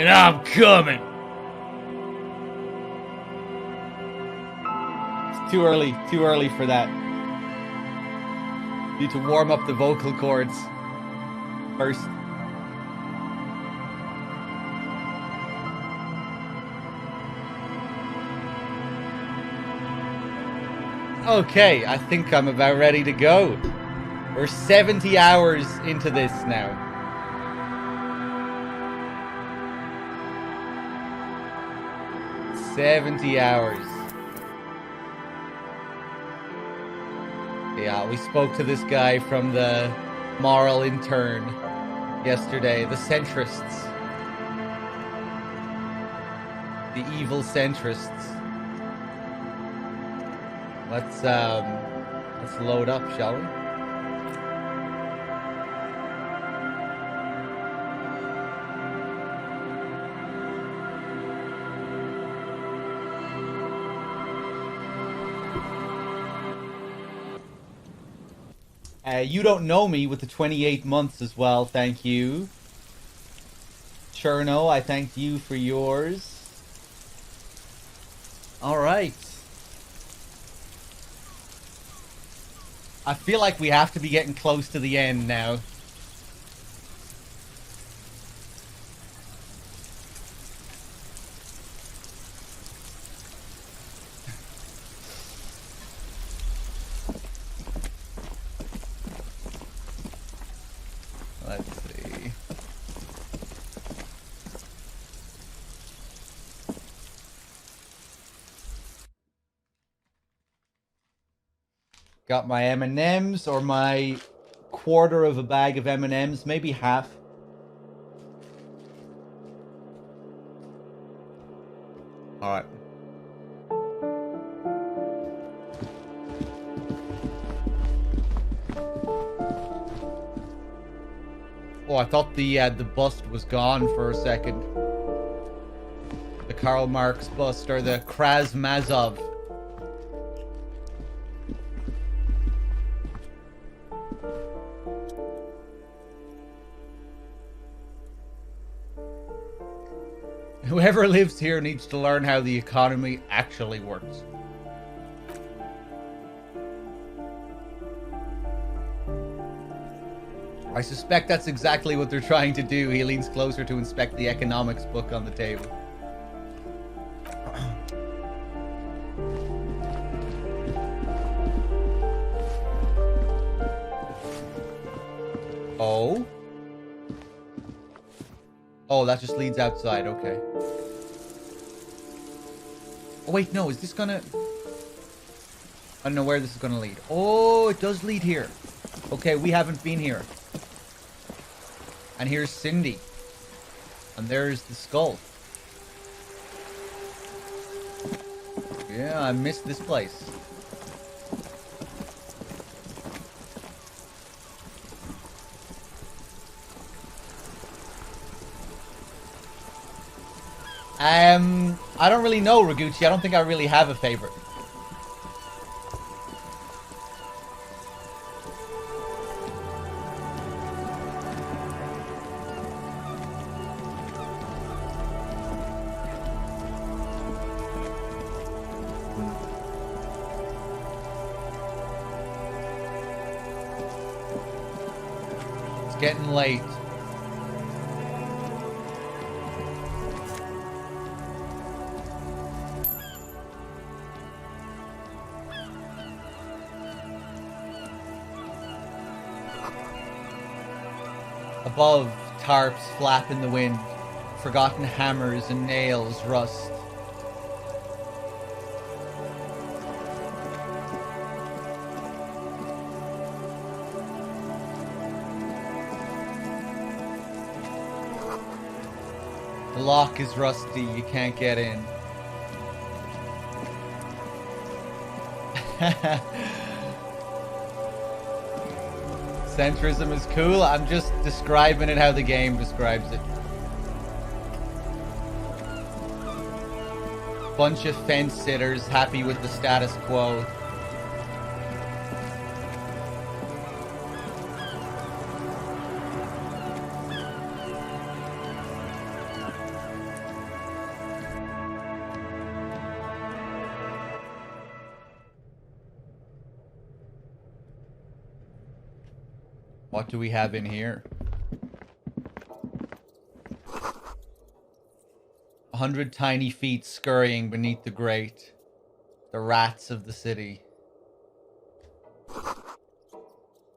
And I'm coming. It's too early for that. Need to warm up the vocal cords first. Okay, I think I'm about ready to go. We're 70 hours into this now. $70 hours. Yeah, we spoke to this guy from the moral intern yesterday. The centrists. The evil centrists. Let's load up, shall we? You don't know me with the 28 months as well, thank you. Cherno, I thank you for yours. Alright. I feel like we have to be getting close to the end now. Let's see. Got my M&Ms, or my quarter of a bag of M&Ms, maybe half. Alright. Oh, I thought the bust was gone for a second. The Karl Marx bust, or the Krasmazov. Whoever lives here needs to learn how the economy actually works. I suspect that's exactly what they're trying to do. He leans closer to inspect the economics book on the table. Oh? Oh, that just leads outside, okay. Oh wait, no, is this gonna... I don't know where this is gonna lead. Oh, it does lead here. Okay, we haven't been here. And here's Cindy. And there's the skull. Yeah, I missed this place. I don't really know, Ragucci. I don't think I really have a favorite. It's getting late. Above, tarps flap in the wind. Forgotten hammers and nails rust. The lock is rusty, you can't get in. Centrism is cool. I'm just describing it how the game describes it. Bunch of fence sitters happy with the status quo. What do we have in here? 100 tiny feet scurrying beneath the grate. The rats of the city.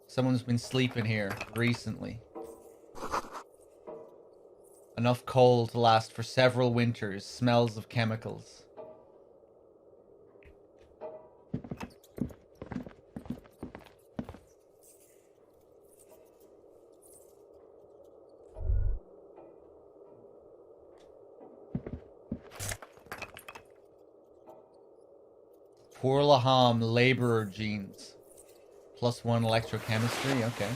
Someone's been sleeping here recently. Enough coal to last for several winters. Smells of chemicals. Pour Laham laborer genes. +1 electrochemistry, okay.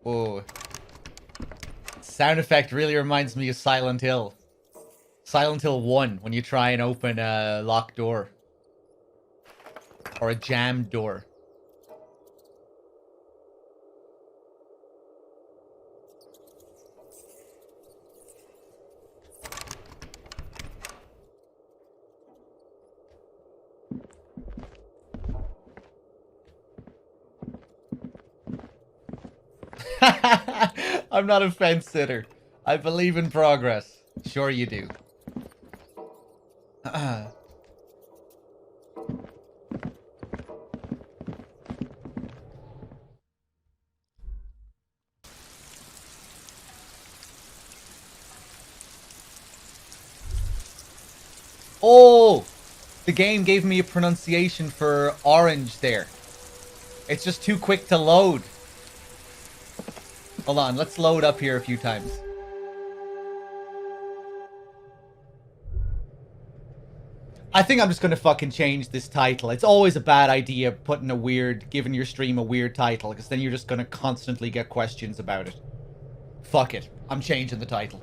Whoa. Sound effect really reminds me of Silent Hill. Silent Hill 1, when you try and open a locked door. Or a jammed door. I'm not a fence sitter. I believe in progress. Sure you do. Oh! The game gave me a pronunciation for orange there. It's just too quick to load. Hold on, let's load up here a few times. I think I'm just gonna fucking change this title. It's always a bad idea putting giving your stream a weird title, because then you're just gonna constantly get questions about it. Fuck it. I'm changing the title.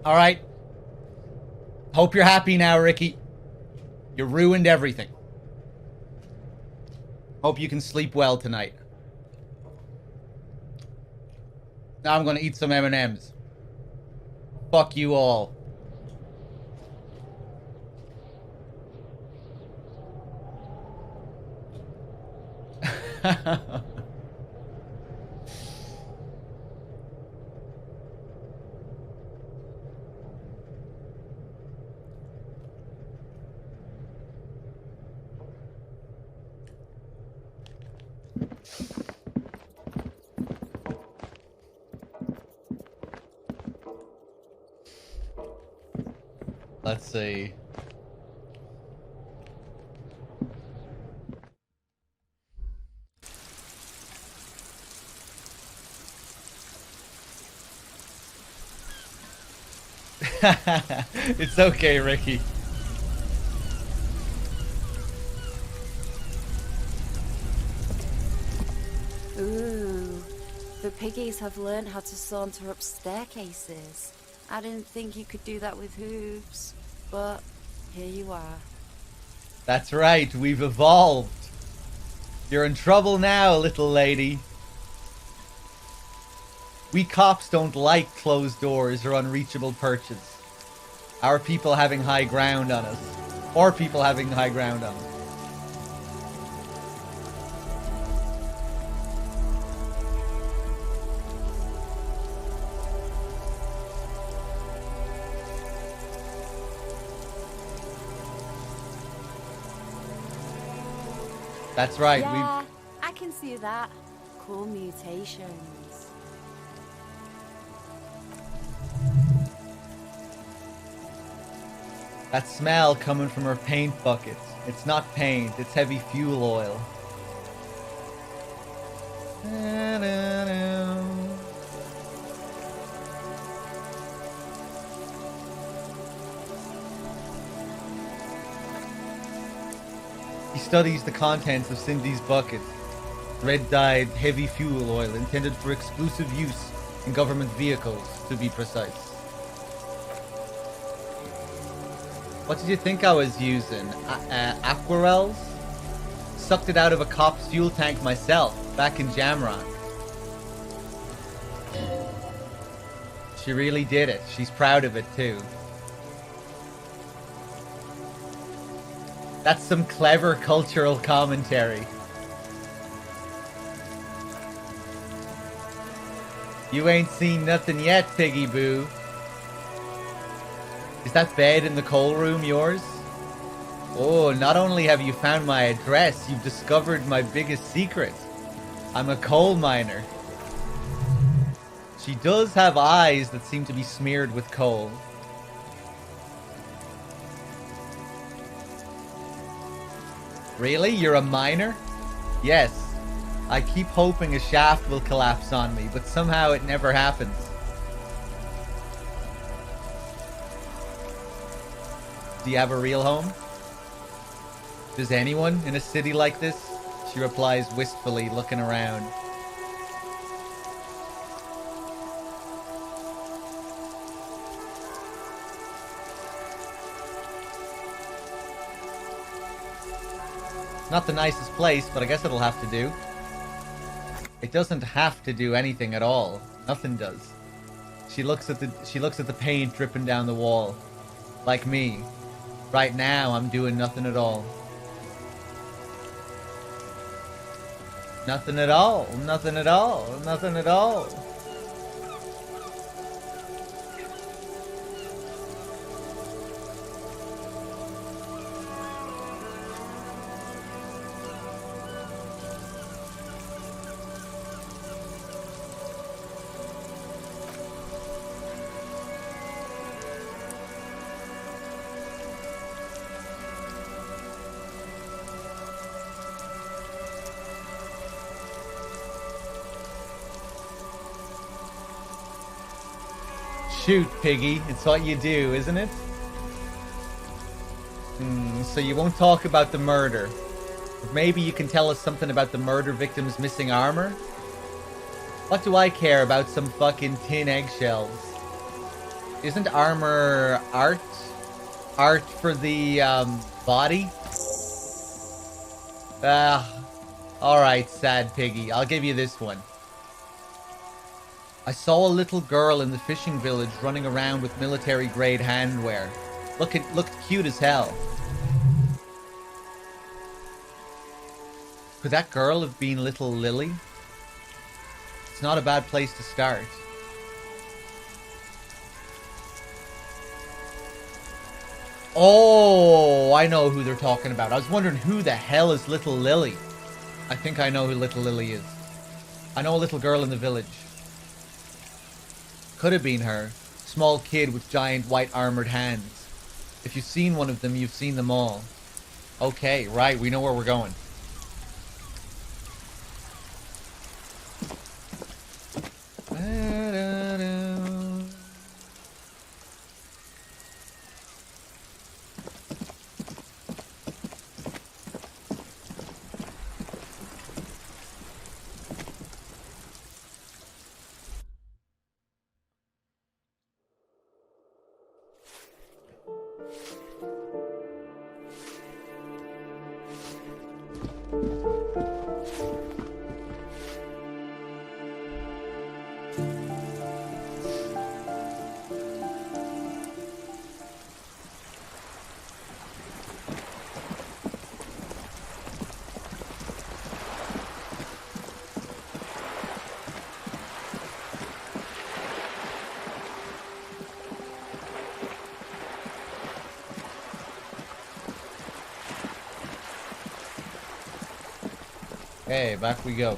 Alright. Hope you're happy now, Ricky. You ruined everything. Hope you can sleep well tonight. Now I'm gonna eat some M&Ms. Fuck you all. Let's see. It's okay, Ricky. Ooh, the piggies have learned how to saunter up staircases. I didn't think you could do that with hooves, but here you are. That's right, we've evolved. You're in trouble now, little lady. We cops don't like closed doors or unreachable perches. Our people having high ground on us. Or people having high ground on us. That's right, Yeah, I can see that. Cool mutations. that smell coming from her paint buckets. It's not paint, it's heavy fuel oil. He studies the contents of Cindy's bucket. Red-dyed, heavy fuel oil intended for exclusive use in government vehicles, to be precise. What did you think I was using? Aquarels? Sucked it out of a cop's fuel tank myself, back in Jamrock. She really did it. She's proud of it, too. That's some clever cultural commentary. You ain't seen nothing yet, Piggy Boo. Is that bed in the coal room yours? Oh, not only have you found my address, you've discovered my biggest secret. I'm a coal miner. She does have eyes that seem to be smeared with coal. Really? You're a miner? Yes. I keep hoping a shaft will collapse on me, but somehow it never happens. Do you have a real home? Does anyone in a city like this? She replies wistfully, looking around. Not the nicest place, but I guess it'll have to do. It doesn't have to do anything at all. Nothing does. She looks at the paint dripping down the wall. Like me. Right now, I'm doing nothing at all. Nothing at all. Nothing at all. Nothing at all. Shoot, Piggy. It's what you do, isn't it? So you won't talk about the murder. But maybe you can tell us something about the murder victim's missing armor? What do I care about some fucking tin eggshells? Isn't armor art? Art for the, body? Alright, sad Piggy. I'll give you this one. I saw a little girl in the fishing village running around with military-grade handwear. Looked cute as hell. Could that girl have been little Lily? It's not a bad place to start. Oh, I know who they're talking about. I was wondering who the hell is little Lily. I think I know who little Lily is. I know a little girl in the village. Could have been her. Small kid with giant white armored hands. If you've seen one of them, you've seen them all. Okay, right, we know where we're going. Okay, back we go.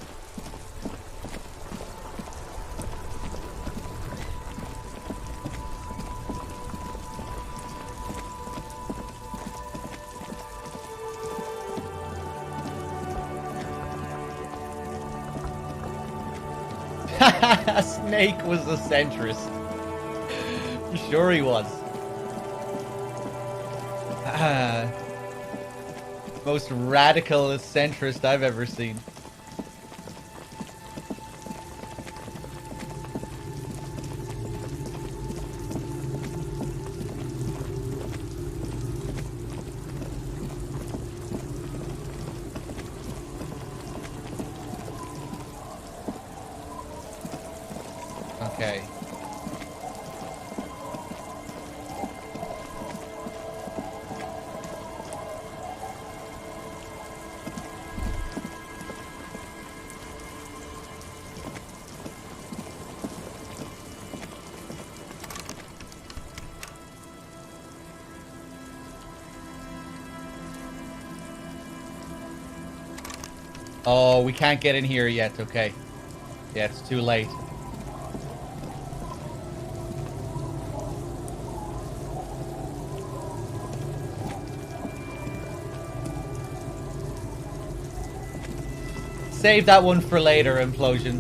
Snake was a centrist. Sure he was. Most radical centrist I've ever seen. Okay. Oh, we can't get in here yet. Okay. Yeah, it's too late. Save that one for later, Implosion.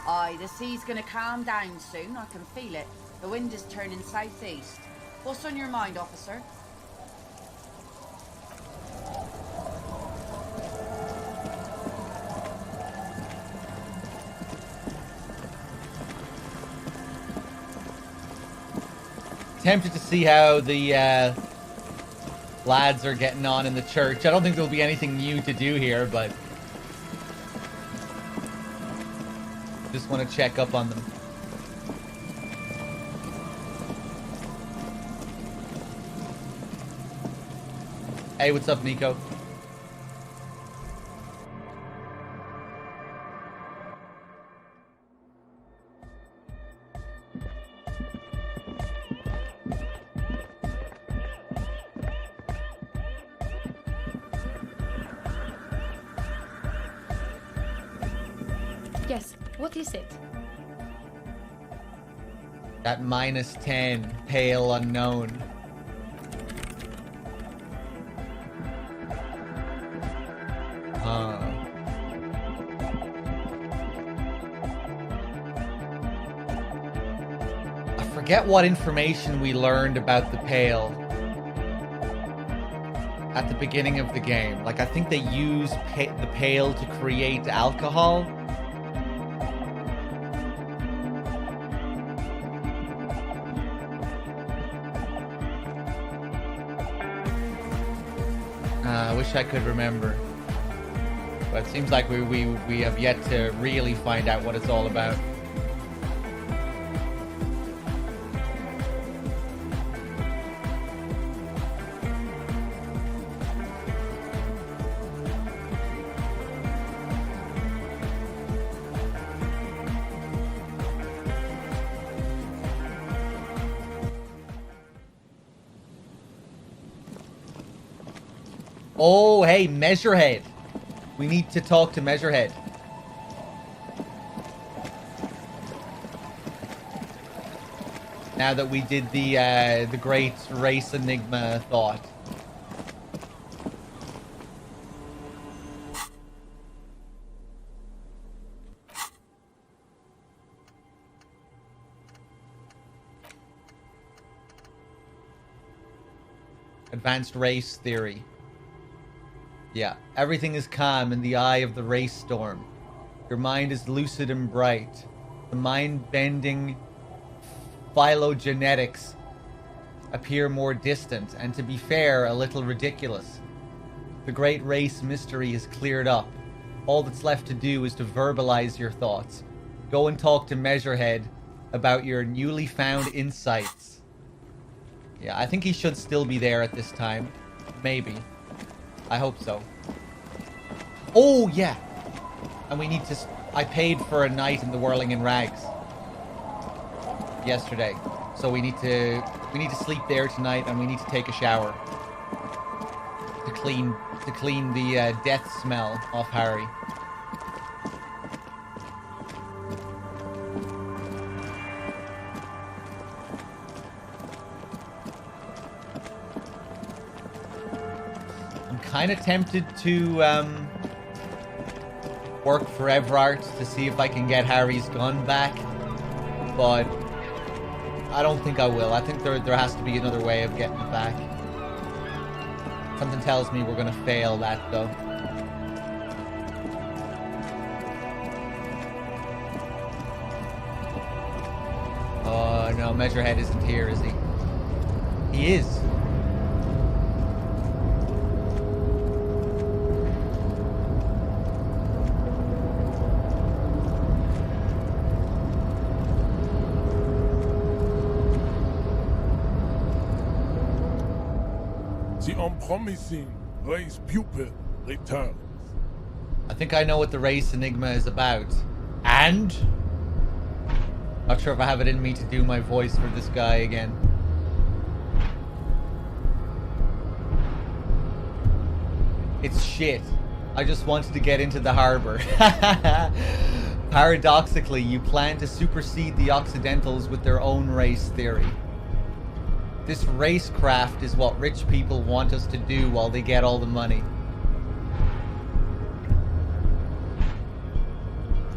Aye, the sea's gonna calm down soon. I can feel it. The wind is turning southeast. What's on your mind, officer? Tempted to see how the lads are getting on in the church. I don't think there'll be anything new to do here, but just want to check up on them. Hey, what's up, Nico? Yes, what is it? That -10, pale unknown. Huh. I forget what information we learned about the pale at the beginning of the game. Like, I think they use the pale to create alcohol. I wish I could remember. But it seems like we have yet to really find out what it's all about. Oh, hey, Measurehead. We need to talk to Measurehead. Now that we did the great race enigma thought. Advanced race theory. Yeah, everything is calm in the eye of the race storm. Your mind is lucid and bright. The mind-bending phylogenetics appear more distant, and to be fair, a little ridiculous. The great race mystery is cleared up. All that's left to do is to verbalize your thoughts. Go and talk to Measurehead about your newly found insights. Yeah, I think he should still be there at this time. Maybe. I hope so. Oh, yeah. And we need to... I paid for a night in the Whirling in Rags yesterday. So we need to sleep there tonight, and we need to take a shower to clean the death smell off Harry. I'm kind of tempted to work for Everard to see if I can get Harry's gun back, but I don't think I will. I think there has to be another way of getting it back. Something tells me we're gonna fail that though. Oh no, Measurehead isn't here, is he? He is. The unpromising race pupil returns. I think I know what the race enigma is about. And? Not sure if I have it in me to do my voice for this guy again. It's shit. I just wanted to get into the harbor. Paradoxically, you plan to supersede the Occidentals with their own race theory. This racecraft is what rich people want us to do while they get all the money.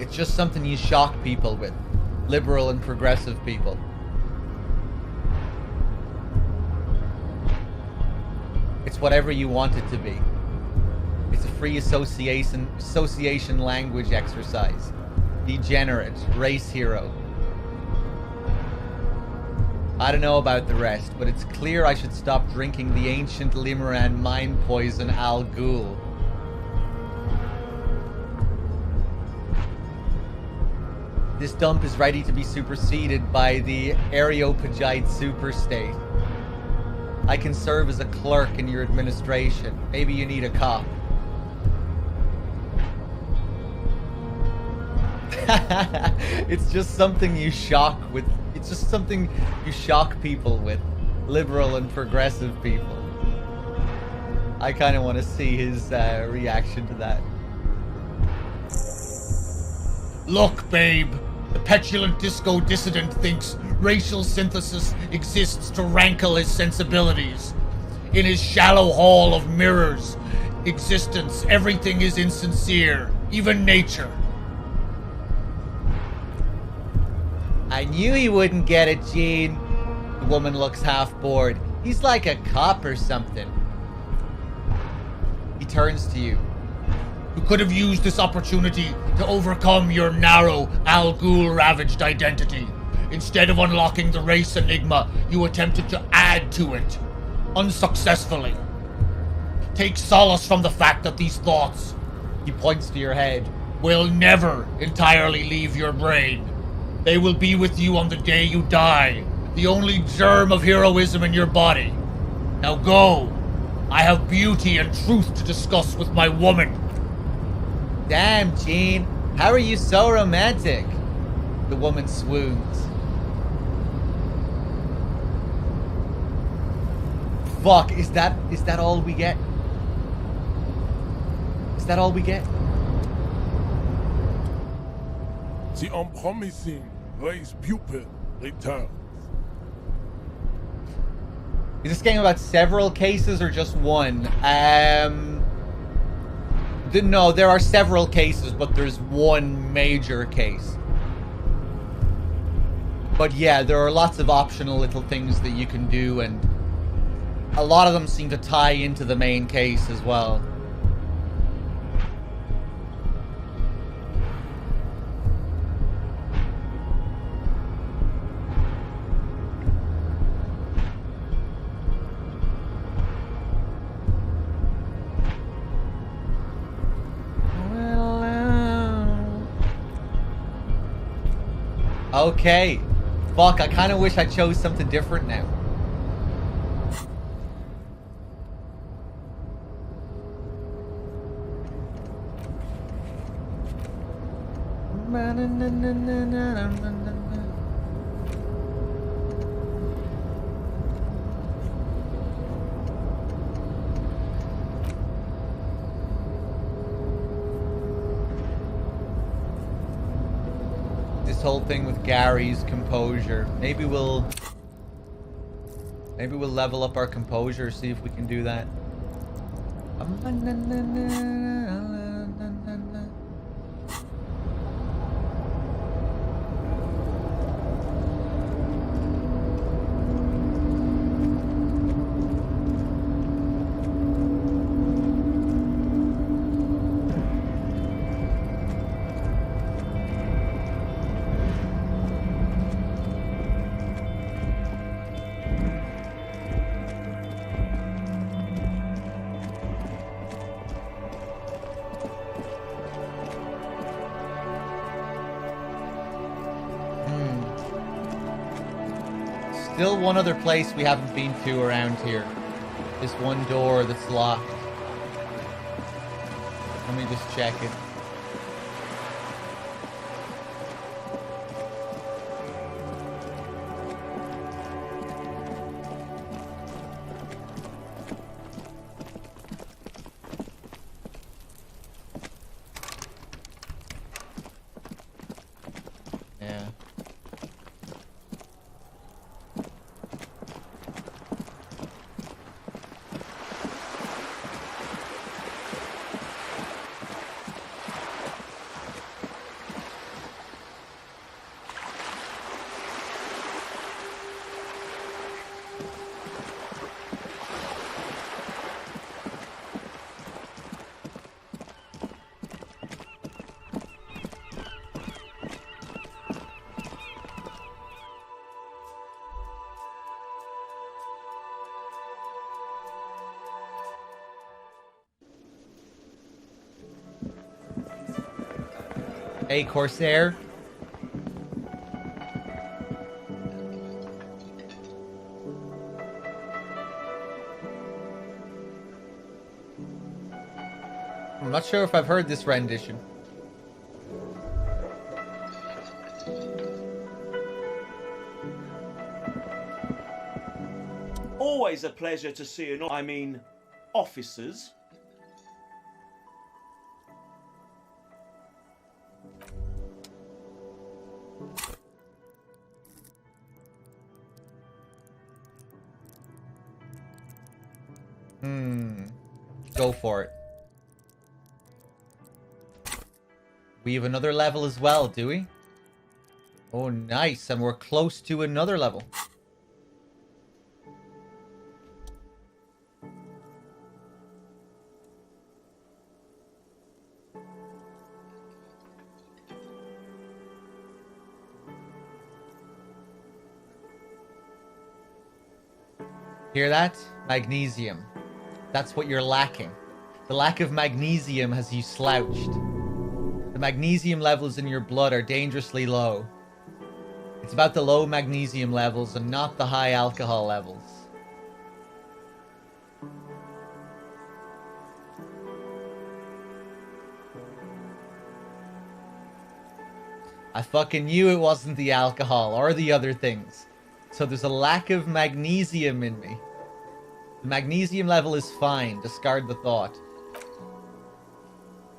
It's just something you shock people with. Liberal and progressive people. It's whatever you want it to be. It's a free association language exercise. Degenerate, race hero. I don't know about the rest, but it's clear I should stop drinking the ancient Limeran mind poison Al Ghul. This dump is ready to be superseded by the Areopagite superstate. I can serve as a clerk in your administration. Maybe you need a cop. It's just something you shock with. It's just something you shock people with. Liberal and progressive people. I kind of want to see his reaction to that. Look, babe. The petulant disco dissident thinks racial synthesis exists to rankle his sensibilities. In his shallow hall of mirrors, existence, everything is insincere, even nature. I knew he wouldn't get it, Gene. The woman looks half bored. He's like a cop or something. He turns to you. You could have used this opportunity to overcome your narrow, Al Ghul-ravaged identity. Instead of unlocking the race enigma, you attempted to add to it. Unsuccessfully. Take solace from the fact that these thoughts, He points to your head. will never entirely leave your brain. They will be with you on the day you die. The only germ of heroism in your body. Now go. I have beauty and truth to discuss with my woman. Damn, Gene. How are you so romantic? The woman swoons. Fuck, is that all we get? Is that all we get? The unpromising race pupil returns. Is this game about several cases or just one? No, there are several cases, but there's one major case. But yeah, there are lots of optional little things that you can do, and a lot of them seem to tie into the main case as well. Okay. Fuck, I kind of wish I chose something different now. This whole thing with Gary's composure. Maybe we'll level up our composure, see if we can do that. still one other place we haven't been to around here. This one door that's locked. Let me just check it. Yeah. Hey, Corsair. I'm not sure if I've heard this rendition. Always a pleasure to see officers. Go for it. We have another level as well, do we? Oh, nice. And we're close to another level. Hear that? Magnesium. That's what you're lacking. The lack of magnesium has you slouched. The magnesium levels in your blood are dangerously low. It's about the low magnesium levels and not the high alcohol levels. I fucking knew it wasn't the alcohol or the other things. So there's a lack of magnesium in me. The magnesium level is fine. Discard the thought.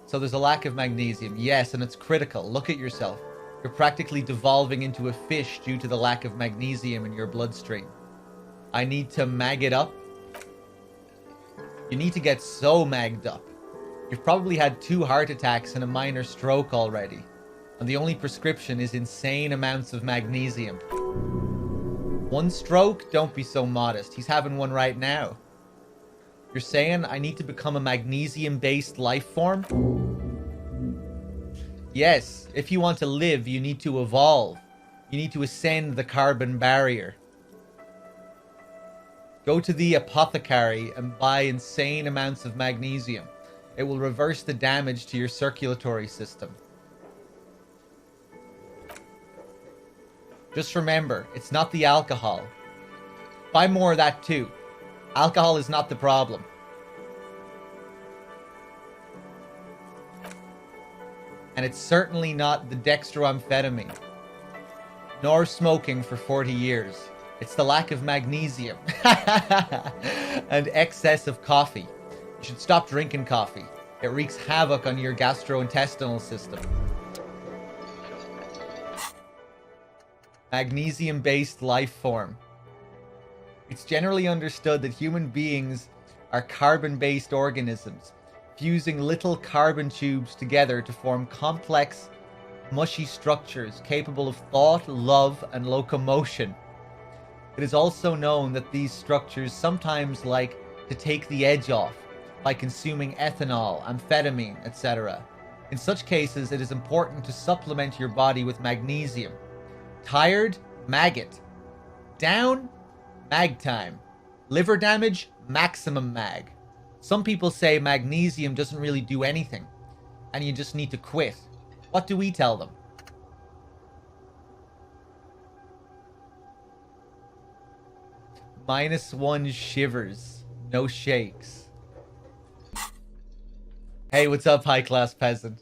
So there's a lack of magnesium. Yes, and it's critical. Look at yourself. You're practically devolving into a fish due to the lack of magnesium in your bloodstream. I need to mag it up. You need to get so magged up. You've probably had 2 heart attacks and a minor stroke already. And the only prescription is insane amounts of magnesium. 1 stroke? Don't be so modest. He's having one right now. You're saying I need to become a magnesium-based life form? Yes, if you want to live, you need to evolve. You need to ascend the carbon barrier. Go to the apothecary and buy insane amounts of magnesium. It will reverse the damage to your circulatory system. Just remember, it's not the alcohol. Buy more of that too. Alcohol is not the problem. And it's certainly not the dextroamphetamine. Nor smoking for 40 years. It's the lack of magnesium. And excess of coffee. You should stop drinking coffee. It wreaks havoc on your gastrointestinal system. Magnesium-based life form. It's generally understood that human beings are carbon-based organisms, fusing little carbon tubes together to form complex, mushy structures capable of thought, love, and locomotion. It is also known that these structures sometimes like to take the edge off by consuming ethanol, amphetamine, etc. In such cases, it is important to supplement your body with magnesium. Tired? Maggot. Down? Mag time. Liver damage? Maximum mag. Some people say magnesium doesn't really do anything, and you just need to quit. What do we tell them? -1 shivers. No shakes. Hey, what's up, high-class peasant?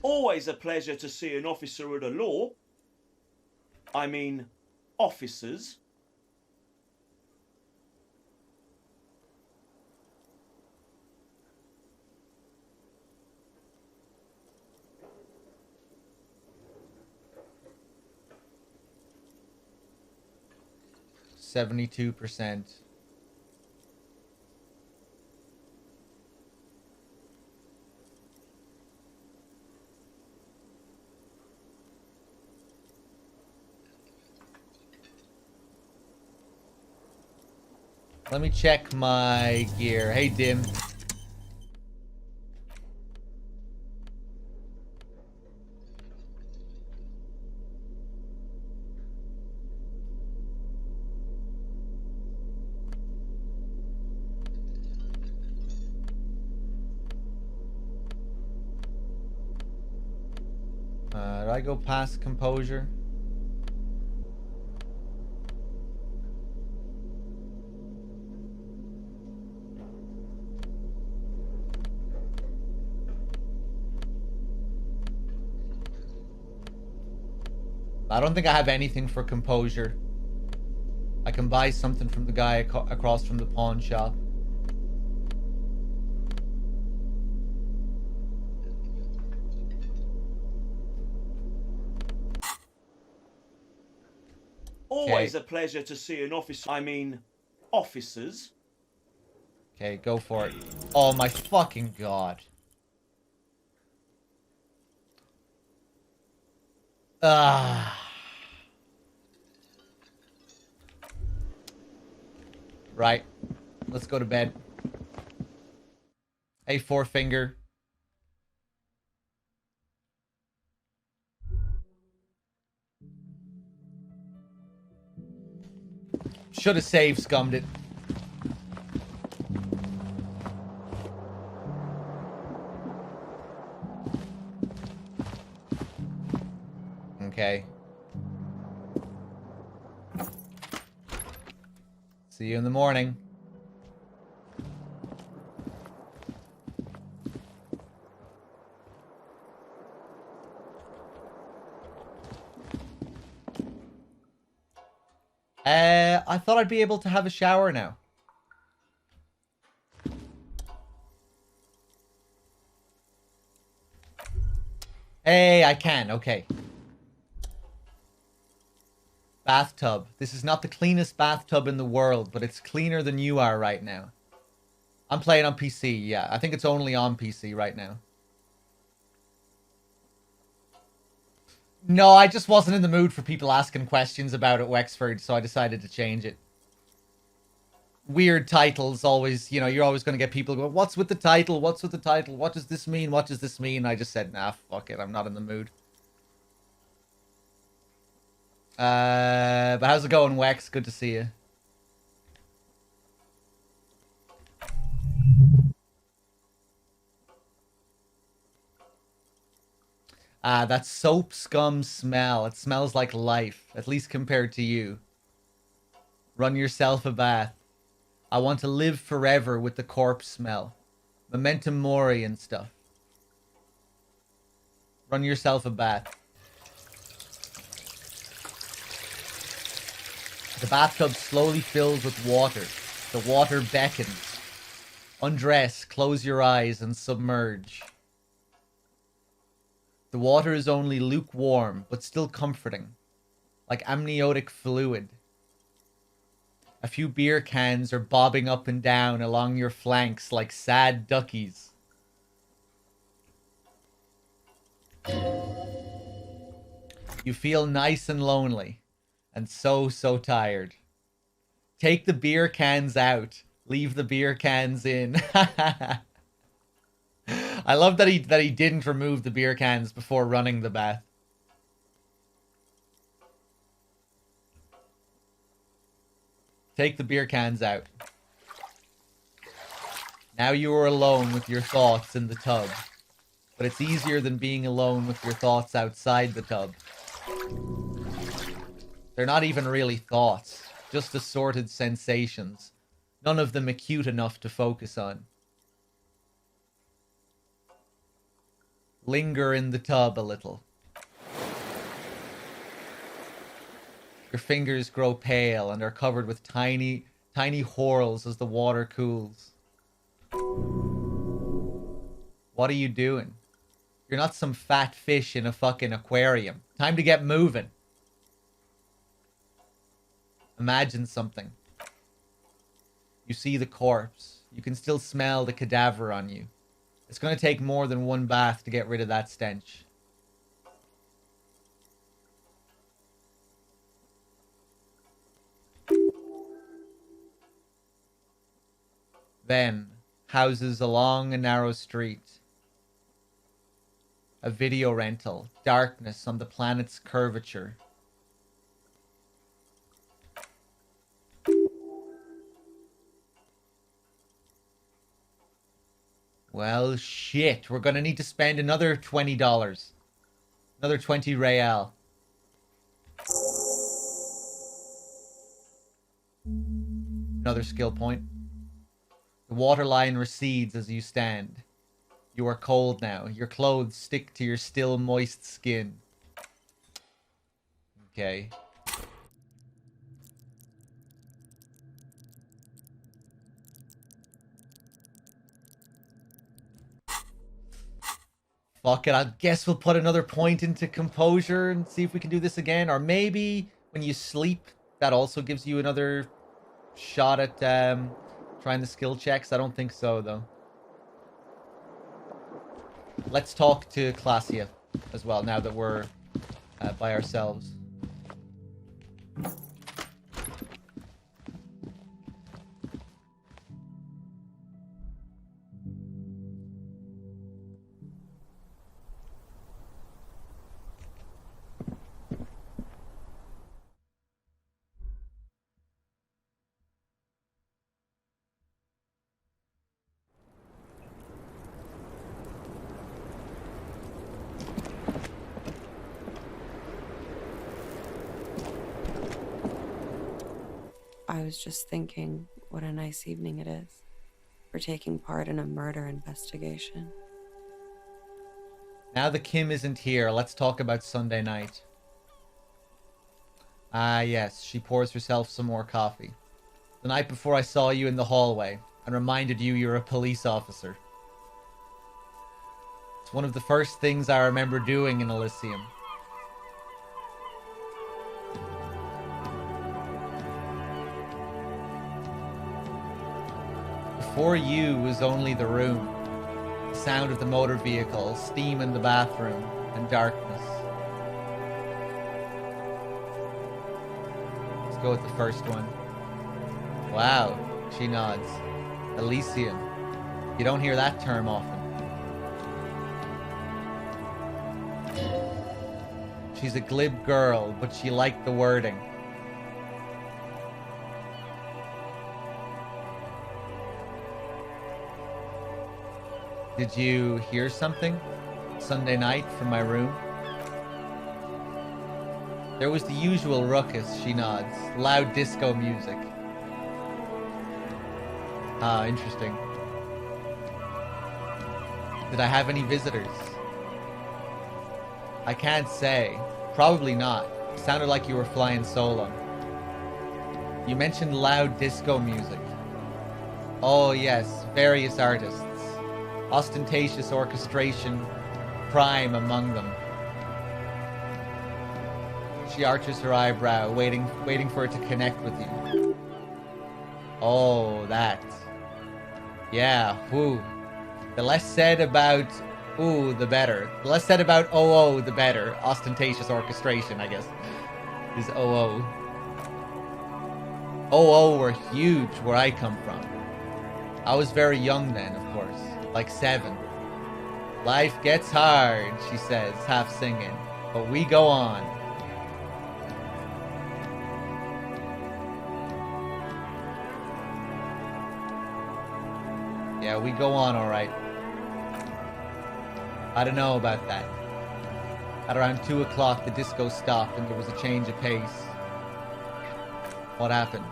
Always a pleasure to see an officer of the law. I mean, officers. %72%. Let me check my gear. Hey, Dim. Did I go past composure? I don't think I have anything for composure. I can buy something from the guy across from the pawn shop. Always a pleasure to see an officer. I mean, officers. Okay, go for it. Oh my fucking god. Ah. Right. Let's go to bed. Hey, Four Finger. Should have saved scummed it. Okay. See you in the morning. I thought I'd be able to have a shower now. Hey, I can. Okay. Bathtub. This is not the cleanest bathtub in the world, but it's cleaner than you are right now. I'm playing on PC, yeah. I think it's only on PC right now. No, I just wasn't in the mood for people asking questions about it, Wexford, so I decided to change it. Weird titles always, you know, you're always going to get people going, what's with the title? What's with the title? What does this mean? What does this mean? I just said, nah, fuck it. I'm not in the mood. But how's it going, Wex? Good to see you. That soap scum smell. It smells like life, at least compared to you. Run yourself a bath. I want to live forever with the corpse smell. Memento mori and stuff. Run yourself a bath. The bathtub slowly fills with water. The water beckons. Undress, close your eyes, and submerge. The water is only lukewarm, but still comforting. Like amniotic fluid. A few beer cans are bobbing up and down along your flanks like sad duckies. You feel nice and lonely. And so tired. Take the beer cans out. Leave the beer cans in. I love that he didn't remove the beer cans before running the bath. Take the beer cans out. Now you are alone with your thoughts in the tub. But it's easier than being alone with your thoughts outside the tub. They're not even really thoughts, just assorted sensations. None of them acute enough to focus on. Linger in the tub a little. Your fingers grow pale and are covered with tiny whorls as the water cools. What are you doing? You're not some fat fish in a fucking aquarium. Time to get moving. Imagine something. You see the corpse. You can still smell the cadaver on you. It's going to take more than one bath to get rid of that stench. Then, houses along a narrow street. A video rental. Darkness on the planet's curvature. Well, shit. We're gonna need to spend another $20. Another 20 real. Another skill point. The waterline recedes as you stand. You are cold now. Your clothes stick to your still moist skin. Okay. Fuck it, I guess we'll put another point into composure and see if we can do this again. Or maybe when you sleep, that also gives you another shot at trying the skill checks. I don't think so, though. Let's talk to Classia as well, now that we're by ourselves. I was just thinking what a nice evening it is for taking part in a murder investigation. Now that Kim isn't here, let's talk about Sunday night. Ah, yes, she pours herself some more coffee. The night before I saw you in the hallway and reminded you you're a police officer. It's one of the first things I remember doing in Elysium. Before you was only the room, the sound of the motor vehicle, steam in the bathroom, and darkness. Let's go with the first one. Wow, she nods. Elysium. You don't hear that term often. She's a glib girl, but she liked the wording. Did you hear something Sunday night from my room? There was the usual ruckus, she nods. Loud disco music. Ah, interesting. Did I have any visitors? I can't say. Probably not. It sounded like you were flying solo. You mentioned loud disco music. Oh yes, various artists. Ostentatious orchestration, prime among them. She arches her eyebrow, waiting for it to connect with you. Oh, that. Yeah, whoo. The less said about ooh, the better. The less said about oh, the better. Ostentatious orchestration, I guess, is oh. Oh, were huge where I come from. I was very young then, of course. Like 7. Life gets hard, she says, half singing. But we go on. Yeah, we go on alright. I don't know about that. At around 2 o'clock, the disco stopped and there was a change of pace. What happened?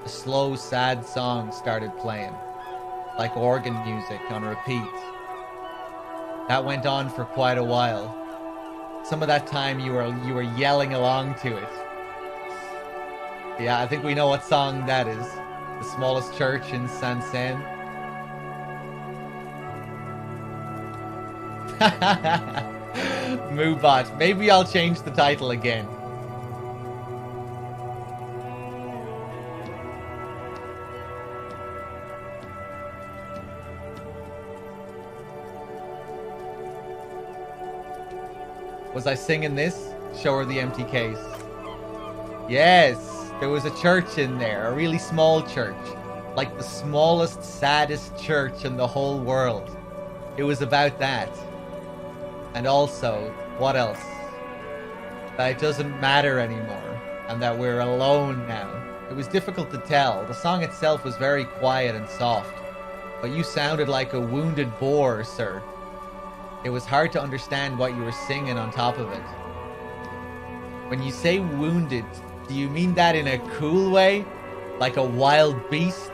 A slow, sad song started playing, like organ music on repeat. That went on for quite a while. Some of that time you were yelling along to it. Yeah, I think we know what song that is. The smallest church in Sansen. Moobot. Maybe I'll change the title again. Was I singing this? Show her the empty case. Yes, there was a church in there, a really small church. Like the smallest, saddest church in the whole world. It was about that. And also, what else? That it doesn't matter anymore, and that we're alone now. It was difficult to tell. The song itself was very quiet and soft, but you sounded like a wounded boar, sir. It was hard to understand what you were singing on top of it. When you say wounded, do you mean that in a cool way? Like a wild beast?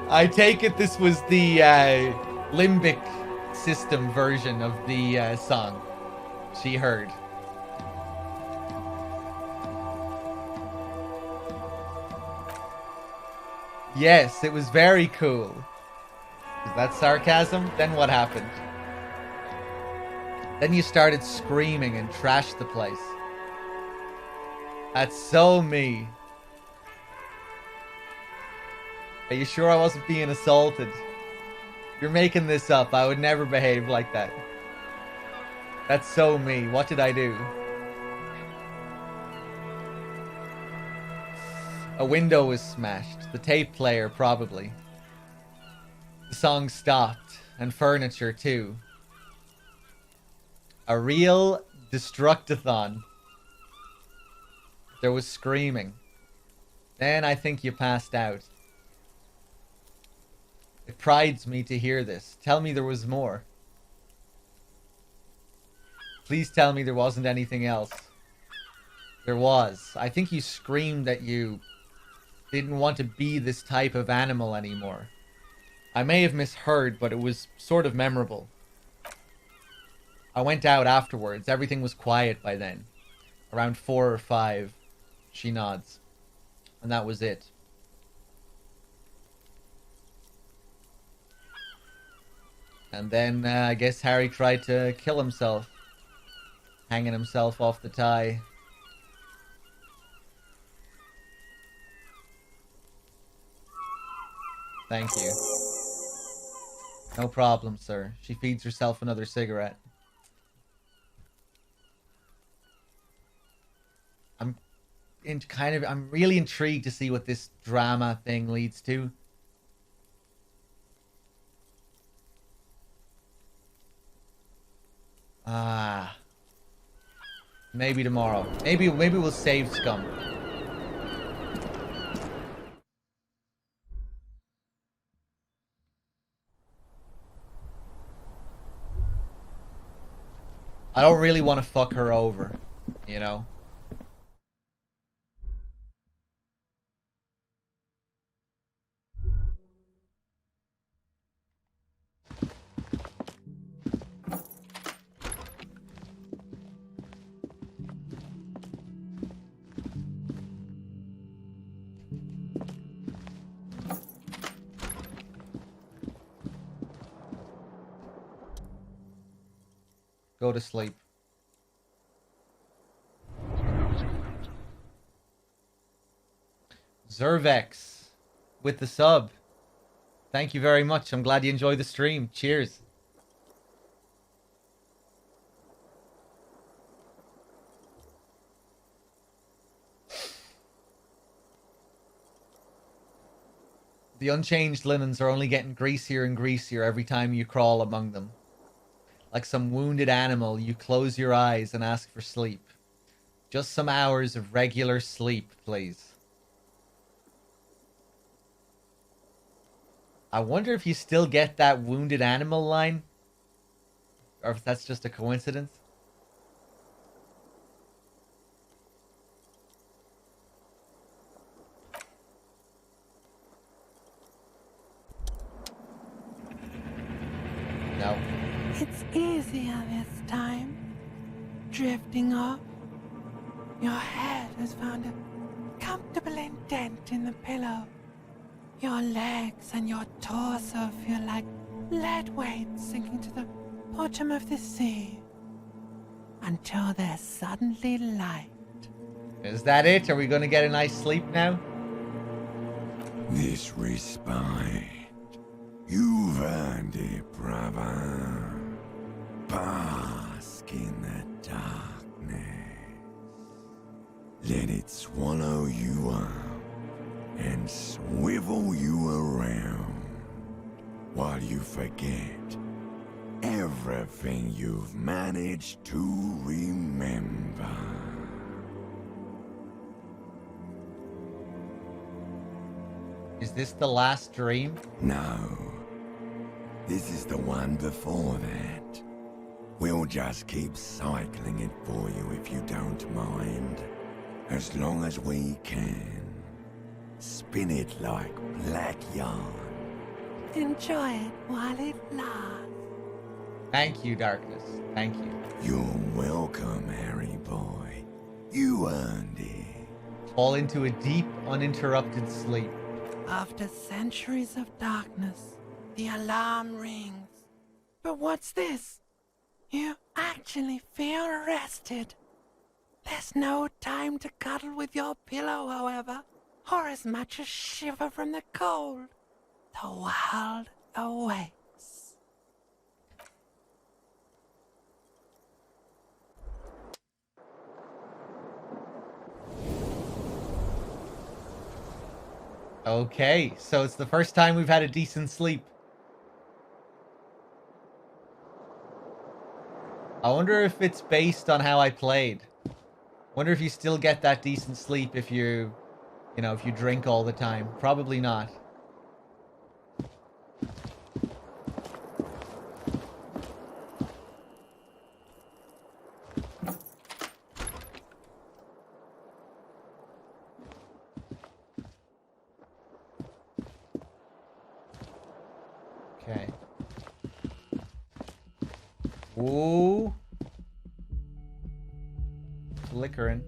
I take it this was the limbic system version of the song she heard. Yes, it was very cool. Is that sarcasm? Then what happened? Then you started screaming and trashed the place. That's so me. Are you sure I wasn't being assaulted? You're making this up. I would never behave like that. That's so me. What did I do? A window was smashed. The tape player, probably. The song stopped. And furniture, too. A real destructathon. There was screaming. Then I think you passed out. It prides me to hear this. Tell me there was more. Please tell me there wasn't anything else. There was. I think you screamed that you didn't want to be this type of animal anymore. I may have misheard, but it was sort of memorable. I went out afterwards. Everything was quiet by then. Around 4 or 5. She nods. And that was it. And then I guess Harry tried to kill himself. Hanging himself off the tie. Thank you. No problem, sir. She feeds herself another cigarette. I'm really intrigued to see what this drama thing leads to. Ah. Maybe tomorrow. Maybe we'll save Scum. I don't really want to fuck her over, you know? Go to sleep. Zervex with the sub. Thank you very much. I'm glad you enjoyed the stream. Cheers. The unchanged linens are only getting greasier and greasier every time you crawl among them. Like some wounded animal, you close your eyes and ask for sleep. Just some hours of regular sleep, please. I wonder if you still get that wounded animal line. Or if that's just a coincidence. easier this time. Drifting off. Your head has found a comfortable indent in the pillow. Your legs and your torso feel like lead weights sinking to the bottom of the sea. Until they're suddenly light. Is that it? Are we going to get a nice sleep now? This respite. You've earned it, brother. Bask in the darkness. Let it swallow you up and swivel you around while you forget everything you've managed to remember. Is this the last dream? No. This is the one before that. We'll just keep cycling it for you if you don't mind. As long as we can. Spin it like black yarn. Enjoy it while it lasts. Thank you, darkness. Thank you. You're welcome, Harry boy. You earned it. Fall into a deep, uninterrupted sleep. After centuries of darkness, the alarm rings. But what's this? You actually feel rested. There's no time to cuddle with your pillow, however, or as much as shiver from the cold. The world awaits. Okay, so it's the first time we've had a decent sleep. I wonder if it's based on how I played. Wonder if you still get that decent sleep if you know, if you drink all the time. Probably not. Okay. Ooh. Flickering.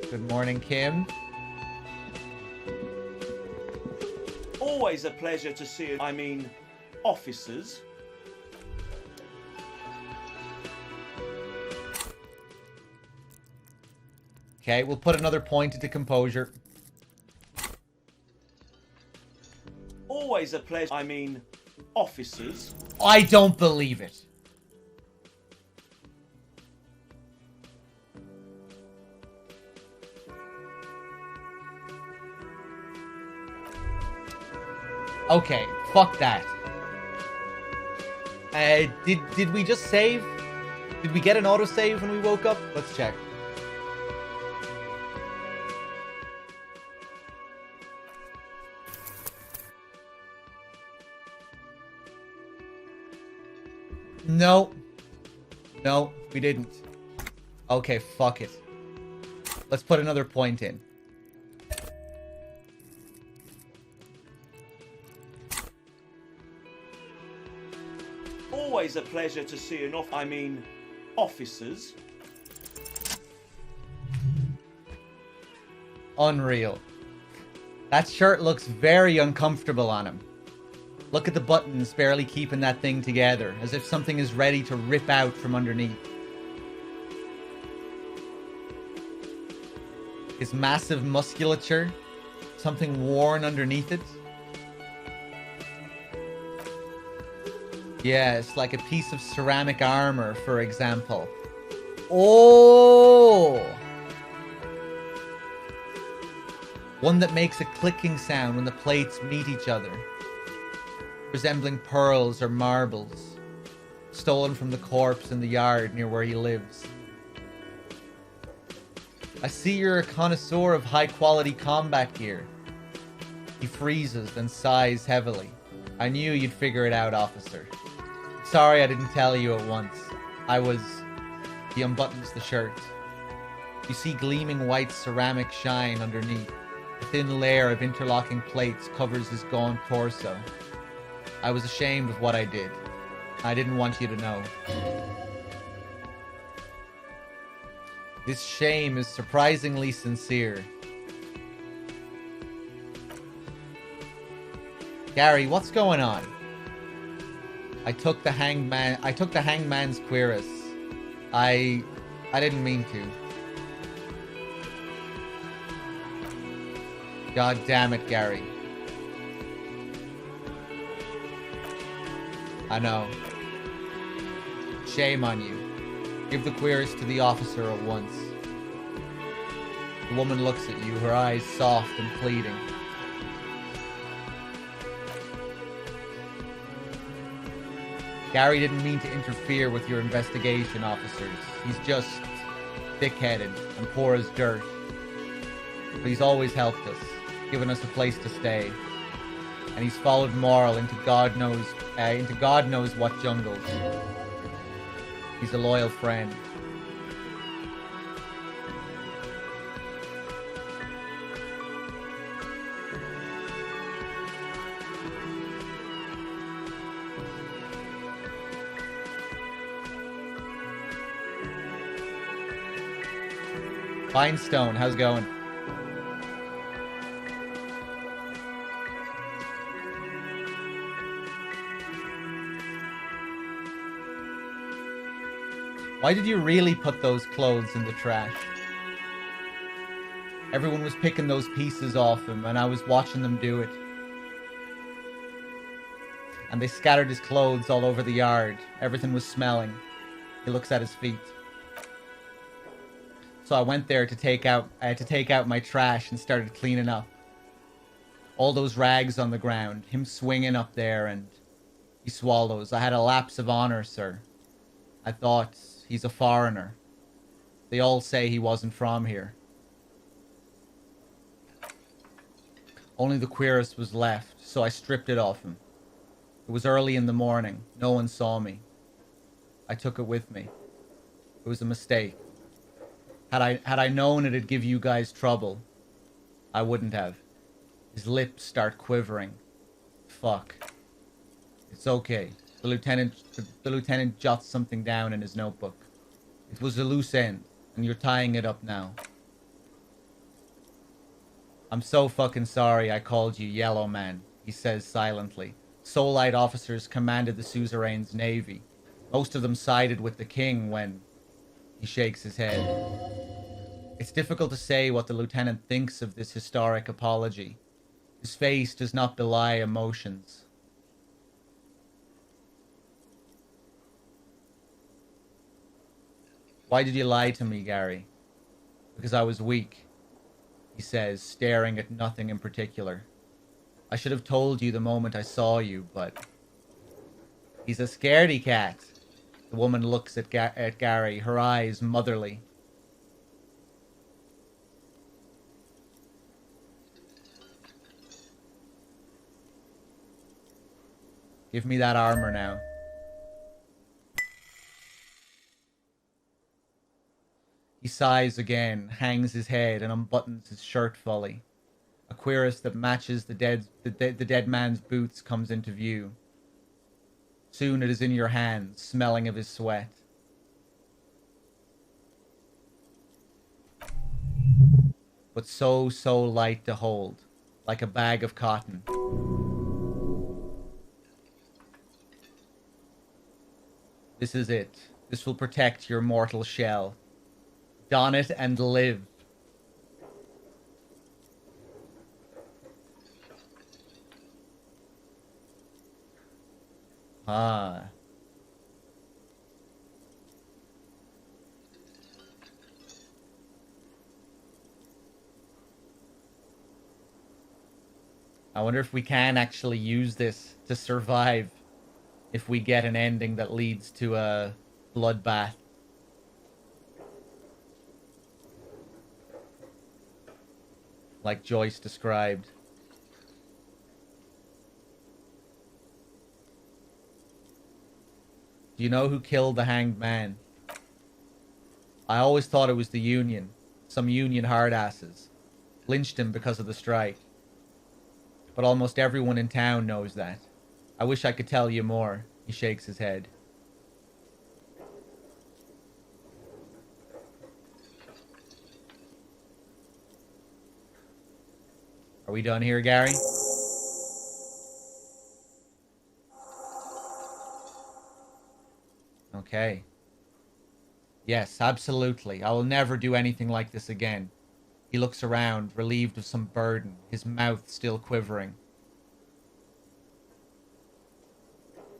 Good morning, Kim. Always a pleasure to see you. I mean, officers. Okay, we'll put another point into composure. Always a pleasure. I mean, officers. I don't believe it. Okay, fuck that. Did we just save? Did we get an autosave when we woke up? Let's check. No. No, we didn't. Okay, fuck it. Let's put another point in. Always a pleasure to see an officers. Unreal. That shirt looks very uncomfortable on him. Look at the buttons barely keeping that thing together, as if something is ready to rip out from underneath. His massive musculature, something worn underneath it. Yeah, it's like a piece of ceramic armor, for example. Oh! One that makes a clicking sound when the plates meet each other, resembling pearls or marbles, stolen from the corpse in the yard near where he lives. I see you're a connoisseur of high-quality combat gear. He freezes, then sighs heavily. I knew you'd figure it out, officer. Sorry I didn't tell you at once. I was He unbuttons the shirt. You see gleaming white ceramic shine underneath. A thin layer of interlocking plates covers his gaunt torso. I was ashamed of what I did. I didn't want you to know. This shame is surprisingly sincere. Gary, what's going on? I took the hangman's cuirass. I didn't mean to. God damn it, Gary. I know. Shame on you. Give the cuirass to the officer at once. The woman looks at you, her eyes soft and pleading. Gary didn't mean to interfere with your investigation, officers. He's just thick-headed and poor as dirt. But he's always helped us, given us a place to stay. And he's followed Morrill into God knows what jungles. He's a loyal friend. Finestone, how's it going? Why did you really put those clothes in the trash? Everyone was picking those pieces off him, and I was watching them do it. And they scattered his clothes all over the yard. Everything was smelling. He looks at his feet. So I went there to take out my trash and started cleaning up. All those rags on the ground, him swinging up there, and he swallows. I had a lapse of honor, sir. I thought, he's a foreigner. They all say he wasn't from here. Only the cuirass was left, so I stripped it off him. It was early in the morning. No one saw me. I took it with me. It was a mistake. Had I known it'd give you guys trouble, I wouldn't have. His lips start quivering. Fuck. It's okay. The lieutenant jots something down in his notebook. It was a loose end, and you're tying it up now. I'm so fucking sorry I called you Yellow Man, he says silently. Solite officers commanded the suzerain's navy. Most of them sided with the king when... He shakes his head. It's difficult to say what the lieutenant thinks of this historic apology. His face does not belie emotions. Why did you lie to me, Gary? Because I was weak, he says, staring at nothing in particular. I should have told you the moment I saw you, but... He's a scaredy cat. The woman looks at Gary, her eyes motherly. Give me that armor now. He sighs again, hangs his head, and unbuttons his shirt fully. A cuirass that matches the dead man's boots comes into view. Soon it is in your hands, smelling of his sweat. But so light to hold, like a bag of cotton. This is it. This will protect your mortal shell. Don it and live. Ah. I wonder if we can actually use this to survive if we get an ending that leads to a bloodbath. Like Joyce described. Do you know who killed the hanged man? I always thought it was the Union. Some Union hardasses. Lynched him because of the strike. But almost everyone in town knows that. I wish I could tell you more. He shakes his head. Are we done here, Gary? Okay. Yes, absolutely. I will never do anything like this again. He looks around, relieved of some burden, his mouth still quivering.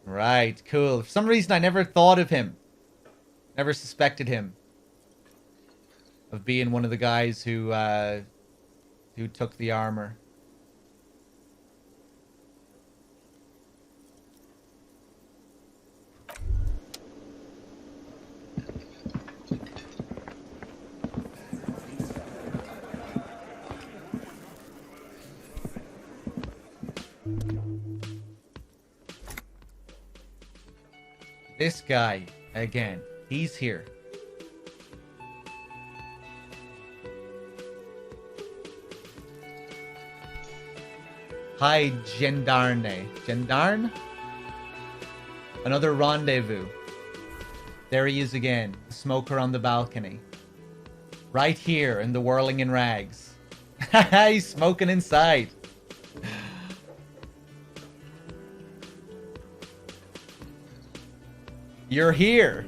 Right, cool. For some reason, I never thought of him. Never suspected him of being one of the guys who took the armor. This guy, again, he's here. Hi, Gendarne. Gendarne? Another rendezvous. There he is again, the smoker on the balcony. Right here in the whirling in rags. He's smoking inside. You're here.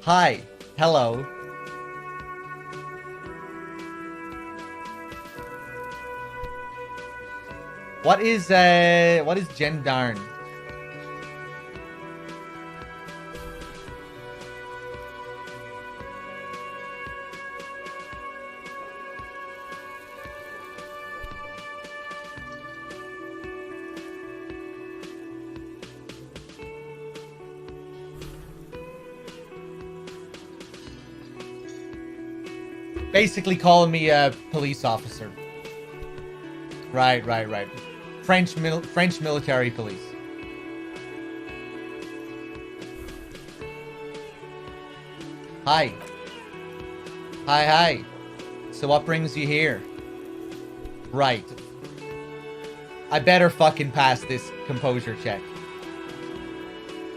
Hi. Hello. What is Gendarne? Basically calling me a police officer. Right. French military police. Hi. Hi. So what brings you here? Right. I better fucking pass this composure check.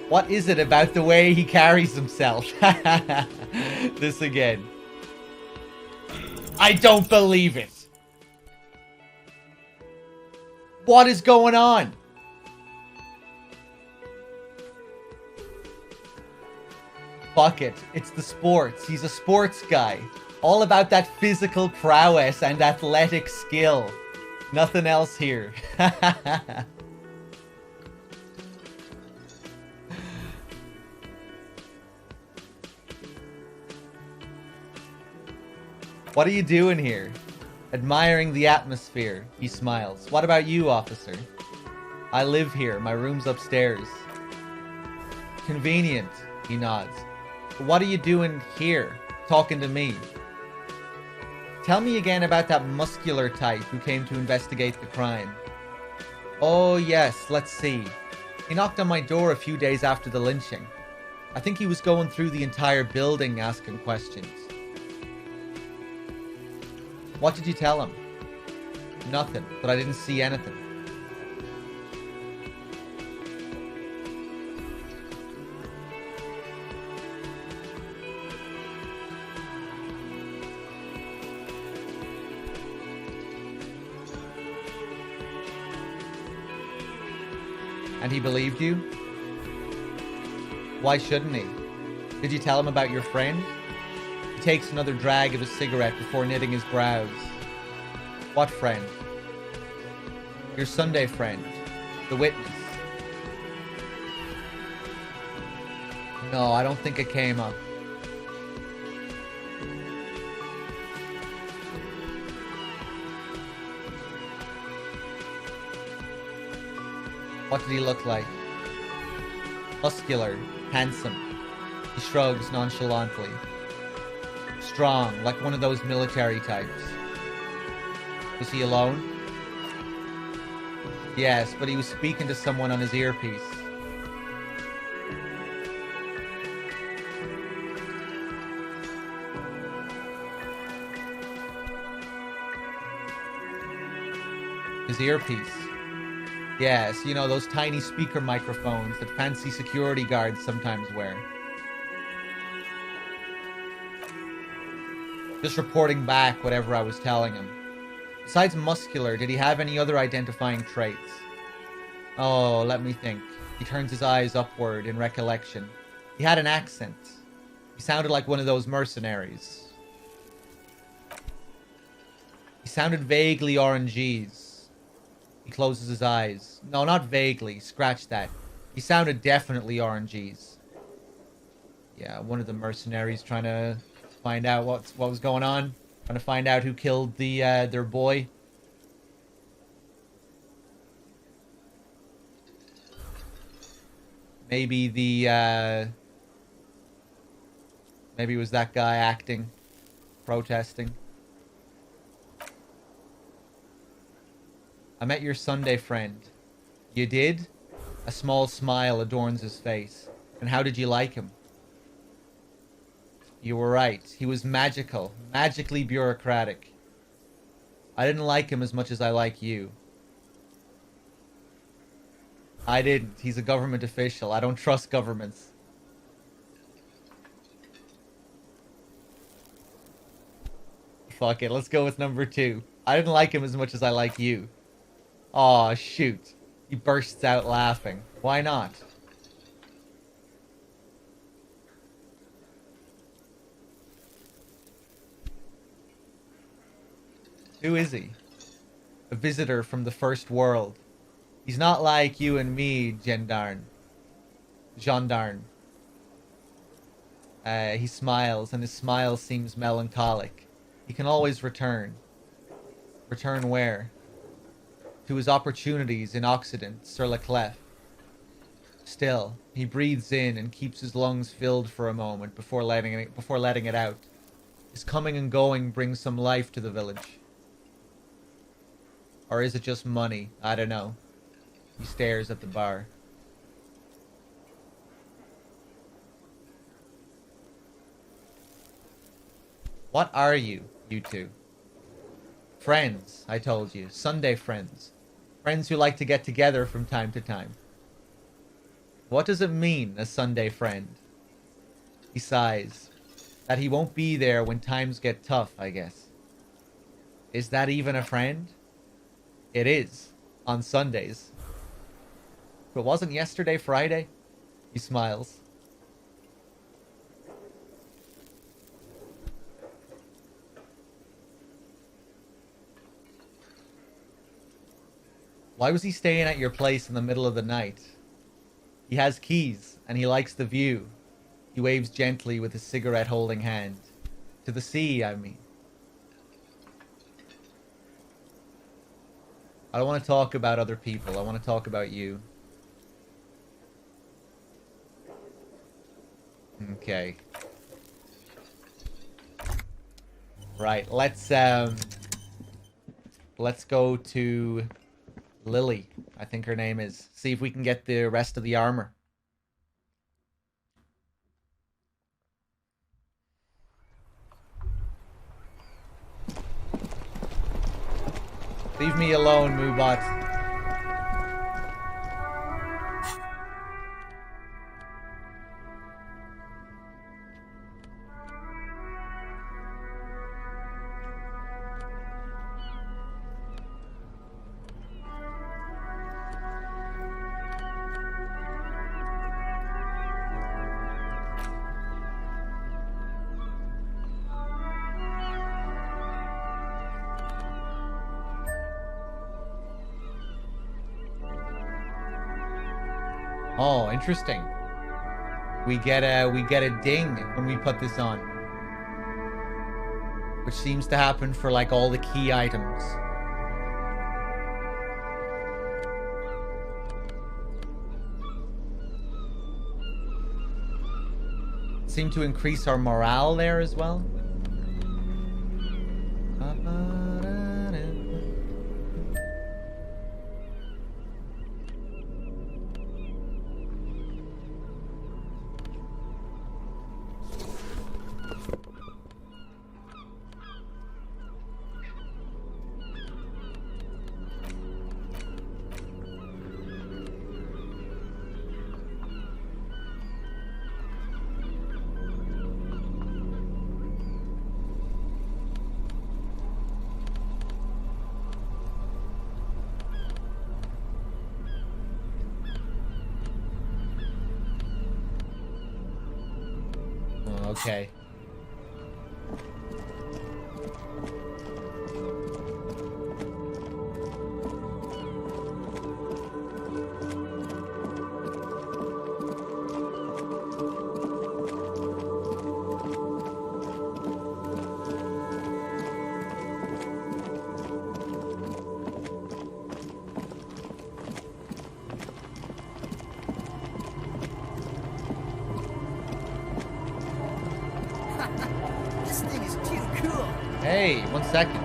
What is it about the way he carries himself? This again. I don't believe it. What is going on? Fuck it. It's the sports. He's a sports guy. All about that physical prowess and athletic skill. Nothing else here. What are you doing here? Admiring the atmosphere. He smiles. What about you, officer? I live here. My room's upstairs. Convenient. He nods. What are you doing here? Talking to me. Tell me again about that muscular type who came to investigate the crime. Oh yes, let's see. He knocked on my door a few days after the lynching. I think he was going through the entire building asking questions. What did you tell him? Nothing, but I didn't see anything. And he believed you? Why shouldn't he? Did you tell him about your friend? He takes another drag of his cigarette before knitting his brows. What friend? Your Sunday friend. The witness. No, I don't think it came up. What did he look like? Muscular, handsome. He shrugs nonchalantly. Strong, like one of those military types. Was he alone? Yes, but he was speaking to someone on his earpiece. His earpiece. Yes, you know, those tiny speaker microphones that fancy security guards sometimes wear. Just reporting back whatever I was telling him. Besides muscular, did he have any other identifying traits? Oh, let me think. He turns his eyes upward in recollection. He had an accent. He sounded like one of those mercenaries. He sounded vaguely RNGs. He closes his eyes. No, not vaguely. Scratch that. He sounded definitely RNGs. Yeah, one of the mercenaries trying to find out what was going on. Trying to find out who killed their boy. Maybe maybe it was that guy acting, protesting. I met your Sunday friend. You did? A small smile adorns his face. And how did you like him? You were right. He was magical. Magically bureaucratic. I didn't like him as much as I like you. I didn't. He's a government official. I don't trust governments. Fuck it. Let's go with number 2. I didn't like him as much as I like you. Aw, shoot. He bursts out laughing. Why not? Who is he? A visitor from the first world. He's not like you and me, Gendarme. He smiles, and his smile seems melancholic. He can always return. Return where? To his opportunities in Occident, sur la clef. Still, he breathes in and keeps his lungs filled for a moment before letting it out. His coming and going brings some life to the village. Or is it just money? I don't know. He stares at the bar. What are you two? Friends, I told you. Sunday friends. Friends who like to get together from time to time. What does it mean, a Sunday friend? He sighs. That he won't be there when times get tough, I guess. Is that even a friend? It is. On Sundays. But wasn't yesterday Friday? He smiles. Why was he staying at your place in the middle of the night? He has keys, and he likes the view. He waves gently with his cigarette-holding hand. To the sea, I mean. I don't want to talk about other people. I want to talk about you. Okay. Right, let's go to Lily, I think her name is. See if we can get the rest of the armor. Leave me alone, Moobot. Oh, interesting. We get a ding when we put this on. Which seems to happen for like all the key items. Seem to increase our morale there as well. Okay. This thing is too cool. Hey, 1 second.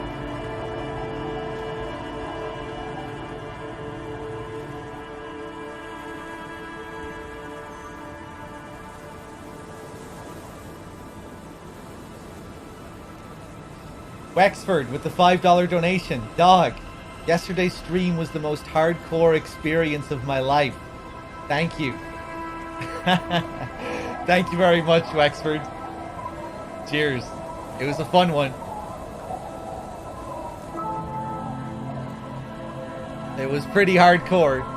Wexford with the $5 donation. Dog, yesterday's stream was the most hardcore experience of my life. Thank you. Thank you very much, Wexford. Cheers. It was a fun one. It was pretty hardcore.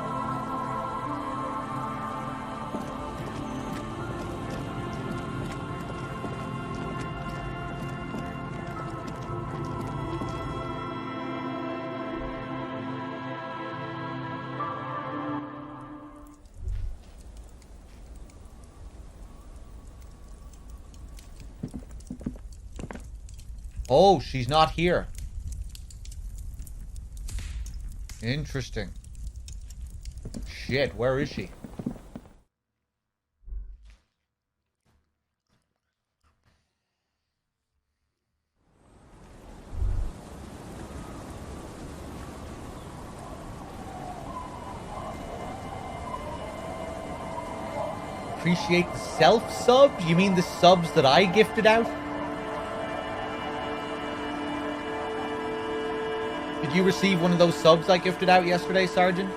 Oh, she's not here. Interesting. Shit, where is she? Appreciate the self-subs? You mean the subs that I gifted out? Did you receive one of those subs I gifted out yesterday, Sergeant?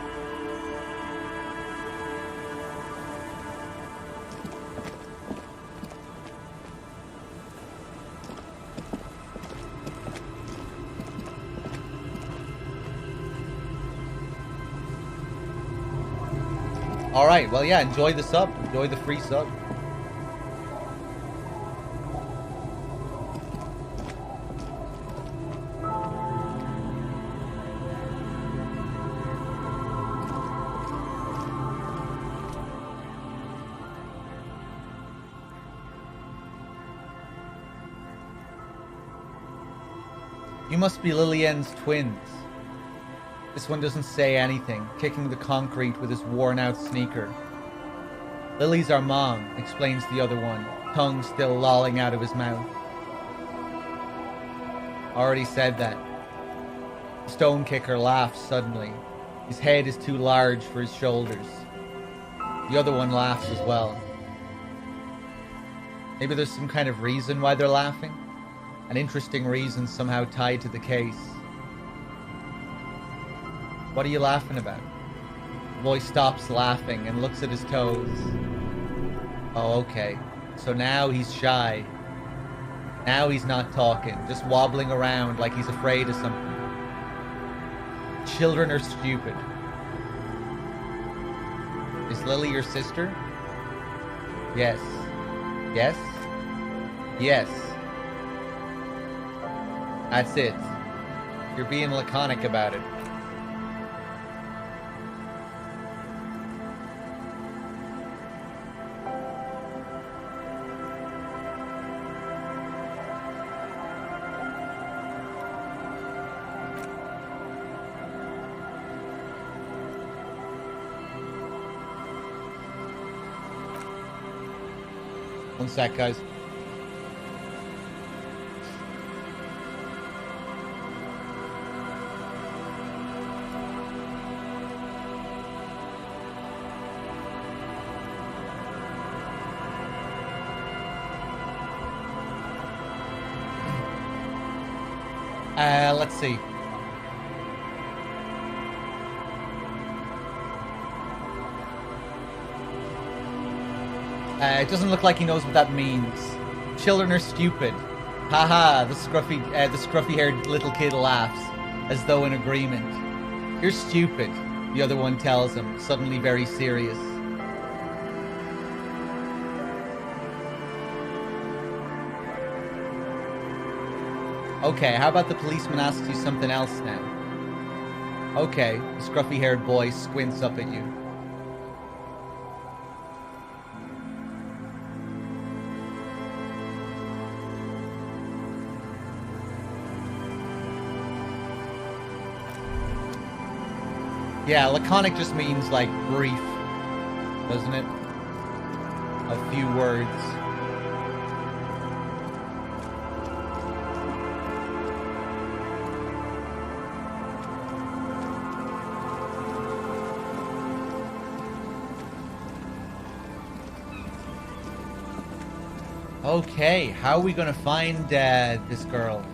Alright, well yeah, enjoy the sub. Enjoy the free sub. You must be Lillian's twins. This one doesn't say anything, kicking the concrete with his worn-out sneaker. Lily's our mom, explains the other one, tongue still lolling out of his mouth. Already said that. Stone Kicker laughs suddenly. His head is too large for his shoulders. The other one laughs as well. Maybe there's some kind of reason why they're laughing? An interesting reason somehow tied to the case. What are you laughing about? The boy stops laughing and looks at his toes. Oh, okay. So now he's shy. Now he's not talking, just wobbling around like he's afraid of something. Children are stupid. Is Lily your sister? Yes. Yes? Yes. That's it. You're being laconic about it. One sec, guys. Let's see. It doesn't look like he knows what that means. Children are stupid. Haha, the scruffy-haired little kid laughs, as though in agreement. You're stupid, the other one tells him, suddenly very serious. Okay, how about the policeman asks you something else now? Okay, the scruffy-haired boy squints up at you. Yeah, laconic just means, like, brief, doesn't it? A few words. Okay, how are we gonna find this girl?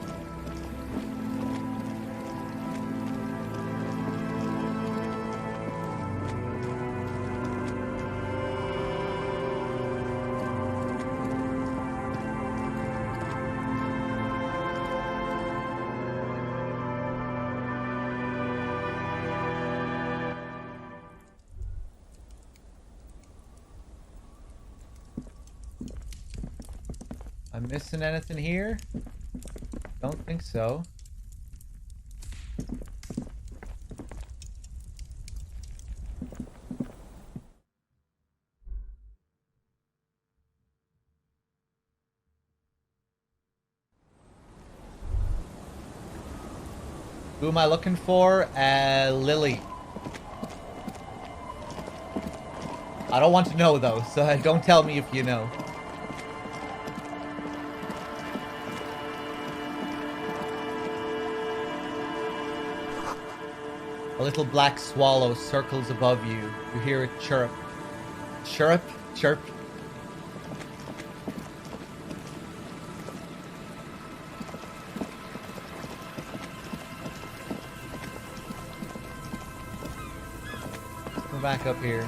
I'm missing anything here? Don't think so. Who am I looking for? Lily. I don't want to know though, so don't tell me if you know. A little black swallow circles above you. You hear it chirp. Chirp, chirp. Let's go back up here.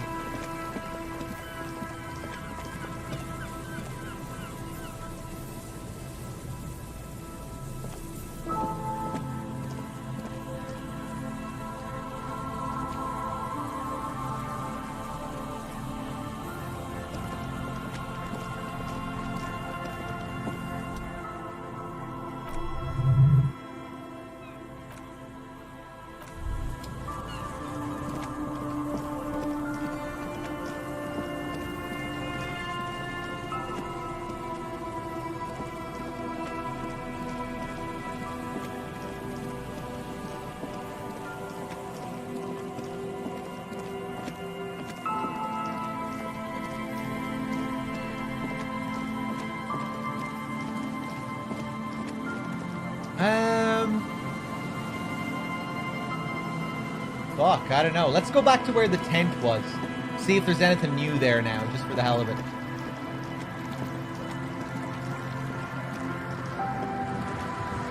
Fuck, I don't know. Let's go back to where the tent was. See if there's anything new there now, just for the hell of it.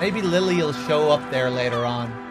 Maybe Lily will show up there later on.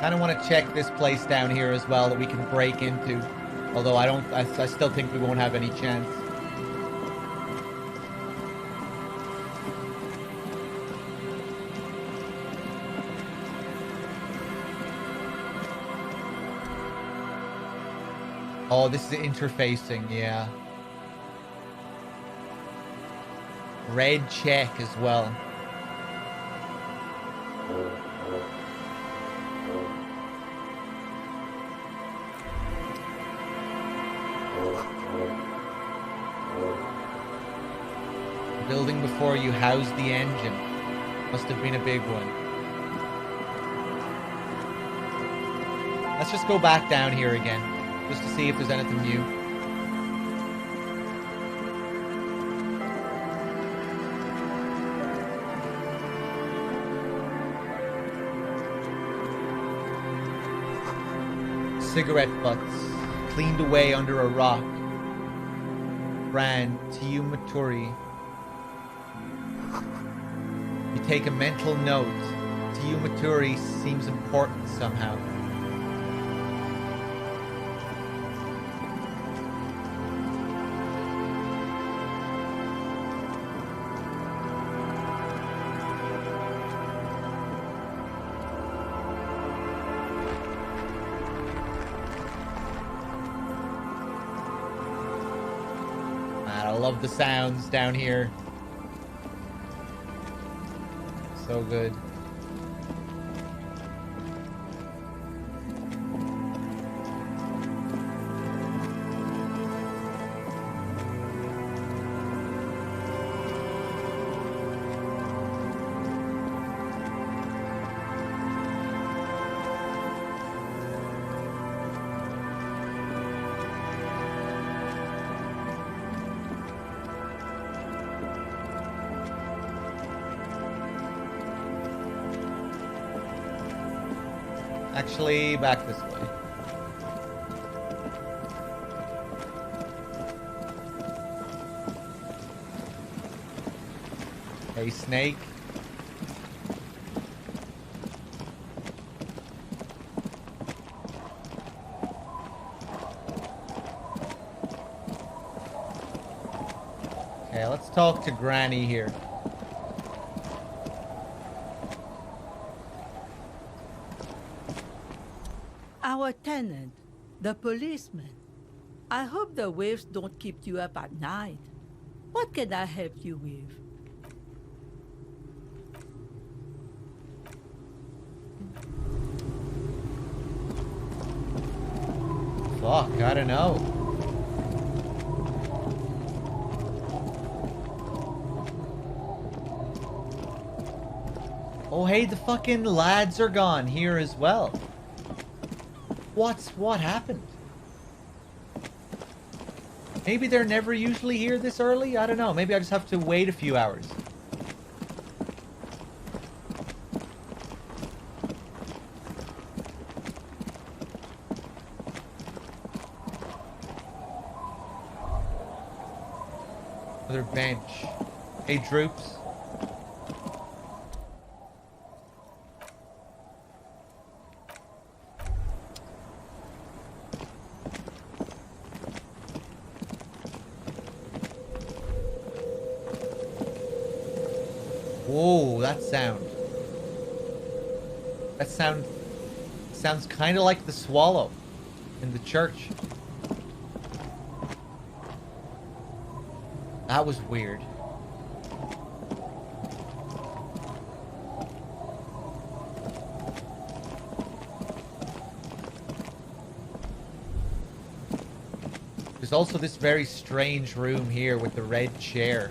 Kind of want to check this place down here as well that we can break into. Although I still think we won't have any chance. Oh, this is interfacing, yeah. Red check as well. The building before you housed the engine. Must have been a big one. Let's just go back down here again, just to see if there's anything new. Cigarette butts, cleaned away under a rock. Brand, Tiumaturi. You take a mental note. Tiumaturi seems important somehow. love the sounds down here. So good. Actually, back this way. Hey, snake. Okay, let's talk to Granny here. Our tenant, the policeman. I hope the waves don't keep you up at night. What can I help you with? Fuck, I don't know. Oh, hey, the fucking lads are gone here as well. What happened? Maybe they're never usually here this early? I don't know. Maybe I just have to wait a few hours. Another bench. Hey, Droops. Whoa, that sound. That sounds kind of like the swallow in the church. That was weird. There's also this very strange room here with the red chair.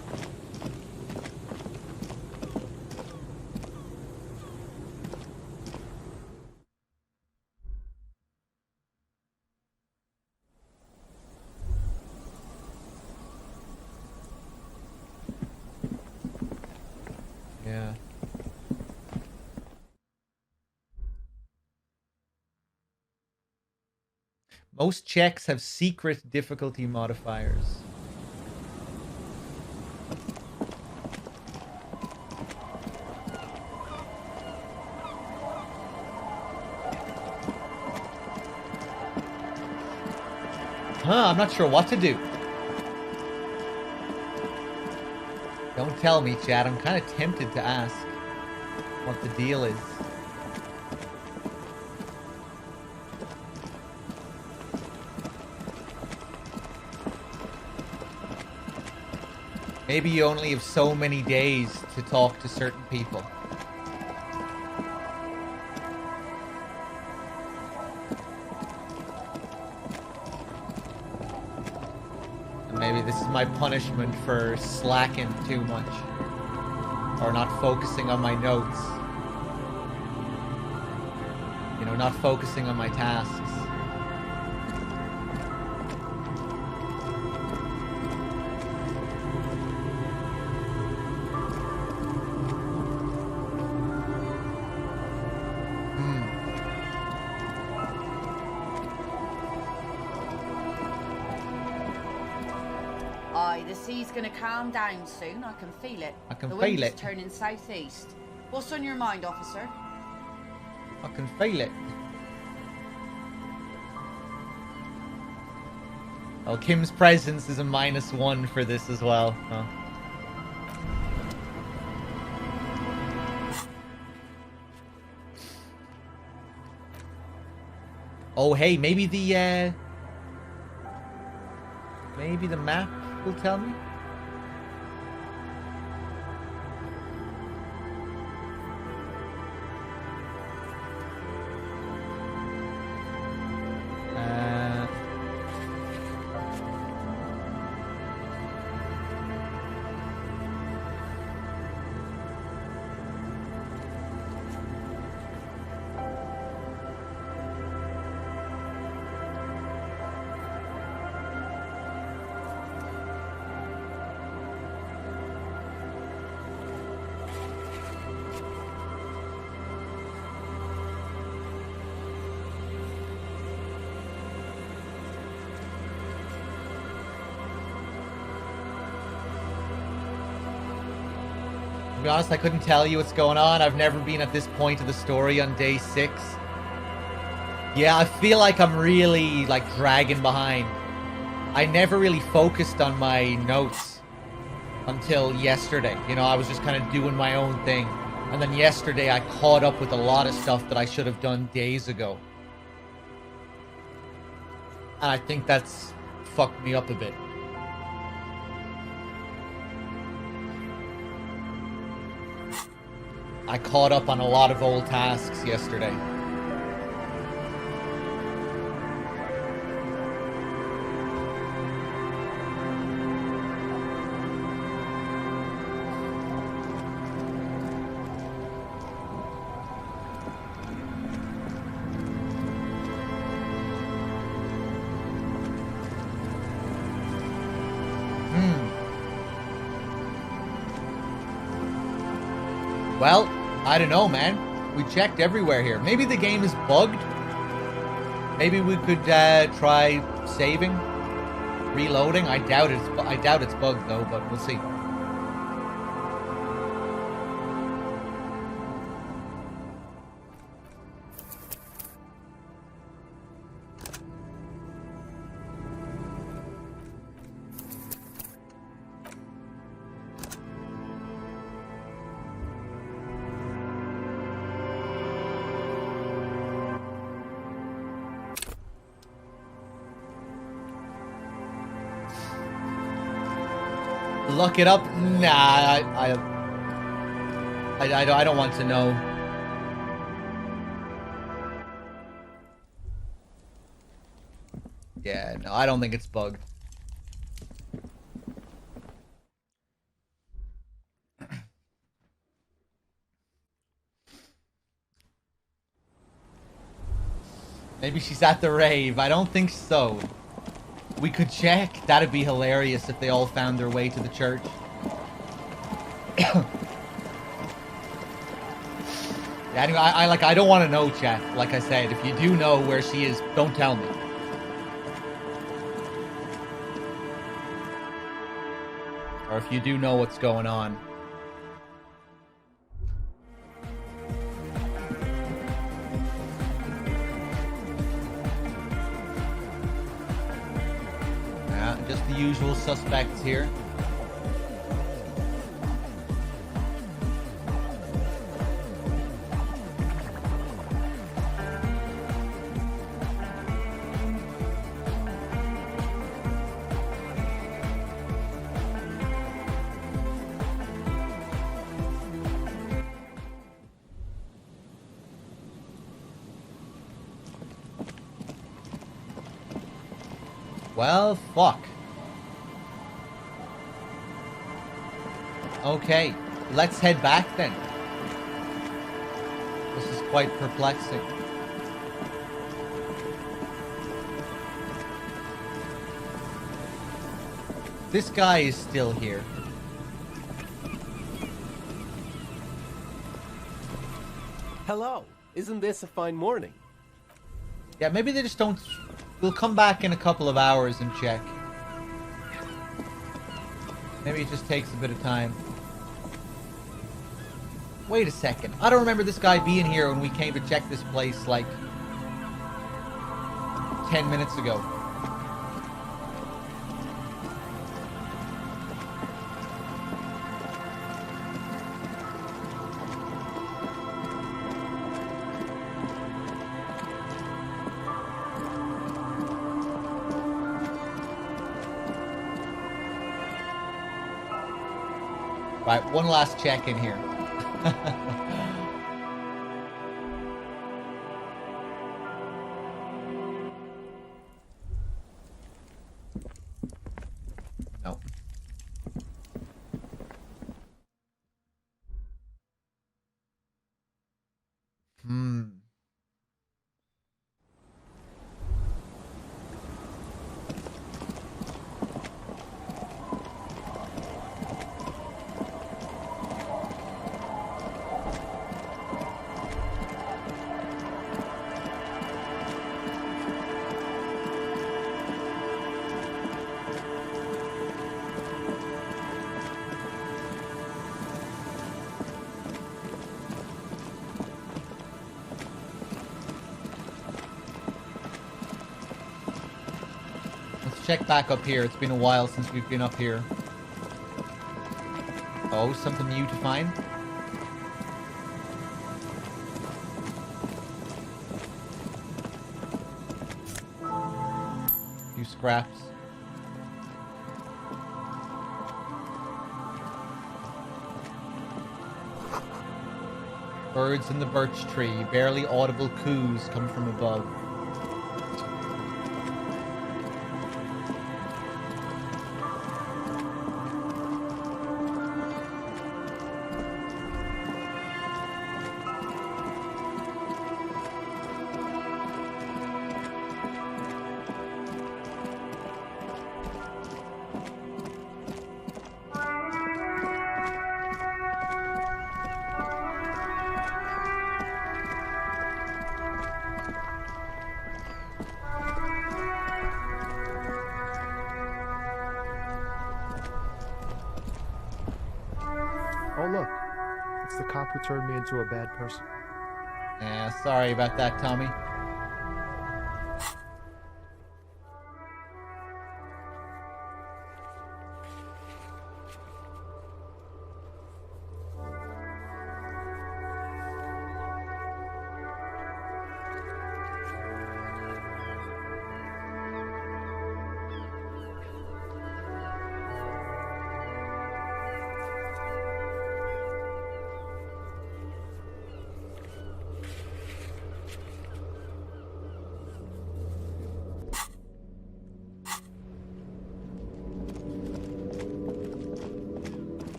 Yeah. Most checks have secret difficulty modifiers. I'm not sure what to do. Don't tell me, Chad. I'm kind of tempted to ask what the deal is. Maybe you only have so many days to talk to certain people. And maybe this is my punishment for slacking too much. Or not focusing on my notes. You know, not focusing on my tasks. Aye, the sea's gonna calm down soon. I can feel it. I can the feel wind it. is turning southeast. What's on your mind, officer? I can feel it. Oh, Kim's presence is a -1 for this as well. Huh. Oh, hey, maybe the map will tell me? To be honest, I couldn't tell you what's going on. I've never been at this point of the story on day 6. Yeah, I feel like I'm really, like, dragging behind. I never really focused on my notes until yesterday. You know, I was just kind of doing my own thing. And then yesterday I caught up with a lot of stuff that I should have done days ago. And I think that's fucked me up a bit. I caught up on a lot of old tasks yesterday. Well, I don't know, man. We checked everywhere here. Maybe the game is bugged. Maybe we could try saving, reloading. I doubt it's bugged though, but we'll see. Look it up? Nah, I don't want to know. Yeah, no, I don't think it's bugged. Maybe she's at the rave. I don't think so. We could check. That'd be hilarious if they all found their way to the church. Anyway, I don't want to know, chat. Like I said, if you do know where she is, don't tell me. Or if you do know what's going on. Just the usual suspects here. Well, fuck. Okay, let's head back then. This is quite perplexing. This guy is still here. Hello. Isn't this a fine morning? Yeah, maybe they just don't... We'll come back in a couple of hours and check. Maybe it just takes a bit of time. Wait a second. I don't remember this guy being here when we came to check this place, like, 10 minutes ago. Right, one last check in here. No. check back up here. It's been a while since we've been up here. Oh, something new to find. A few scraps. Birds in the birch tree. Barely audible coos come from above. Oh look, it's the cop who turned me into a bad person. Yeah, sorry about that, Tommy.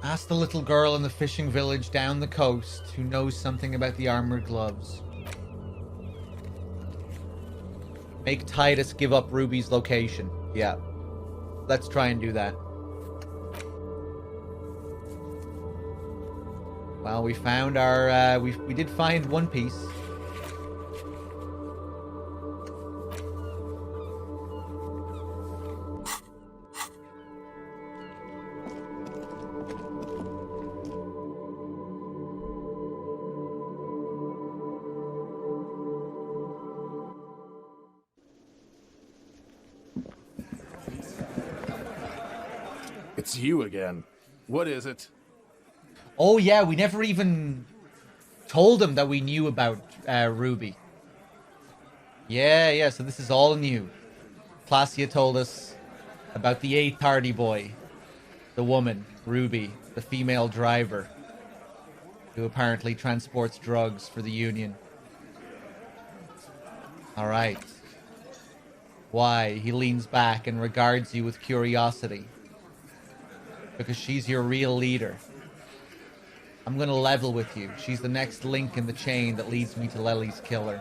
Ask the little girl in the fishing village down the coast who knows something about the armored gloves. Make Titus give up Ruby's location. Yeah. Let's try and do that. Well, we found our... we did find one piece. It's you again. What is it? Oh yeah, we never even told him that we knew about Ruby. Yeah, so this is all new. Placia told us about the 830 boy. The woman, Ruby, the female driver, who apparently transports drugs for the Union. Alright. Why? He leans back and regards you with curiosity. Because she's your real leader. I'm gonna level with you. She's the next link in the chain that leads me to Lely's killer.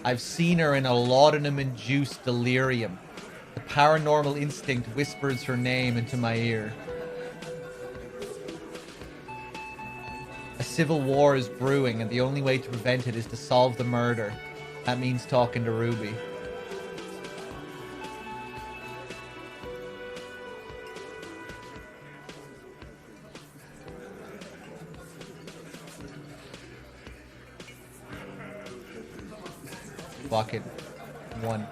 I've seen her in a laudanum-induced delirium. The paranormal instinct whispers her name into my ear. A civil war is brewing, and the only way to prevent it is to solve the murder. That means talking to Ruby. Fucking one.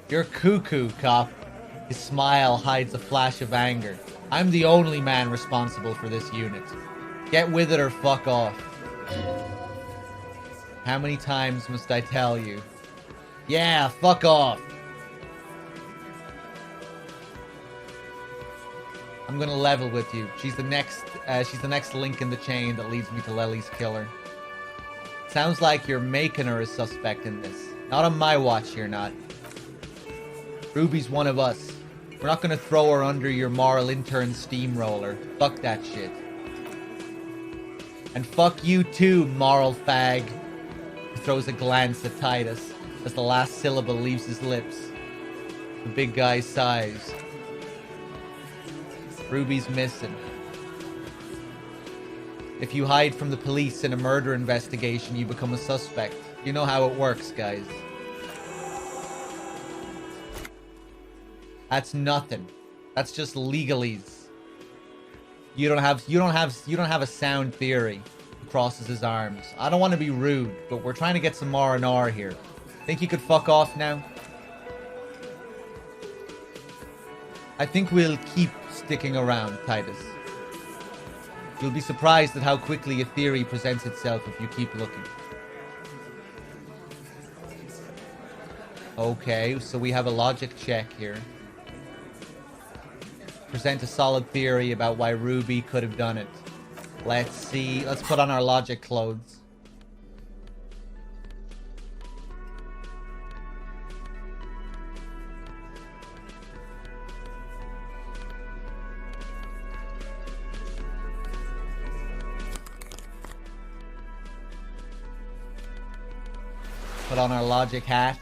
You're cuckoo, cop. His smile hides a flash of anger. I'm the only man responsible for this unit. Get with it or fuck off. How many times must I tell you? Yeah, fuck off. I'm gonna level with you. She's the next link in the chain that leads me to Lely's killer. Sounds like you're making her a suspect in this. Not on my watch, you're not. Ruby's one of us. We're not gonna throw her under your moral intern steamroller. Fuck that shit. And fuck you too, moral fag. He throws a glance at Titus as the last syllable leaves his lips. The big guy sighs. Ruby's missing. If you hide from the police in a murder investigation, you become a suspect. You know how it works, guys. That's nothing. That's just legalese. You don't have a sound theory. He crosses his arms. I don't want to be rude, but we're trying to get some R&R here. Think you could fuck off now? I think we'll keep sticking around, Titus. You'll be surprised at how quickly a theory presents itself if you keep looking. Okay, so we have a logic check here. Present a solid theory about why Ruby could have done it. Let's see. Let's put on our logic clothes. Put on our logic hat.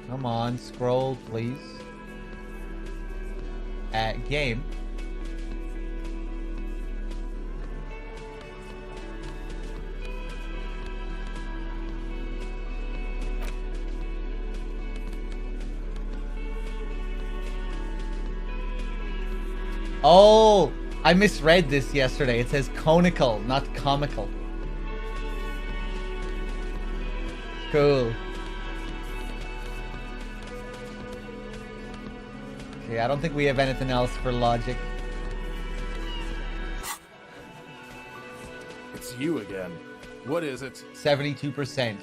Come on, scroll, please. Game. Oh, I misread this yesterday. It says conical, not comical. Cool. Okay, I don't think we have anything else for logic. It's you again. What is it? 72%.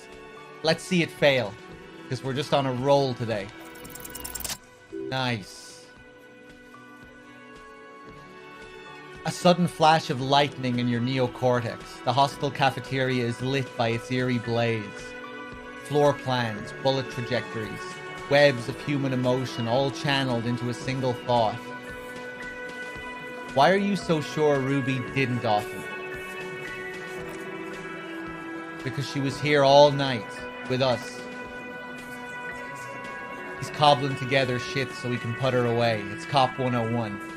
Let's see it fail, because we're just on a roll today. Nice. A sudden flash of lightning in your neocortex. The hostile cafeteria is lit by its eerie blaze. Floor plans, bullet trajectories, webs of human emotion all channeled into a single thought. Why are you so sure Ruby didn't offer? Because she was here all night with us. He's cobbling together shit so we can put her away. It's Cop 101.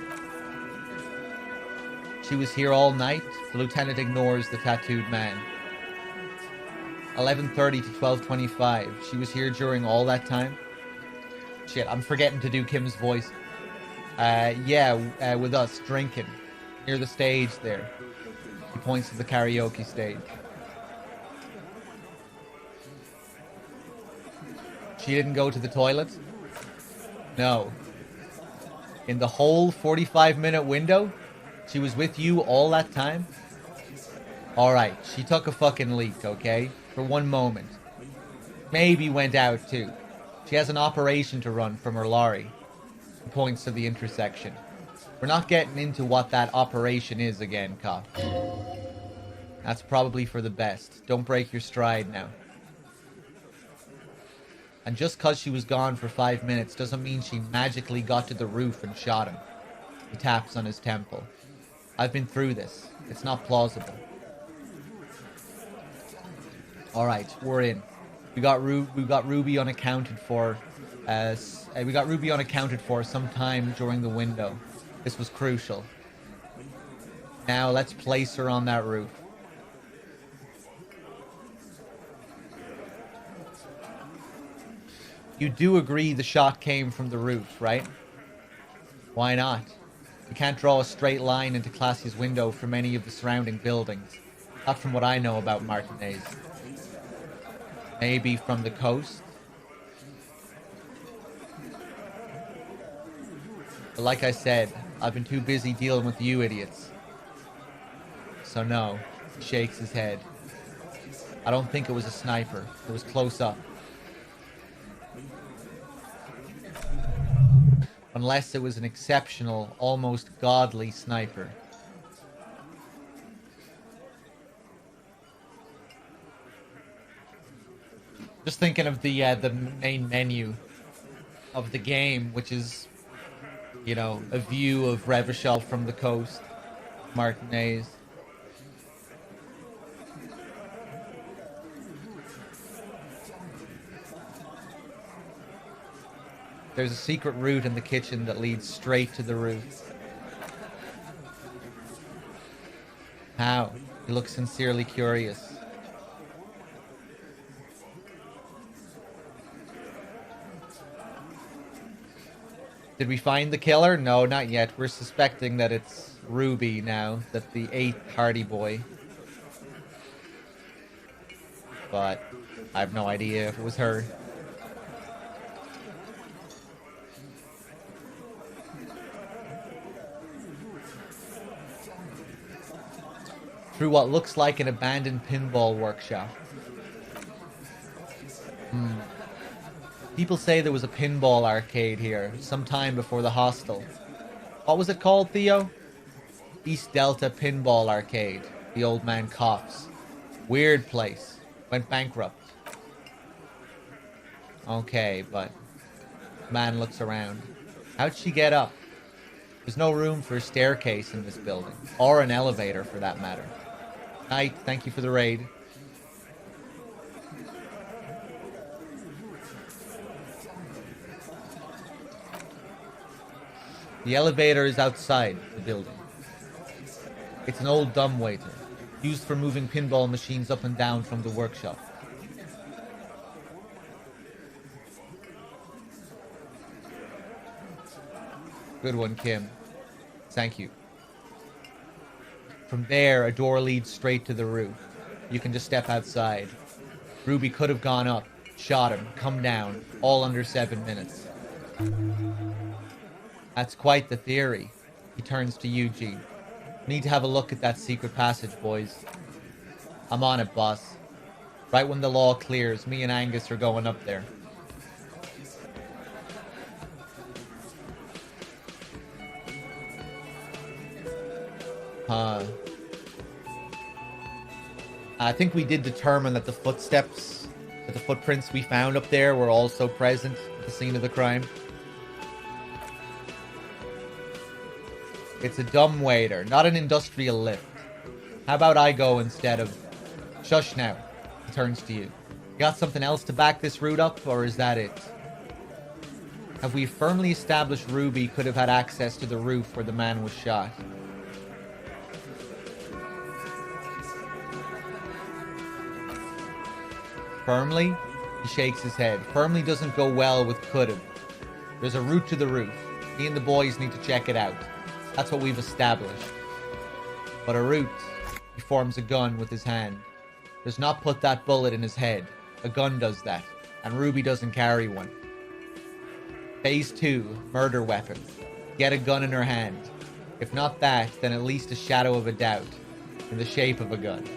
She was here all night. The lieutenant ignores the tattooed man. 11:30 to 12:25. She was here during all that time. Shit, I'm forgetting to do Kim's voice. With us, drinking. Near the stage there. He points to the karaoke stage. She didn't go to the toilet? No. In the whole 45-minute window? She was with you all that time? Alright, she took a fucking leak, okay? For one moment. Maybe went out too. She has an operation to run from her lorry. He points to the intersection. We're not getting into what that operation is again, cop. That's probably for the best. Don't break your stride now. And just cause she was gone for 5 minutes doesn't mean she magically got to the roof and shot him. He taps on his temple. I've been through this. It's not plausible. Alright, we're in. We got Ruby unaccounted for. We got Ruby unaccounted for sometime during the window. This was crucial. Now let's place her on that roof. You do agree the shot came from the roof, right? Why not? You can't draw a straight line into Classy's window from any of the surrounding buildings. Not from what I know about Martinez. Maybe from the coast? But like I said, I've been too busy dealing with you idiots. So no, he shakes his head. I don't think it was a sniper. It was close up. Unless it was an exceptional, almost godly sniper. Just thinking of the main menu of the game, which is, you know, a view of Revachol from the coast, Martinez. There's a secret route in the kitchen that leads straight to the roof. How? He looks sincerely curious. Did we find the killer? No, not yet. We're suspecting that it's Ruby now, that the 8th Hardy boy. But I have no idea if it was her. Through what looks like an abandoned pinball workshop. People say there was a pinball arcade here sometime before the hostel. What was it called, Theo? East Delta Pinball Arcade. The old man coughs. Weird place. Went bankrupt. Okay, but... Man looks around. How'd she get up? There's no room for a staircase in this building. Or an elevator, for that matter. Knight, thank you for the raid. The elevator is outside the building. It's an old dumbwaiter, used for moving pinball machines up and down from the workshop. Good one, Kim. Thank you. From there, a door leads straight to the roof. You can just step outside. Ruby could have gone up, shot him, come down, all under 7 minutes. That's quite the theory. He turns to Eugene. Need to have a look at that secret passage, boys. I'm on it, boss. Right when the law clears, me and Angus are going up there. I think we did determine that the footprints we found up there were also present at the scene of the crime. It's a dumbwaiter, not an industrial lift. How about I go instead of... Shush now. He turns to you. You got something else to back this route up, or is that it? Have we firmly established Ruby could have had access to the roof where the man was shot? Firmly? He shakes his head. Firmly doesn't go well with could've. There's a route to the roof. Me and the boys need to check it out. That's what we've established. But a route. He forms a gun with his hand. Does not put that bullet in his head. A gun does that. And Ruby doesn't carry one. Phase 2. Murder weapon. Get a gun in her hand. If not that, then at least a shadow of a doubt. In the shape of a gun.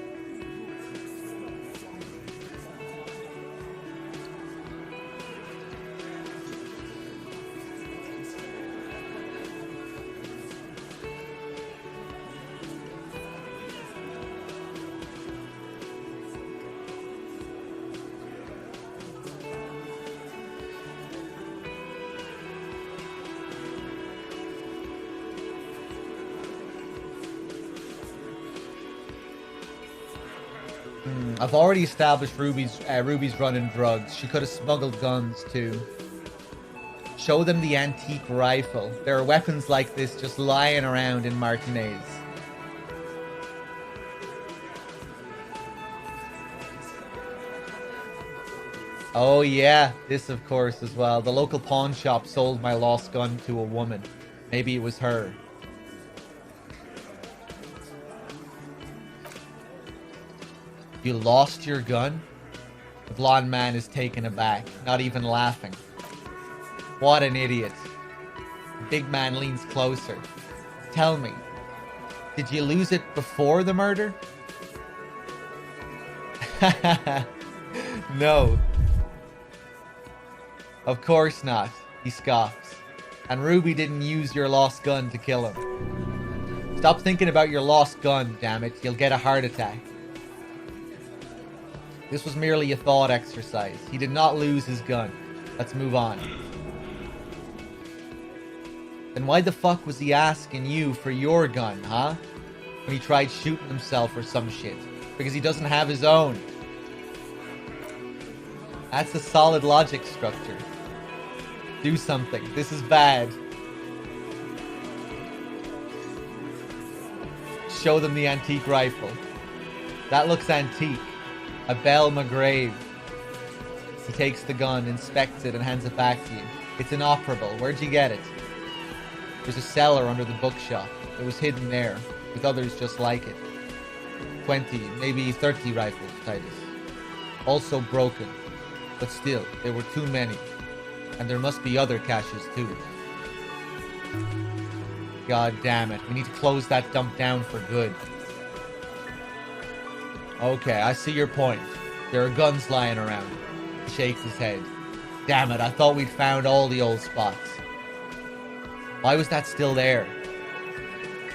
I've already established Ruby's running drugs. She could have smuggled guns too. Show them the antique rifle. There are weapons like this just lying around in Martinez. Oh yeah, this of course as well. The local pawn shop sold my lost gun to a woman. Maybe it was her. You lost your gun? The blonde man is taken aback, not even laughing. What an idiot. The big man leans closer. Tell me, did you lose it before the murder? No. Of course not, he scoffs. And Ruby didn't use your lost gun to kill him. Stop thinking about your lost gun, damn it. You'll get a heart attack. This was merely a thought exercise. He did not lose his gun. Let's move on. Then why the fuck was he asking you for your gun, huh? When he tried shooting himself or some shit. Because he doesn't have his own. That's a solid logic structure. Do something. This is bad. Show them the antique rifle. That looks antique. A Bell McGrave. He takes the gun, inspects it, and hands it back to you. It's inoperable. Where'd you get it? There's a cellar under the bookshop. It was hidden there, with others just like it. 20, maybe 30 rifles, Titus. Also broken. But still, there were too many. And there must be other caches too. God damn it. We need to close that dump down for good. Okay, I see your point. There are guns lying around. He shakes his head. Damn it, I thought we'd found all the old spots. Why was that still there?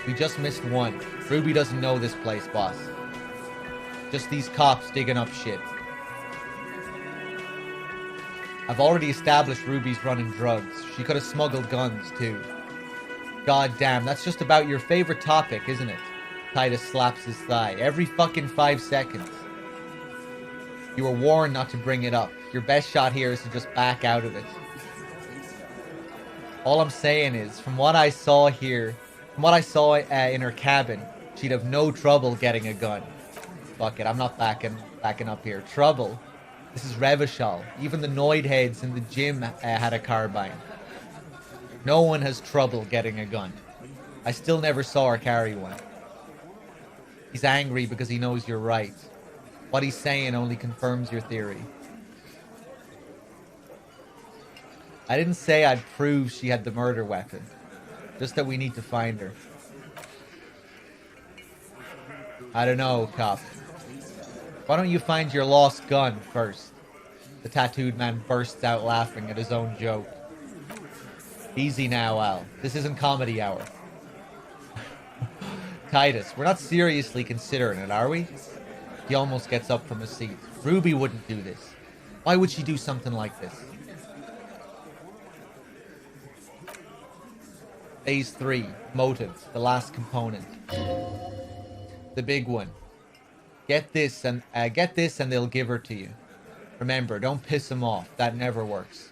We just missed one. Ruby doesn't know this place, boss. Just these cops digging up shit. I've already established Ruby's running drugs. She could have smuggled guns, too. God damn, that's just about your favorite topic, isn't it? Titus slaps his thigh. Every fucking 5 seconds. You were warned not to bring it up. Your best shot here is to just back out of it. All I'm saying is, from what I saw here, from what I saw in her cabin, she'd have no trouble getting a gun. Fuck it, I'm not backing up here. Trouble? This is Revachol. Even the Noid heads in the gym had a carbine. No one has trouble getting a gun. I still never saw her carry one. He's angry because he knows you're right. What he's saying only confirms your theory. I didn't say I'd prove she had the murder weapon. Just that we need to find her. I don't know, cop. Why don't you find your lost gun first? The tattooed man bursts out laughing at his own joke. Easy now, Al. This isn't comedy hour. Titus, we're not seriously considering it, are we? He almost gets up from his seat. Ruby wouldn't do this. Why would she do something like this? Phase 3. Motive. The last component. The big one. Get this and they'll give her to you. Remember, don't piss them off. That never works.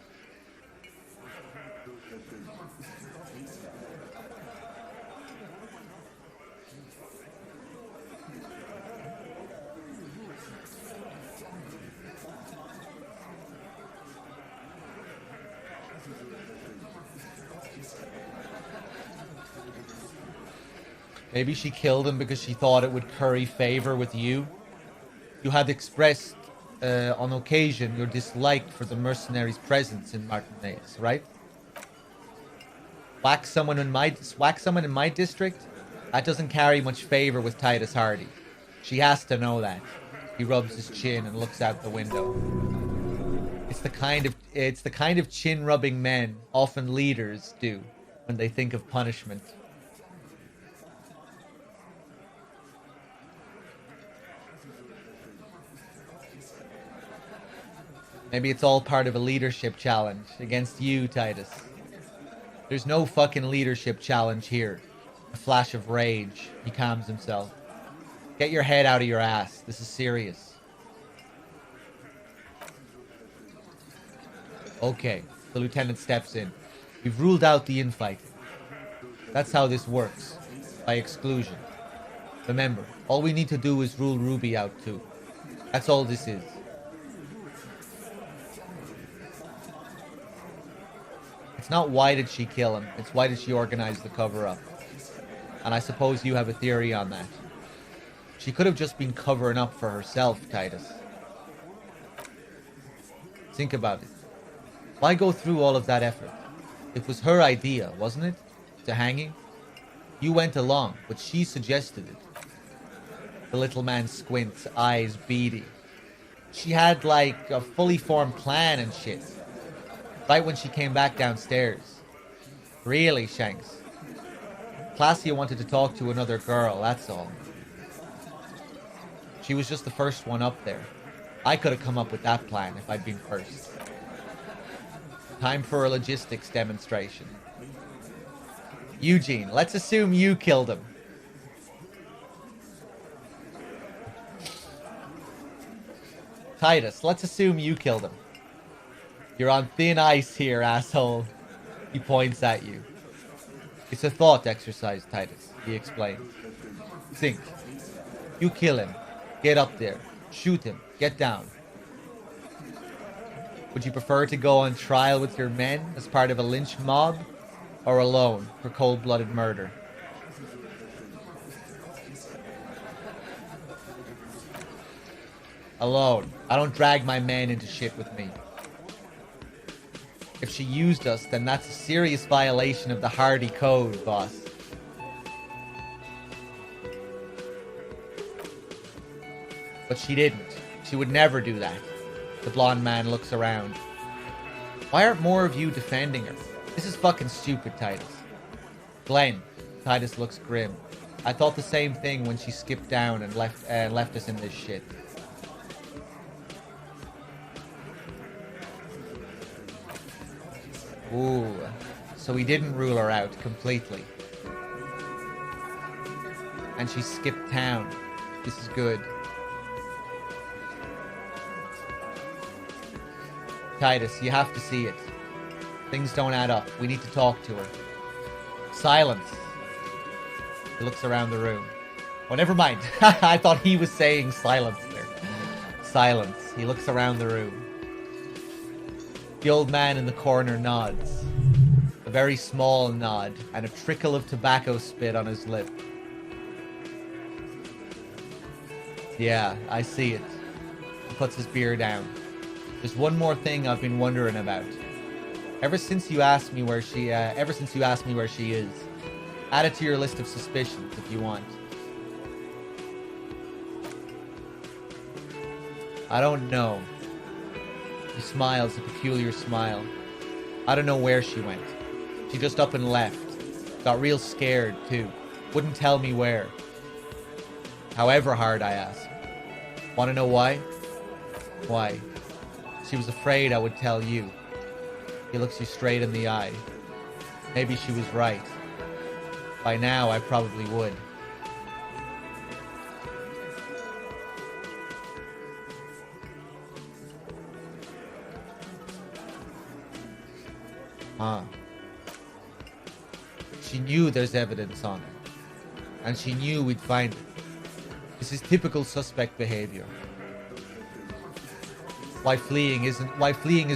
Maybe she killed him because she thought it would curry favor with you. You had expressed on occasion your dislike for the mercenaries' presence in Martinez, right? Whack someone in my district? That doesn't carry much favor with Titus Hardy. She has to know that. He rubs his chin and looks out the window. It's the kind of chin-rubbing men, often leaders, do when they think of punishment. Maybe it's all part of a leadership challenge against you, Titus. There's no fucking leadership challenge here. A flash of rage. He calms himself. Get your head out of your ass. This is serious. Okay, the lieutenant steps in. We've ruled out the infighting. That's how this works. By exclusion. Remember, all we need to do is rule Ruby out too. That's all this is. It's not why did she kill him, it's why did she organize the cover-up. And I suppose you have a theory on that. She could have just been covering up for herself, Titus. Think about it. Why go through all of that effort? It was her idea, wasn't it? To hanging? You went along, but she suggested it. The little man squints, eyes beady. She had like a fully formed plan and shit. Right when she came back downstairs. Really, Shanks? Classia wanted to talk to another girl, that's all. She was just the first one up there. I could have come up with that plan if I'd been first. Time for a logistics demonstration. Eugene, let's assume you killed him. Titus, let's assume you killed him. You're on thin ice here, asshole. He points at you. It's a thought exercise, Titus, he explains. Think. You kill him. Get up there. Shoot him. Get down. Would you prefer to go on trial with your men as part of a lynch mob, or alone for cold-blooded murder? Alone. I don't drag my men into shit with me. If she used us, then that's a serious violation of the Hardy Code, boss. But she didn't. She would never do that. The blonde man looks around. Why aren't more of you defending her? This is fucking stupid, Titus. Glenn. Titus looks grim. I thought the same thing when she skipped down and left us in this shit. Ooh, so he didn't rule her out completely. And she skipped town. This is good. Titus, you have to see it. Things don't add up. We need to talk to her. Silence. He looks around the room. Oh, never mind. I thought he was saying silence there. Silence. He looks around the room. The old man in the corner nods. A very small nod, and a trickle of tobacco spit on his lip. Yeah, I see it. He puts his beer down. There's one more thing I've been wondering about. Ever since you asked me where she is, add it to your list of suspicions if you want. I don't know. He smiles a peculiar smile. I don't know where she went. She just up and left. Got real scared, too. Wouldn't tell me where. However hard I asked. Want to know why? Why? She was afraid I would tell you. He looks you straight in the eye. Maybe she was right. By now, I probably would. Huh. She knew there's evidence on it. And she knew we'd find it. This is typical suspect behavior. Why fleeing is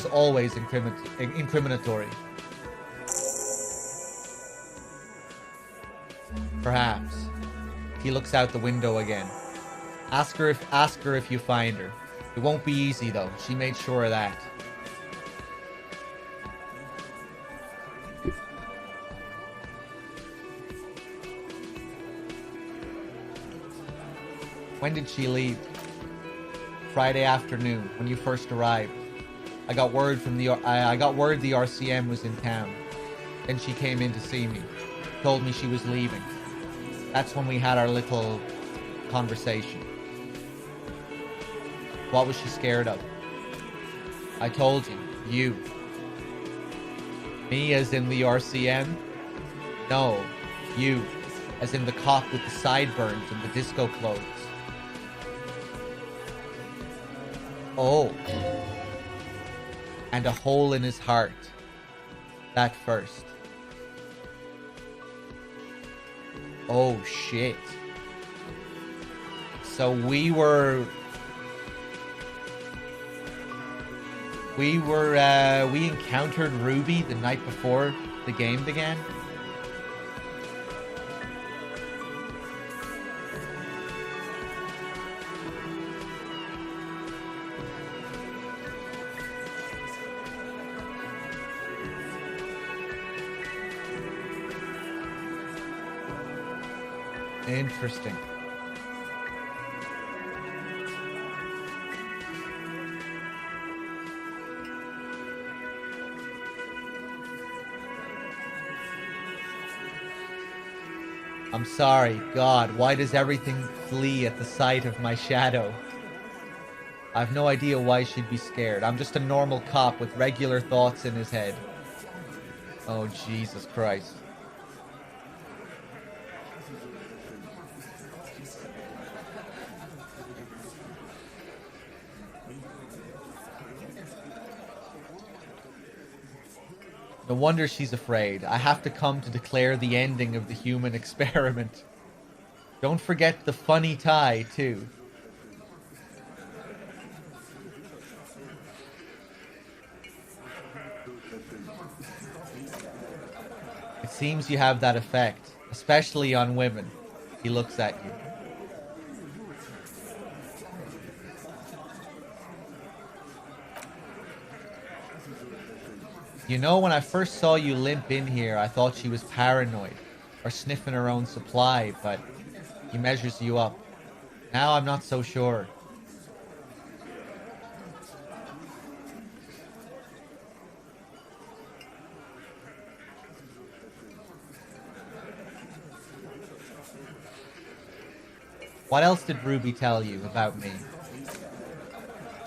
always incriminatory. Perhaps. He looks out the window again. Ask her if you find her. It won't be easy though. She made sure of that. When did she leave? Friday afternoon, when you first arrived. I got word the RCM was in town. Then she came in to see me. Told me she was leaving. That's when we had our little conversation. What was she scared of? I told you. You. Me as in the RCM? No. You. As in the cop with the sideburns and the disco clothes. Oh. And a hole in his heart. That first. Oh shit. So we encountered Ruby the night before the game began? Interesting. I'm sorry, God, why does everything flee at the sight of my shadow? I have no idea why she'd be scared. I'm just a normal cop with regular thoughts in his head. Oh, Jesus Christ. No wonder she's afraid. I have to come to declare the ending of the human experiment. Don't forget the funny tie, too. It seems you have that effect, especially on women. He looks at you. You know, when I first saw you limp in here, I thought she was paranoid or sniffing her own supply, but he measures you up. Now I'm not so sure. What else did Ruby tell you about me?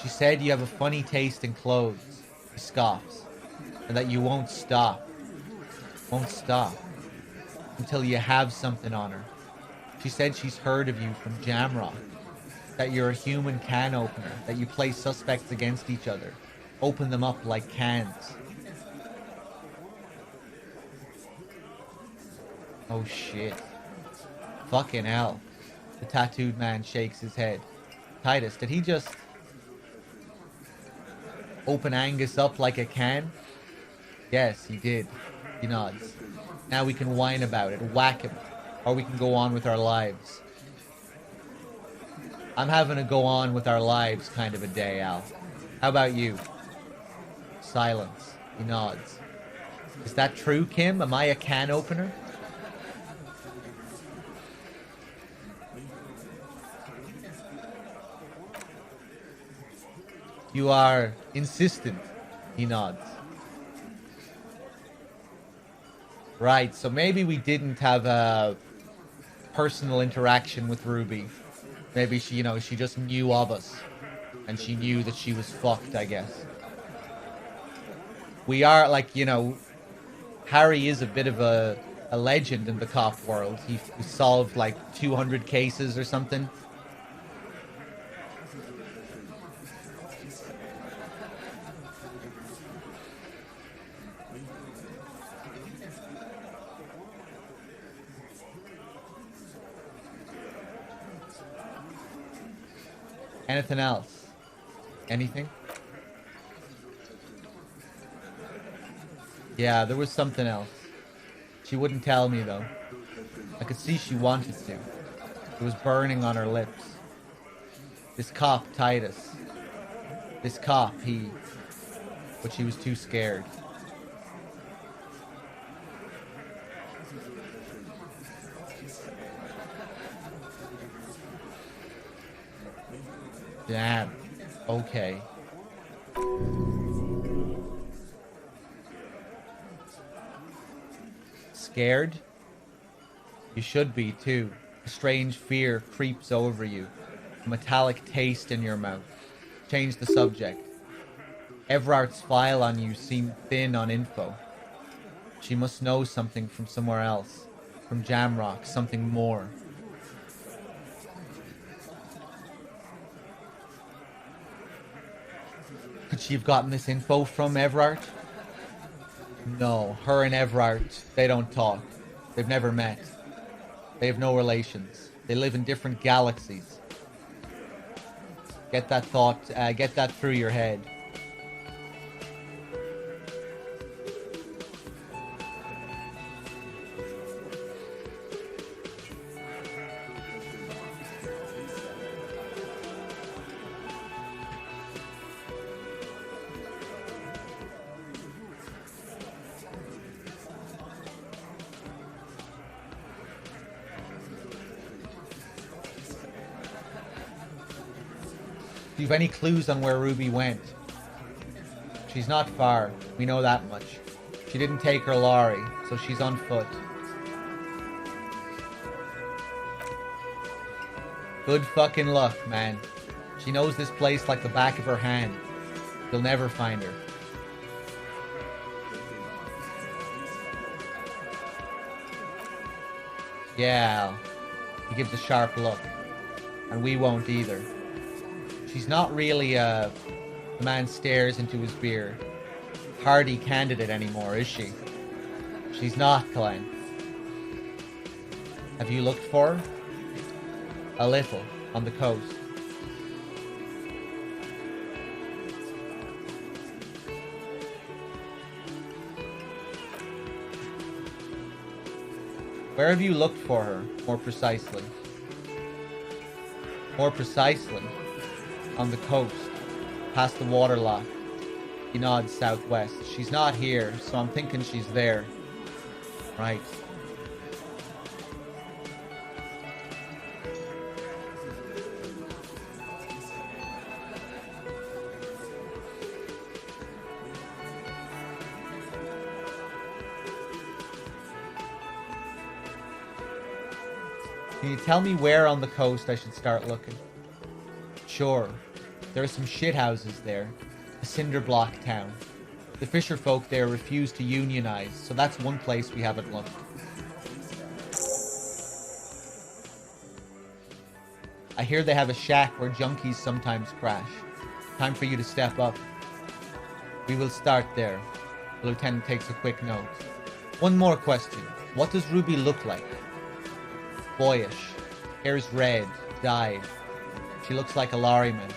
She said you have a funny taste in clothes. He scoffs. And that you won't stop. Won't stop. Until you have something on her. She said she's heard of you from Jamrock. That you're a human can opener. That you play suspects against each other. Open them up like cans. Oh shit. Fucking hell. The tattooed man shakes his head. Titus, did he just open Angus up like a can? Yes, he did. He nods. Now we can whine about it, whack him, or we can go on with our lives. I'm having a go on with our lives kind of a day, Al. How about you? Silence. He nods. Is that true, Kim? Am I a can opener? You are insistent. He nods. Right, so maybe we didn't have a personal interaction with Ruby. Maybe she, she just knew of us. And she knew that she was fucked, I guess. We are, Harry is a bit of a legend in the cop world. He solved, 200 cases or something. Anything else? Anything? Yeah, there was something else. She wouldn't tell me, though. I could see she wanted to. It was burning on her lips. This cop, Titus. This cop, but she was too scared. Damn. Okay. Scared? You should be, too. A strange fear creeps over you. A metallic taste in your mouth. Change the subject. Everart's file on you seemed thin on info. She must know something from somewhere else. From Jamrock, something more. Could she have gotten this info from Everart? No, her and Everart, they don't talk. They've never met. They have no relations. They live in different galaxies. Get that thought, get that through your head. Do you have any clues on where Ruby went? She's not far. We know that much. She didn't take her lorry, so she's on foot. Good fucking luck, man. She knows this place like the back of her hand. You'll never find her. Yeah. He gives a sharp look. And we won't either. She's not really the man stares into his beard. Hardy candidate anymore, is she? She's not, Klein. Have you looked for her? A little, on the coast. Where have you looked for her, more precisely? More precisely, on the coast, past the waterlock. He nods southwest. She's not here, so I'm thinking she's there. Right. Can you tell me where on the coast I should start looking? Sure. There are some shithouses there. A cinder block town. The fisher folk there refuse to unionize, so that's one place we haven't looked. I hear they have a shack where junkies sometimes crash. Time for you to step up. We will start there. The lieutenant takes a quick note. One more question. What does Ruby look like? Boyish. Hair's red, dyed. She looks like a lorryman.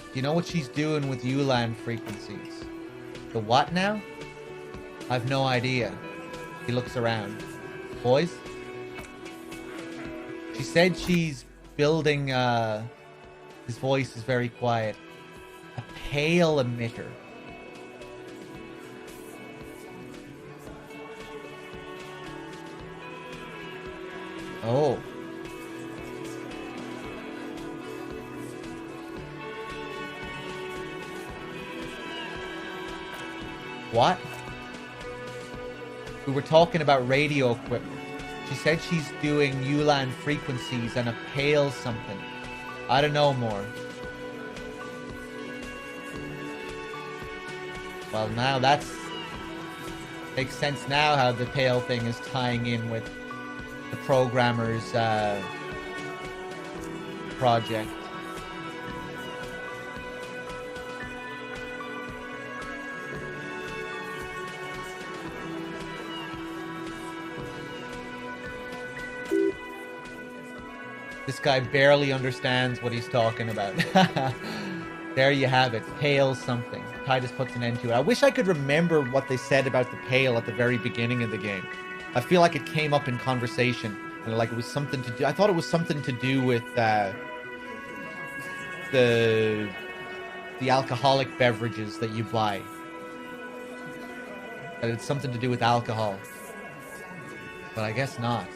Do you know what she's doing with ULAN frequencies? The what now? I've no idea. He looks around. Boys? She said she's building, his voice is very quiet. A pale emitter. Oh. What? We were talking about radio equipment. She said she's doing ULAN frequencies and a pale something. I don't know more. Well, now that's... makes sense now how the pale thing is tying in with the programmer's project. This guy barely understands what he's talking about. There you have it. Pale something. Titus puts an end to it. I wish I could remember what they said about the pale at the very beginning of the game. I feel like it came up in conversation, and like it was something to do. I thought it was something to do with the alcoholic beverages that you buy. That it's something to do with alcohol, but I guess not.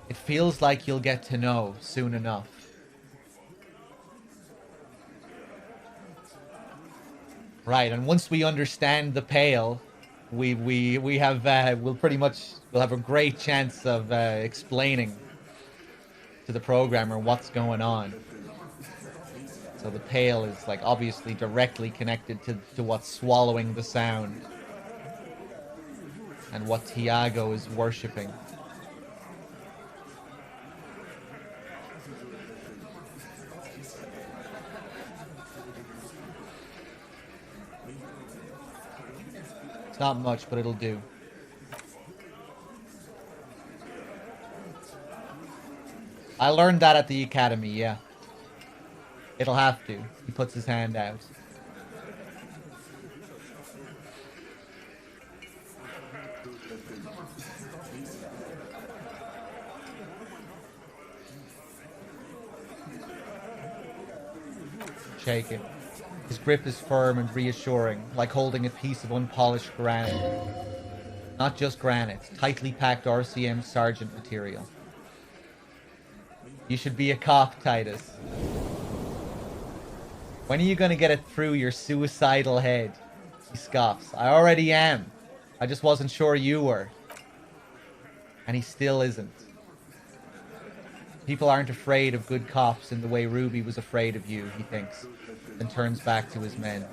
It feels like you'll get to know soon enough. Right, and once we understand the pale, we'll have a great chance of explaining to the programmer what's going on. So the pale is like obviously directly connected to what's swallowing the sound and what Tiago is worshipping. Not much, but it'll do. I learned that at the academy, yeah. It'll have to. He puts his hand out. Shake it. His grip is firm and reassuring, like holding a piece of unpolished granite. Not just granite, tightly packed RCM Sergeant material. You should be a cop, Titus. When are you gonna get it through your suicidal head? He scoffs. I already am. I just wasn't sure you were. And he still isn't. People aren't afraid of good cops in the way Ruby was afraid of you, he thinks, and turns back to his men.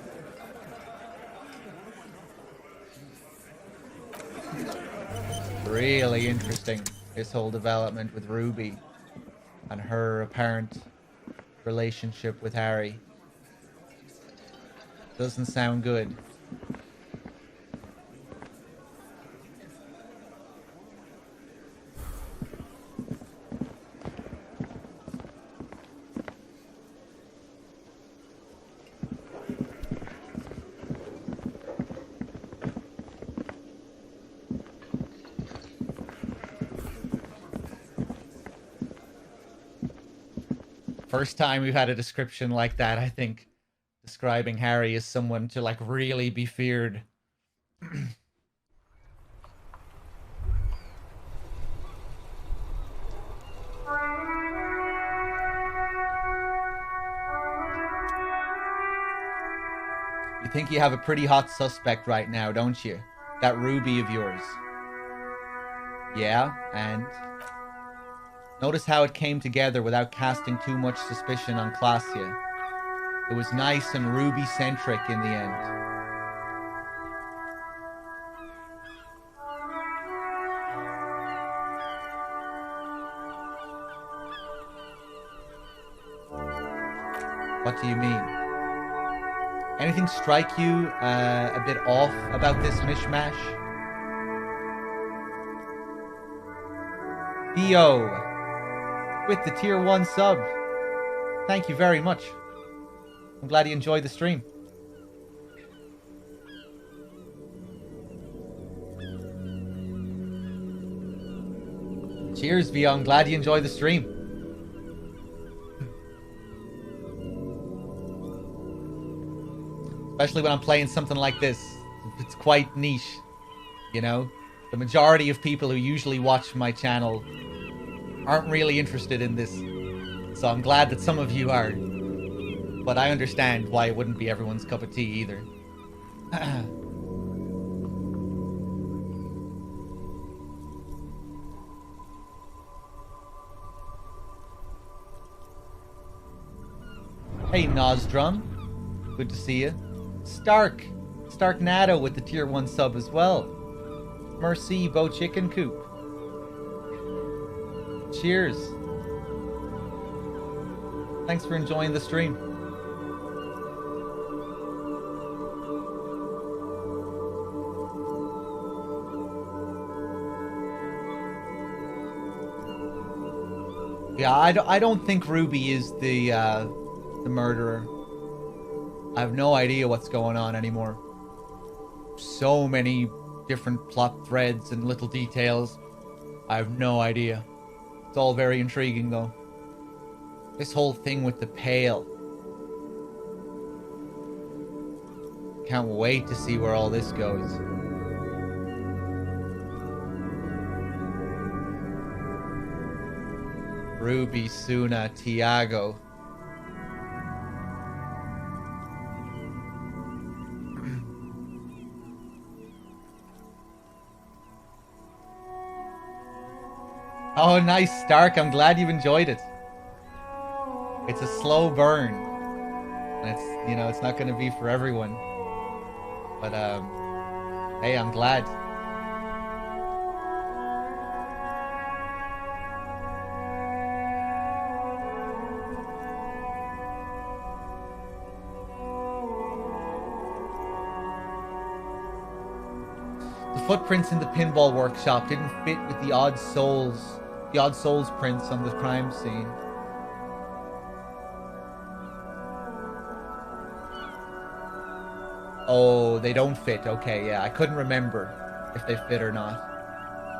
Really interesting, this whole development with Ruby and her apparent relationship with Harry. Doesn't sound good. First time we've had a description like that, I think. Describing Harry as someone to, like, really be feared. You think you have a pretty hot suspect right now, don't you? That Ruby of yours. Yeah, and... Notice how it came together without casting too much suspicion on Klaasje. It was nice and Ruby-centric in the end. What do you mean? Anything strike you a bit off about this mishmash? Theo, with the tier 1 sub. Thank you very much. I'm glad you enjoyed the stream. Cheers, Vio. I'm glad you enjoyed the stream. Especially when I'm playing something like this. It's quite niche, you know? The majority of people who usually watch my channel aren't really interested in this. So I'm glad that some of you are. But I understand why it wouldn't be everyone's cup of tea either. Hey, Nozdrum. Good to see you. Stark Nato with the tier 1 sub as well. Merci, Bo Chicken Coop. Cheers. Thanks for enjoying the stream. Yeah, I don't think Ruby is the murderer. I have no idea what's going on anymore. So many different plot threads and little details. I have no idea. It's all very intriguing though. This whole thing with the pail. Can't wait to see where all this goes. Ruby, Suna, Tiago. Oh, nice, Stark. I'm glad you've enjoyed it. It's a slow burn. And it's, you know, it's not going to be for everyone. But, hey, I'm glad. The footprints in the pinball workshop didn't fit with the Odd Souls prints on the crime scene. Oh, they don't fit. Okay, yeah. I couldn't remember if they fit or not.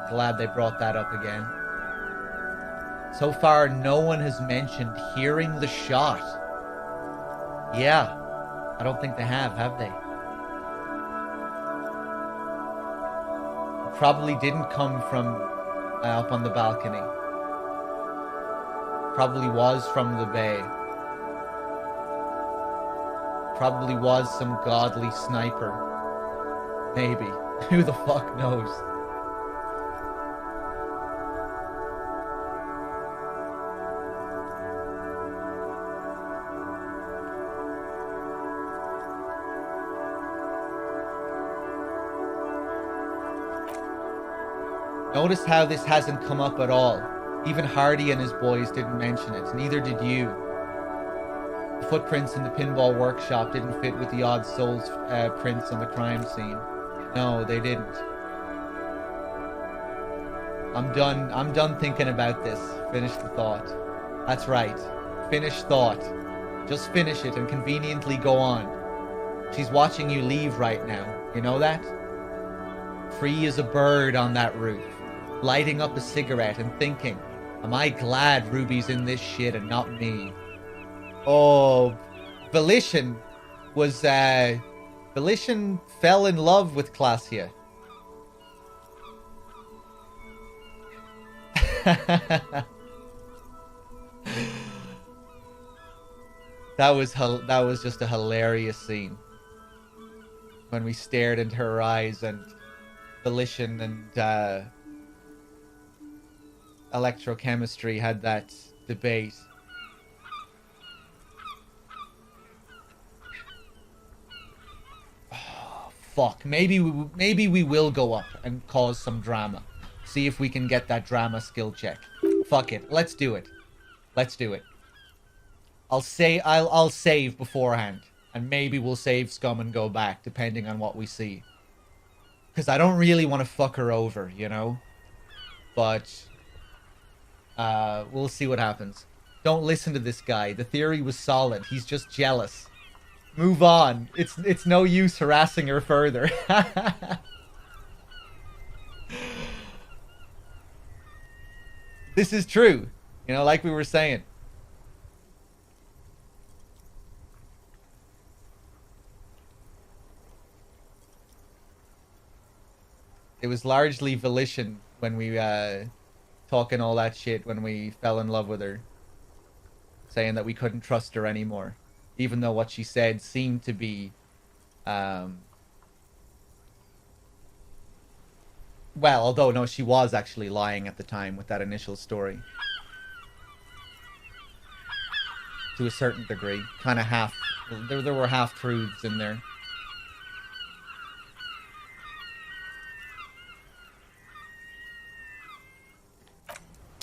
Glad they brought that up again. So far, no one has mentioned hearing the shot. Yeah. I don't think they have they? It probably didn't come from up on the balcony. Probably was from the bay. Probably was some godly sniper. Maybe. Who the fuck knows? Notice how this hasn't come up at all. Even Hardy and his boys didn't mention it. Neither did you. The footprints in the pinball workshop didn't fit with the odd souls prints on the crime scene. No, they didn't. I'm done thinking about this. Finish the thought. That's right. Finish thought. Just finish it and conveniently go on. She's watching you leave right now. You know that? Free as a bird on that roof. Lighting up a cigarette and thinking, am I glad Ruby's in this shit and not me? Oh, Volition was, Volition fell in love with Klassia. That was just a hilarious scene. When we stared into her eyes and Volition and, electrochemistry had that debate. Oh, fuck. Maybe we will go up and cause some drama. See if we can get that drama skill check. Fuck it. Let's do it. Let's do it. I'll save beforehand. And maybe we'll save scum and go back, depending on what we see. Because I don't really want to fuck her over, you know? But we'll see what happens. Don't listen to this guy. The theory was solid. He's just jealous. Move on. It's no use harassing her further. This is true. You know, like we were saying. It was largely Volition when we talking all that shit when we fell in love with her, saying that we couldn't trust her anymore, even though what she said seemed to be well, although no, she was actually lying at the time with that initial story to a certain degree. Kind of half, there were half truths in there.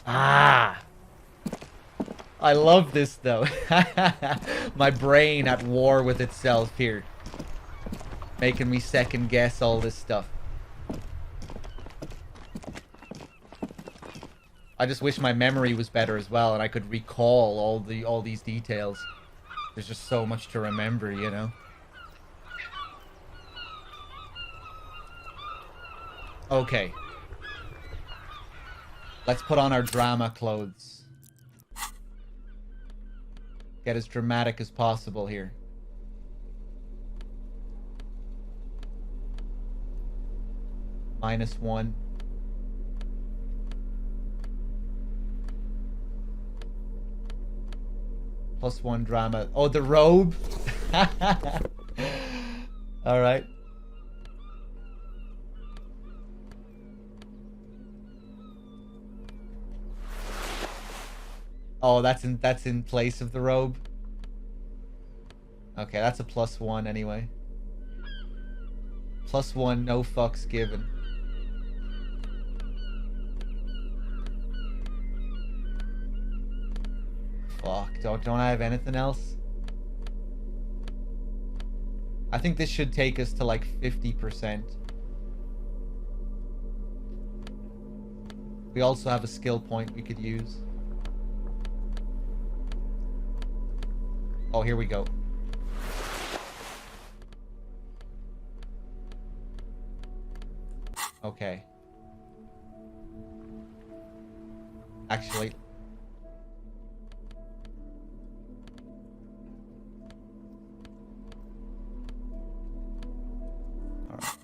Ah, I love this though. My brain at war with itself here, making me second guess all this stuff. I just wish my memory was better as well and I could recall all these details. There's just so much to remember, you know. Okay. Let's put on our drama clothes. Get as dramatic as possible here. -1. +1 drama. Oh, the robe? Alright. Oh, that's in place of the robe. Okay, that's a +1 anyway. +1, no fucks given. Fuck, don't I have anything else? I think this should take us to like 50%. We also have a skill point we could use. Oh, here we go. Okay. Actually... Alright.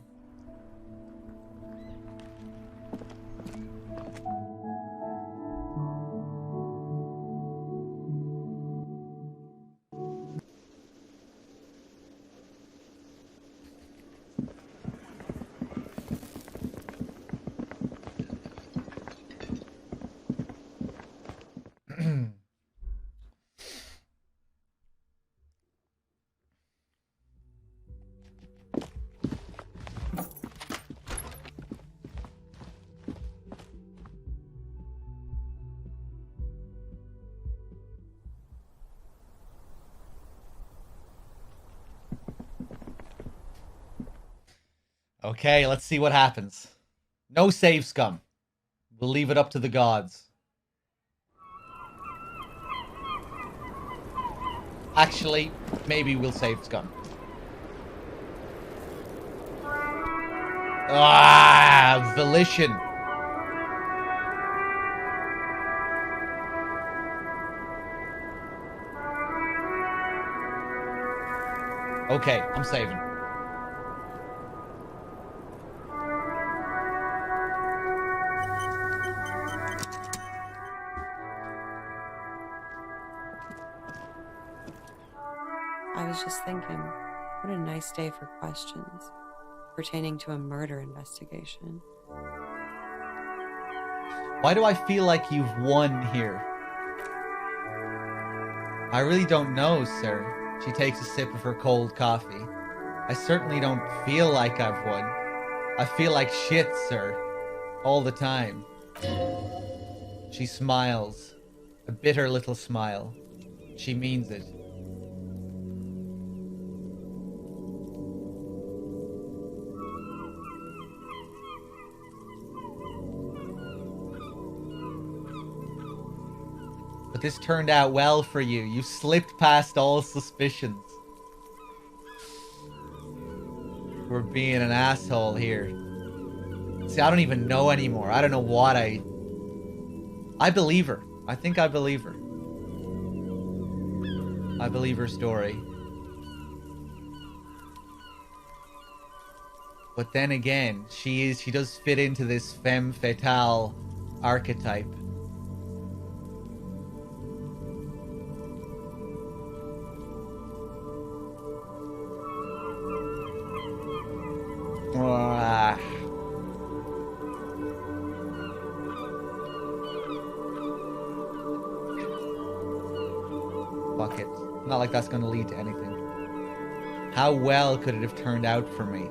Okay, let's see what happens. No save scum. We'll leave it up to the gods. Actually, maybe we'll save scum. Ah, volition. Okay, I'm saving. I was just thinking, what a nice day for questions pertaining to a murder investigation. Why do I feel like you've won here? I really don't know, sir. She takes a sip of her cold coffee. I certainly don't feel like I've won. I feel like shit, sir. All the time. She smiles. A bitter little smile. She means it. But this turned out well for you. You slipped past all suspicions. We're being an asshole here. See, I don't even know anymore. I don't know what I believe her. I think I believe her. I believe her story. But then again, she does fit into this femme fatale archetype. Ah. Fuck it. Not like that's gonna lead to anything. How well could it have turned out for me?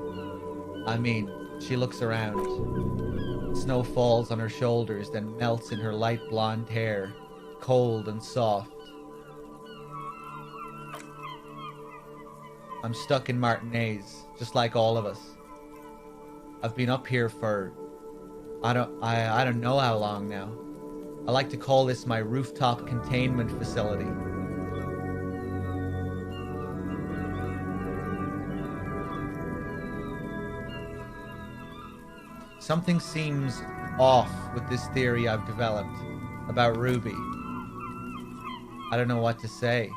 I mean, she looks around. Snow falls on her shoulders, then melts in her light blonde hair, cold and soft. I'm stuck in Martinez, just like all of us. I've been up here for I don't know how long now. I like to call this my rooftop containment facility. Something seems off with this theory I've developed about Ruby. I don't know what to say.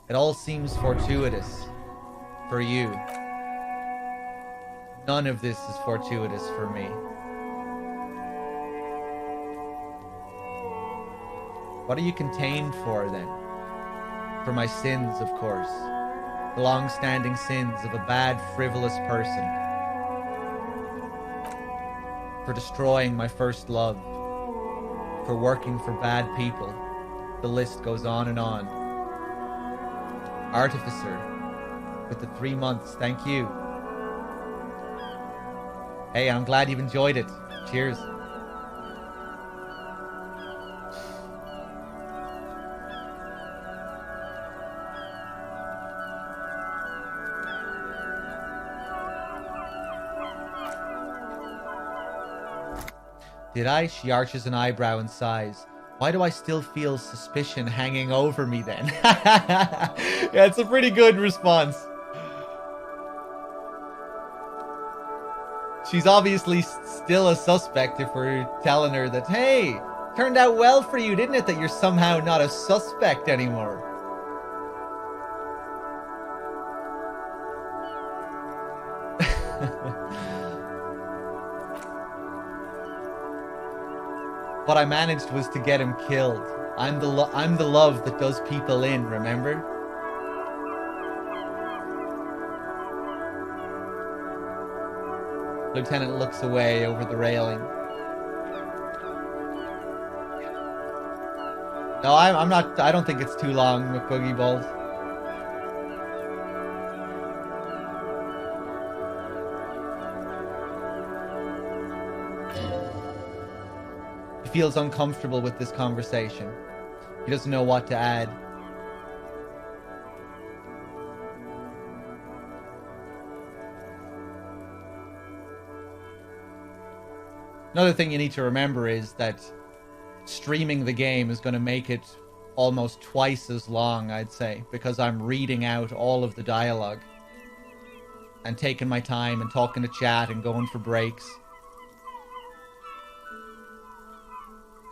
It all seems fortuitous for you. None of this is fortuitous for me. What are you contained for, then? For my sins, of course. The long-standing sins of a bad, frivolous person. For destroying my first love. For working for bad people. The list goes on and on. Artificer. With the 3 months, thank you. Hey, I'm glad you've enjoyed it. Cheers. Did I? She arches an eyebrow and sighs. Why do I still feel suspicion hanging over me then? Yeah, it's a pretty good response. She's obviously still a suspect if we're telling her that, hey, turned out well for you, didn't it, that you're somehow not a suspect anymore? What I managed was to get him killed. I'm the love that does people in, remember? Lieutenant looks away over the railing. No, I'm not. I don't think it's too long, McBoogie Balls. He feels uncomfortable with this conversation. He doesn't know what to add. Another thing you need to remember is that streaming the game is going to make it almost twice as long, I'd say, because I'm reading out all of the dialogue and taking my time and talking to chat and going for breaks.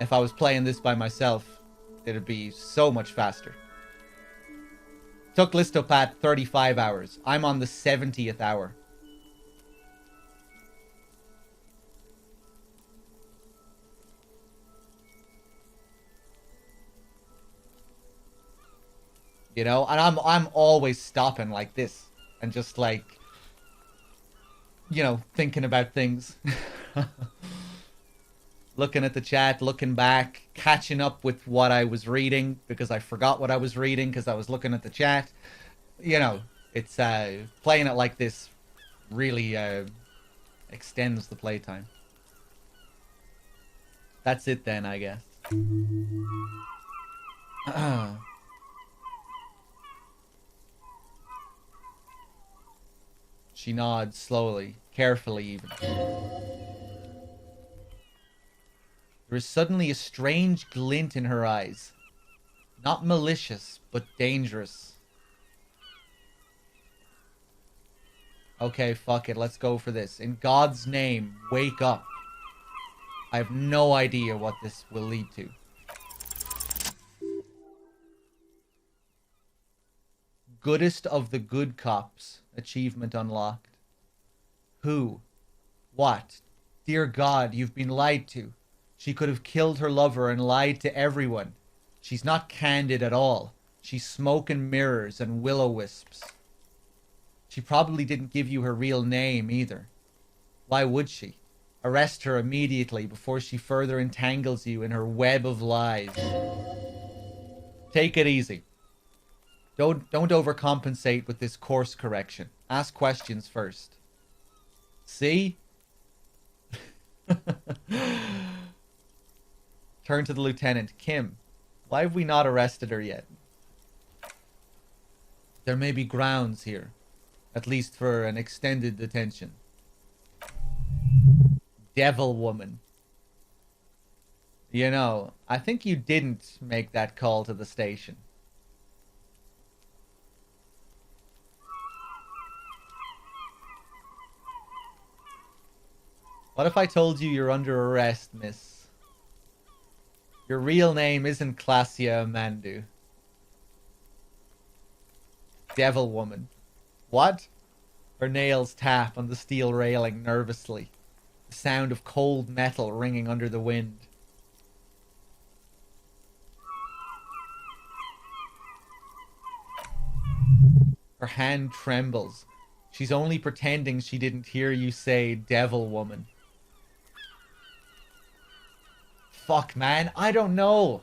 If I was playing this by myself, it'd be so much faster. Took Listopat 35 hours. I'm on the 70th hour. You know, and I'm always stopping like this and just like, you know, thinking about things. Looking at the chat, looking back, catching up with what I was reading because I forgot what I was reading because I was looking at the chat. You know, it's playing it like this really extends the playtime. That's it then, I guess. She nods slowly, carefully even. There is suddenly a strange glint in her eyes. Not malicious, but dangerous. Okay, fuck it, let's go for this. In God's name, wake up. I have no idea what this will lead to. Goodest of the good cops. Achievement unlocked. Who? What? Dear God, you've been lied to. She could have killed her lover and lied to everyone. She's not candid at all. She's smoke and mirrors and will-o-wisps. She probably didn't give you her real name either. Why would she? Arrest her immediately before she further entangles you in her web of lies. Take it easy. Don't overcompensate with this course correction. Ask questions first. See? Turn to the lieutenant. Kim, why have we not arrested her yet? There may be grounds here. At least for an extended detention. Devil woman. You know, I think you didn't make that call to the station. What if I told you you're under arrest, miss? Your real name isn't Klassia Amandu. Devil woman. What? Her nails tap on the steel railing nervously. The sound of cold metal ringing under the wind. Her hand trembles. She's only pretending she didn't hear you say devil woman. Fuck, man. I don't know.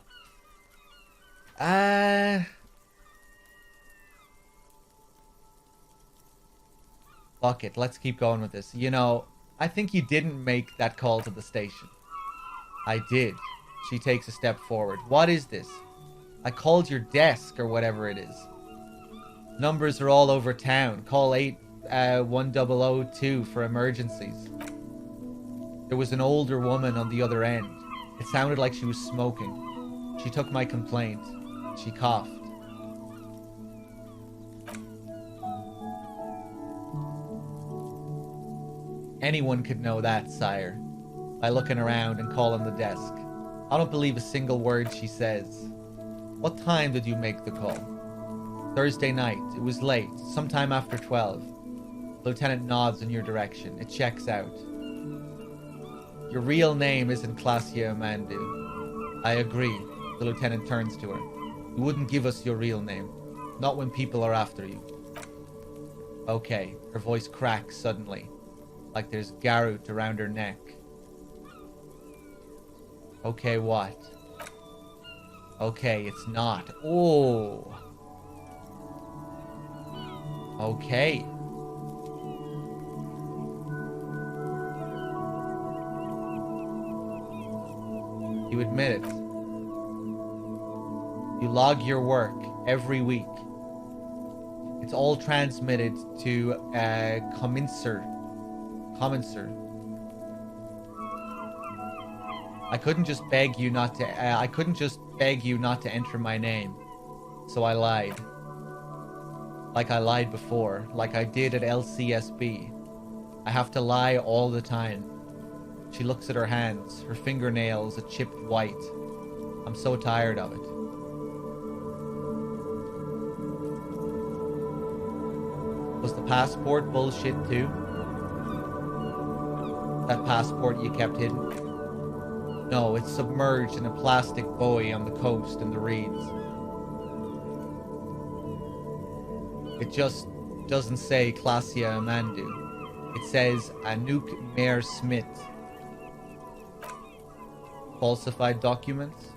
Fuck it. Let's keep going with this. You know, I think you didn't make that call to the station. I did. She takes a step forward. What is this? I called your desk or whatever it is. Numbers are all over town. Call 81002 for emergencies. There was an older woman on the other end. It sounded like she was smoking. She took my complaint. She coughed. Anyone could know that, sire, by looking around and calling the desk. I don't believe a single word she says. What time did you make the call? Thursday night. It was late, sometime after 12. The lieutenant nods in your direction. It checks out. Your real name isn't Klassia Amandu. I agree. The lieutenant turns to her. You wouldn't give us your real name. Not when people are after you. Okay. Her voice cracks suddenly. Like there's garrote around her neck. Okay, what? Okay, it's not. Oh. Okay. You admit it. You log your work every week. It's all transmitted to Commencer. I couldn't just beg you not to enter my name. So I lied. Like I lied before, like I did at LCSB. I have to lie all the time. She looks at her hands, her fingernails a chipped white. I'm so tired of it. Was the passport bullshit too? That passport you kept hidden? No, it's submerged in a plastic buoy on the coast in the reeds. It just doesn't say Klasia Amandu. It says Anouk Mayor Smith. Falsified documents?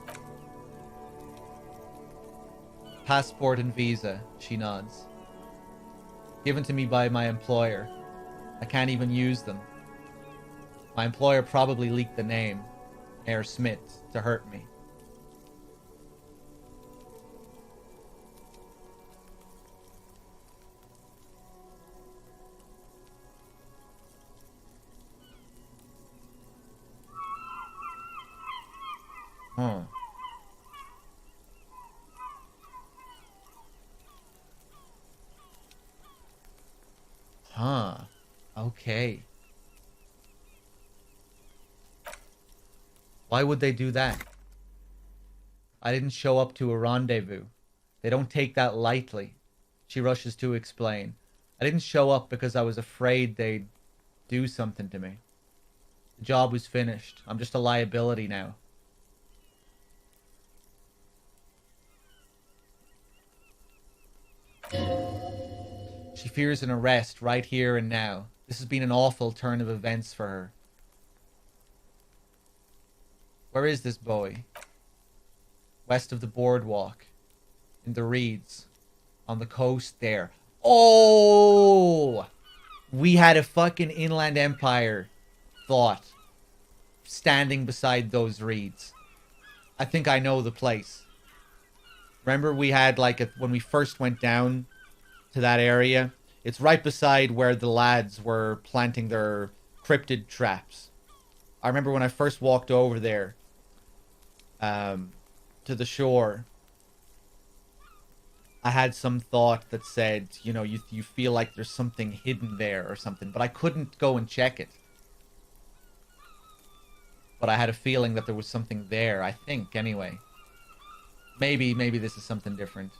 Passport and visa, she nods. Given to me by my employer. I can't even use them. My employer probably leaked the name, Mayor Smith, to hurt me. Huh. Huh. Okay. Why would they do that? I didn't show up to a rendezvous. They don't take that lightly. She rushes to explain. I didn't show up because I was afraid they'd do something to me. The job was finished. I'm just a liability now. She fears an arrest right here and now. This has been an awful turn of events for her. Where is this boy? West of the boardwalk. In the reeds. On the coast there. Oh! We had a fucking Inland Empire thought. Standing beside those reeds. I think I know the place. Remember we had like when we first went down to that area? It's right beside where the lads were planting their cryptid traps. I remember when I first walked over there to the shore, I had some thought that said, you know, you feel like there's something hidden there or something, but I couldn't go and check it. But I had a feeling that there was something there, I think, anyway. Maybe this is something different.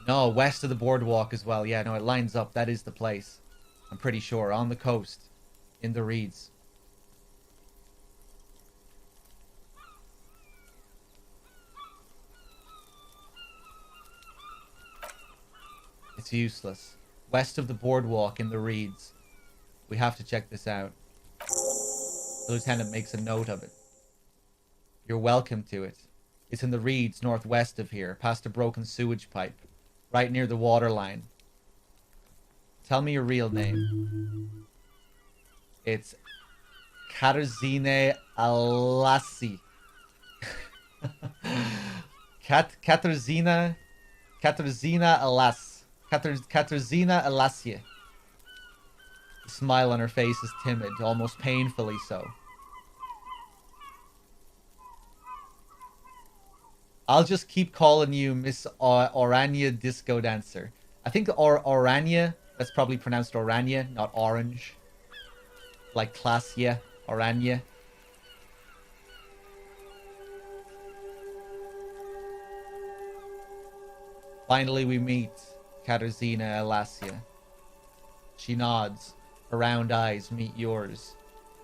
No, west of the boardwalk as well. Yeah, no, it lines up. That is the place. I'm pretty sure. On the coast. In the reeds. It's useless. West of the boardwalk in the reeds. We have to check this out. The lieutenant makes a note of it. You're welcome to it. It's in the reeds northwest of here, past a broken sewage pipe. Right near the water line. Tell me your real name. It's Katerzine Alassi. Katerzina Alas. Katerzina Alassia. The smile on her face is timid, almost painfully so. I'll just keep calling you Miss Orania Disco Dancer. I think Orania, that's probably pronounced Orania, not orange. Like Klasia, Orania. Finally we meet Katerzina Alasia. She nods. Her round eyes meet yours.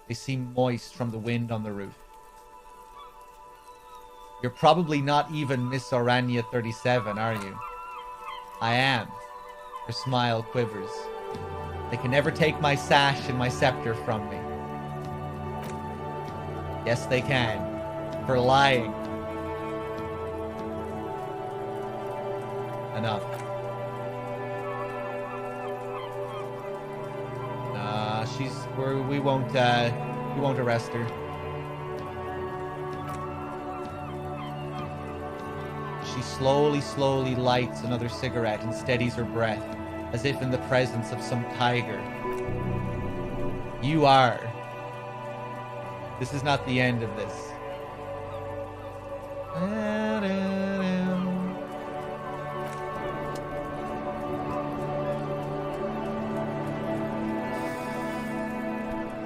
They seem moist from the wind on the roof. You're probably not even Miss Orania 37, are you? I am. Her smile quivers. They can never take my sash and my scepter from me. Yes, they can. For lying. Enough. We won't arrest her. She slowly lights another cigarette and steadies her breath, as if in the presence of some tiger. You are. This is not the end of this.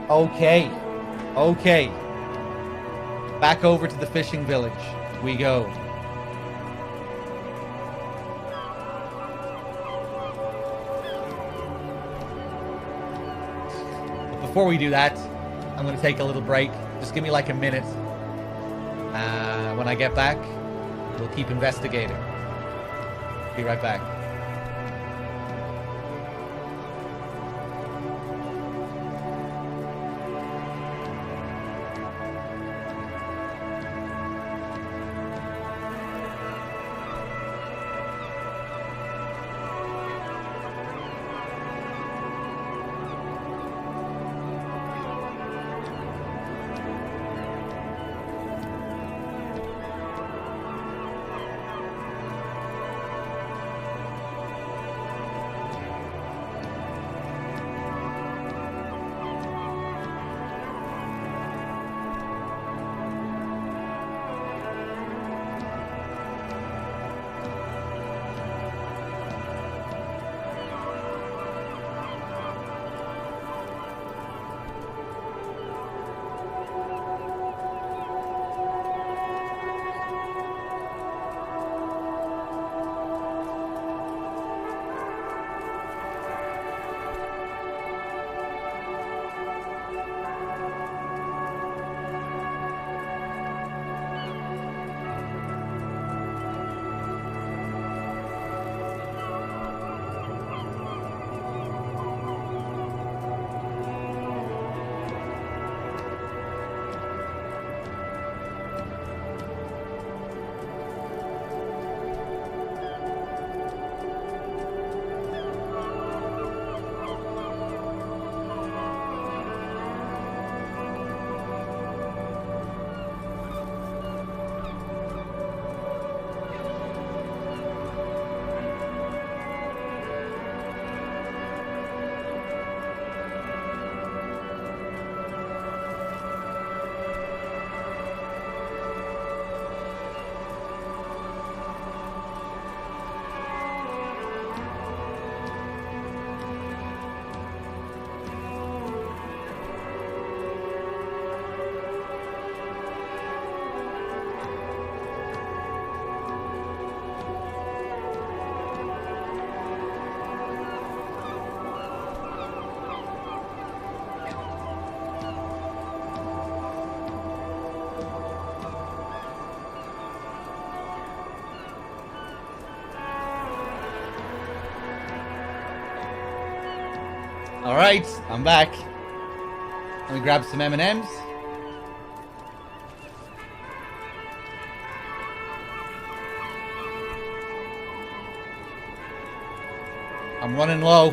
Okay. Okay. Back over to the fishing village we go. But before we do that, I'm going to take a little break. Just give me like a minute. When I get back, we'll keep investigating. Be right back. All right, I'm back. Let me grab some M&Ms. I'm running low.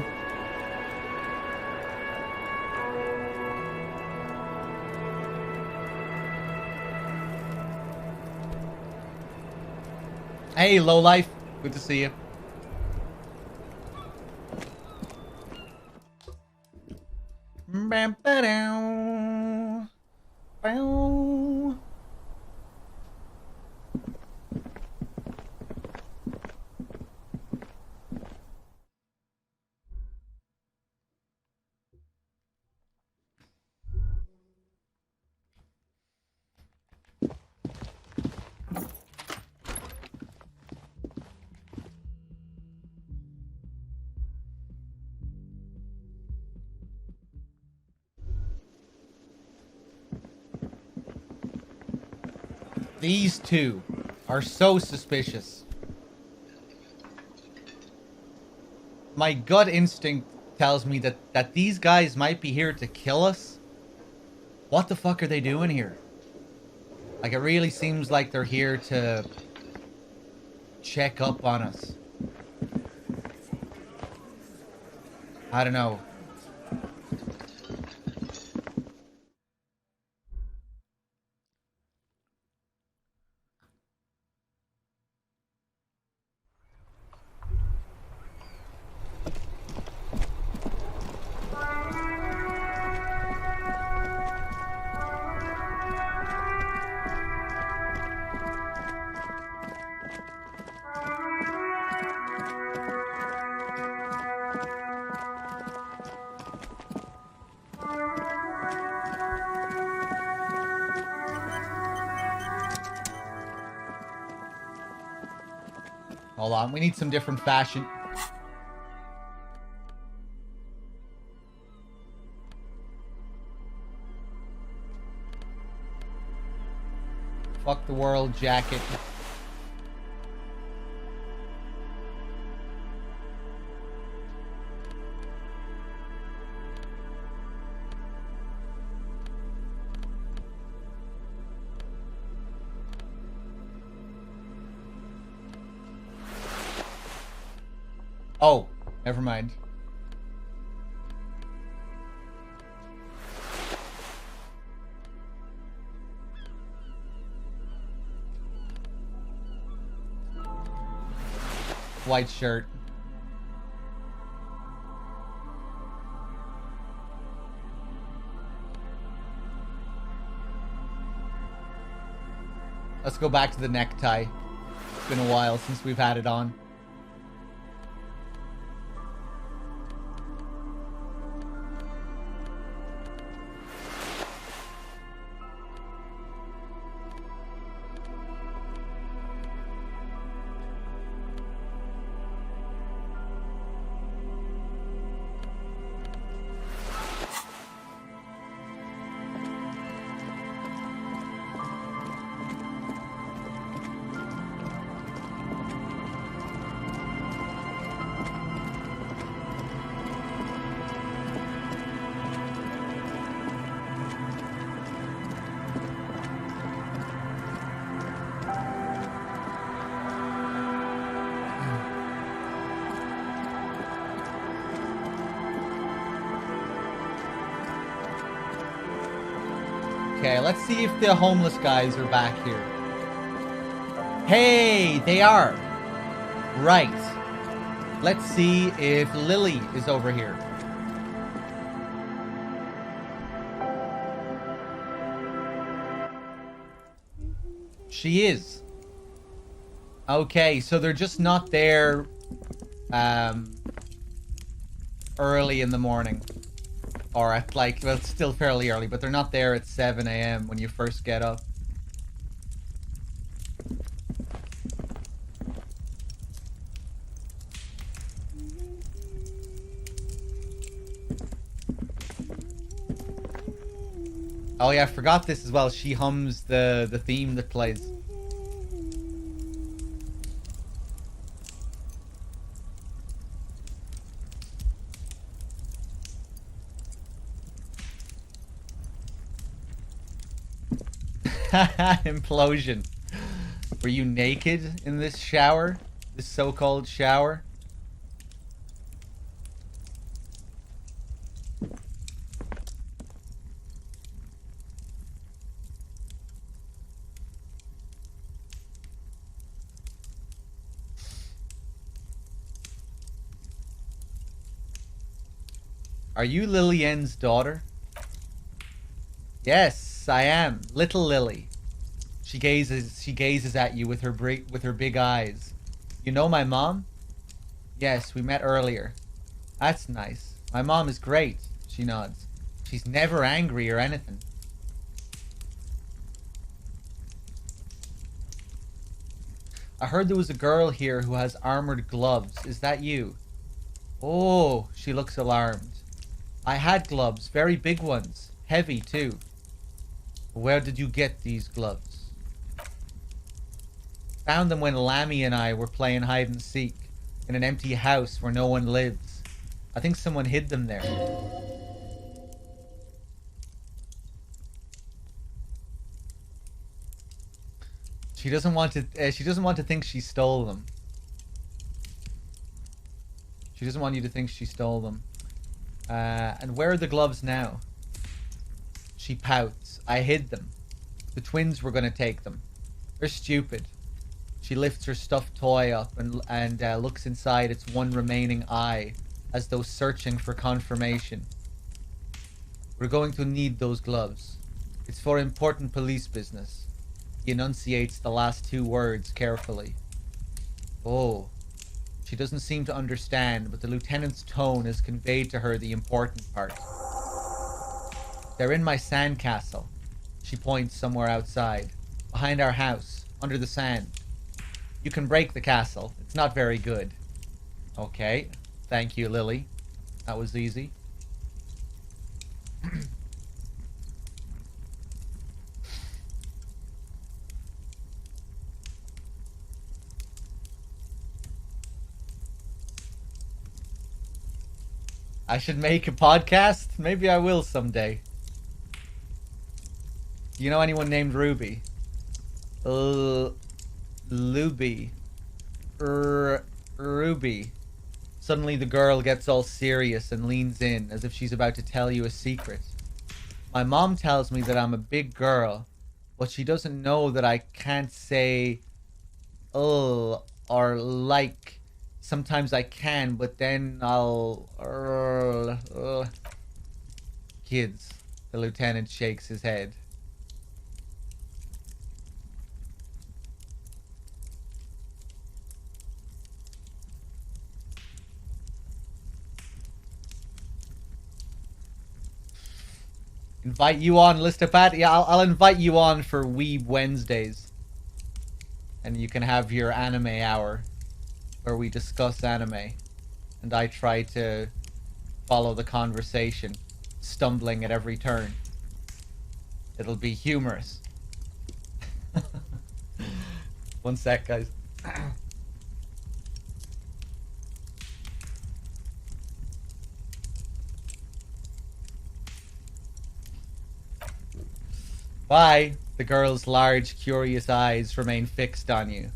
Hey, lowlife. Good to see you. Bam, ba-dow. Bow. These two are so suspicious. My gut instinct tells me that these guys might be here to kill us. What the fuck are they doing here? Like, it really seems like they're here to check up on us. I don't know. Hold on, we need some different fashion. Fuck the world jacket. Oh, never mind. White shirt. Let's go back to the necktie. It's been a while since we've had it on. Okay, let's see if the homeless guys are back here. Hey, they are. Right. Let's see if Lily is over here. She is. Okay, so they're just not there early in the morning. Or at like, well, it's still fairly early, but they're not there at 7 a.m. when you first get up. Oh yeah, I forgot this as well. She hums the theme that plays. Implosion. Were you naked in this shower? This so-called shower? Are you Lillian's daughter? Yes, I am. Little Lily. She gazes at you with her big eyes. You know my mom? Yes, we met earlier. That's nice. My mom is great, she nods. She's never angry or anything. I heard there was a girl here who has armored gloves. Is that you? Oh, she looks alarmed. I had gloves, very big ones. Heavy, too. Where did you get these gloves? Found them when Lammy and I were playing hide and seek in an empty house where no one lives. I think someone hid them there. She doesn't want to think she stole them. She doesn't want you to think she stole them. And where are the gloves now? She pouts. I hid them. The twins were going to take them. They're stupid. She lifts her stuffed toy up and looks inside its one remaining eye, as though searching for confirmation. We're going to need those gloves. It's for important police business. He enunciates the last two words carefully. Oh. She doesn't seem to understand, but the lieutenant's tone has conveyed to her the important part. They're in my sandcastle. She points somewhere outside. Behind our house. Under the sand. You can break the castle. It's It's not very good. Okay. Thank you, Lily. That was easy. I should make a podcast? Maybe I will someday. Do you know anyone named Ruby? Luby. Ruby. Suddenly the girl gets all serious and leans in as if she's about to tell you a secret. My mom tells me that I'm a big girl, but she doesn't know that I can't say or like. Sometimes I can, but then I'll... Kids. The lieutenant shakes his head. Invite you on, Listopat? Yeah, I'll invite you on for Weeb Wednesdays. And you can have your anime hour, where we discuss anime. And I try to follow the conversation, stumbling at every turn. It'll be humorous. One sec, guys. Bye. The girl's large, curious eyes remain fixed on you.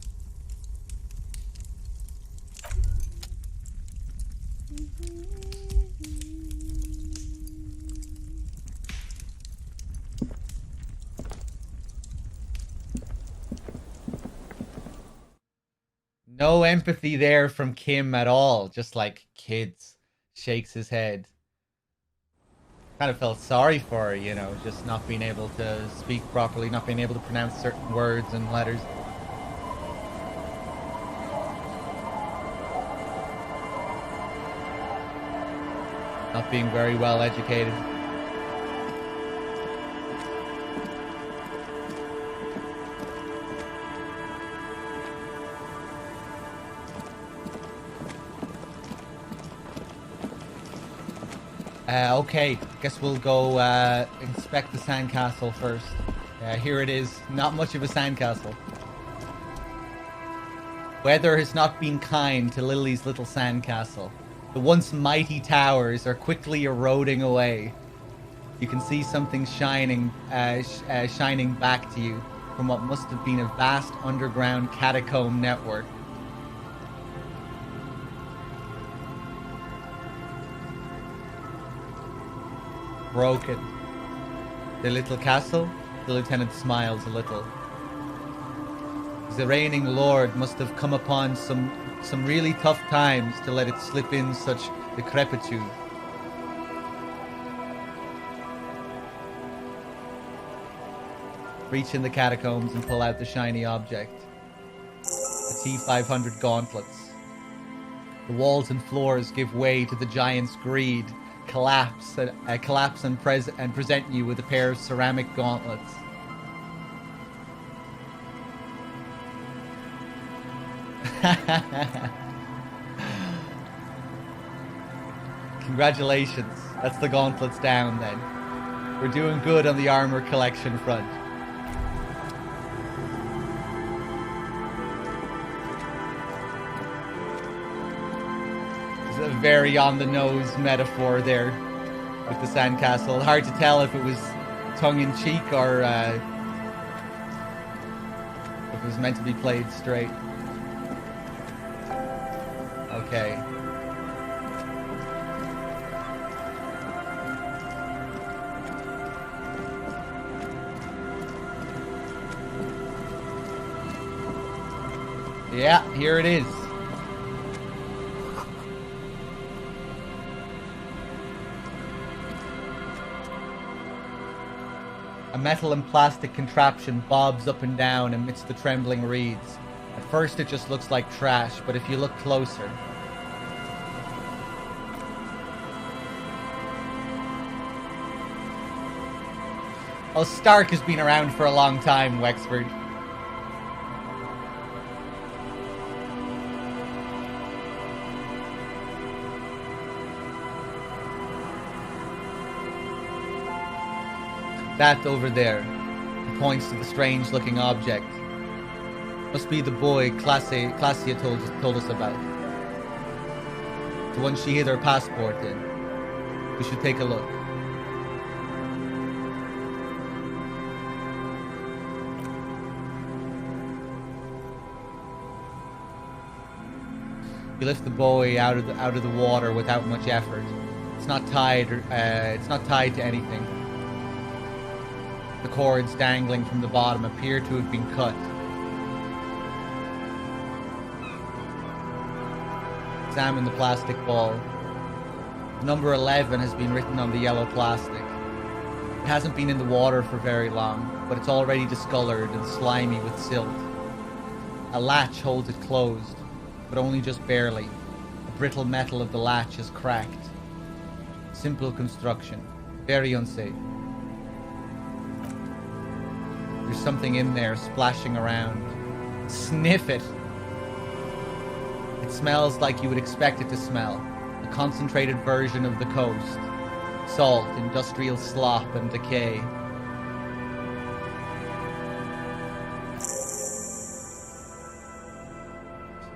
No empathy there from Kim at all. Just like, kids. Shakes his head. Kind of felt sorry for her, you know, just not being able to speak properly, not being able to pronounce certain words and letters. Not being very well educated. Okay, guess we'll go inspect the sandcastle first. Here it is. Not much of a sandcastle. Weather has not been kind to Lily's little sandcastle. The once mighty towers are quickly eroding away. You can see something shining back to you from what must have been a vast underground catacomb network. Broken. The little castle? The lieutenant smiles a little. The reigning lord must have come upon some really tough times to let it slip in such decrepitude. Reach in the catacombs and pull out the shiny object. The T-500 gauntlets. The walls and floors give way to the giant's greed. Collapse and present you with a pair of ceramic gauntlets. Congratulations. That's the gauntlets down then. We're doing good on the armor collection front. A very on-the-nose metaphor there with the sandcastle. Hard to tell if it was tongue-in-cheek or if it was meant to be played straight. Okay. Yeah, here it is. A metal and plastic contraption bobs up and down amidst the trembling reeds. At first it just looks like trash, but if you look closer... Oh, Stark has been around for a long time, Wexford. That over there, he points to the strange-looking object. Must be the boy Classia told us about. The one she hid her passport in. We should take a look. You lift the buoy out of the water without much effort. It's not tied. It's not tied to anything. The cords dangling from the bottom appear to have been cut. Examine the plastic ball. Number 11 has been written on the yellow plastic. It hasn't been in the water for very long, but it's already discolored and slimy with silt. A latch holds it closed, but only just barely. The brittle metal of the latch is cracked. Simple construction. Very unsafe. There's something in there splashing around. Sniff it! It smells like you would expect it to smell. A concentrated version of the coast. Salt, industrial slop, and decay.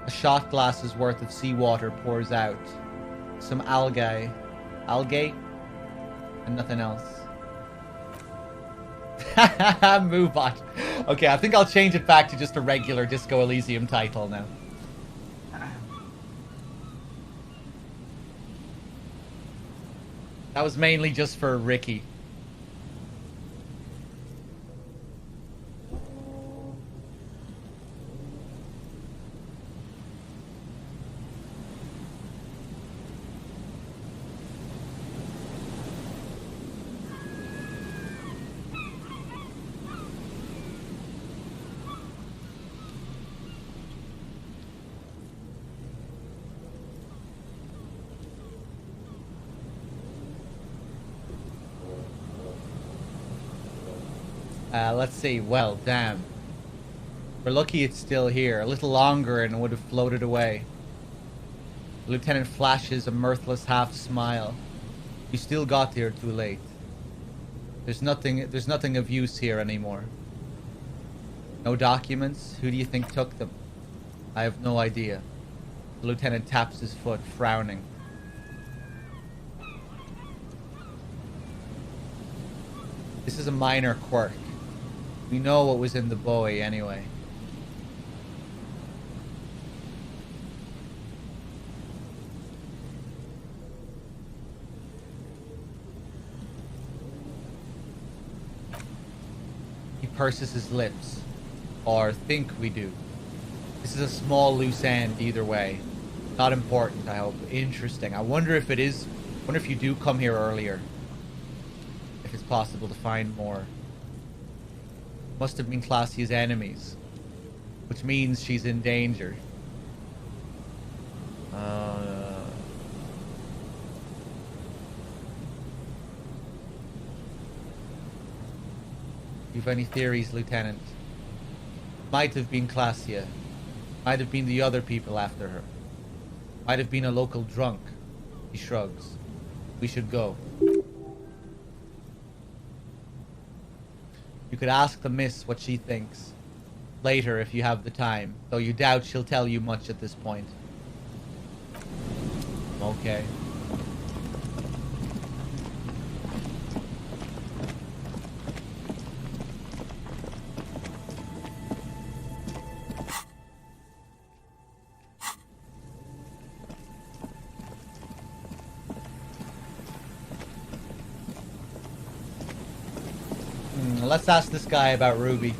A shot glass's worth of seawater pours out. Some algae, and nothing else. Move on. Okay, I think I'll change it back to just a regular Disco Elysium title now. That was mainly just for Ricky. Let's see. Well, damn. We're lucky it's still here. A little longer and it would have floated away. The lieutenant flashes a mirthless half smile. You still got here too late. There's nothing of use here anymore. No documents? Who do you think took them? I have no idea. The lieutenant taps his foot, frowning. This is a minor quirk. We know what was in the buoy anyway. He purses his lips. Or think we do. This is a small loose end either way. Not important, I hope. Interesting. I wonder if it is... I wonder if you do come here earlier. If it's possible to find more. Must have been Classia's enemies. Which means she's in danger. You've any theories, Lieutenant? Might have been Classia. Might have been the other people after her. Might have been a local drunk. He shrugs. We should go. You could ask the miss what she thinks. Later, if you have the time. Though you doubt she'll tell you much at this point. Okay. Let's ask this guy about Ruby.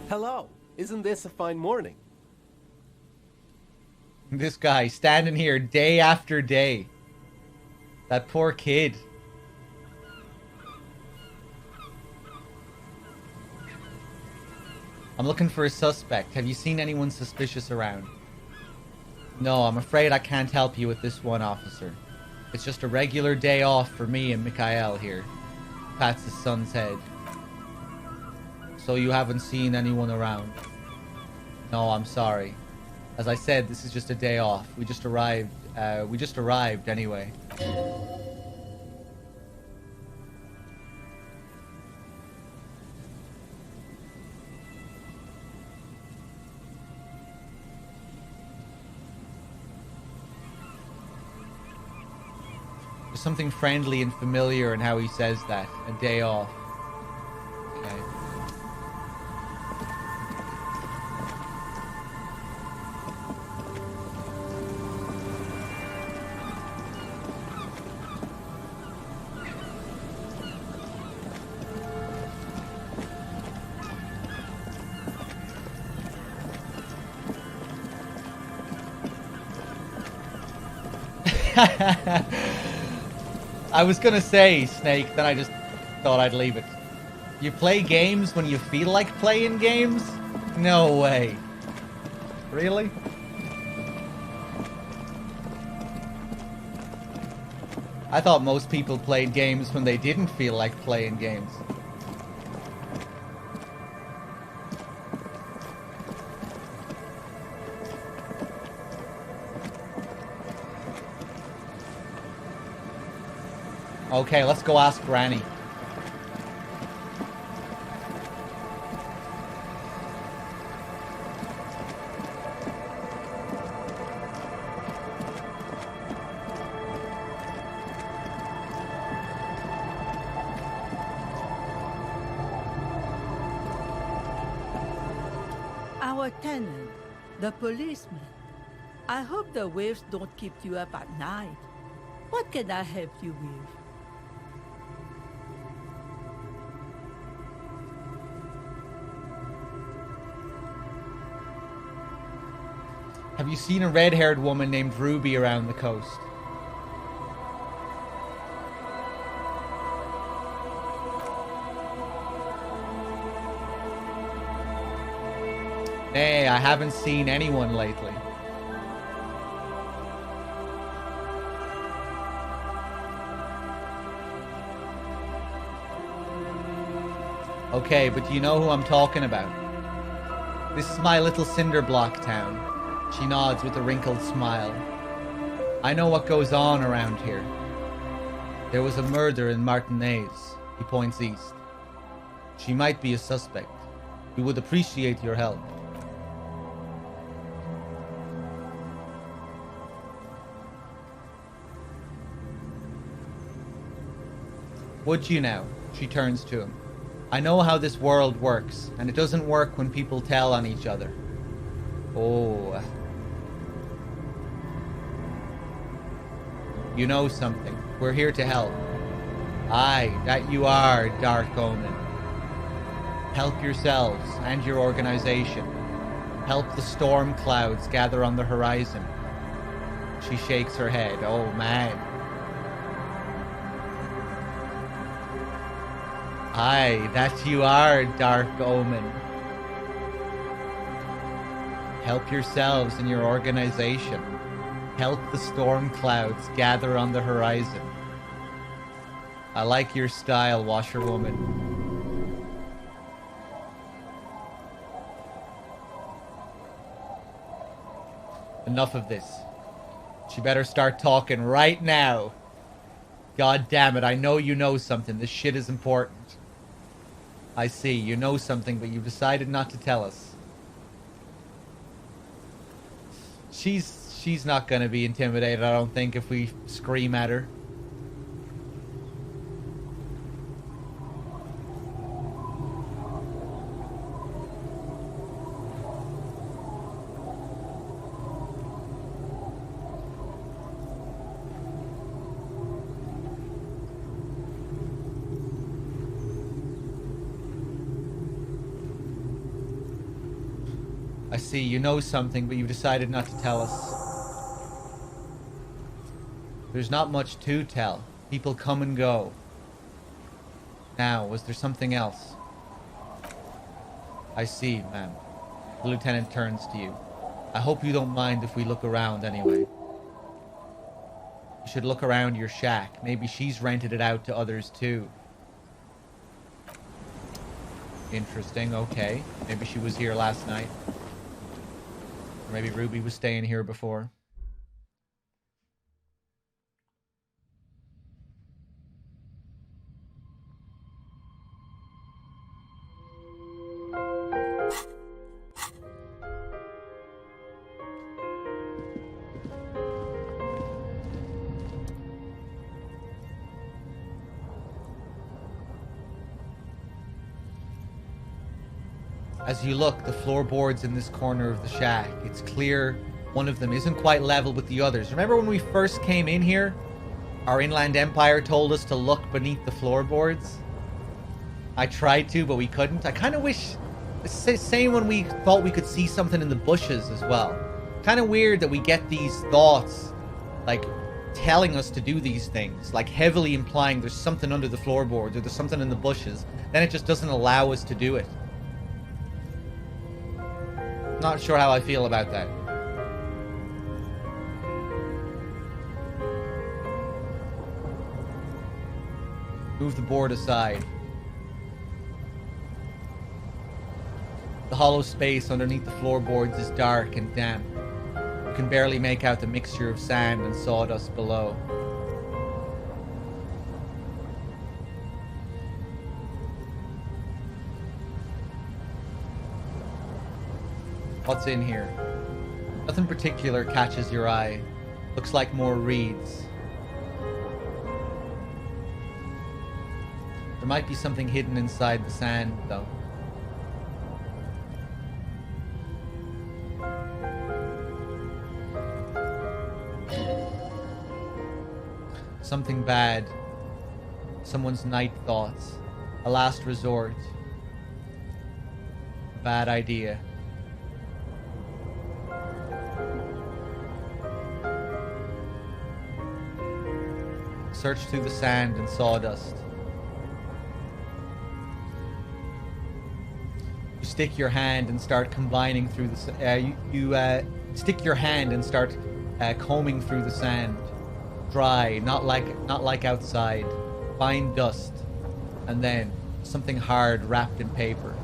Hello. Isn't this a fine morning? This guy standing here day after day. That poor kid. I'm looking for a suspect. Have you seen anyone suspicious around? No, I'm afraid I can't help you with this one, officer. It's just a regular day off for me and Mikhail here. Pats his son's head. So you haven't seen anyone around? No, I'm sorry. As I said, this is just a day off. We just arrived anyway. There's something friendly and familiar in how he says that. A day off. Okay. I was gonna say, Snake, then I just thought I'd leave it. You play games when you feel like playing games? No way. Really? I thought most people played games when they didn't feel like playing games. Okay, let's go ask Granny. Our tenant, the policeman. I hope the waves don't keep you up at night. What can I help you with? Have you seen a red-haired woman named Ruby around the coast? Nay, I haven't seen anyone lately. Okay, but do you know who I'm talking about? This is my little cinder block town. She nods with a wrinkled smile. I know what goes on around here. There was a murder in Martinez. He points east. She might be a suspect. We would appreciate your help. Would you now? She turns to him. I know how this world works, and it doesn't work when people tell on each other. Oh. You know something. We're here to help. Aye, that you are, Dark Omen. Help yourselves and your organization. Help the storm clouds gather on the horizon. She shakes her head. Oh, man. Aye, that you are, Dark Omen. Help yourselves and your organization. Help the storm clouds gather on the horizon. I like your style, washerwoman. Enough of this. She better start talking right now. God damn it, I know you know something. This shit is important. I see, you know something, but you've decided not to tell us. She's not gonna be intimidated, I don't think, if we scream at her. I see, you know something, but you've decided not to tell us. There's not much to tell. People come and go. Now, was there something else? I see, ma'am. The lieutenant turns to you. I hope you don't mind if we look around anyway. You should look around your shack. Maybe she's rented it out to others too. Interesting, okay. Maybe she was here last night. Or maybe Ruby was staying here before. As you look, the floorboards in this corner of the shack, it's clear one of them isn't quite level with the others. Remember when we first came in here? Our Inland Empire told us to look beneath the floorboards? I tried to, but we couldn't. I kind of wish... Same when we thought we could see something in the bushes as well. Kind of weird that we get these thoughts, like, telling us to do these things. Like, heavily implying there's something under the floorboards or there's something in the bushes. Then it just doesn't allow us to do it. Not sure how I feel about that. Move the board aside. The hollow space underneath the floorboards is dark and damp. You can barely make out the mixture of sand and sawdust below. What's in here? Nothing particular catches your eye. Looks like more reeds. There might be something hidden inside the sand, though. Something bad. Someone's night thoughts. A last resort. A bad idea. Search through the sand and sawdust. You stick your hand and start combining through the... stick your hand and start combing through the sand. Dry, not like outside. Fine dust. And then something hard wrapped in paper.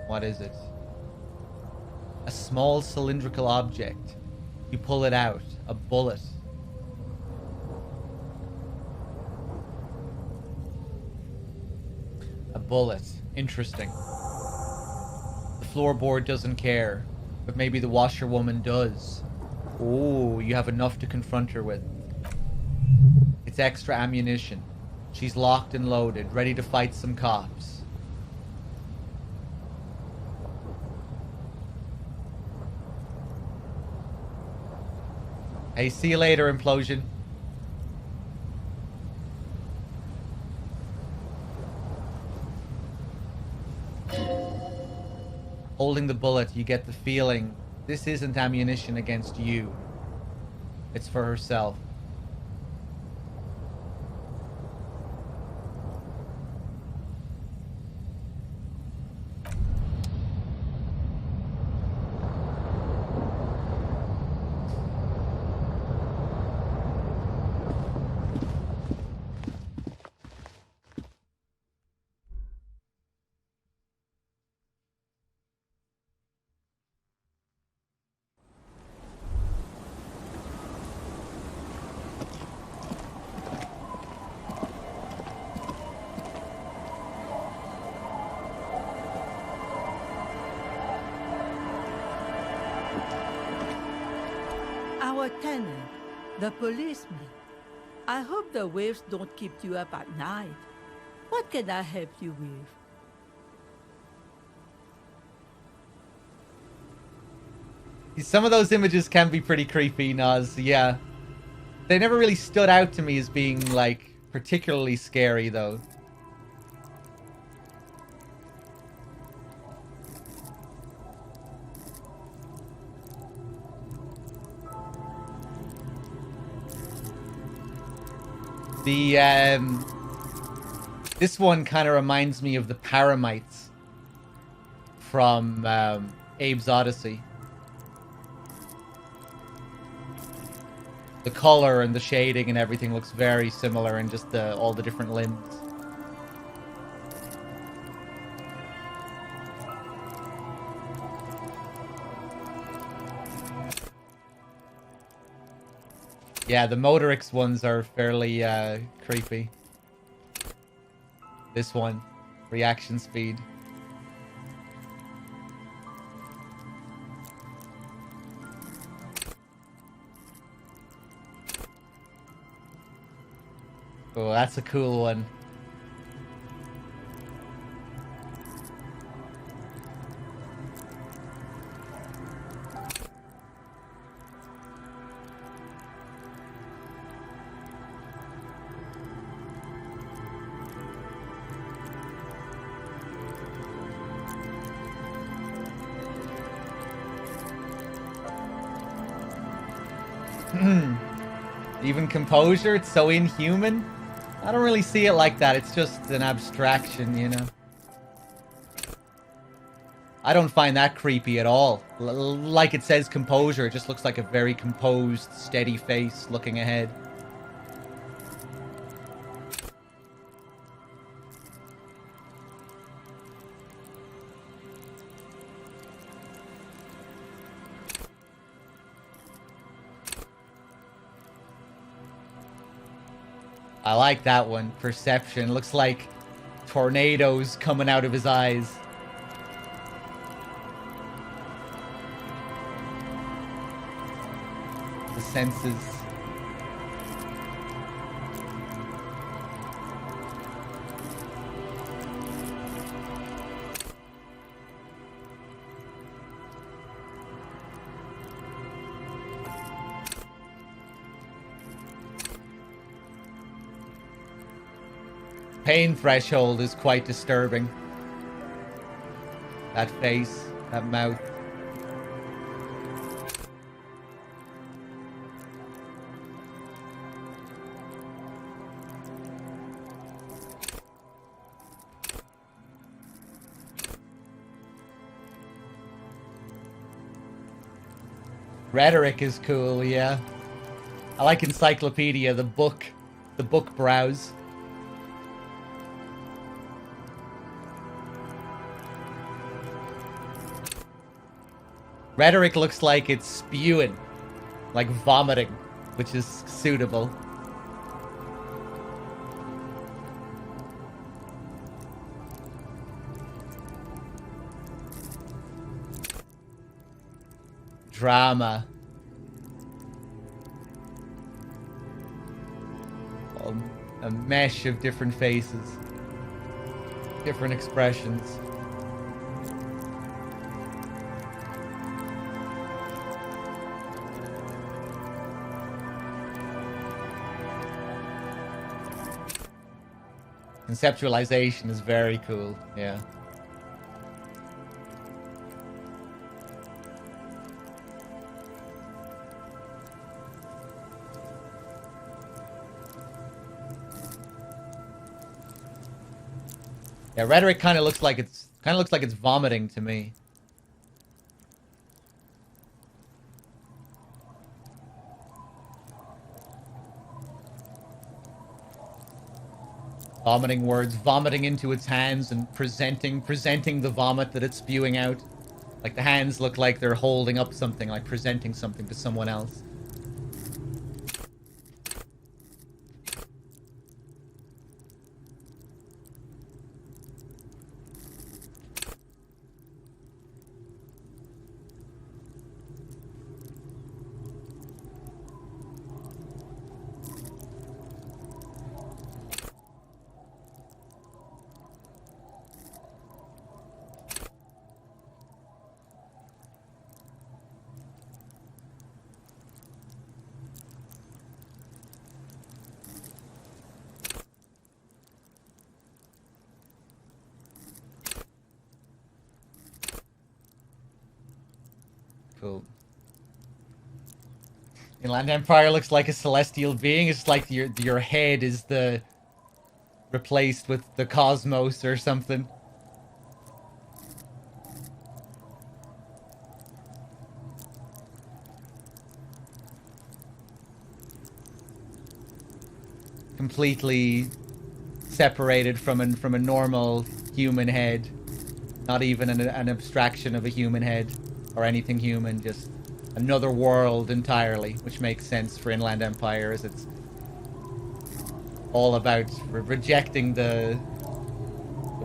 What is it? A small cylindrical object. You pull it out. A bullet. A bullet. Interesting. The floorboard doesn't care. But maybe the washerwoman does. Oh, you have enough to confront her with. It's extra ammunition. She's locked and loaded, ready to fight some cops. Hey, see you later, Implosion. Holding the bullet, you get the feeling this isn't ammunition against you. It's for herself. Our tenant, the policeman. I hope the waves don't keep you up at night. What can I help you with? Some of those images can be pretty creepy, Naz, yeah. They never really stood out to me as being, like, particularly scary, though. This one kind of reminds me of the Paramites from Abe's Odyssey. The color and the shading and everything looks very similar, and just all the different limbs. Yeah, the Motorix ones are fairly creepy. This one, reaction speed. Oh, that's a cool one. Even composure, it's so inhuman. I don't really see it like that. It's just an abstraction, you know. I don't find that creepy at all. Like it says composure, it just looks like a very composed, steady face looking ahead. I like that one. Perception. Looks like tornadoes coming out of his eyes. The senses. Pain threshold is quite disturbing. That face, that mouth. Rhetoric is cool, yeah. I like Encyclopedia, the book browse. Rhetoric looks like it's spewing, like vomiting, which is suitable. Drama. A mesh of different faces, different expressions. Conceptualization is very cool, yeah. Yeah, rhetoric kind of looks like it's vomiting to me. Vomiting words, vomiting into its hands and presenting the vomit that it's spewing out. Like the hands look like they're holding up something, like presenting something to someone else. Cool. Inland Empire looks like a celestial being. It's like your head is replaced with the cosmos or something. Completely separated from a normal human head. Not even an abstraction of a human head. Or anything human, just another world entirely, which makes sense for Inland Empire, as it's all about rejecting the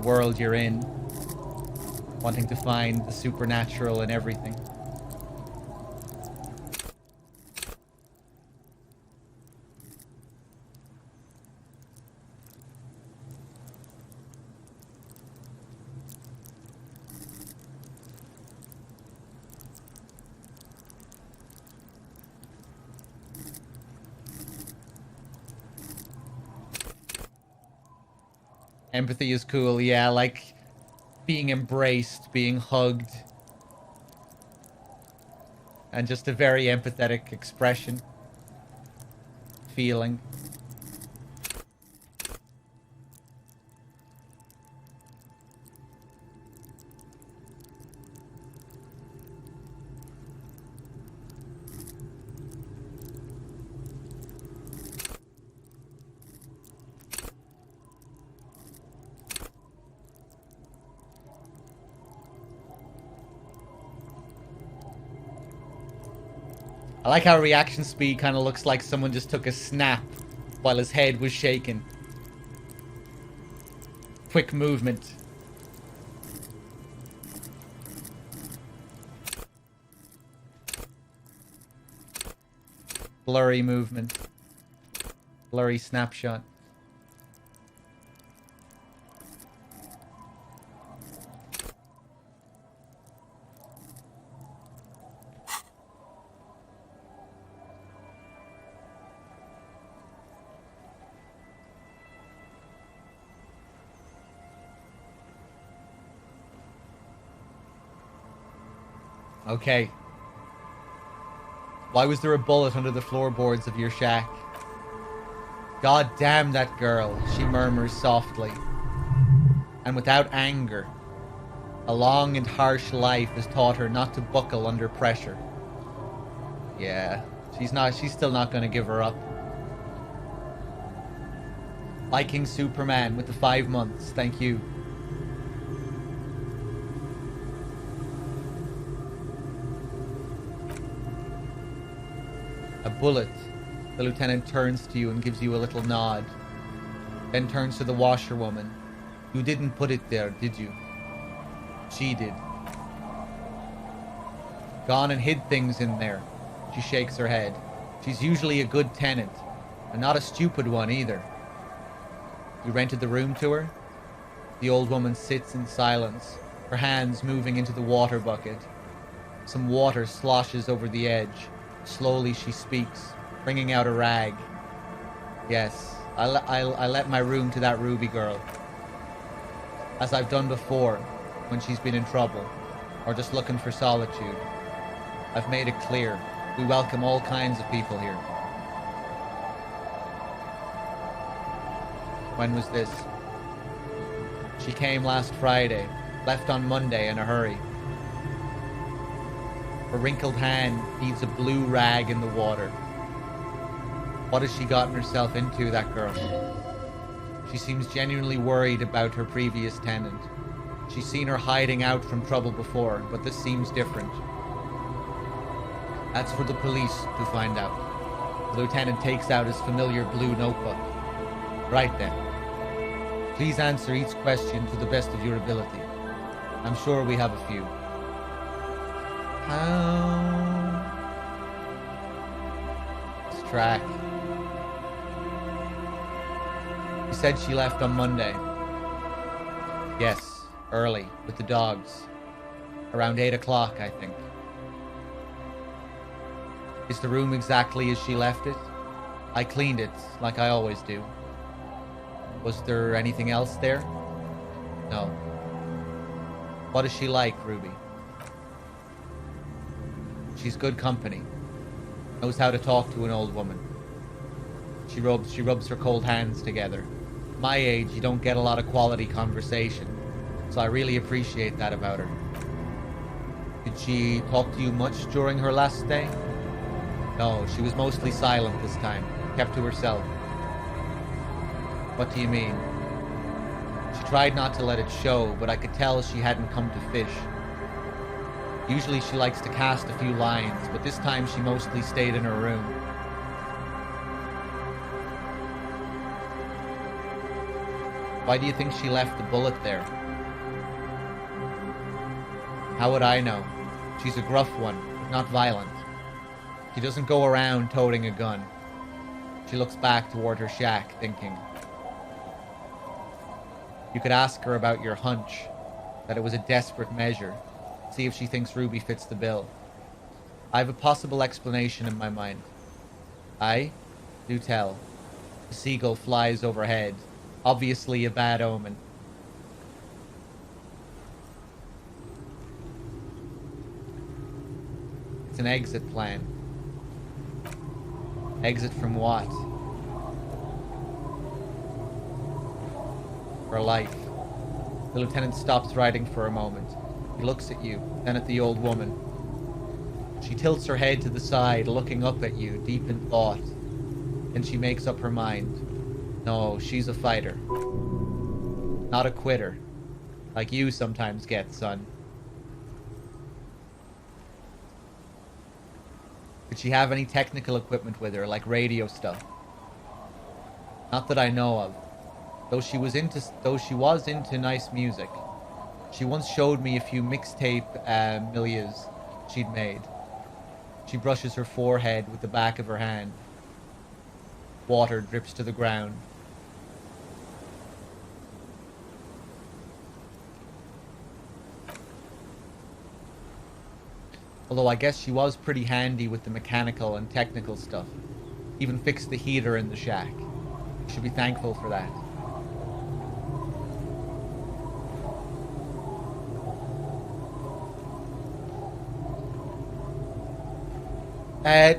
world you're in, wanting to find the supernatural in everything. Empathy is cool, yeah, like being embraced, being hugged. And just a very empathetic expression. feeling. I like how reaction speed kind of looks like someone just took a snap while his head was shaking. Quick movement. Blurry movement. Blurry snapshot. Okay. Why was there a bullet under the floorboards of your shack? God damn that girl, she murmurs softly. And without anger. A long and harsh life has taught her not to buckle under pressure. Yeah, she's still not gonna give her up. Viking Superman with the 5 months, thank you. A bullet. The lieutenant turns to you and gives you a little nod. Then turns to the washerwoman. You didn't put it there, did you? She did. Gone and hid things in there. She shakes her head. She's usually a good tenant, and not a stupid one either. You rented the room to her? The old woman sits in silence, her hands moving into the water bucket. Some water sloshes over the edge. Slowly she speaks, bringing out a rag. Yes, I let my room to that Ruby girl. As I've done before, when she's been in trouble, or just looking for solitude. I've made it clear, we welcome all kinds of people here. When was this? She came last Friday, left on Monday in a hurry. Her wrinkled hand feeds a blue rag in the water. What has she gotten herself into, that girl? She seems genuinely worried about her previous tenant. She's seen her hiding out from trouble before, but this seems different. That's for the police to find out. The lieutenant takes out his familiar blue notebook. Right then. Please answer each question to the best of your ability. I'm sure we have a few. Let's track. She said she left on Monday. Yes, early, with the dogs. Around 8 o'clock, I think. Is the room exactly as she left it? I cleaned it, like I always do. Was there anything else there? No. What is she like, Ruby? She's good company. Knows how to talk to an old woman. She rubs her cold hands together. My age, you don't get a lot of quality conversation, so I really appreciate that about her. Did she talk to you much during her last stay? No, she was mostly silent this time, kept to herself. What do you mean? She tried not to let it show, but I could tell she hadn't come to fish. Usually she likes to cast a few lines, but this time she mostly stayed in her room. Why do you think she left the bullet there? How would I know? She's a gruff one, not violent. She doesn't go around toting a gun. She looks back toward her shack, thinking. You could ask her about your hunch, that it was a desperate measure. See if she thinks Ruby fits the bill. I have a possible explanation in my mind. Aye? Do tell. The seagull flies overhead. Obviously a bad omen. It's an exit plan. Exit from what? her life. The lieutenant stops writing for a moment. He looks at you, then at the old woman. She tilts her head to the side, looking up at you, deep in thought. Then she makes up her mind. No, she's a fighter. Not a quitter. Like you sometimes get, son. Did she have any technical equipment with her, like radio stuff? Not that I know of. Though she was into nice music. She once showed me a few mixtape milias she'd made. She brushes her forehead with the back of her hand. Water drips to the ground. Although I guess she was pretty handy with the mechanical and technical stuff. Even fixed the heater in the shack. You should be thankful for that.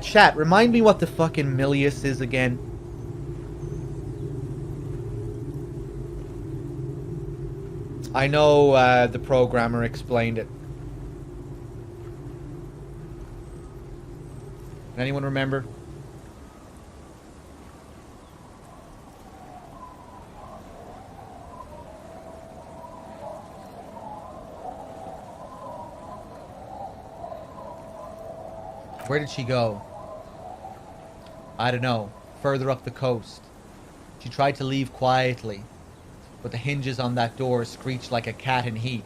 Chat, remind me what the fucking Milius is again. I know the programmer explained it. Can anyone remember? Where did she go? I don't know. Further up the coast. She tried to leave quietly, but the hinges on that door screeched like a cat in heat.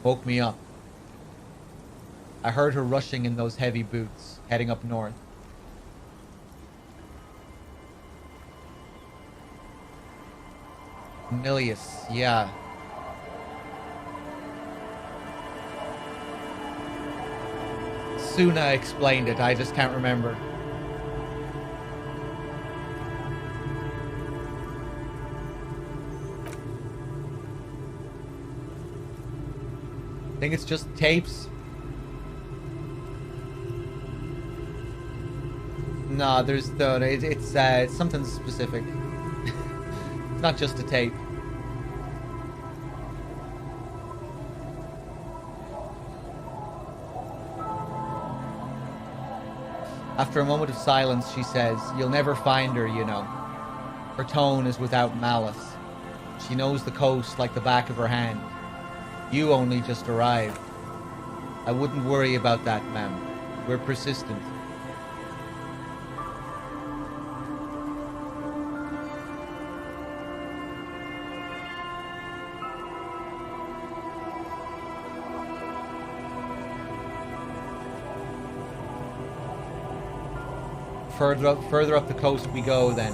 Woke me up. I heard her rushing in those heavy boots, heading up north. Milius, yeah. Suna explained it, I just can't remember. I think it's just tapes. No, there's no. It's something specific. It's not just a tape. After a moment of silence, she says, "You'll never find her, you know." Her tone is without malice. She knows the coast like the back of her hand. You only just arrived. I wouldn't worry about that, ma'am. We're persistent. Further up the coast we go, then.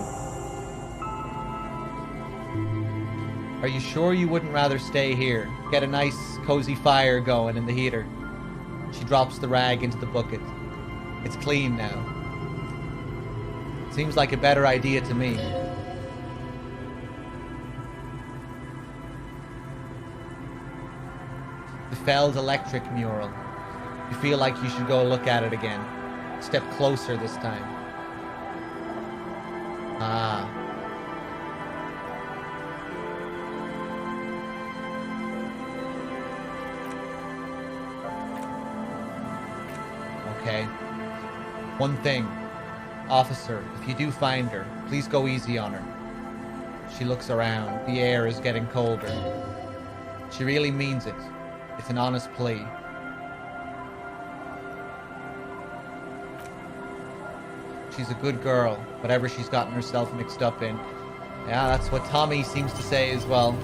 Are you sure you wouldn't rather stay here? Get a nice, cozy fire going in the heater. She drops the rag into the bucket. It's clean now. Seems like a better idea to me. The Feld electric mural. You feel like you should go look at it again. Step closer this time. Ah. Okay. One thing. Officer, if you do find her, please go easy on her. She looks around. The air is getting colder. She really means it. It's an honest plea. She's a good girl, whatever she's gotten herself mixed up in. Yeah, that's what Tommy seems to say as well.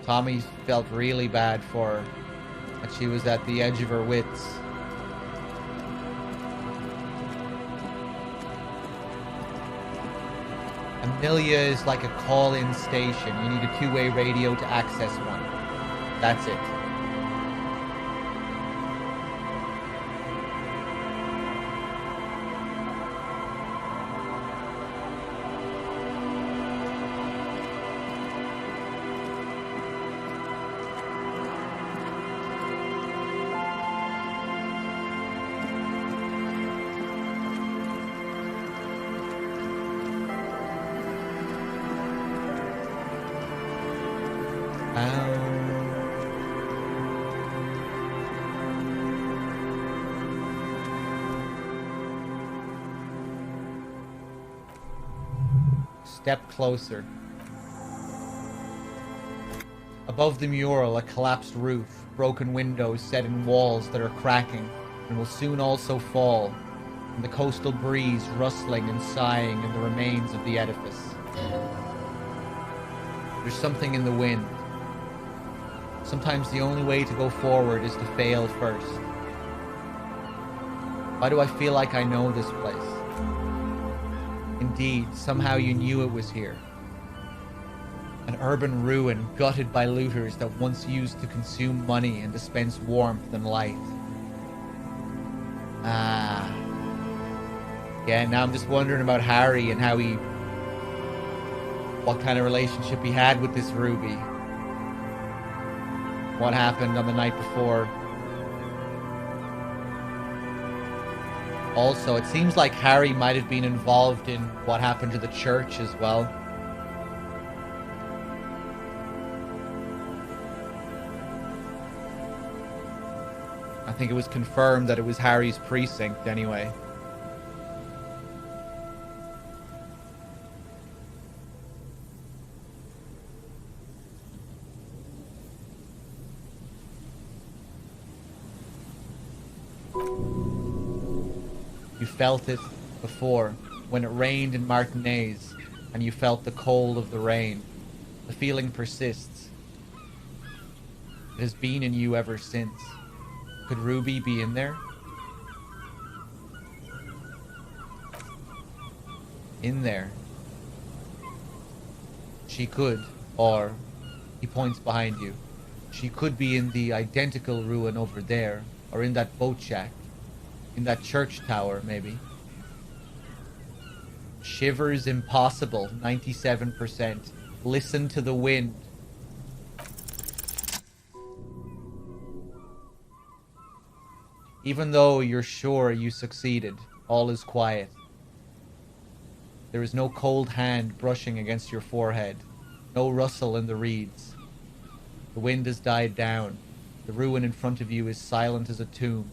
Tommy felt really bad for her, that she was at the edge of her wits. Amelia is like a call-in station. You need a two-way radio to access one. That's it. step closer. Above the mural, a collapsed roof, broken windows set in walls that are cracking and will soon also fall, and the coastal breeze rustling and sighing in the remains of the edifice. There's something in the wind. Sometimes the only way to go forward is to fail first. Why do I feel like I know this place? Indeed, somehow you knew it was here. An urban ruin gutted by looters that once used to consume money and dispense warmth and light. Ah. Yeah, now I'm just wondering about Harry and what kind of relationship he had with this Ruby. What happened on the night before. Also, it seems like Harry might have been involved in what happened to the church as well. I think it was confirmed that it was Harry's precinct anyway. You felt it before, when it rained in Martinez, and you felt the cold of the rain. The feeling persists. It has been in you ever since. Could Ruby be in there? In there. She could, or, he points behind you, she could be in the identical ruin over there, or in that boat shack. In that church tower, maybe. Shivers impossible, 97%. Listen to the wind. Even though you're sure you succeeded, all is quiet. There is no cold hand brushing against your forehead. No rustle in the reeds. The wind has died down. The ruin in front of you is silent as a tomb.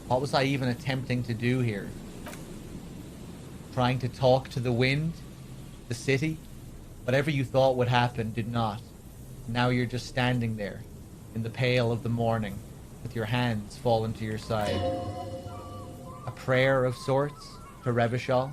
What was I even attempting to do here? Trying to talk to the wind? The city? Whatever you thought would happen did not. Now you're just standing there, in the pale of the morning, with your hands fallen to your side. A prayer of sorts to Revachol?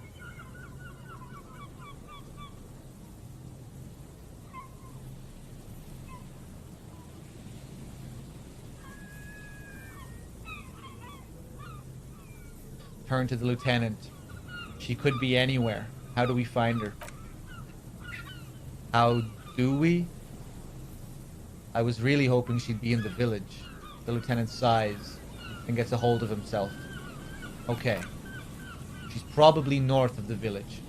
Turn to the lieutenant. She could be anywhere. How do we find her? How do we? I was really hoping she'd be in the village. The lieutenant sighs and gets a hold of himself. Okay. She's probably north of the village.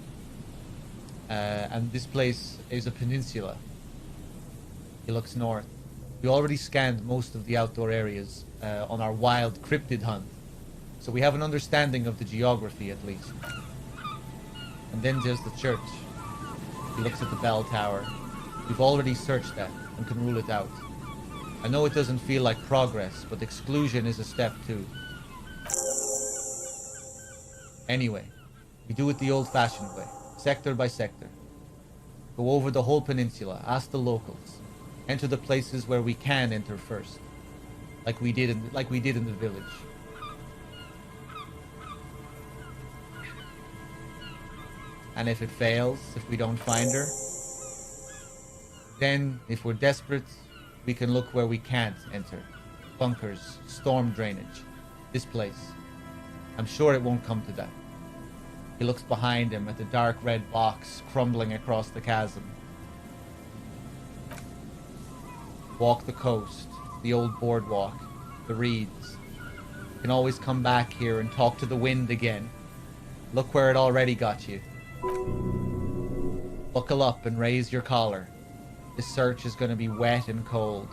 And this place is a peninsula. He looks north. We already scanned most of the outdoor areas on our wild cryptid hunt. So we have an understanding of the geography, at least. And then there's the church. He looks at the bell tower. We've already searched that and can rule it out. I know it doesn't feel like progress, but exclusion is a step too. Anyway, we do it the old-fashioned way, sector by sector. Go over the whole peninsula, ask the locals, enter the places where we can enter first, like we did in the village. And if it fails, if we don't find her, then, if we're desperate, we can look where we can't enter. Bunkers, storm drainage, this place. I'm sure it won't come to that. He looks behind him at the dark red box crumbling across the chasm. Walk the coast, the old boardwalk, the reeds. You can always come back here and talk to the wind again. Look where it already got you. Buckle up and raise your collar. This search is going to be wet and cold.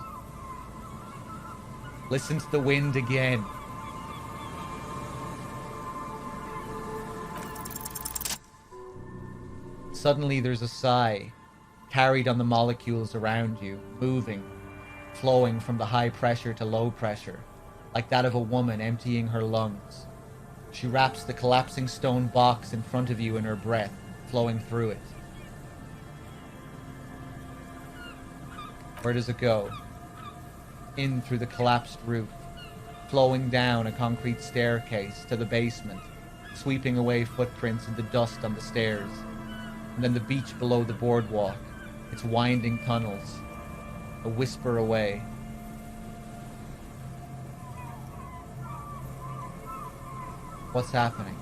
Listen to the wind again. Suddenly there's a sigh. carried on the molecules around you, moving, flowing from the high pressure to low pressure, like that of a woman emptying her lungs. She wraps the collapsing stone box in front of you in her breath, flowing through it. Where does it go? In through the collapsed roof, flowing down a concrete staircase to the basement, sweeping away footprints in the dust on the stairs, and then the beach below the boardwalk, its winding tunnels, a whisper away. What's happening?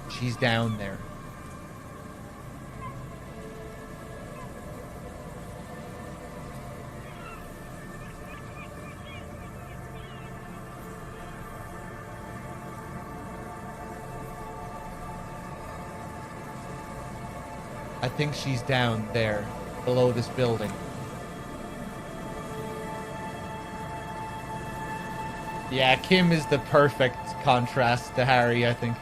She's down there. I think she's down there, below this building. Yeah, Kim is the perfect contrast to Harry, I think.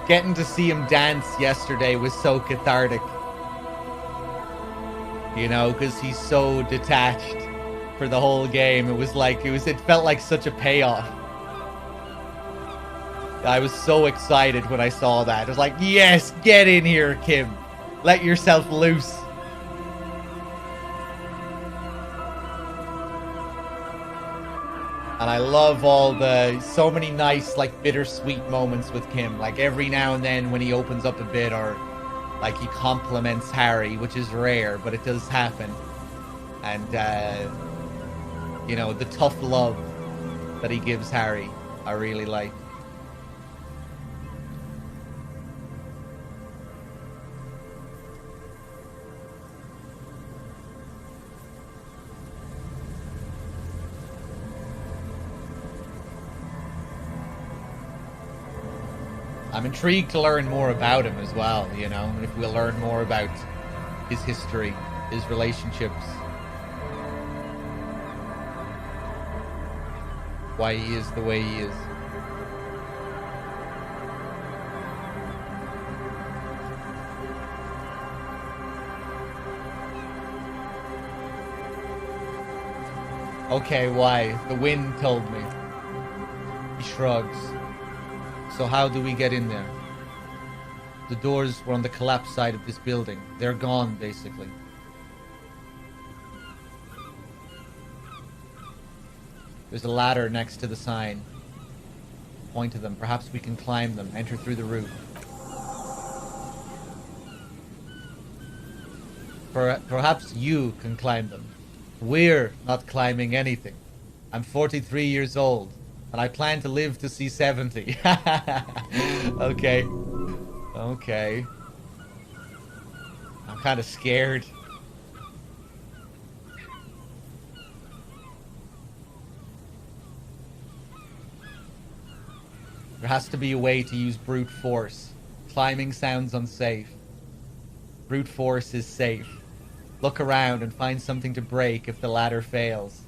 Getting to see him dance yesterday was so cathartic. You know, because he's so detached for the whole game. It felt like such a payoff. I was so excited when I saw that. I was like, yes, get in here, Kim. Let yourself loose. And I love so many nice, like, bittersweet moments with Kim. Like, every now and then when he opens up a bit or, like, he compliments Harry, which is rare, but it does happen. And, you know, the tough love that he gives Harry, I really like. I'm intrigued to learn more about him as well, you know, and if we'll learn more about his history, his relationships, why he is the way he is. Okay, why? The wind told me. He shrugs. So how do we get in there? The doors were on the collapsed side of this building. They're gone, basically. There's a ladder next to the sign. Point to them. Perhaps we can climb them. Enter through the roof. Perhaps you can climb them. We're not climbing anything. I'm 43 years old. And I plan to live to see 70. Okay. Okay. I'm kind of scared. There has to be a way to use brute force. Climbing sounds unsafe. Brute force is safe. Look around and find something to break if the ladder fails.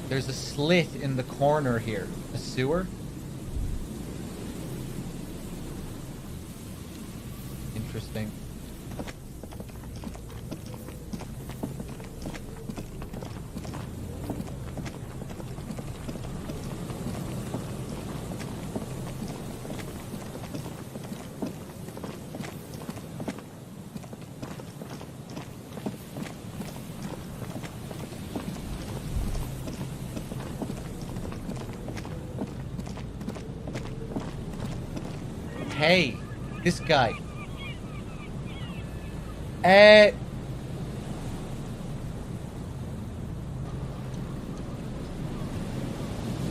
There's a slit in the corner here. A sewer? Interesting. Okay. This guy.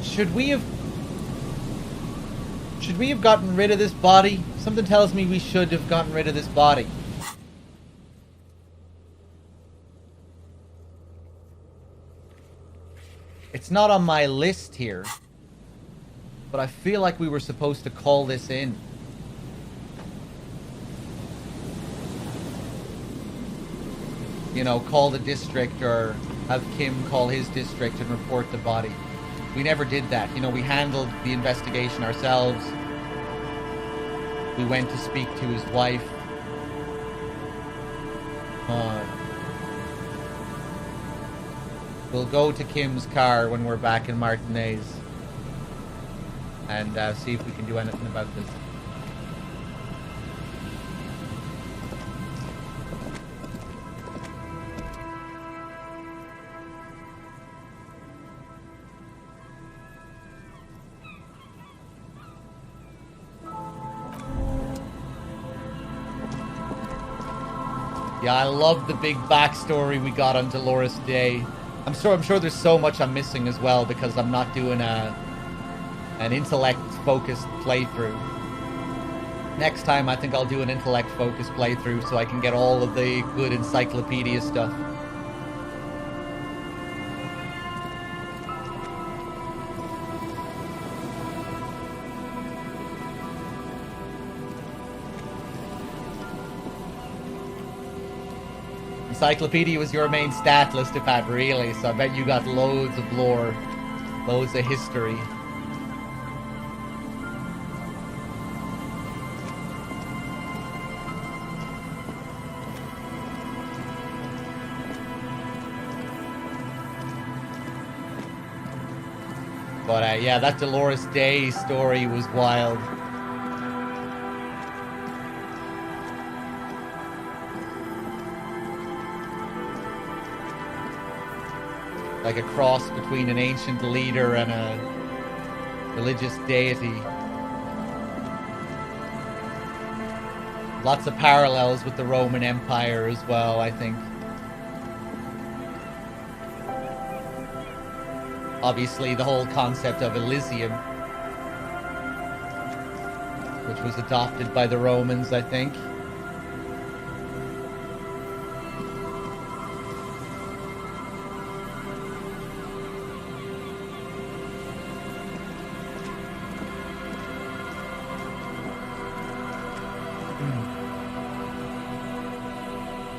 Should we have gotten rid of this body? Something tells me we should have gotten rid of this body. It's not on my list here, but I feel like we were supposed to call this in. You know, call the district or have Kim call his district and report the body. We never did that. You know, we handled the investigation ourselves. We went to speak to his wife. We'll go to Kim's car when we're back in Martinez and see if we can do anything about this. Yeah, I love the big backstory we got on Dolores Day. I'm sure there's so much I'm missing as well because I'm not doing an intellect-focused playthrough. Next time, I think I'll do an intellect-focused playthrough so I can get all of the good encyclopedia stuff. Encyclopedia was your main stat list, if that really, so I bet you got loads of lore, loads of history. But yeah, that Dolores Day story was wild. Like a cross between an ancient leader and a religious deity. Lots of parallels with the Roman Empire as well, I think. Obviously, the whole concept of Elysium, which was adopted by the Romans, I think.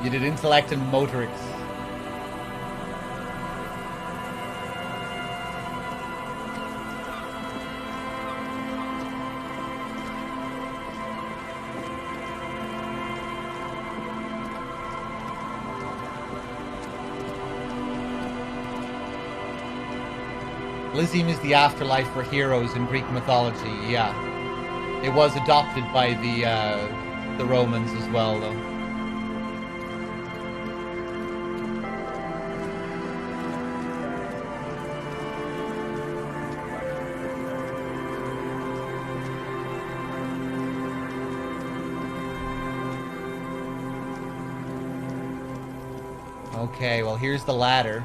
You did intellect and motorics. Elysium is the afterlife for heroes in Greek mythology, yeah. It was adopted by the Romans as well, though. Okay, well, here's the ladder.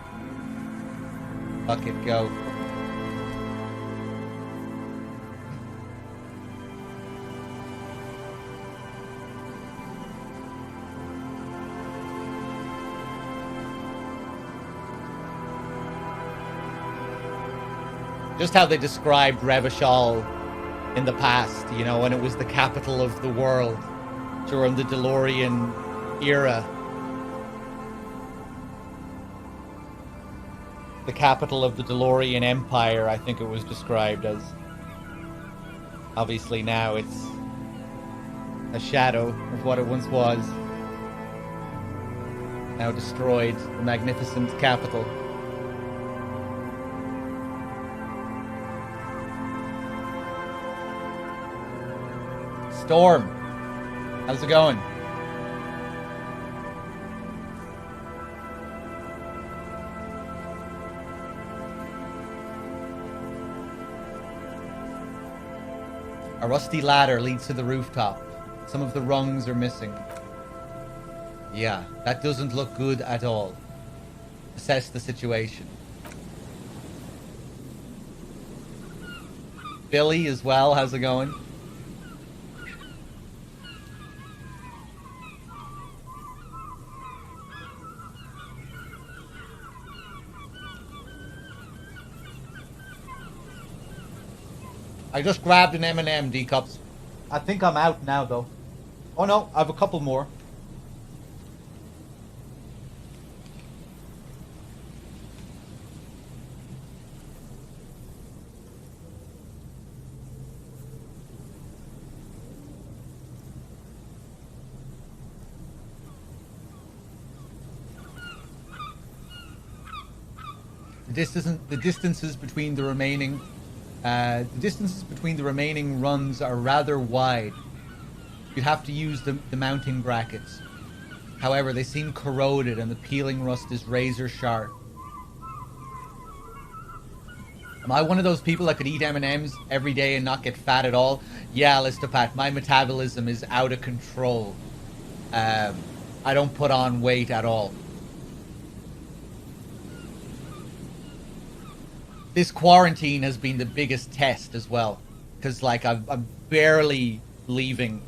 Fuck it, go. Just how they described Revachol in the past, you know, when it was the capital of the world during the DeLorean era. The capital of the DeLorean Empire, I think it was described as. Obviously now it's a shadow of what it once was. Now destroyed, the magnificent capital. Storm, how's it going? A rusty ladder leads to the rooftop. Some of the rungs are missing. Yeah, that doesn't look good at all. Assess the situation. Billy as well, how's it going? I just grabbed an M&M, D-Cups. I think I'm out now, though. Oh no, I have a couple more. The distances between the remaining runs are rather wide. You'd have to use the mounting brackets. However, they seem corroded and the peeling rust is razor sharp. Am I one of those people that could eat M&Ms every day and not get fat at all? Yeah, Listopat, my metabolism is out of control. I don't put on weight at all. This quarantine has been the biggest test as well, because like I'm barely leaving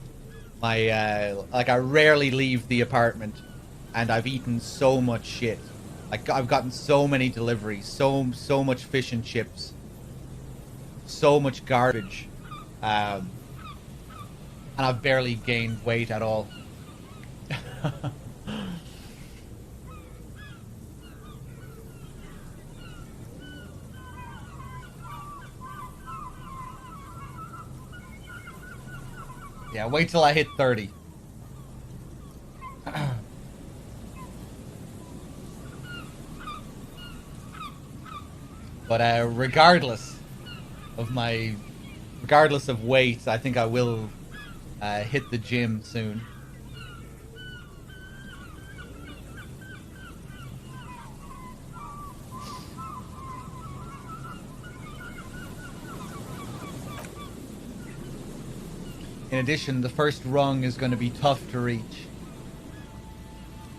my like I rarely leave the apartment, and I've eaten so much shit. Like I've gotten so many deliveries, so much fish and chips, so much garbage, and I've barely gained weight at all. Yeah, wait till I hit 30. But regardless of weight, I think I will hit the gym soon. In addition, the first rung is going to be tough to reach.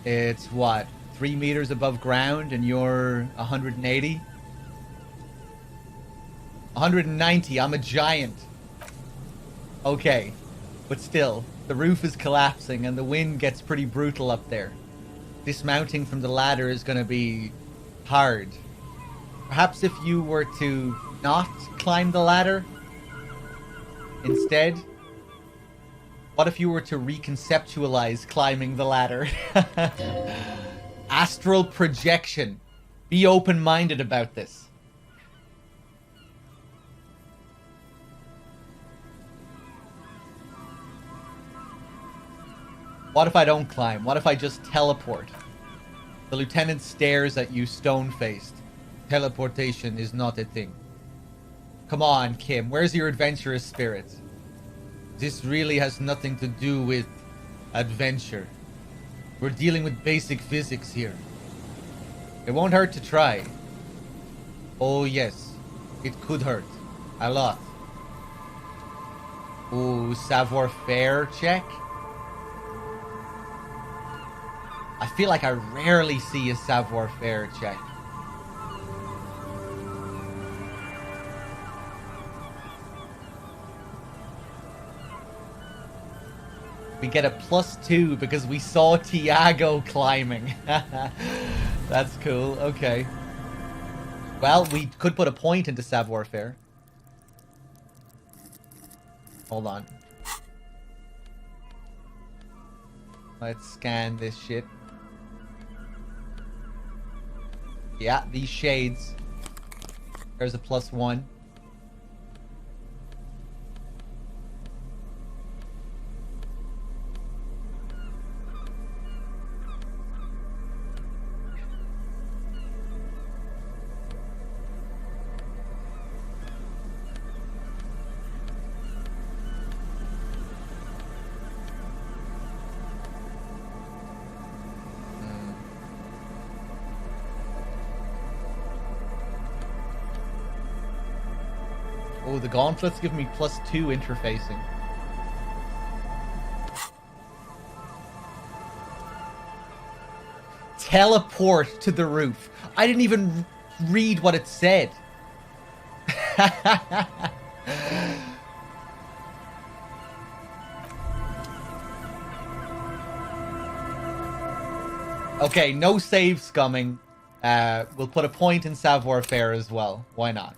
It's what, 3 meters above ground, and you're 180? 190, I'm a giant. Okay, but still, the roof is collapsing and the wind gets pretty brutal up there. Dismounting from the ladder is going to be hard. Perhaps if you were to not climb the ladder instead? What if you were to reconceptualize climbing the ladder? Astral projection. Be open-minded about this. What if I don't climb? What if I just teleport? The lieutenant stares at you stone-faced. Teleportation is not a thing. Come on, Kim. Where's your adventurous spirit? This really has nothing to do with adventure. We're dealing with basic physics here. It won't hurt to try. Oh yes, it could hurt. A lot. Ooh, savoir-faire check? I feel like I rarely see a savoir-faire check. We get a +2 because we saw Tiago climbing. That's cool. Okay. Well, we could put a point into savoir-faire. Hold on. Let's scan this shit. Yeah, these shades. There's a +1. Oh, the gauntlets give me +2 interfacing. Teleport to the roof. I didn't even read what it said. Okay, no save scumming. We'll put a point in savoir faire as well. Why not?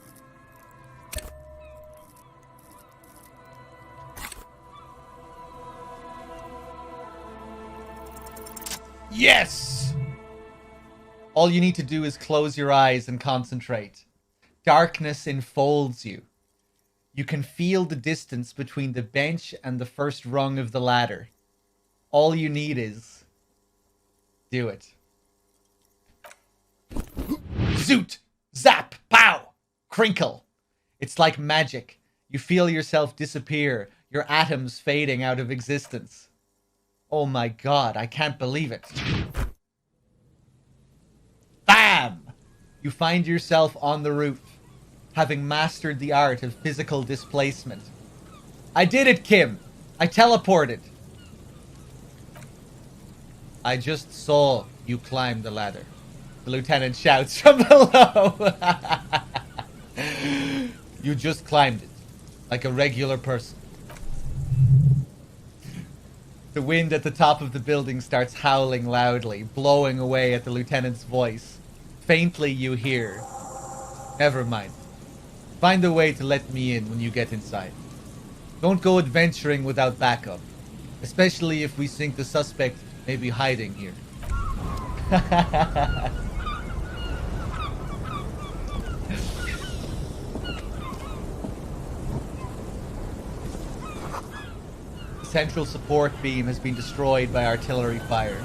Yes! All you need to do is close your eyes and concentrate. Darkness enfolds you. You can feel the distance between the bench and the first rung of the ladder. All you need is... do it. Zoot! Zap! Pow! Crinkle! It's like magic. You feel yourself disappear, your atoms fading out of existence. Oh my god, I can't believe it. Bam! You find yourself on the roof, having mastered the art of physical displacement. I did it, Kim! I teleported! I just saw you climb the ladder. The lieutenant shouts from below. You just climbed it, like a regular person. The wind at the top of the building starts howling loudly, blowing away at the lieutenant's voice. Faintly you hear, "Never mind. Find a way to let me in when you get inside. Don't go adventuring without backup, especially if we think the suspect may be hiding here." The central support beam has been destroyed by artillery fire.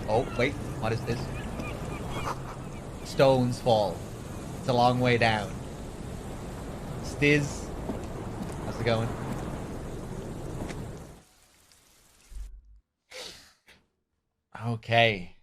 Oh, wait, what is this? Stones fall. It's a long way down. Stiz, how's it going? Okay.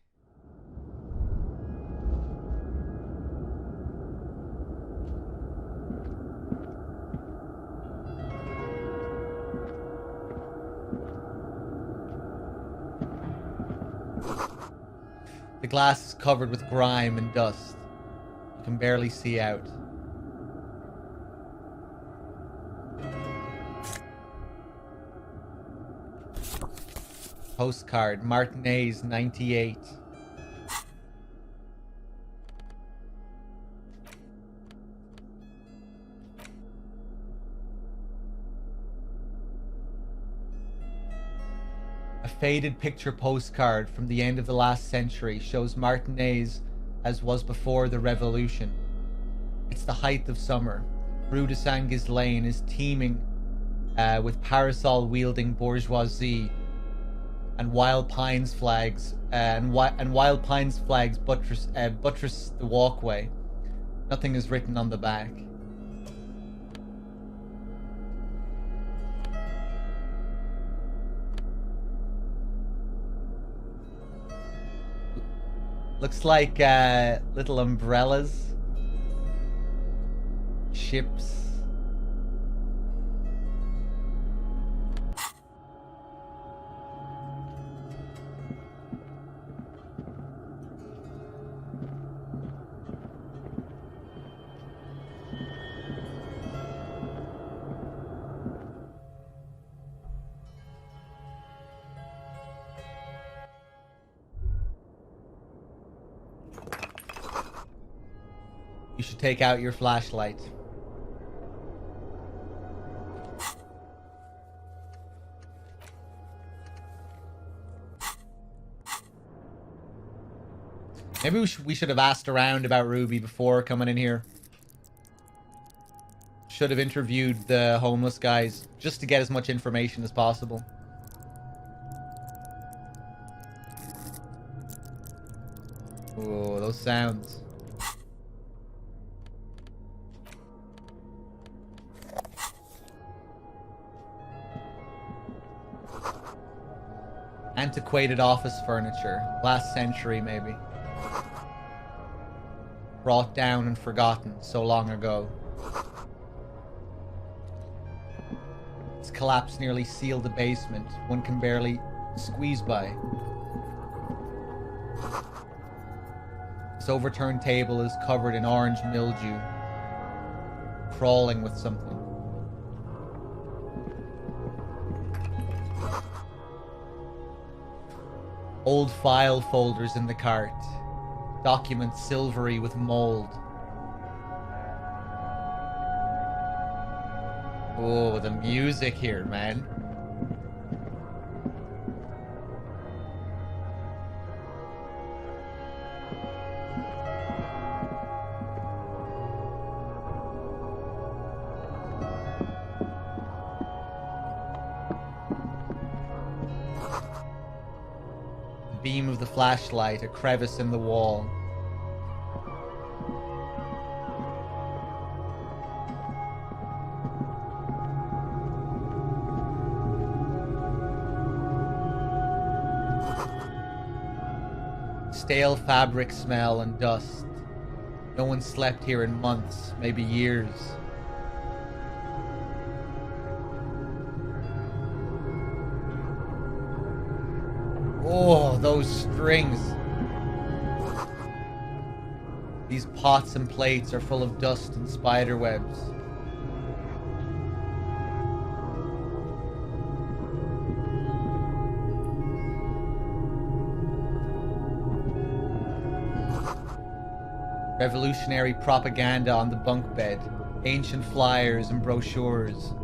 The glass is covered with grime and dust. You can barely see out. Postcard, Martinez, 98. A faded picture postcard from the end of the last century shows Martinez as was before the revolution. It's the height of summer. Rue de Saint-Ghislain is teeming with parasol-wielding bourgeoisie and wild pines flags buttress the walkway. Nothing is written on the back. Looks like little umbrellas, ships. You should take out your flashlight. Maybe we should have asked around about Ruby before coming in here. Should have interviewed the homeless guys just to get as much information as possible. Oh, those sounds. Antiquated office furniture. Last century, maybe. Brought down and forgotten so long ago. Its collapse nearly sealed the basement. One can barely squeeze by. This overturned table is covered in orange mildew. Crawling with something. Old file folders in the cart. Documents silvery with mold. Oh, the music here, man. The beam of the flashlight, a crevice in the wall. Stale fabric smell and dust. No one slept here in months, maybe years. Oh, those strings. These pots and plates are full of dust and spider webs. Revolutionary propaganda on the bunk bed. Ancient flyers and brochures.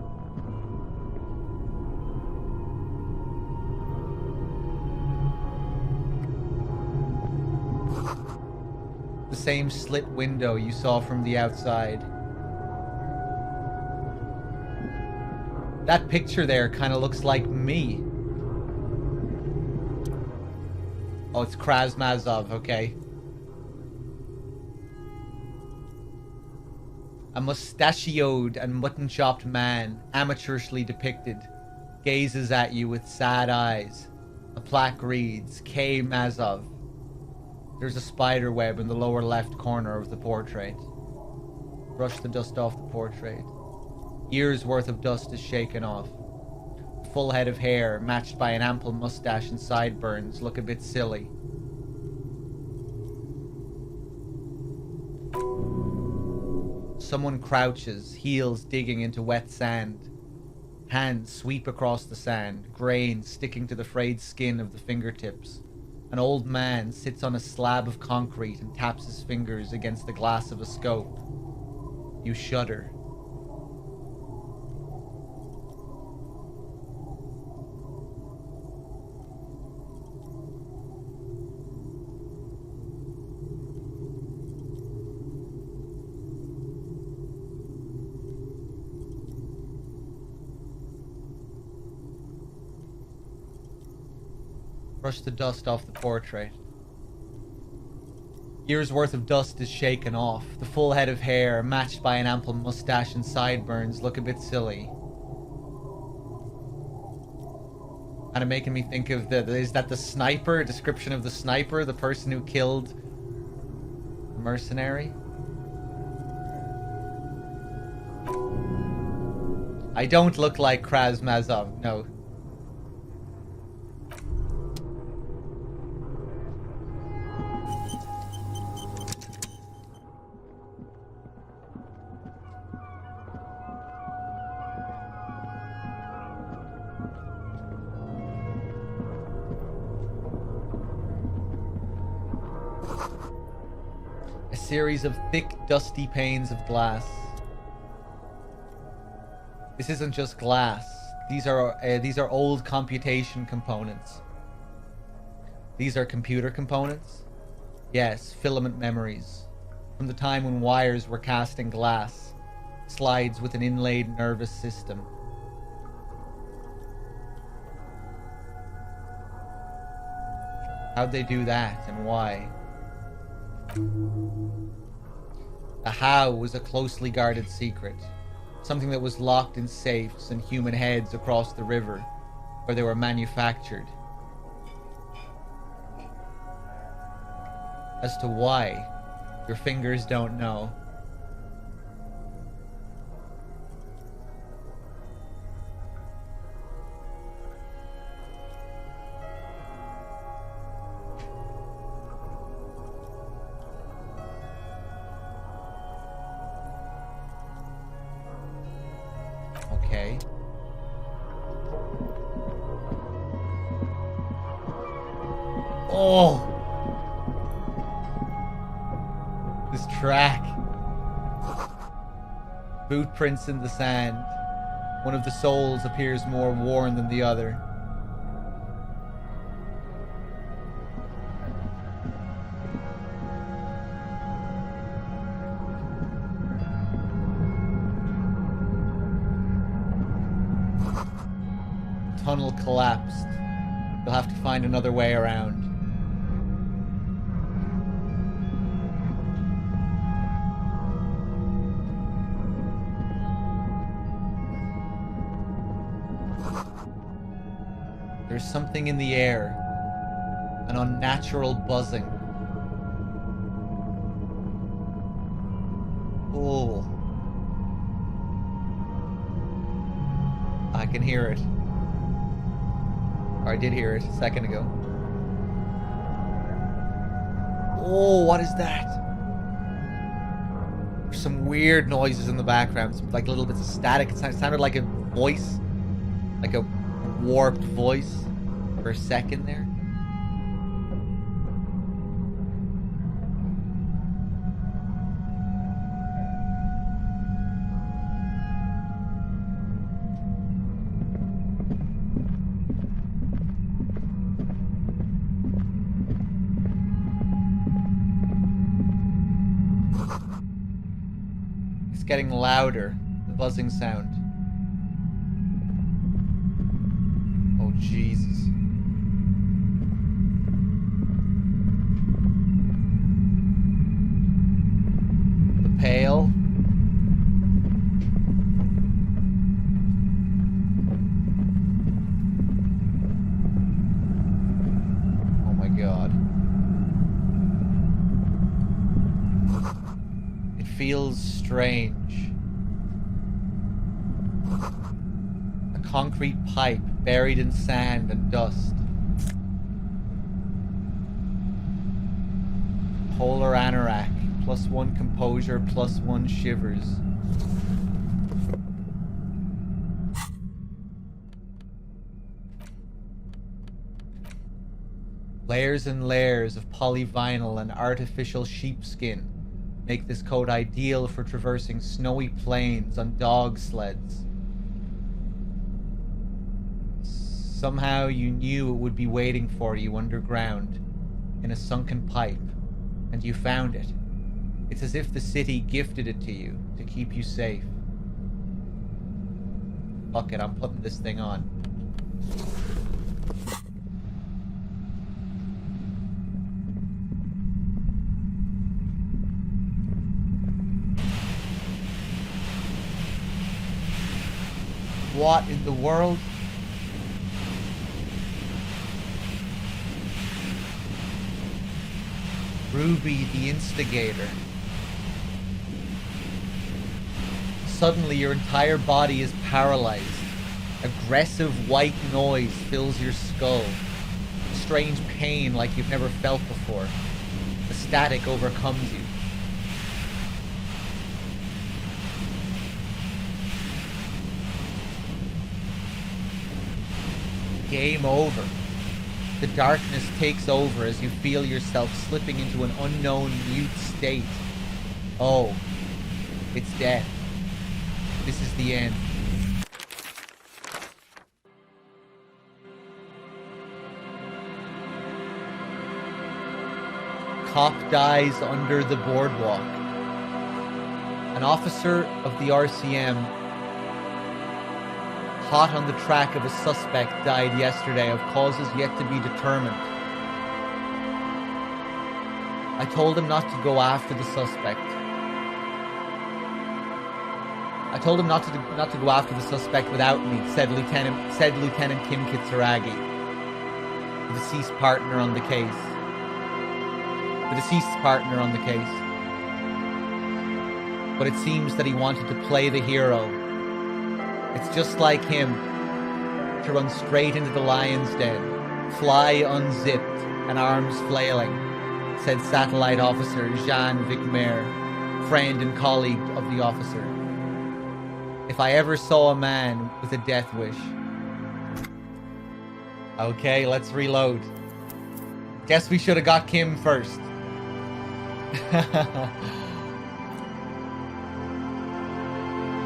The same slit window you saw from the outside. That picture there kind of looks like me. Oh, it's Krasmazov, okay. A mustachioed and mutton-chopped man, amateurishly depicted, gazes at you with sad eyes. A plaque reads, K. Mazov. There's a spider web in the lower left corner of the portrait. Brush the dust off the portrait. Years worth of dust is shaken off. A full head of hair, matched by an ample mustache and sideburns, look a bit silly. Someone crouches, heels digging into wet sand. Hands sweep across the sand, grain sticking to the frayed skin of the fingertips. An old man sits on a slab of concrete and taps his fingers against the glass of a scope. You shudder. Brush the dust off the portrait. Years worth of dust is shaken off. The full head of hair, matched by an ample mustache and sideburns, look a bit silly. Kind of making me think of is that the sniper? A description of the sniper? The person who killed the mercenary? I don't look like Krasmazov, no. Series of thick, dusty panes of glass. This isn't just glass. These are old computation components. These are computer components. Yes, filament memories. From the time when wires were cast in glass. Slides with an inlaid nervous system. How'd they do that and why? The how was a closely guarded secret, something that was locked in safes and human heads across the river, where they were manufactured. As to why, your fingers don't know. Okay. Oh! This track. Footprints in the sand. One of the souls appears more worn than the other. Tunnel collapsed. You'll have to find another way around. There's something in the air. An unnatural buzzing. Oh. I can hear it. Or I did hear it a second ago. Oh, what is that? There's some weird noises in the background, some, like little bits of static. It sounded like a voice, like a warped voice for a second there. It's getting louder, the buzzing sound. Oh, Jesus. The pail. Oh my God. It feels strange. A concrete pipe buried in sand and dust. Polar anorak, +1 composure, +1 shivers. Layers and layers of polyvinyl and artificial sheepskin make this coat ideal for traversing snowy plains on dog sleds. Somehow you knew it would be waiting for you underground, in a sunken pipe, and you found it. It's as if the city gifted it to you to keep you safe. Fuck it, I'm putting this thing on. What in the world? Ruby the Instigator. Suddenly your entire body is paralyzed. Aggressive white noise fills your skull. Strange pain like you've never felt before. The static overcomes you. Game over. The darkness takes over as you feel yourself slipping into an unknown mute state. Oh, it's death. This is the end. Cop dies under the boardwalk. An officer of the RCM, hot on the track of a suspect, died yesterday of causes yet to be determined. I told him not to go after the suspect. I told him not to go after the suspect without me, said Lieutenant Kim Kitsuragi, the deceased partner on the case. the deceased partner on the case. But it seems that he wanted to play the hero. It's just like him to run straight into the lion's den, fly unzipped and arms flailing, said Satellite Officer Jean Vicmer, friend and colleague of the officer. If I ever saw a man with a death wish. Okay, let's reload. Guess we should have got Kim first.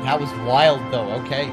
That was wild though, okay.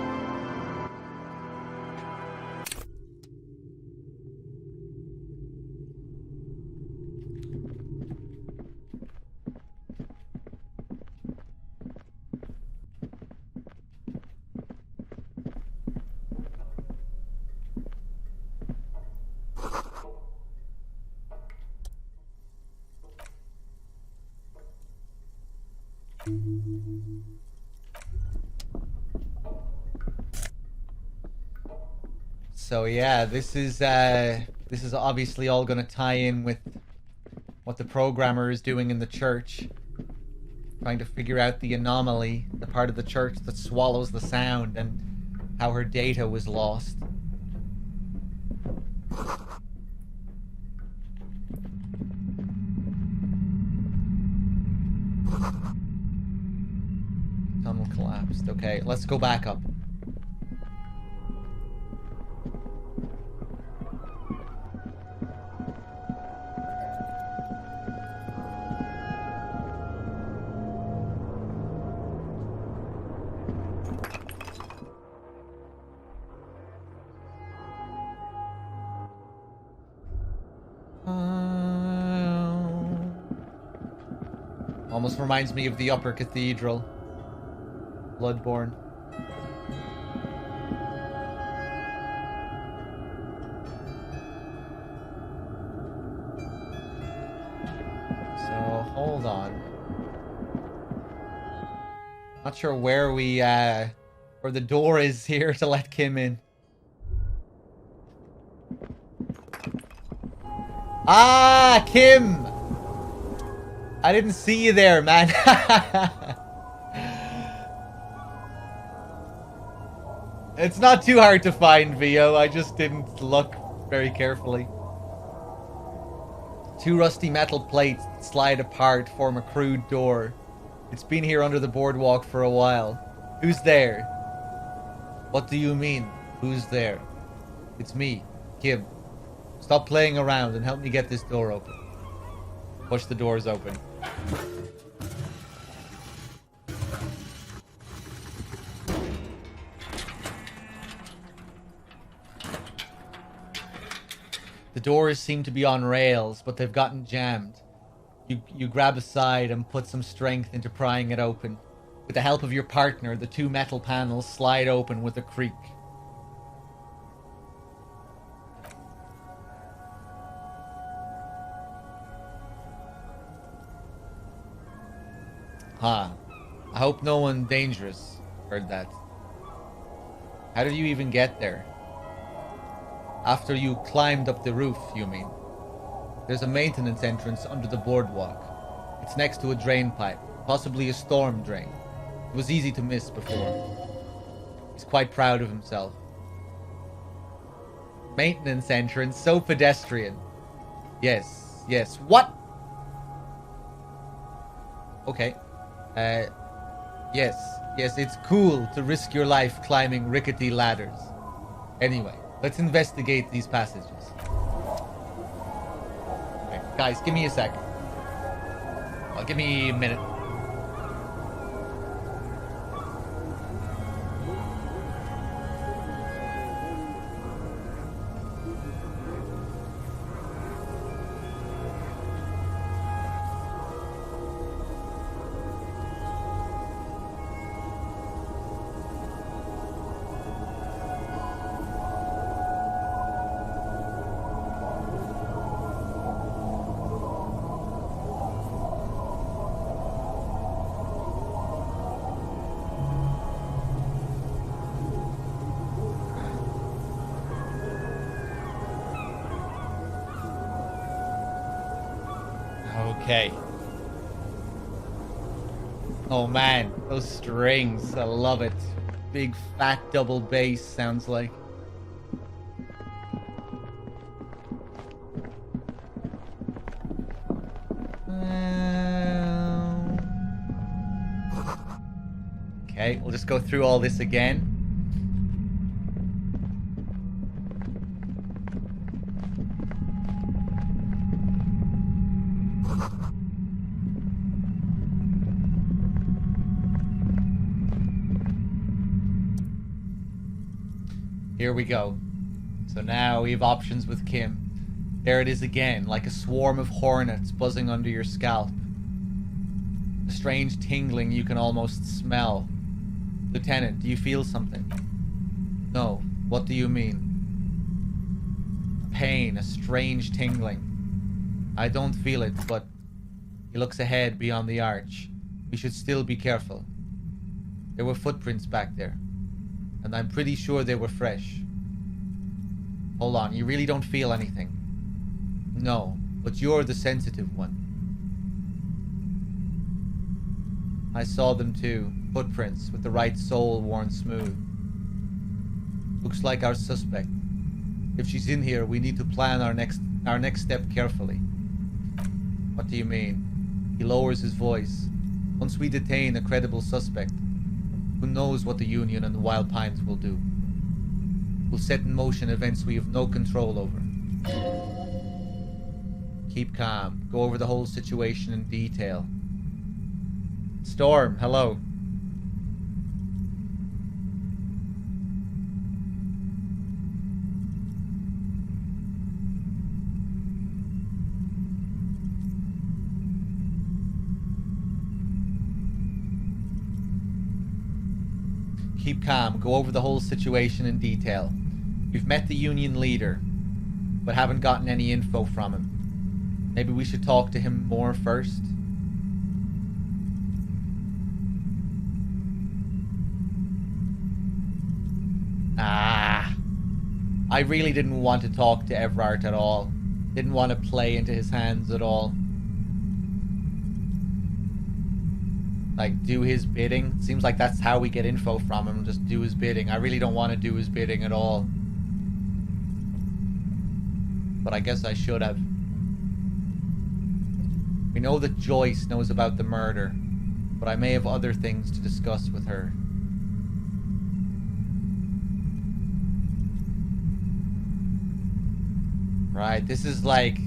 So yeah, this is obviously all going to tie in with what the programmer is doing in the church, trying to figure out the anomaly, the part of the church that swallows the sound, and how her data was lost. Tunnel collapsed. Okay, let's go back up. Almost reminds me of the Upper Cathedral. Bloodborne. So, hold on. Not sure where where the door is here to let Kim in. Ah, Kim! I didn't see you there, man. It's not too hard to find, Vio. I just didn't look very carefully. Two rusty metal plates that slide apart form a crude door. It's been here under the boardwalk for a while. Who's there? What do you mean, who's there? It's me, Kim. Stop playing around and help me get this door open. Push the doors open. The doors seem to be on rails, but they've gotten jammed. You grab a side and put some strength into prying it open. With the help of your partner, the two metal panels slide open with a creak. Huh. I hope no one dangerous heard that. How did you even get there? After you climbed up the roof, you mean? There's a maintenance entrance under the boardwalk. It's next to a drain pipe, possibly a storm drain. It was easy to miss before. He's quite proud of himself. Maintenance entrance, so pedestrian. Yes, yes. What? Okay. Yes, it's cool to risk your life climbing rickety ladders. Anyway, let's investigate these passages. Okay, guys, give me a sec. Well, give me a minute. Okay. Oh man, those strings. I love it. Big fat double bass sounds like. Okay, we'll just go through all this again. Here we go. So now we have options with Kim. There it is again, like a swarm of hornets buzzing under your scalp. A strange tingling you can almost smell. Lieutenant, do you feel something? No. What do you mean? Pain, a strange tingling. I don't feel it, but he looks ahead beyond the arch. We should still be careful. There were footprints back there, and I'm pretty sure they were fresh. Hold on, you really don't feel anything? No, but you're the sensitive one. I saw them too. Footprints with the right sole worn smooth. Looks like our suspect. If she's in here, we need to plan our next step carefully. What do you mean? He lowers his voice. Once we detain a credible suspect, who knows what the Union and the Wild Pines will do? We'll set in motion events we have no control over. Keep calm. Go over the whole situation in detail. Storm, hello. Keep calm. Go over the whole situation in detail. You've met the Union leader, but haven't gotten any info from him. Maybe we should talk to him more first? I really didn't want to talk to Everard at all. Didn't want to play into his hands at all. Like, do his bidding. Seems like that's how we get info from him. Just do his bidding. I really don't want to do his bidding at all. But I guess I should have. We know that Joyce knows about the murder, but I may have other things to discuss with her. Right, this is like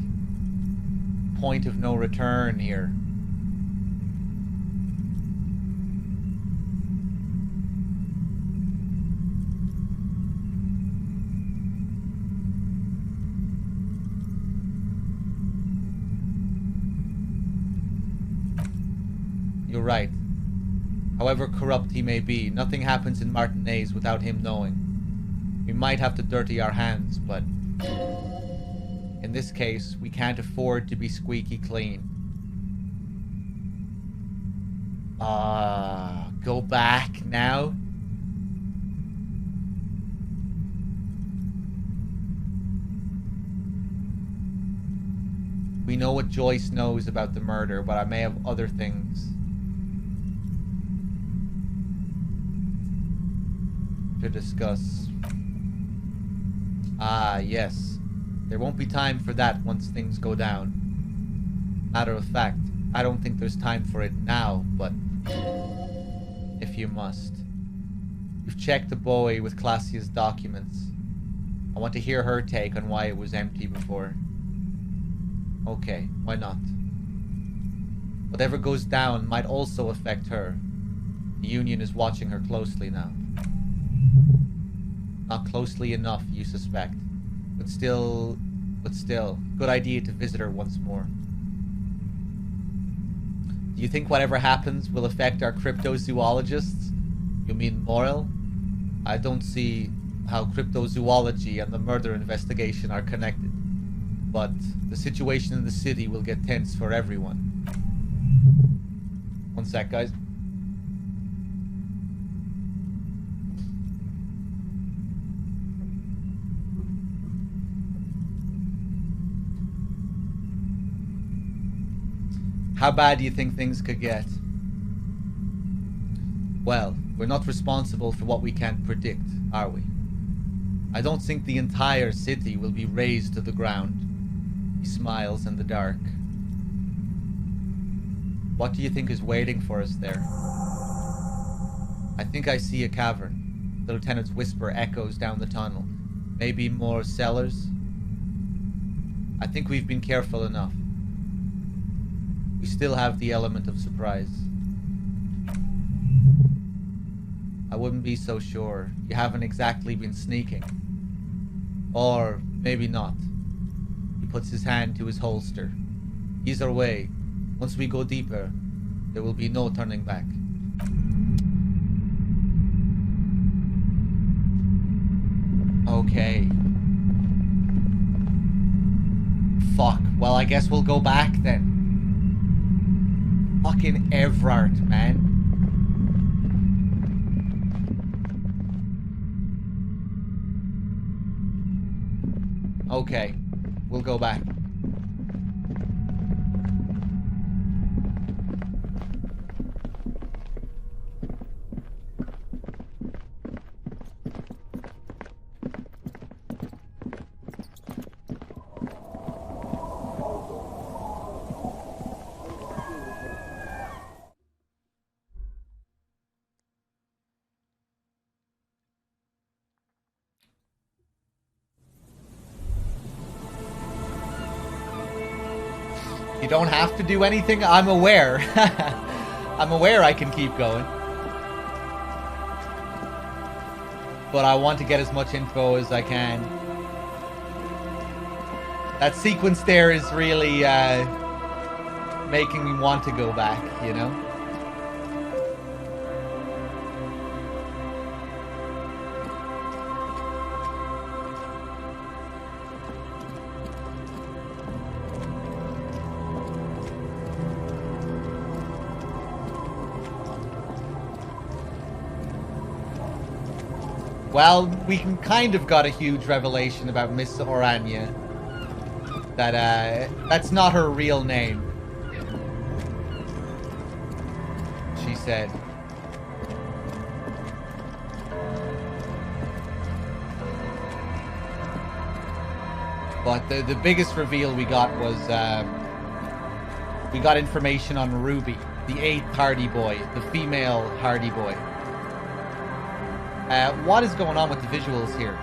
point of no return here. You're right. However corrupt he may be, nothing happens in Martinez without him knowing. We might have to dirty our hands, but in this case, we can't afford to be squeaky clean. Go back now? We know what Joyce knows about the murder, but I may have other things to discuss. Yes. There won't be time for that once things go down. Matter of fact, I don't think there's time for it now, but if you must. You've checked the boy with Classia's documents. I want to hear her take on why it was empty before. Okay, why not? Whatever goes down might also affect her. The Union is watching her closely now. Not closely enough, you suspect. But still, good idea to visit her once more. Do you think whatever happens will affect our cryptozoologists? You mean Morel? I don't see how cryptozoology and the murder investigation are connected. But the situation in the city will get tense for everyone. One sec, guys. How bad do you think things could get? Well, we're not responsible for what we can't predict, are we? I don't think the entire city will be razed to the ground. He smiles in the dark. What do you think is waiting for us there? I think I see a cavern. The lieutenant's whisper echoes down the tunnel. Maybe more cellars? I think we've been careful enough. We still have the element of surprise. I wouldn't be so sure. You haven't exactly been sneaking. Or maybe not. He puts his hand to his holster. Either way, once we go deeper, there will be no turning back. Okay. Fuck. Well, I guess we'll go back then. Fucking Everard, man. Okay. We'll go back. You don't have to do anything. I'm aware. I'm aware I can keep going. But I want to get as much info as I can. That sequence there is really making me want to go back, you know? Well, we can kind of got a huge revelation about Miss Orania. That, that's not her real name. She said. But the biggest reveal we got was, we got information on Ruby, the 8th Hardy Boy, the female Hardy Boy. What is going on with the visuals here?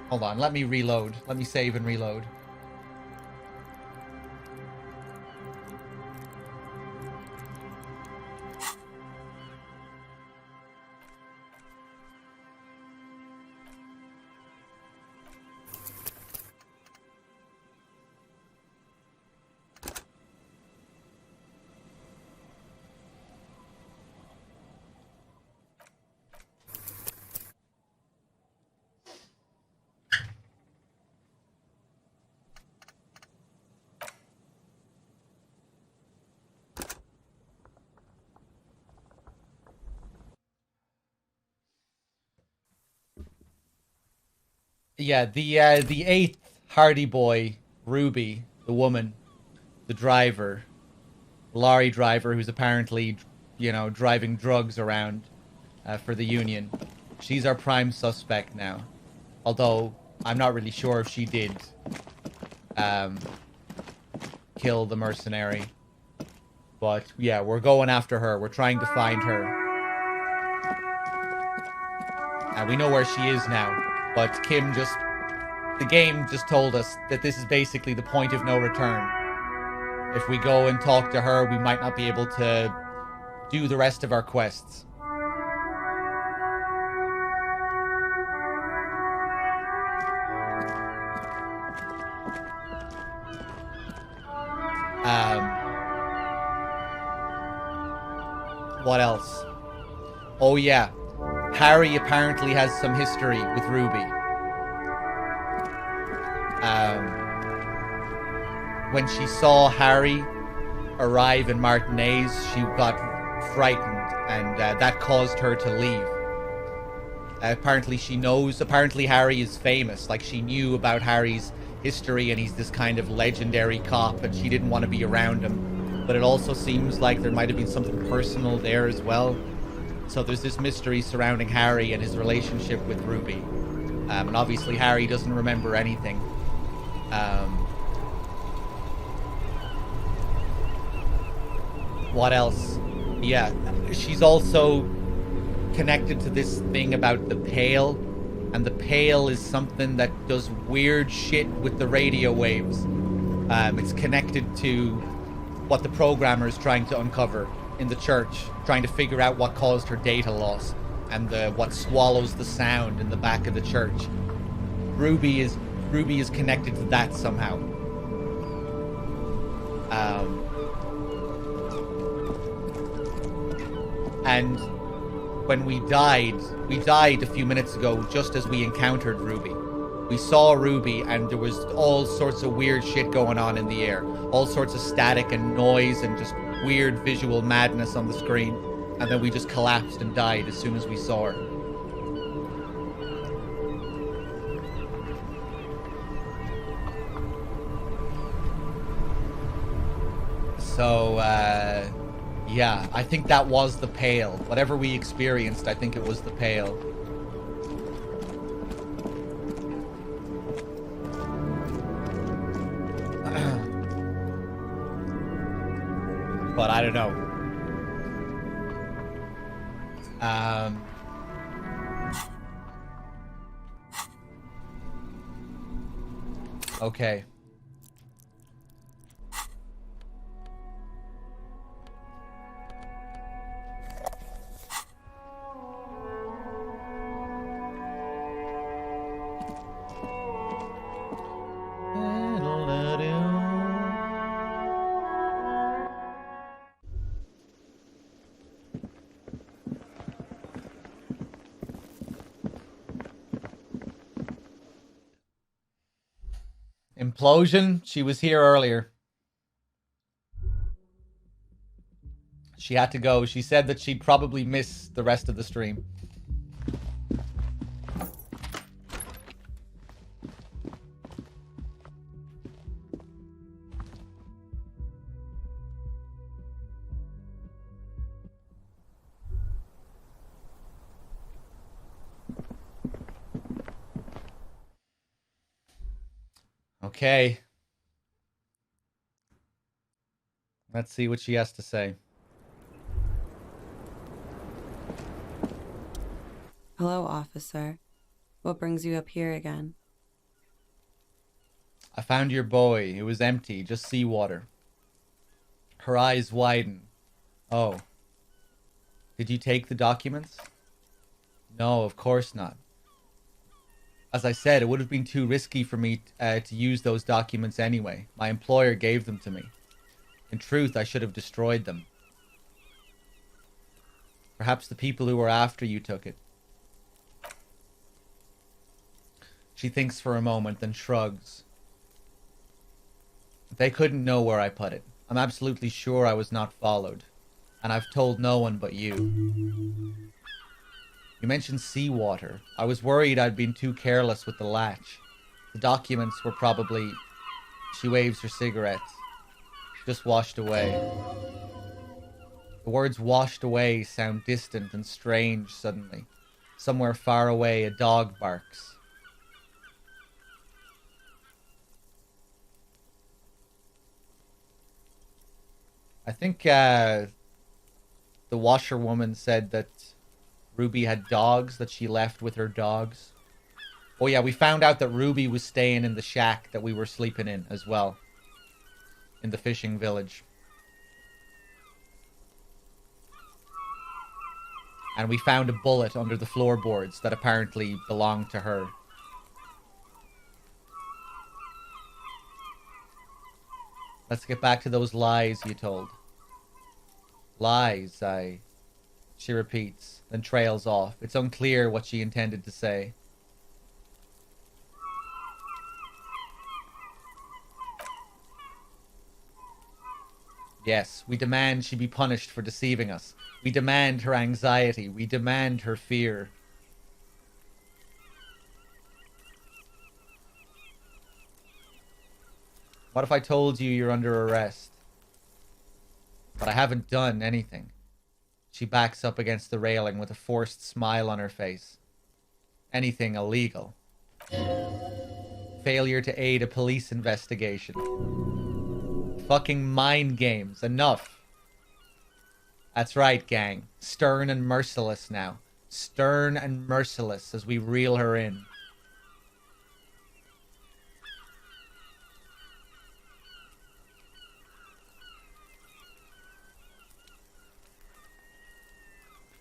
Hold on, let me reload. Let me save and reload. Yeah, the 8th Hardy Boy, Ruby, the woman, the driver, lorry driver who's apparently, you know, driving drugs around for the Union. She's our prime suspect now. Although, I'm not really sure if she did kill the mercenary. But, yeah, we're going after her. We're trying to find her. And we know where she is now. But the game just told us that this is basically the point of no return. If we go and talk to her, we might not be able to do the rest of our quests. What else? Oh yeah. Harry apparently has some history with Ruby. When she saw Harry arrive in Martinez, she got frightened, and that caused her to leave. Apparently she knows, apparently Harry is famous, like she knew about Harry's history and he's this kind of legendary cop and she didn't want to be around him. But it also seems like there might have been something personal there as well. So there's this mystery surrounding Harry and his relationship with Ruby. And obviously Harry doesn't remember anything. What else? Yeah, she's also connected to this thing about the Pale. And the Pale is something that does weird shit with the radio waves. It's connected to what the programmer is trying to uncover in the church, trying to figure out what caused her data loss and what swallows the sound in the back of the church. Ruby is connected to that somehow. And when we died a few minutes ago just as we encountered Ruby. We saw Ruby and there was all sorts of weird shit going on in the air. All sorts of static and noise and just weird visual madness on the screen. And then we just collapsed and died as soon as we saw her. So, yeah, I think that was the Pale. Whatever we experienced, I think it was the Pale. But I don't know. Okay. Implosion? She was here earlier. She had to go. She said that she'd probably miss the rest of the stream. Okay. Let's see what she has to say. Hello, officer. What brings you up here again? I found your boy. It was empty, just seawater. Her eyes widen. Oh. Did you take the documents? No, of course not. As I said, it would have been too risky for me to use those documents anyway. My employer gave them to me. In truth, I should have destroyed them. Perhaps the people who were after you took it. She thinks for a moment, then shrugs. They couldn't know where I put it. I'm absolutely sure I was not followed. And I've told no one but you. You mentioned seawater. I was worried I'd been too careless with the latch. The documents were probably... She waves her cigarette. Just washed away. The words washed away sound distant and strange suddenly. Somewhere far away, a dog barks. I think the washerwoman said that Ruby had dogs that she left with her dogs. Oh yeah, we found out that Ruby was staying in the shack that we were sleeping in as well. In the fishing village. And we found a bullet under the floorboards that apparently belonged to her. Let's get back to those lies you told. Lies, she repeats, then trails off. It's unclear what she intended to say. Yes, we demand she be punished for deceiving us. We demand her anxiety. We demand her fear. What if I told you you're under arrest? But I haven't done anything. She backs up against the railing with a forced smile on her face. Anything illegal. Failure to aid a police investigation. Fucking mind games. Enough. That's right, gang. Stern and merciless now. Stern and merciless as we reel her in.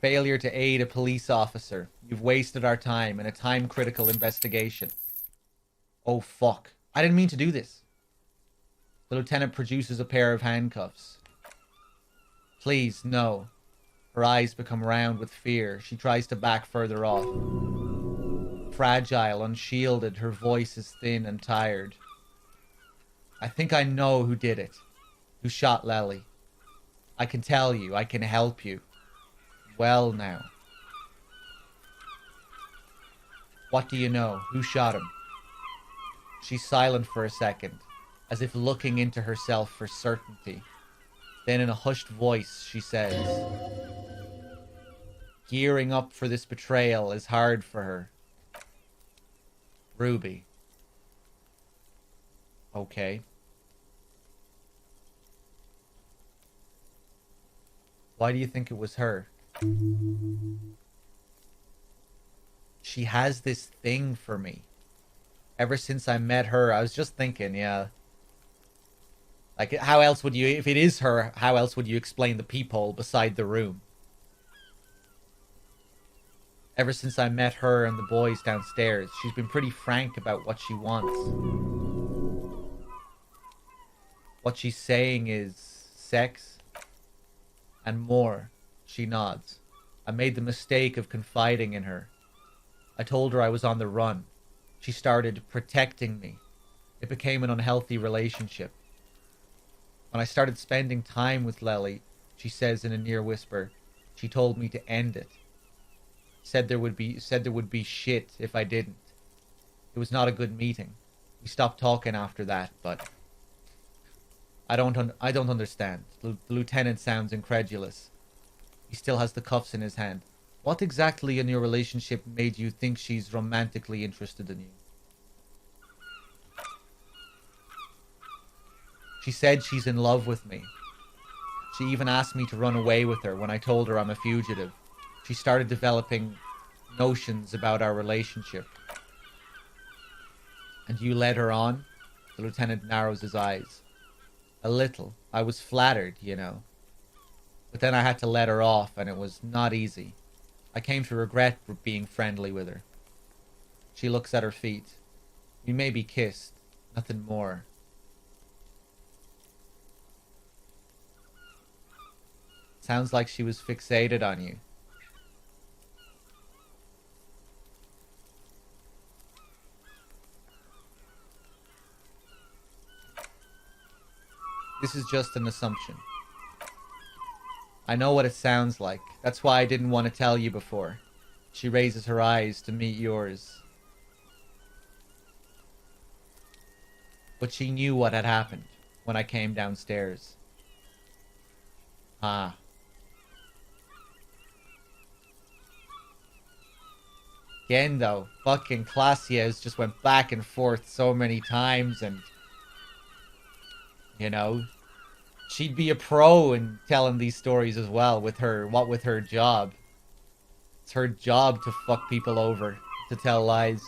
Failure to aid a police officer. You've wasted our time in a time-critical investigation. Oh, fuck. I didn't mean to do this. The lieutenant produces a pair of handcuffs. Please, no. Her eyes become round with fear. She tries to back further off. Fragile, unshielded, her voice is thin and tired. I think I know who did it. Who shot Lely. I can tell you. I can help you. Well now. What do you know? Who shot him? She's silent for a second, as if looking into herself for certainty. Then in a hushed voice, she says, gearing up for this betrayal is hard for her. Ruby. Okay. Why do you think it was her? She has this thing for me. Ever since I met her, I was just thinking, yeah. Like, how else would you, if it is her, how else would you explain the peephole beside the room? Ever since I met her and the boys downstairs, she's been pretty frank about what she wants. What she's saying is sex and more. She nods. I made the mistake of confiding in her. I told her I was on the run. She started protecting me. It became an unhealthy relationship. When I started spending time with Lely, she says in a near whisper, she told me to end it. Said there would be shit if I didn't. It was not a good meeting. We stopped talking after that, but I don't understand. The lieutenant sounds incredulous. He still has the cuffs in his hand. What exactly in your relationship made you think she's romantically interested in you? She said she's in love with me. She even asked me to run away with her when I told her I'm a fugitive. She started developing notions about our relationship. And you led her on? The lieutenant narrows his eyes. A little. I was flattered, you know. But then I had to let her off, and it was not easy. I came to regret being friendly with her. She looks at her feet. We maybe kissed. Nothing more. Sounds like she was fixated on you. This is just an assumption. I know what it sounds like. That's why I didn't want to tell you before. She raises her eyes to meet yours. But she knew what had happened when I came downstairs. Ah. Again though, fucking Classia's just went back and forth so many times, and you know, she'd be a pro in telling these stories as well with her job. It's her job to fuck people over, to tell lies.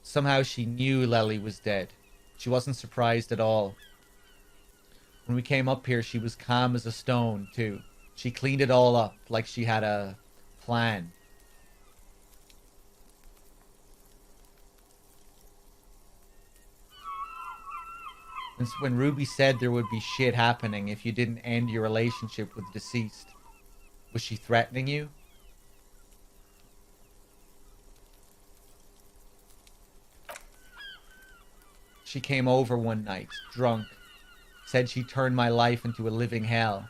Somehow she knew Lely was dead. She wasn't surprised at all. When we came up here, she was calm as a stone, too. She cleaned it all up like she had a plan. And when Ruby said there would be shit happening if you didn't end your relationship with the deceased, was she threatening you? She came over one night, drunk, said she turned my life into a living hell.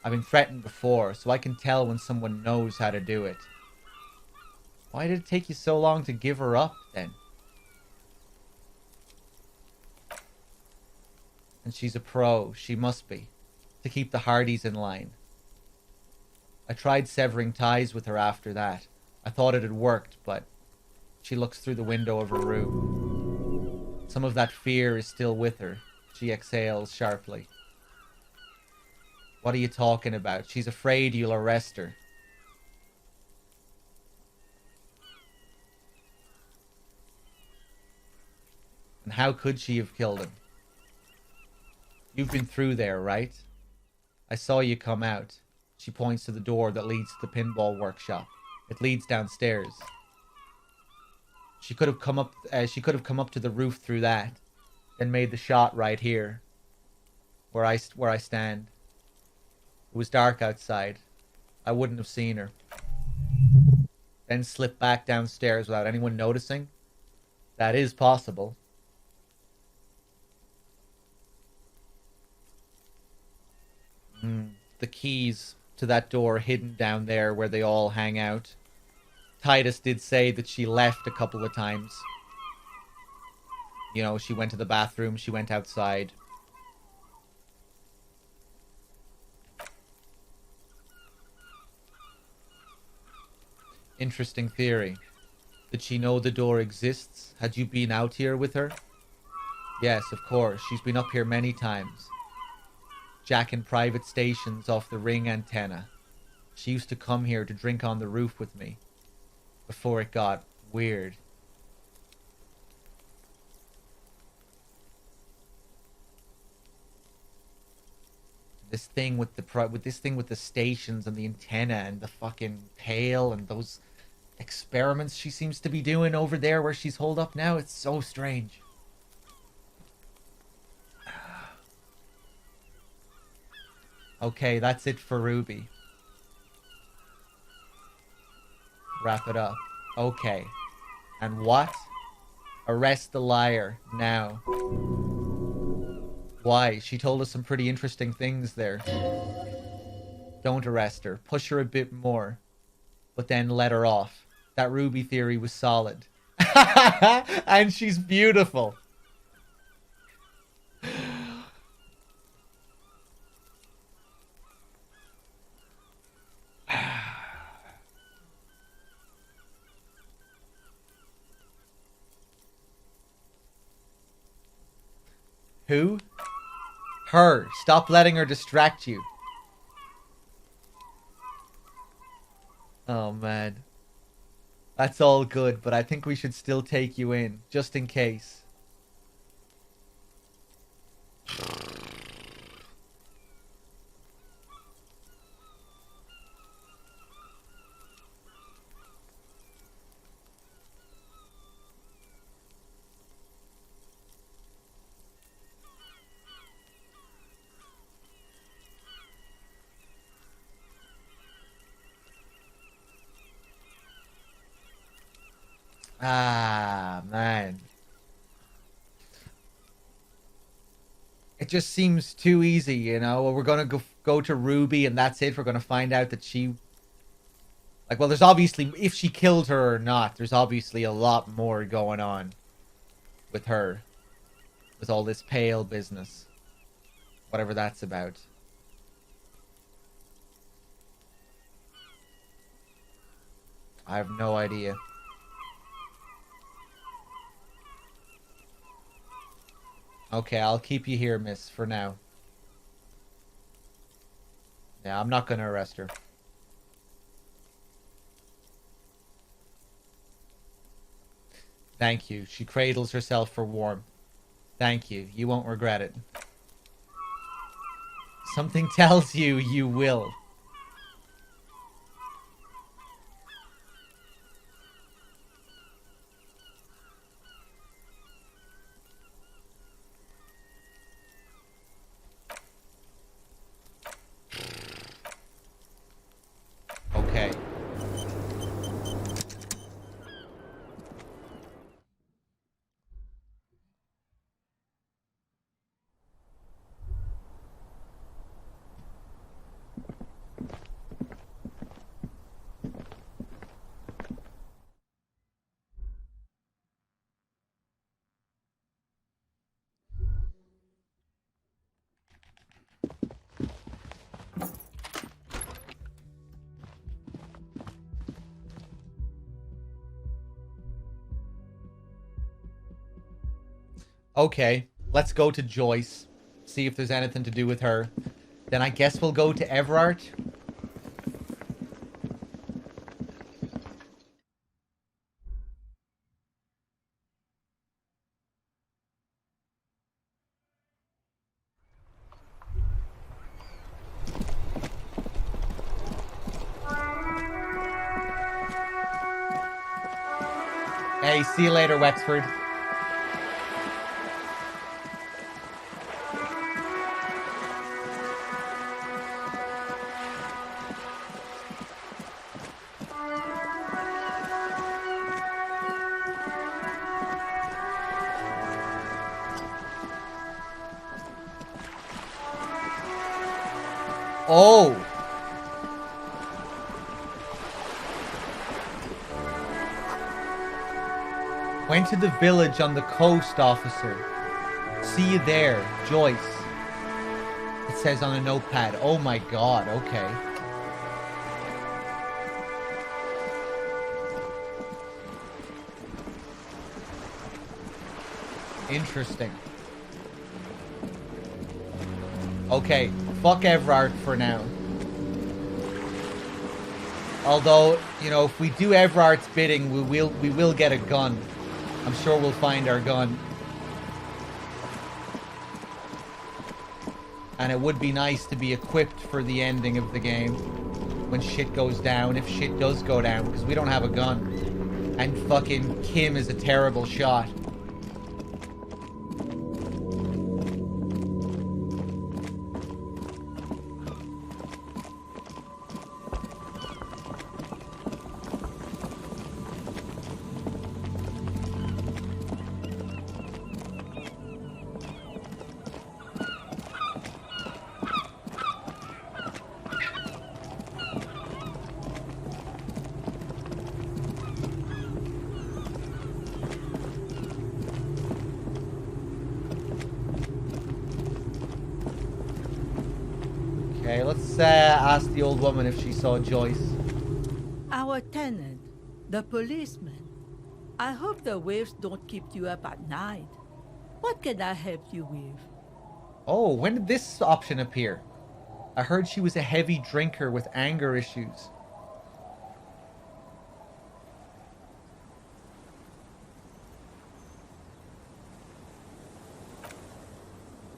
I've been threatened before, so I can tell when someone knows how to do it. Why did it take you so long to give her up, then? And she's a pro. She must be. To keep the Hardys in line. I tried severing ties with her after that. I thought it had worked, but she looks through the window of her room. Some of that fear is still with her. She exhales sharply. What are you talking about? She's afraid you'll arrest her. And how could she have killed him? You've been through there, right? I saw you come out. She points to the door that leads to the pinball workshop. It leads downstairs. She could have come up. She could have come up to the roof through that, then made the shot right here, where I stand. It was dark outside. I wouldn't have seen her. Then slip back downstairs without anyone noticing. That is possible. The keys to that door hidden down there where they all hang out. Titus did say that she left a couple of times. You know, she went to the bathroom, she went outside. Interesting theory. Did she know the door exists? Had you been out here with her? Yes, of course. She's been up here many times. Jacking private stations off the ring antenna. She used to come here to drink on the roof with me. Before it got weird. This thing with the stations and the antenna and the fucking tail and those experiments she seems to be doing over there where she's holed up now, it's so strange. Okay, that's it for Ruby. Wrap it up. Okay. And what? Arrest the liar now. Why? She told us some pretty interesting things there. Don't arrest her. Push her a bit more. But then let her off. That Ruby theory was solid. And she's beautiful. Who? Her. Stop letting her distract you. Oh, man. That's all good, but I think we should still take you in, just in case. Ah, man. It just seems too easy, you know? We're gonna go to Ruby and that's it. We're gonna find out that she... Like, well, there's obviously... If she killed her or not, there's obviously a lot more going on with her. With all this pale business. Whatever that's about. I have no idea. Okay, I'll keep you here, miss, for now. Yeah, I'm not gonna arrest her. Thank you. She cradles herself for warmth. Thank you. You won't regret it. Something tells you you will. Okay. Okay, let's go to Joyce. See if there's anything to do with her. Then I guess we'll go to Everard. Hey, see you later, Wexford. Oh! Went to the village on the coast, officer. See you there, Joyce. It says on a notepad. Oh my god, okay. Interesting. Okay, fuck Everard for now. Although, you know, if we do Everard's bidding, we will get a gun. I'm sure we'll find our gun. And it would be nice to be equipped for the ending of the game. When shit goes down, if shit does go down, because we don't have a gun. And fucking Kim is a terrible shot. Okay, let's ask the old woman if she saw Joyce. Our tenant, the policeman. I hope the waves don't keep you up at night. What can I help you with? Oh, when did this option appear? I heard she was a heavy drinker with anger issues.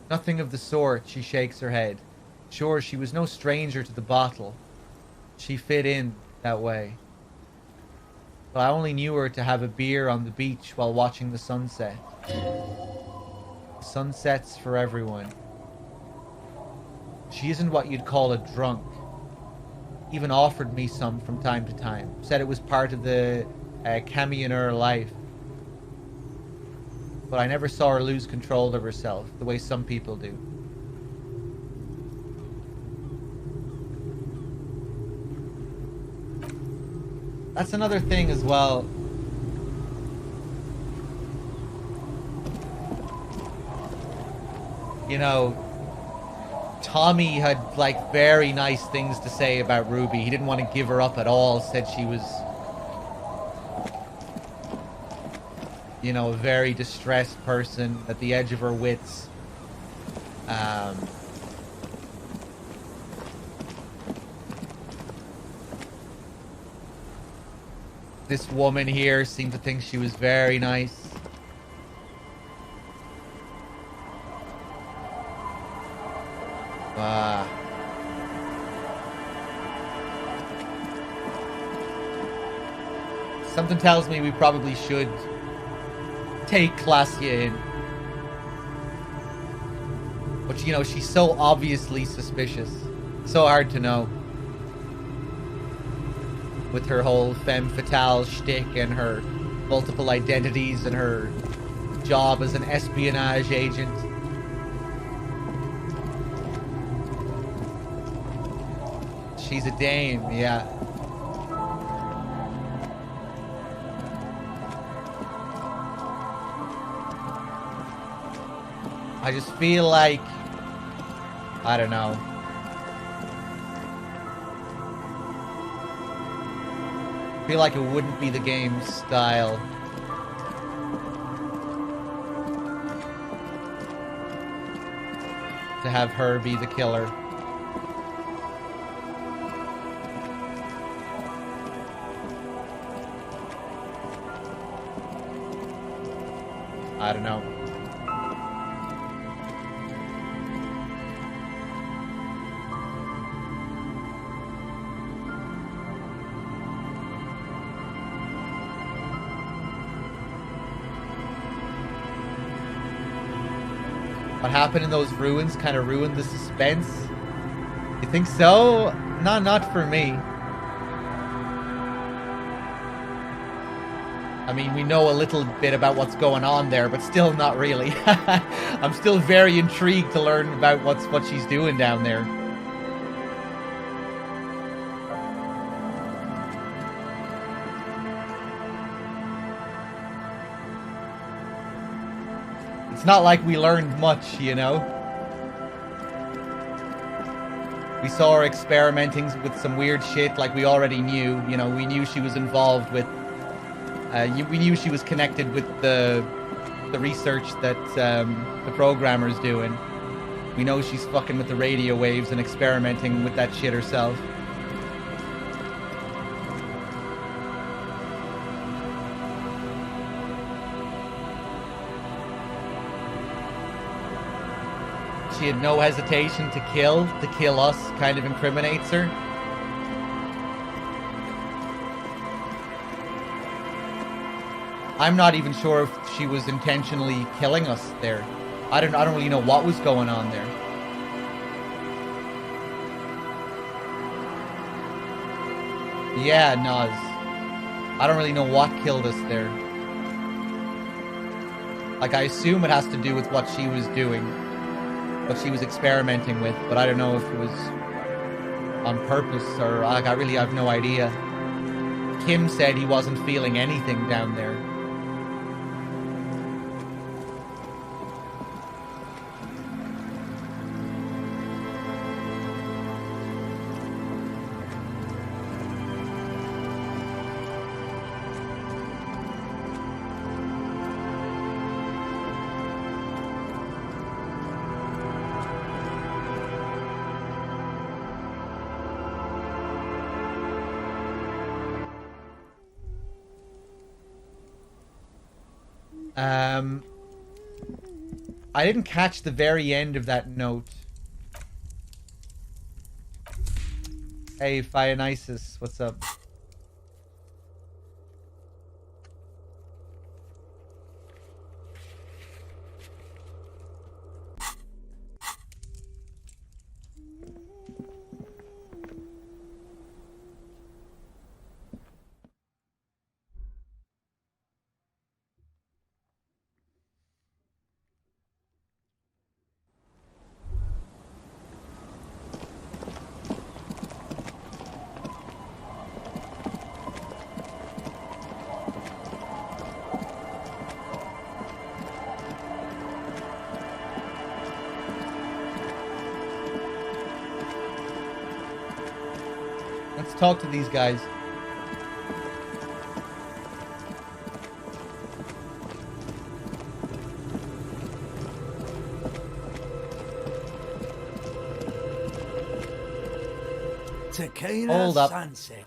Nothing of the sort, she shakes her head. Sure, she was no stranger to the bottle. She fit in that way. But I only knew her to have a beer on the beach while watching the sunset. Sunsets for everyone. She isn't what you'd call a drunk. Even offered me some from time to time. Said it was part of the camionneur life. But I never saw her lose control of herself the way some people do. That's another thing as well. You know, Tommy had like very nice things to say about Ruby. He didn't want to give her up at all. Said she was, you know, a very distressed person at the edge of her wits. This woman here seemed to think she was very nice. Something tells me we probably should take Klassia in. But, you know, she's so obviously suspicious. So hard to know. With her whole femme fatale shtick and her multiple identities and her job as an espionage agent. She's a dame, yeah. I just feel like, I don't know. I feel like it wouldn't be the game's style. to have her be the killer. I don't know. What happened in those ruins kind of ruined the suspense? You think so? Not for me. I mean, we know a little bit about what's going on there, but still not really. I'm still very intrigued to learn about what she's doing down there. It's not like we learned much, you know? We saw her experimenting with some weird shit like we already knew. You know, we knew she was involved with... we knew she was connected with the research that the programmer's doing. We know she's fucking with the radio waves and experimenting with that shit herself. She had no hesitation to kill us, kind of incriminates her. I'm not even sure if she was intentionally killing us there. I don't really know what was going on there. Yeah, Naz. I don't really know what killed us there. Like, I assume it has to do with what she was doing. What she was experimenting with, but I don't know if it was on purpose or like I really have no idea. Kim said he wasn't feeling anything down there. I didn't catch the very end of that note. Hey, Phionisis, what's up? Let's talk to these guys. Tequila Hold up. Sunset.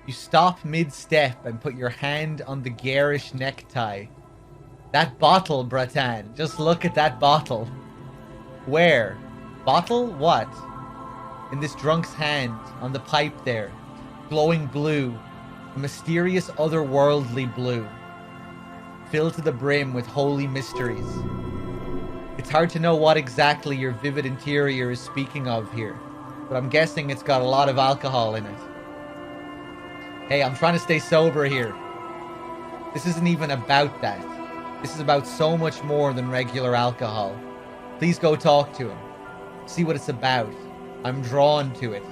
You stop mid-step and put your hand on the garish necktie. That bottle, Bratan. Just look at that bottle. Where? Bottle? What? In this drunk's hand, on the pipe there. Glowing blue. A mysterious otherworldly blue. Filled to the brim with holy mysteries. It's hard to know what exactly your vivid interior is speaking of here, but I'm guessing it's got a lot of alcohol in it. Hey, I'm trying to stay sober here. This isn't even about that. This is about so much more than regular alcohol. Please go talk to him. See what it's about. I'm drawn to it.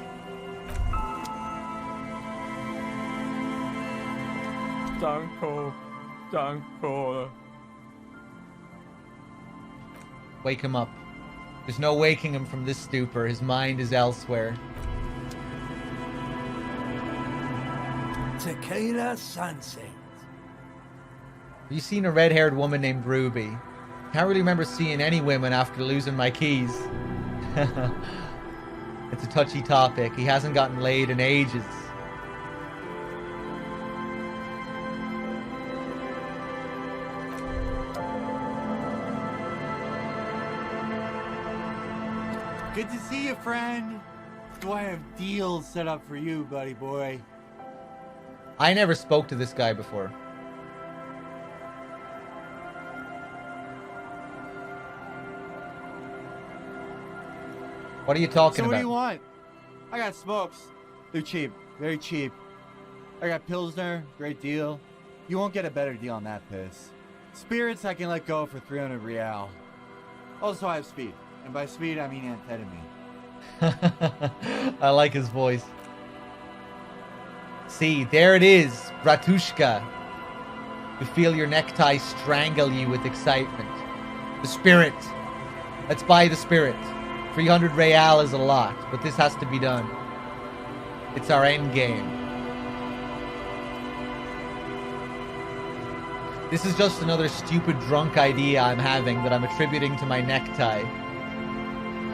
Don't call. Wake him up. There's no waking him from this stupor. His mind is elsewhere. Tequila Sunset. Have you seen a red-haired woman named Ruby? Can't really remember seeing any women after losing my keys. It's a touchy topic. He hasn't gotten laid in ages. Good to see you, friend. Do I have deals set up for you, buddy boy? I never spoke to this guy before. What are you talking So what about? do you want? I got smokes. They're cheap. Very cheap. I got Pilsner. Great deal. You won't get a better deal on that piss. Spirits I can let go for 300 real. Also, I have speed. And by speed, I mean amphetamine. I like his voice. See, there it is, Bratushka. You feel your necktie strangle you with excitement. The spirit. Let's buy the spirit. 300 real is a lot, but this has to be done. It's our end game. This is just another stupid drunk idea I'm having that I'm attributing to my necktie.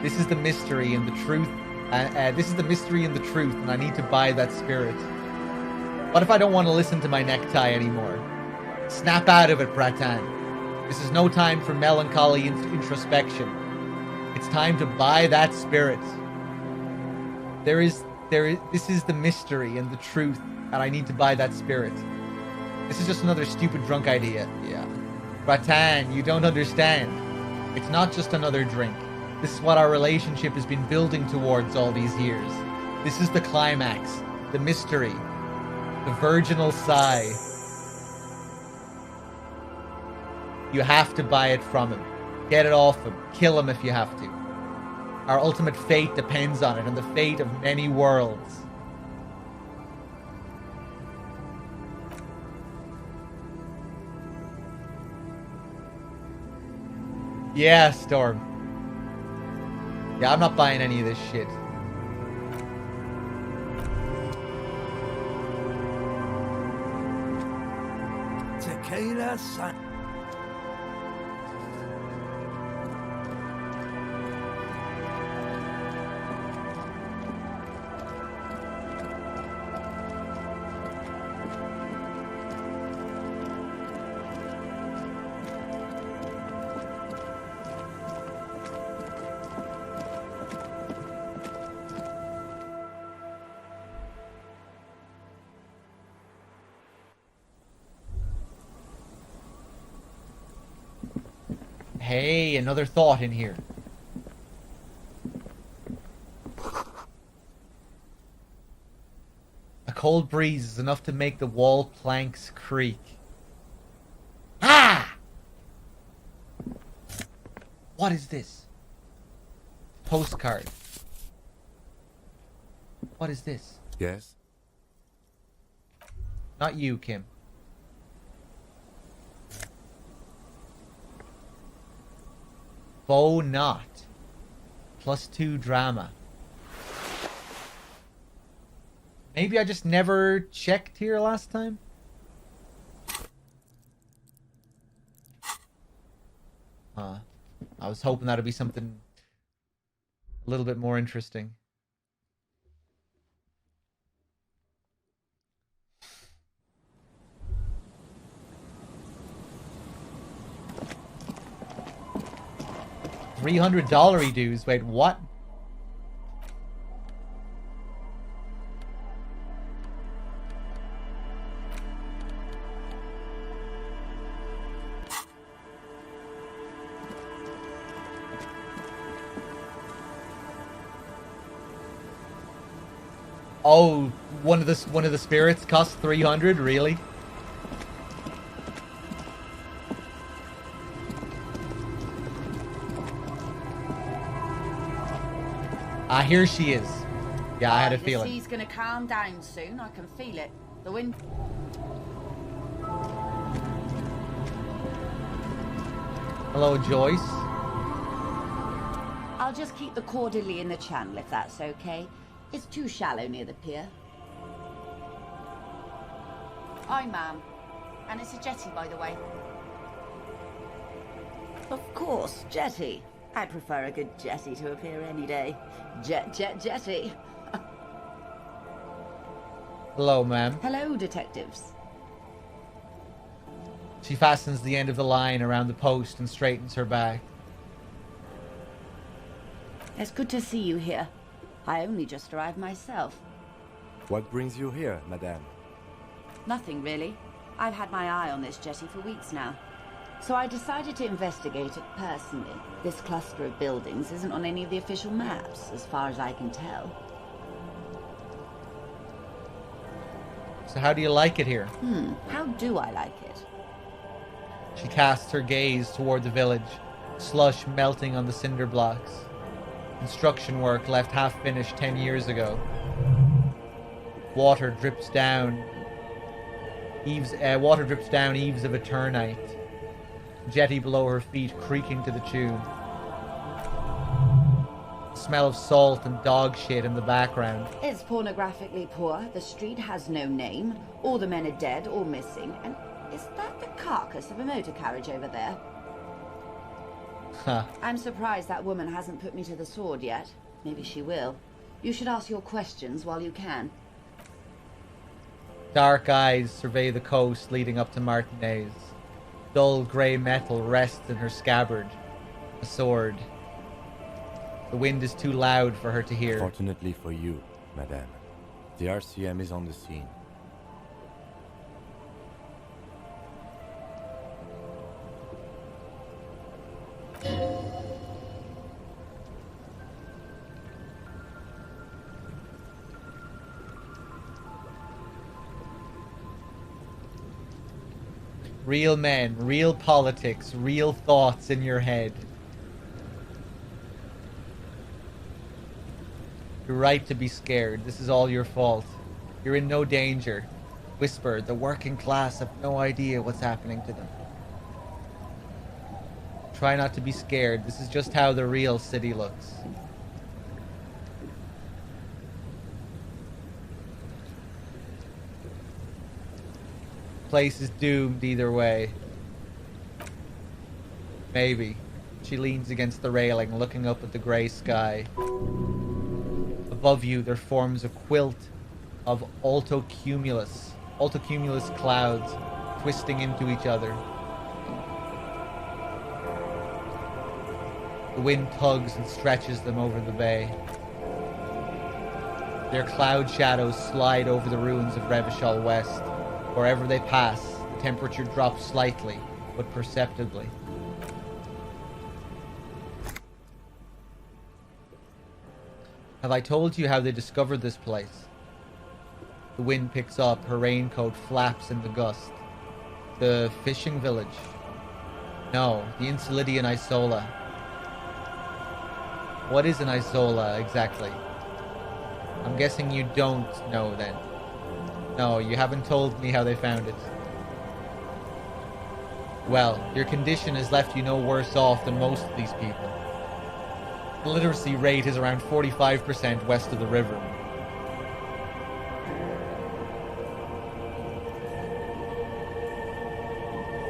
This is the mystery and the truth. This is the mystery and the truth, and I need to buy that spirit. What if I don't want to listen to my necktie anymore? Snap out of it, Bratan. This is no time for melancholy introspection. It's time to buy that spirit. This is the mystery and the truth, and I need to buy that spirit. This is just another stupid drunk idea. Yeah. Bratan, you don't understand. It's not just another drink. This is what our relationship has been building towards all these years. This is the climax, the mystery, the virginal sigh. You have to buy it from him. Get it off him. Kill him if you have to. Our ultimate fate depends on it, and the fate of many worlds. Yeah, Storm. Yeah, I'm not buying any of this shit. Tequila Sun. Hey, another thought in here. A cold breeze is enough to make the wall planks creak. Ah! What is this? Postcard. What is this? Yes? Not you, Kim. Bow knot. +2 drama. Maybe I just never checked here last time? I was hoping that'd be something a little bit more interesting. $300 dues. Wait, what? Oh, one of the spirits cost 300, really? Ah, here she is. Yeah, I had a feeling. The sea's gonna calm down soon. I can feel it. The wind. Hello, Joyce. I'll just keep the cordially in the channel if that's okay. It's too shallow near the pier. Aye, ma'am. And it's a jetty, by the way. Of course, Jetty. I prefer a good Jetty to appear any day. Jetty. Hello, ma'am. Hello, detectives. She fastens the end of the line around the post and straightens her back. It's good to see you here. I only just arrived myself. What brings you here, madame? Nothing, really. I've had my eye on this jetty for weeks now. So I decided to investigate it personally. This cluster of buildings isn't on any of the official maps, as far as I can tell. So how do you like it here? How do I like it? She casts her gaze toward the village, slush melting on the cinder blocks. Construction work left half finished 10 years ago. Water drips down eaves of eternite. Jetty below her feet creaking to the tune. Smell of salt and dog shit in the background. It's pornographically poor. The street has no name. All the men are dead or missing. And is that the carcass of a motor carriage over there? Huh. I'm surprised that woman hasn't put me to the sword yet. Maybe she will. You should ask your questions while you can. Dark eyes survey the coast leading up to Martinez. Dull grey metal rests in her scabbard. A sword. The wind is too loud for her to hear. Fortunately for you, madame, the RCM is on the scene. Real men, real politics, real thoughts in your head. You're right to be scared. This is all your fault. You're in no danger. Whisper, the working class have no idea what's happening to them. Try not to be scared. This is just how the real city looks. Place is doomed either way. Maybe. She leans against the railing, looking up at the grey sky. Above you, there forms a quilt of altocumulus clouds twisting into each other. The wind tugs and stretches them over the bay. Their cloud shadows slide over the ruins of Revachol West. Wherever they pass, the temperature drops slightly, but perceptibly. Have I told you how they discovered this place? The wind picks up, her raincoat flaps in the gust. The fishing village? No, the Insolidian Isola. What is an Isola, exactly? I'm guessing you don't know, then. No, you haven't told me how they found it. Well, your condition has left you no worse off than most of these people. The literacy rate is around 45% west of the river.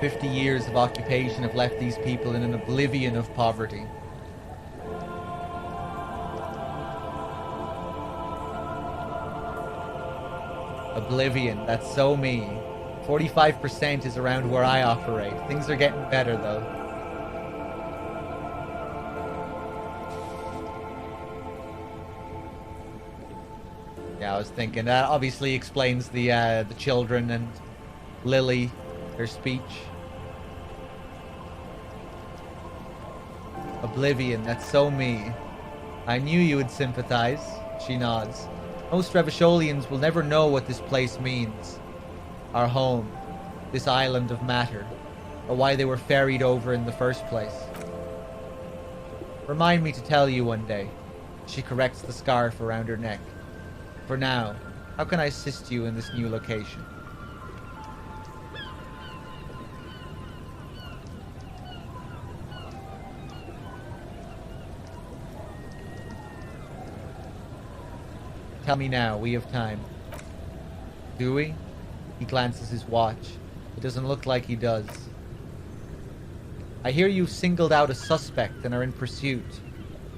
"50 years of occupation have left these people in an oblivion of poverty. Oblivion, that's so me. 45% is around where I operate. Things are getting better, though. Yeah, I was thinking that obviously explains the children and Lily, her speech. Oblivion, that's so me. I knew you would sympathize. She nods. Most Revacholians will never know what this place means. Our home, this island of matter, or why they were ferried over in the first place. Remind me to tell you one day. She corrects the scarf around her neck. For now, how can I assist you in this new location? Tell me now, we have time. Do we? He glances his watch. It doesn't look like he does. I hear you've singled out a suspect and are in pursuit.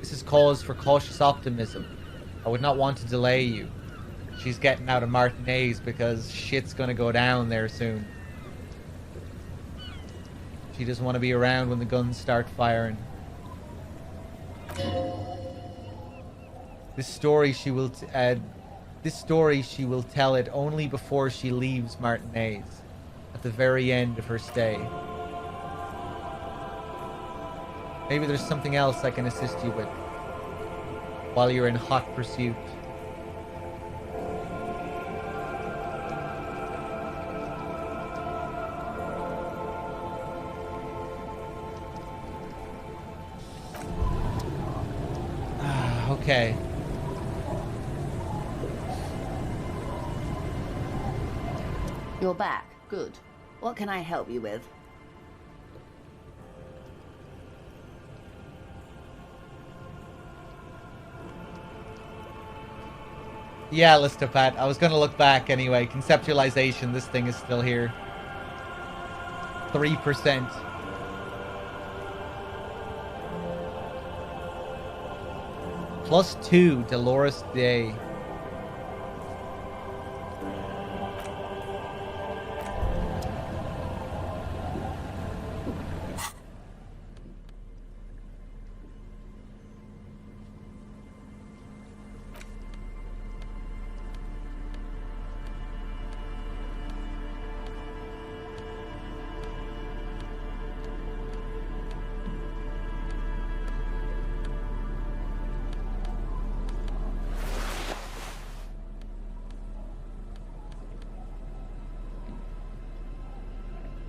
This is cause for cautious optimism. I would not want to delay you. She's getting out of Martinez because shit's gonna go down there soon. She doesn't want to be around when the guns start firing. This story she will tell it only before she leaves Martinez, at the very end of her stay. Maybe there's something else I can assist you with while you're in hot pursuit. Okay. You're back. Good. What can I help you with? Yeah, Listopat. I was gonna look back anyway. Conceptualization, this thing is still here. 3%. +2, Dolores Day.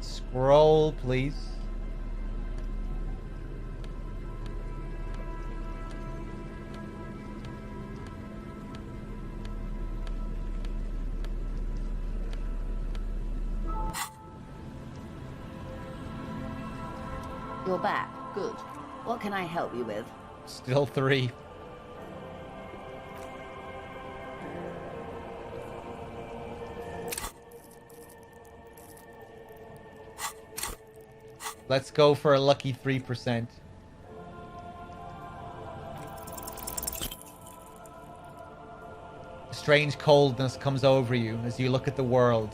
Scroll, please. You're back. Good. What can I help you with? Still 3. Let's go for a lucky 3%. A strange coldness comes over you as you look at the world.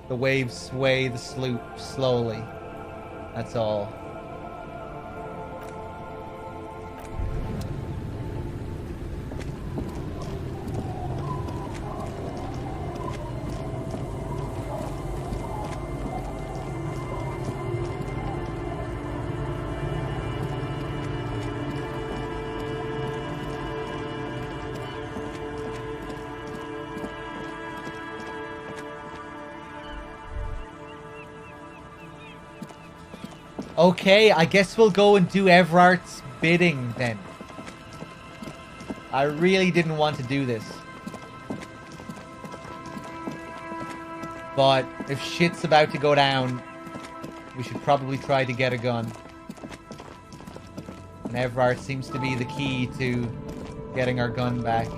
The waves sway the sloop slowly. That's all. Okay, I guess we'll go and do Everart's bidding then. I really didn't want to do this. But if shit's about to go down, we should probably try to get a gun. And Everart seems to be the key to getting our gun back.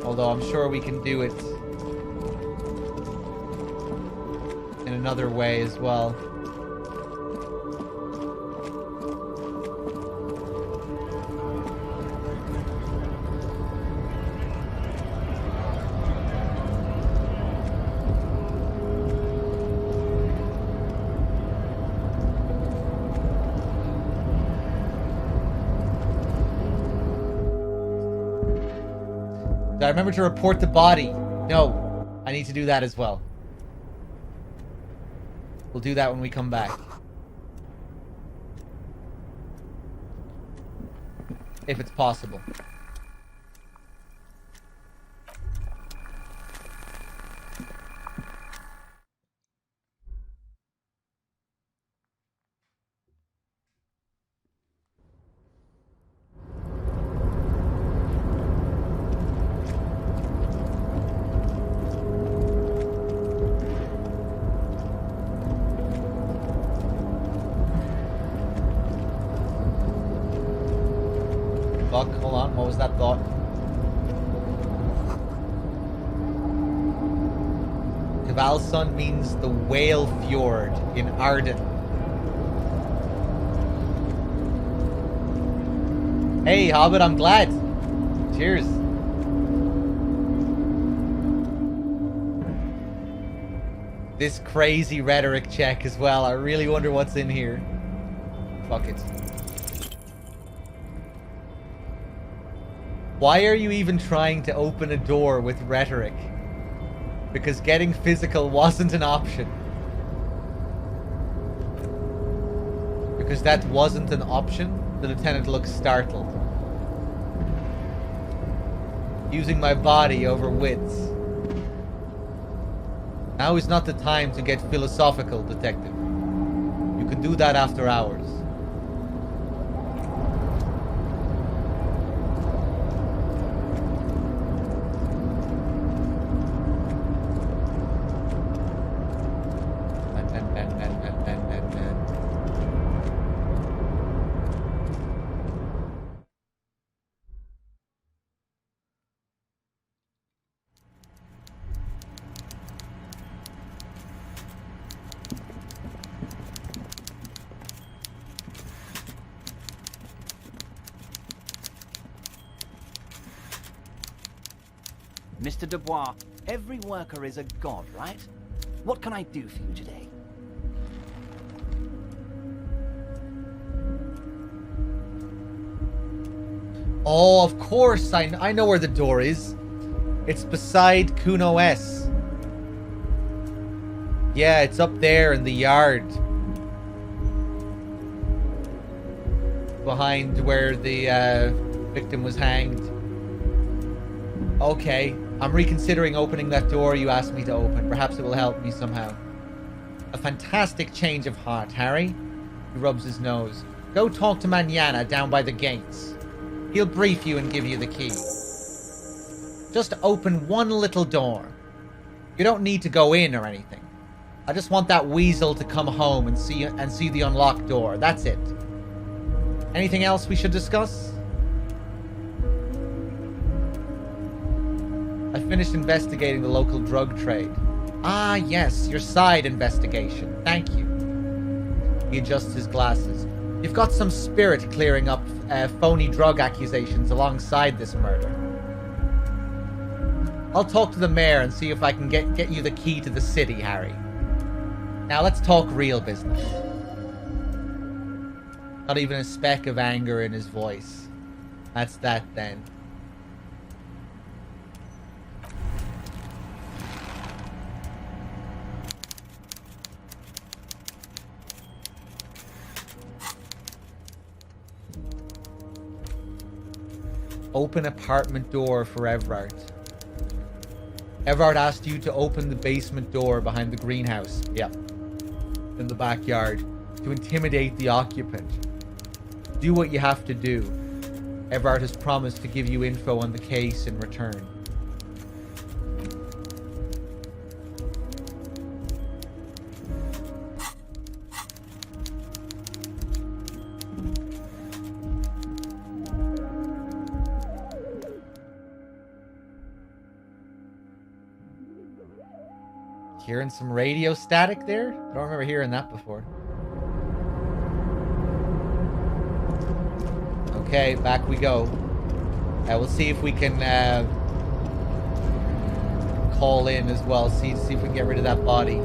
Although I'm sure we can do it in another way as well. Did I remember to report the body? No, I need to do that as well. We'll do that when we come back. If it's possible. Hold on, what was that thought? Kvalsund means the Whale Fjord in Arden. Hey, Hobbit, I'm glad. Cheers. This crazy rhetoric check as well. I really wonder what's in here. Fuck it. Why are you even trying to open a door with rhetoric? Because getting physical wasn't an option. Because that wasn't an option? The lieutenant looks startled. Using my body over wits. Now is not the time to get philosophical, detective. You can do that after hours. Mr. Dubois, every worker is a god, right? What can I do for you today? Oh, of course, I know where the door is. It's beside Kuno S. Yeah, it's up there in the yard. Behind where the victim was hanged. Okay, I'm reconsidering opening that door you asked me to open. Perhaps it will help me somehow. A fantastic change of heart, Harry. He rubs his nose. Go talk to Manana down by the gates. He'll brief you and give you the key. Just open one little door. You don't need to go in or anything. I just want that weasel to come home and see the unlocked door. That's it. Anything else we should discuss? I finished investigating the local drug trade. Ah, yes, your side investigation. Thank you. He adjusts his glasses. You've got some spirit clearing up phony drug accusations alongside this murder. I'll talk to the mayor and see if I can get you the key to the city, Harry. Now let's talk real business. Not even a speck of anger in his voice. That's that then. Open apartment door for Everard. Everard asked you to open the basement door behind the greenhouse. Yep. In the backyard. To intimidate the occupant. Do what you have to do. Everard has promised to give you info on the case in return. Hearing some radio static there? I don't remember hearing that before. Okay, back we go. We'll see if we can call in as well. See if we can get rid of that body.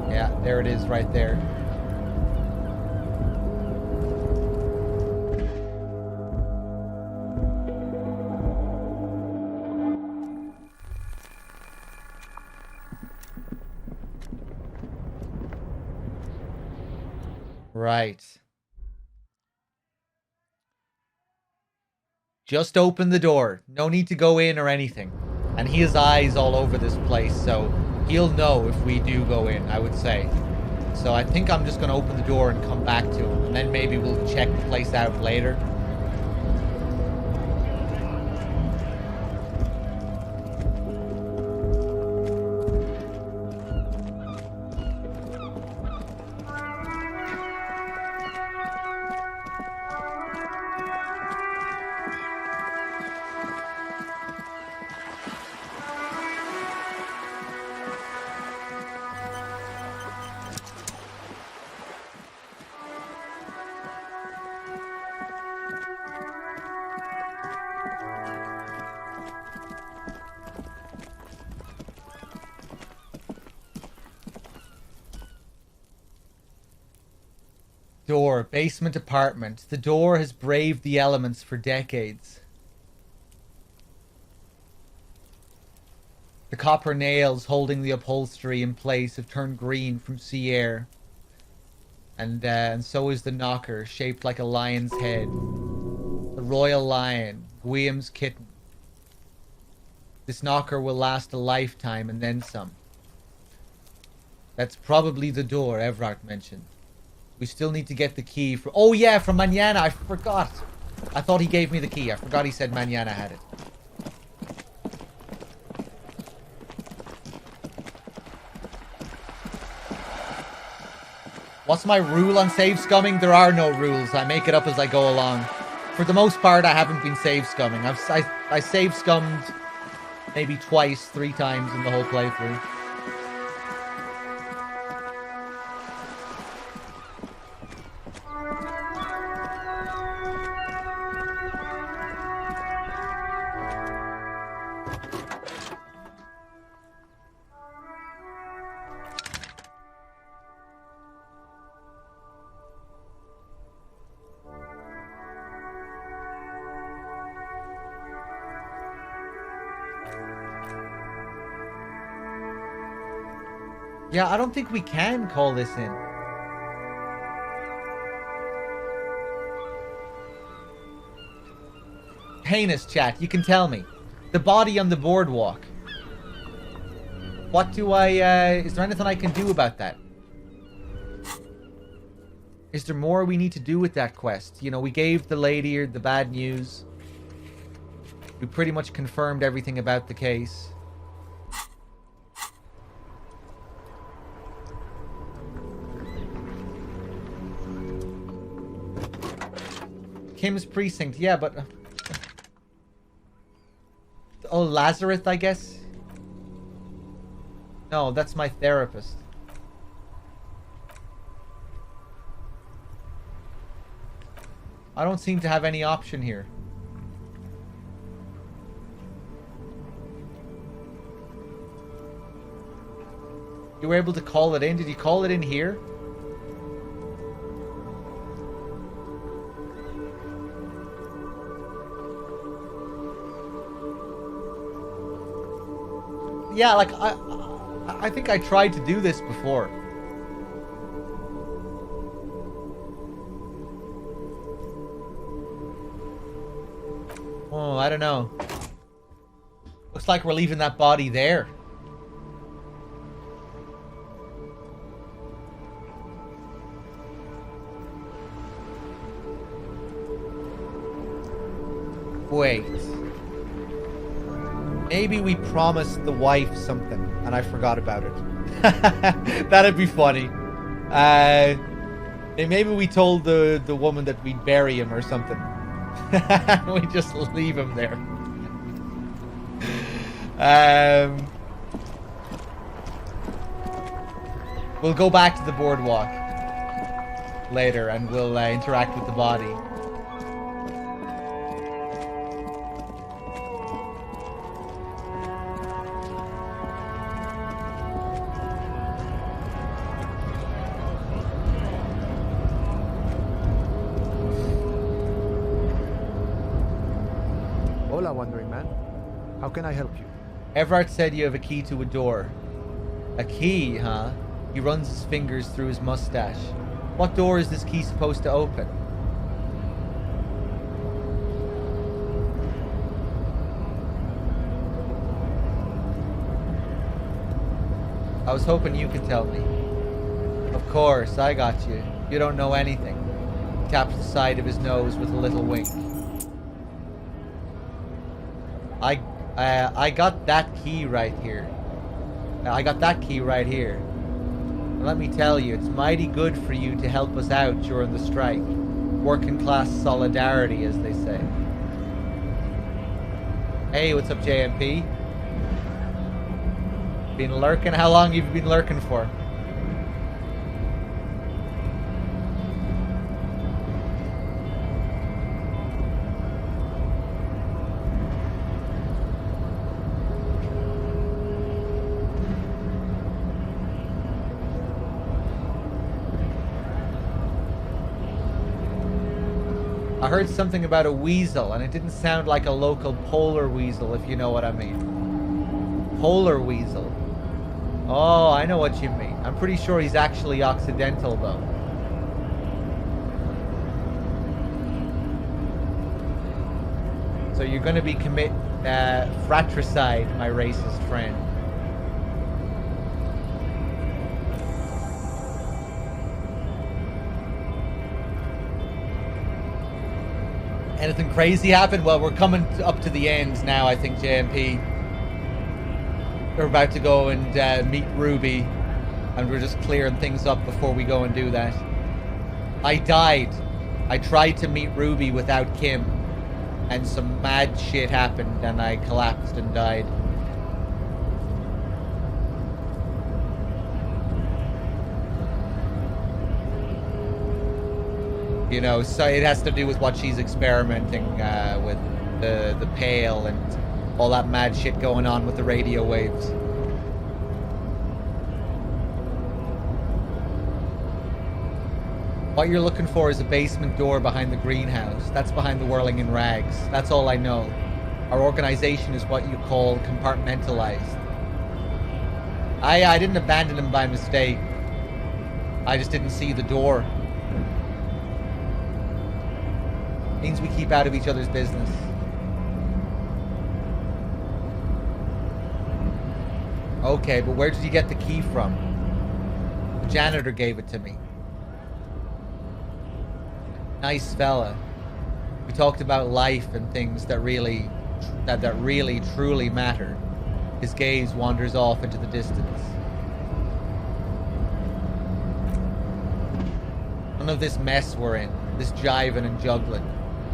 Yeah, there it is right there. Right. Just open the door. No need to go in or anything. And he has eyes all over this place, so he'll know if we do go in, I would say. So I think I'm just going to open the door and come back to him. And then maybe we'll check the place out later. door. Basement apartment. The door has braved the elements for decades. The copper nails holding the upholstery in place have turned green from sea air. And so is the knocker, shaped like a lion's head. The royal lion, Guillaume's kitten. This knocker will last a lifetime and then some. That's probably the door Evrart mentioned. We still need to get the key from... Oh yeah, from Mañana, I forgot. I thought he gave me the key. I forgot he said Mañana had it. What's my rule on save scumming? There are no rules. I make it up as I go along. For the most part, I haven't been save scumming. I save scummed maybe twice, 3 times in the whole playthrough. Yeah, I don't think we can call this in. Heinous, chat, you can tell me. The body on the boardwalk. What do is there anything I can do about that? Is there more we need to do with that quest? You know, we gave the lady the bad news. We pretty much confirmed everything about the case. Kim's precinct, yeah, but... Oh, Lazarus, I guess? No, that's my therapist. I don't seem to have any option here. You were able to call it in? Did you call it in here? Yeah, like, I think I tried to do this before. Oh, I don't know. Looks like we're leaving that body there. Wait. Maybe we promised the wife something, and I forgot about it. That'd be funny. Maybe we told the woman that we'd bury him or something. We just leave him there. We'll go back to the boardwalk later, and we'll interact with the body. Hola, Wandering Man. How can I help you? Evrart said you have a key to a door. A key, huh? He runs his fingers through his mustache. What door is this key supposed to open? I was hoping you could tell me. Of course, I got you. You don't know anything. He taps the side of his nose with a little wink. I got that key right here. I got that key right here. And let me tell you, it's mighty good for you to help us out during the strike. Working class solidarity, as they say. Hey, what's up, JMP? Been lurking? How long have you been lurking for? I heard something about a weasel, and it didn't sound like a local polar weasel, if you know what I mean. Polar weasel. Oh, I know what you mean. I'm pretty sure he's actually Occidental, though. So you're going to be fratricide, my racist friend. Anything crazy happened? Well, we're coming up to the end now, I think, JMP. We're about to go and meet Ruby, and we're just clearing things up before we go and do that. I died. I tried to meet Ruby without Kim, and some mad shit happened, and I collapsed and died. You know, so it has to do with what she's experimenting with, the Pale and all that mad shit going on with the radio waves. What you're looking for is a basement door behind the greenhouse. That's behind the Whirling in Rags. That's all I know. Our organization is what you call compartmentalized. I didn't abandon him by mistake. I just didn't see the door. Means we keep out of each other's business. Okay, but where did you get the key from? The janitor gave it to me. Nice fella. We talked about life and things that really truly matter. His gaze wanders off into the distance. None of this mess we're in, this jiving and juggling.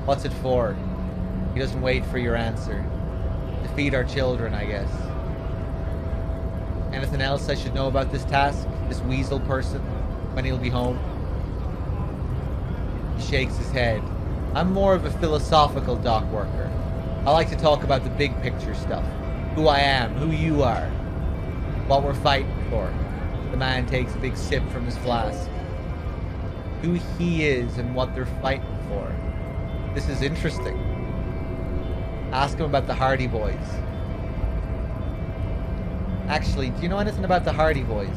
What's it for? He doesn't wait for your answer. To feed our children, I guess. Anything else I should know about this task? This weasel person? When he'll be home? He shakes his head. I'm more of a philosophical dock worker. I like to talk about the big picture stuff. Who I am, who you are. What we're fighting for. The man takes a big sip from his flask. Who he is and what they're fighting for. This is interesting. Ask him about the Hardy Boys. Actually, do you know anything about the Hardy Boys?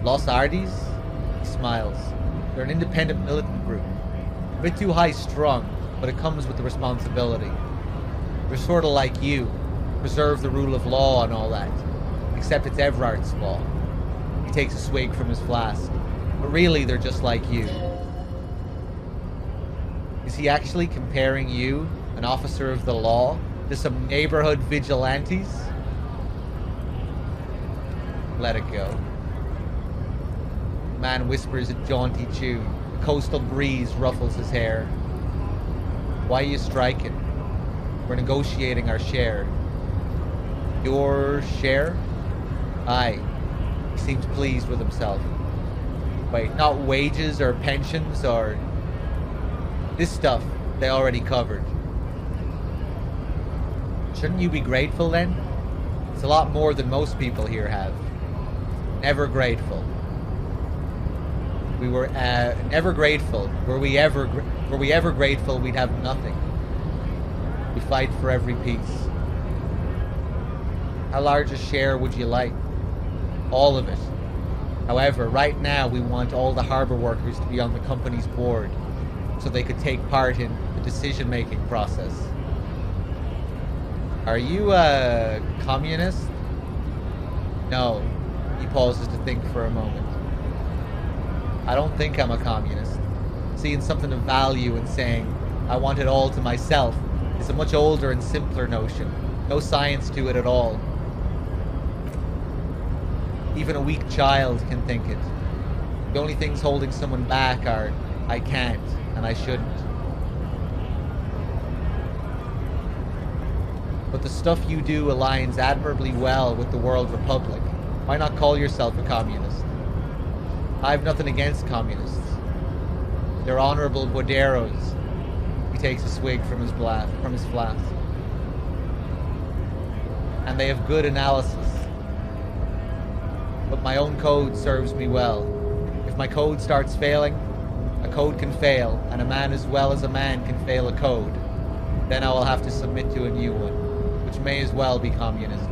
Los Hardys? He smiles. They're an independent militant group. A bit too high-strung, but it comes with the responsibility. They're sort of like you. Preserve the rule of law and all that. Except it's Everard's law. He takes a swig from his flask. But really, they're just like you. Is he actually comparing you, an officer of the law, to some neighborhood vigilantes? Let it go. The man whispers a jaunty tune. The coastal breeze ruffles his hair. Why are you striking? We're negotiating our share. Your share? Aye. He seems pleased with himself. Wait, not wages or pensions or... This stuff, they already covered. Shouldn't you be grateful then? It's a lot more than most people here have. Never grateful. We were never grateful. Were we ever grateful, we'd have nothing. We fight for every piece. How large a share would you like? All of it. However, right now we want all the harbor workers to be on the company's board so they could take part in the decision-making process. Are you a communist? No. He pauses to think for a moment. I don't think I'm a communist. Seeing something of value in saying, I want it all to myself, is a much older and simpler notion. No science to it at all. Even a weak child can think it. The only things holding someone back are, I can't, and I shouldn't. But the stuff you do aligns admirably well with the World Republic. Why not call yourself a communist? I have nothing against communists. They're honorable buderos. He takes a swig from his flask. And they have good analysis. But my own code serves me well. If my code starts failing, a code can fail, and a man as well as a man can fail a code, then I will have to submit to a new one, which may as well be communism.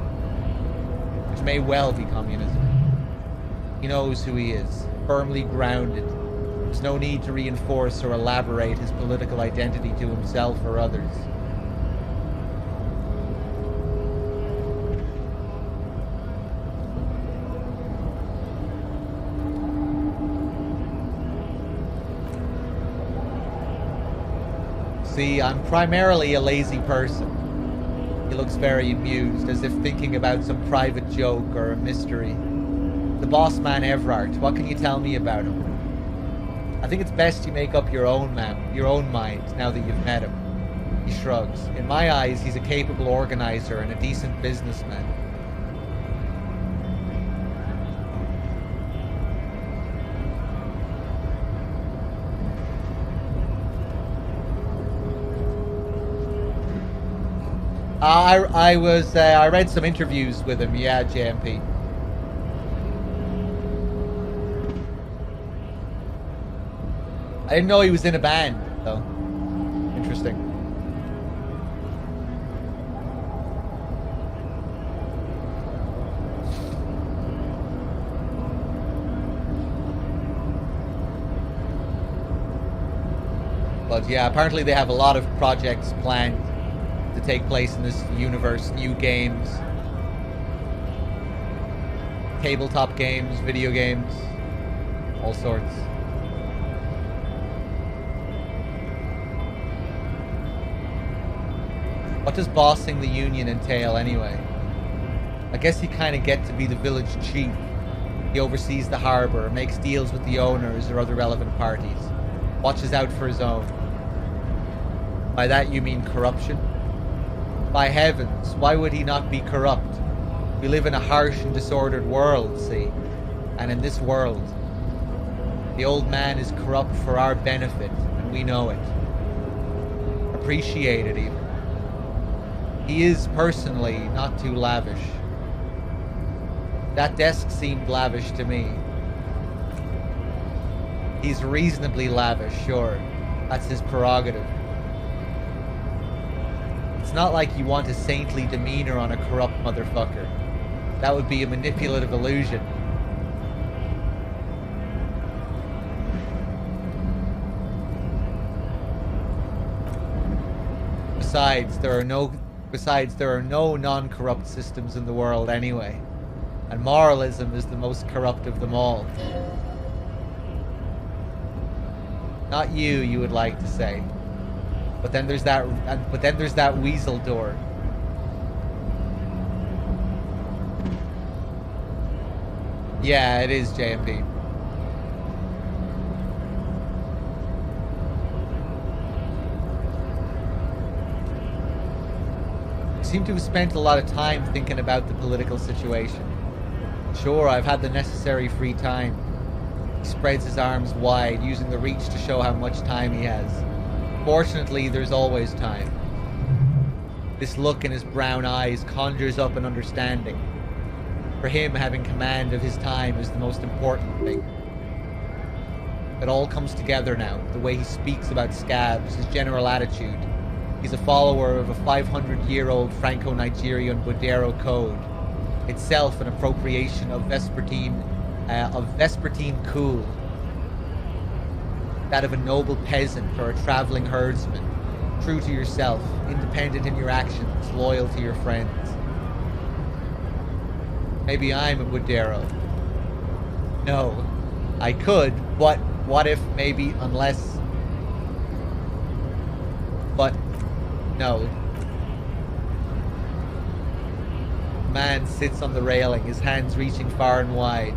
Which may well be communism. He knows who he is, firmly grounded. There's no need to reinforce or elaborate his political identity to himself or others. See, I'm primarily a lazy person. He looks very amused, as if thinking about some private joke or a mystery. The boss man Everard, what can you tell me about him? I think it's best you make up your own mind now that you've met him. He shrugs. In my eyes, he's a capable organizer and a decent businessman. I read some interviews with him, yeah, JMP. I didn't know he was in a band, though. Interesting. But yeah, apparently they have a lot of projects planned to take place in this universe, new games, tabletop games, video games, all sorts. What does bossing the Union entail anyway? I guess you kind of get to be the village chief. He oversees the harbor, makes deals with the owners or other relevant parties, watches out for his own. By that you mean corruption? By heavens, why would he not be corrupt? We live in a harsh and disordered world, see? And in this world, the old man is corrupt for our benefit, and we know it. Appreciate it, even. He is, personally, not too lavish. That desk seemed lavish to me. He's reasonably lavish, sure. That's his prerogative. It's not like you want a saintly demeanor on a corrupt motherfucker. That would be a manipulative illusion. Besides, there are no non-corrupt systems in the world anyway. And moralism is the most corrupt of them all. Not you would like to say. But then there's that weasel door. Yeah, it is JMP. I seem to have spent a lot of time thinking about the political situation. Sure, I've had the necessary free time. He spreads his arms wide, using the reach to show how much time he has. Fortunately, there's always time. This look in his brown eyes conjures up an understanding. For him, having command of his time is the most important thing. It all comes together now, the way he speaks about scabs, his general attitude. He's a follower of a 500-year-old Franco-Nigerian Bodero code, itself an appropriation of Vespertine cool. That of a noble peasant or a traveling herdsman, true to yourself, independent in your actions, loyal to your friends. Maybe I'm a Bodero. No, I could, but what if, maybe, unless... But, no. The man sits on the railing, his hands reaching far and wide.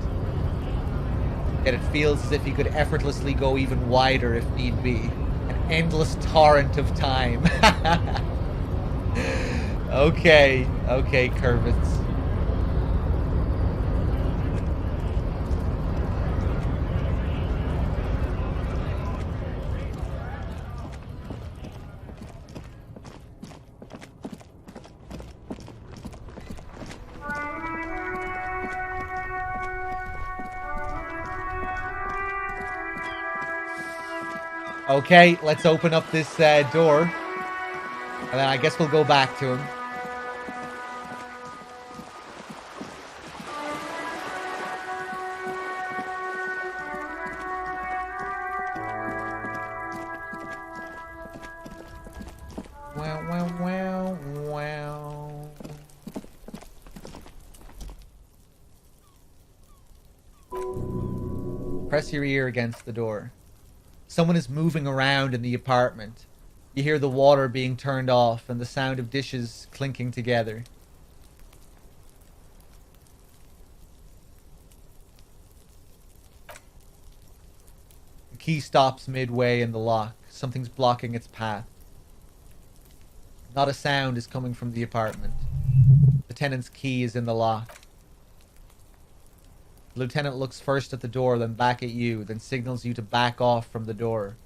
Yet it feels as if he could effortlessly go even wider if need be. An endless torrent of time. Okay, Curvitz. Okay, let's open up this door. And then I guess we'll go back to him. Wow. Press your ear against the door. Someone is moving around in the apartment. You hear the water being turned off and the sound of dishes clinking together. The key stops midway in the lock. Something's blocking its path. Not a sound is coming from the apartment. The tenant's key is in the lock. The lieutenant looks first at the door, then back at you, then signals you to back off from the door.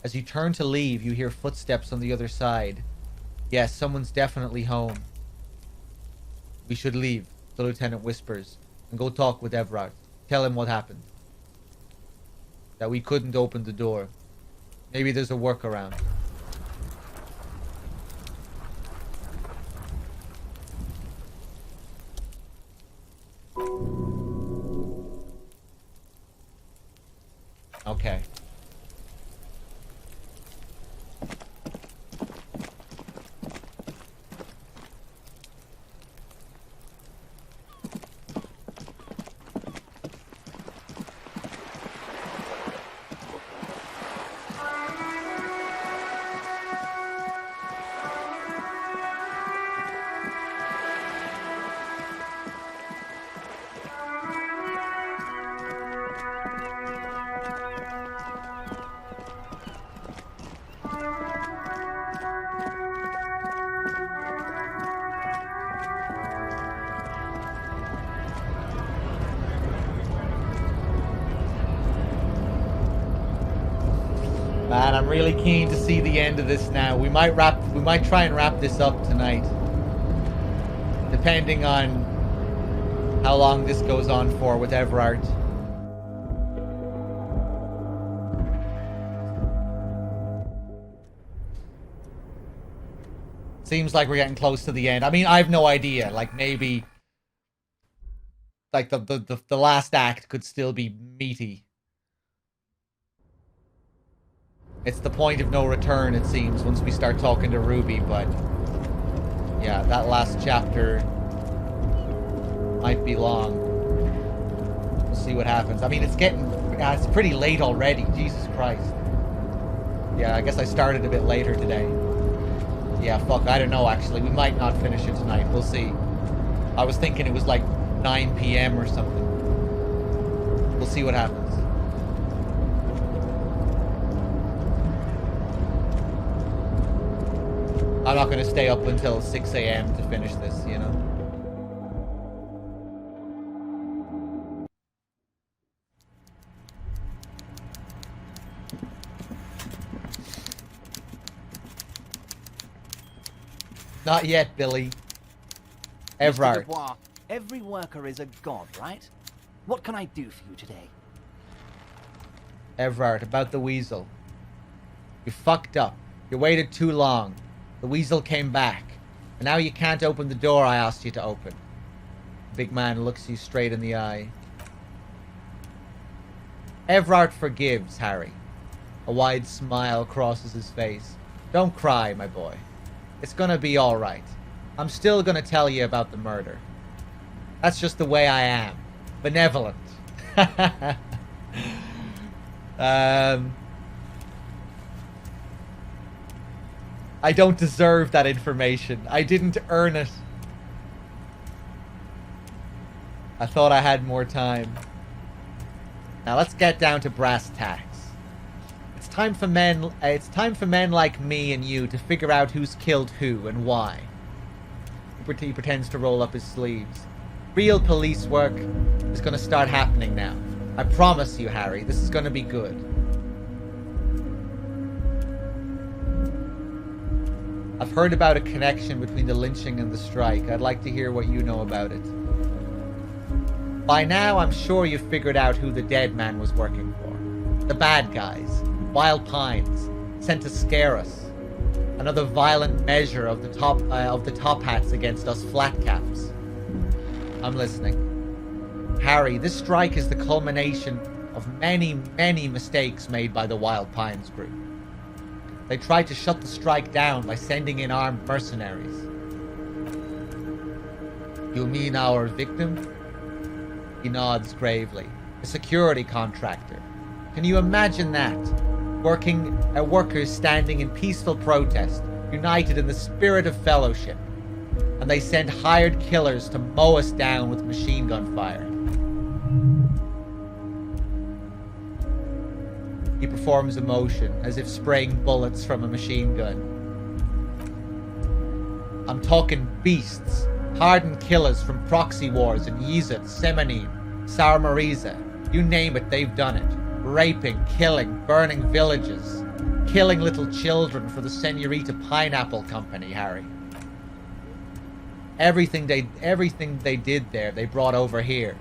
As you turn to leave, you hear footsteps on the other side. Yes, someone's definitely home. We should leave, the lieutenant whispers, and go talk with Everard. Tell him what happened. That we couldn't open the door. Maybe there's a workaround. Okay. Man, I'm really keen to see the end of this now. We might try and wrap this up tonight. Depending on how long this goes on for with Everard. Seems like we're getting close to the end. I mean, I have no idea. Like, maybe like the last act could still be meaty. It's the point of no return, it seems, once we start talking to Ruby, but yeah, that last chapter might be long. We'll see what happens. I mean, it's pretty late already. Jesus Christ. Yeah, I guess I started a bit later today. Yeah, fuck, I don't know, actually. We might not finish it tonight. We'll see. I was thinking it was like 9 p.m. or something. We'll see what happens. I'm not going to stay up until 6 a.m. to finish this, you know? Not yet, Billy. Everard. Mr. Dubois, every worker is a god, right? What can I do for you today? Everard, about the weasel. You fucked up. You waited too long. The weasel came back. And now you can't open the door I asked you to open. The big man looks you straight in the eye. Everard forgives, Harry. A wide smile crosses his face. Don't cry, my boy. It's gonna be alright. I'm still gonna tell you about the murder. That's just the way I am. Benevolent. I don't deserve that information. I didn't earn it. I thought I had more time. Now let's get down to brass tacks. It's time for men like me and you to figure out who's killed who and why. He pretends to roll up his sleeves. Real police work is going to start happening now. I promise you, Harry, this is going to be good. I've heard about a connection between the lynching and the strike. I'd like to hear what you know about it. By now, I'm sure you've figured out who the dead man was working for. The bad guys. Wild Pines. Sent to scare us. Another violent measure of the top hats against us flat caps. I'm listening. Harry, this strike is the culmination of many, many mistakes made by the Wild Pines group. They tried to shut the strike down by sending in armed mercenaries. You mean our victim? He nods gravely. A security contractor. Can you imagine that? Workers standing in peaceful protest, united in the spirit of fellowship. And they send hired killers to mow us down with machine gun fire. He performs a motion, as if spraying bullets from a machine gun. I'm talking beasts, hardened killers from proxy wars in Yizut, Semenine, Saramariza. You name it, they've done it. Raping, killing, burning villages. Killing little children for the Senorita Pineapple Company, Harry. Everything they did there, they brought over here.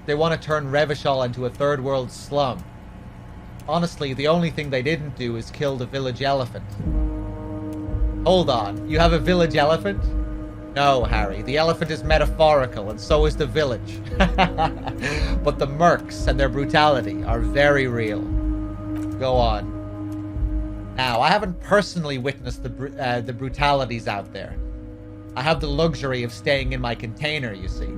They want to turn Revachol into a third world slum. Honestly, the only thing they didn't do is kill the village elephant. Hold on, you have a village elephant? No, Harry, the elephant is metaphorical, and so is the village. But the mercs and their brutality are very real. Go on. Now, I haven't personally witnessed the brutalities out there. I have the luxury of staying in my container, you see.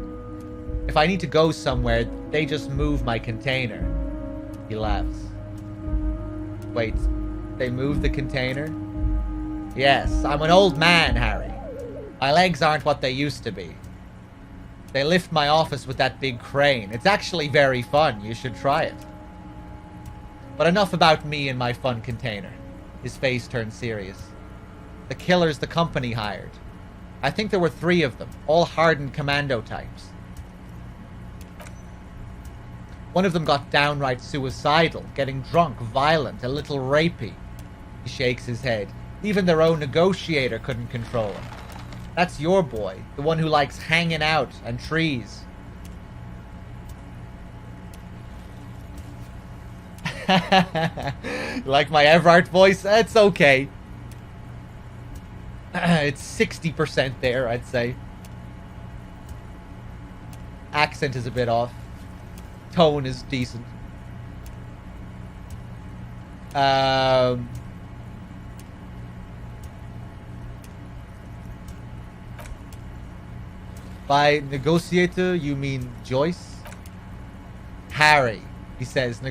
If I need to go somewhere, they just move my container. He laughs. Wait, they move the container? Yes, I'm an old man, Harry. My legs aren't what they used to be. They lift my office with that big crane. It's actually very fun. You should try it. But enough about me and my fun container. His face turned serious. The killers the company hired. I think there were 3 of them, all hardened commando types. One of them got downright suicidal, getting drunk, violent, a little rapey. He shakes his head. Even their own negotiator couldn't control him. That's your boy, the one who likes hanging out and trees. Like my Everard voice? It's okay. It's 60% there, I'd say. Accent is a bit off. Tone is decent. By negotiator, you mean Joyce? Harry, he says,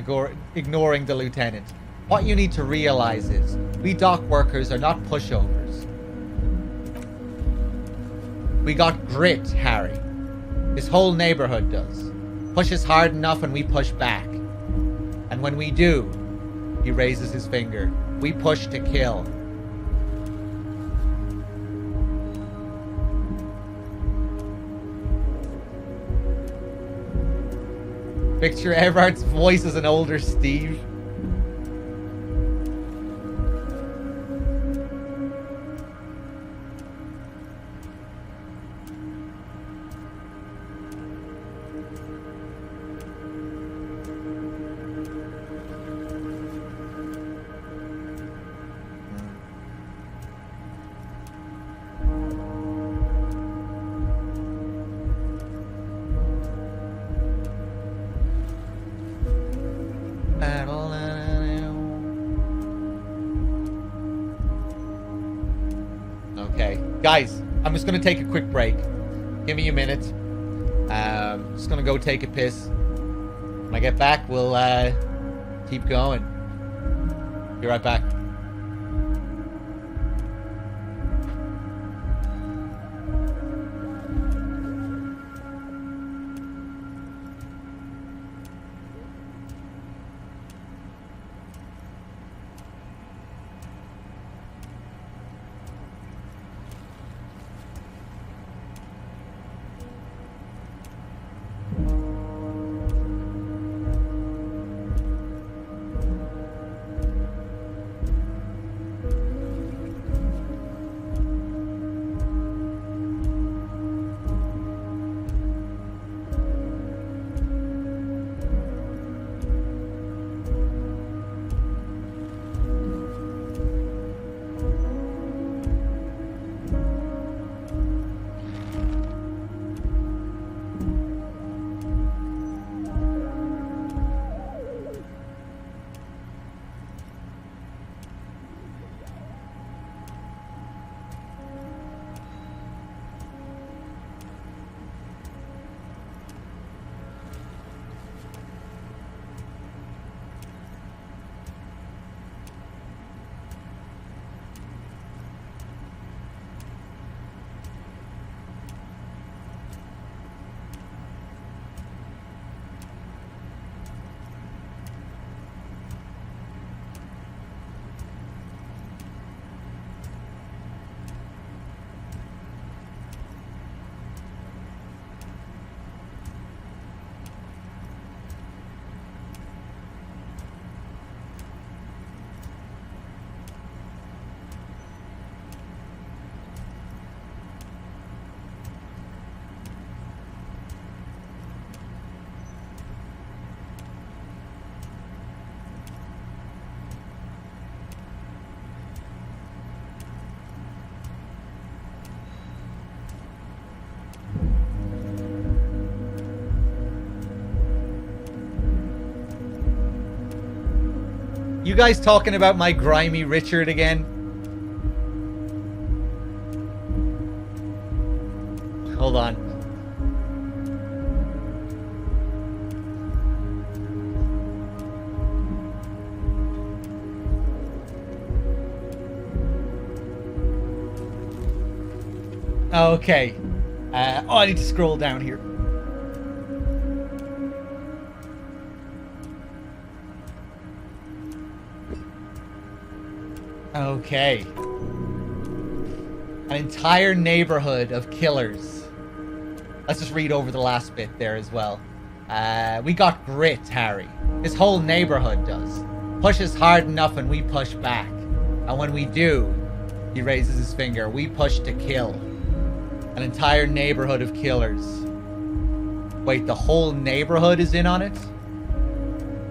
ignoring the lieutenant. What you need to realize is, we dock workers are not pushovers. We got grit, Harry. This whole neighborhood does. Push us hard enough and we push back. And when we do, he raises his finger, we push to kill. Picture Everard's voice as an older Steve. Okay, guys, I'm just gonna take a quick break. Give me a minute. Just gonna go take a piss. When I get back, we'll keep going. Be right back. You guys talking about my grimy Richard again? Hold on. Okay. I need to scroll down here. Okay. An entire neighborhood of killers. Let's just read over the last bit there as well. We got grit, Harry. This whole neighborhood does. Pushes hard enough and we push back. And when we do, he raises his finger, we push to kill. An entire neighborhood of killers. Wait, the whole neighborhood is in on it?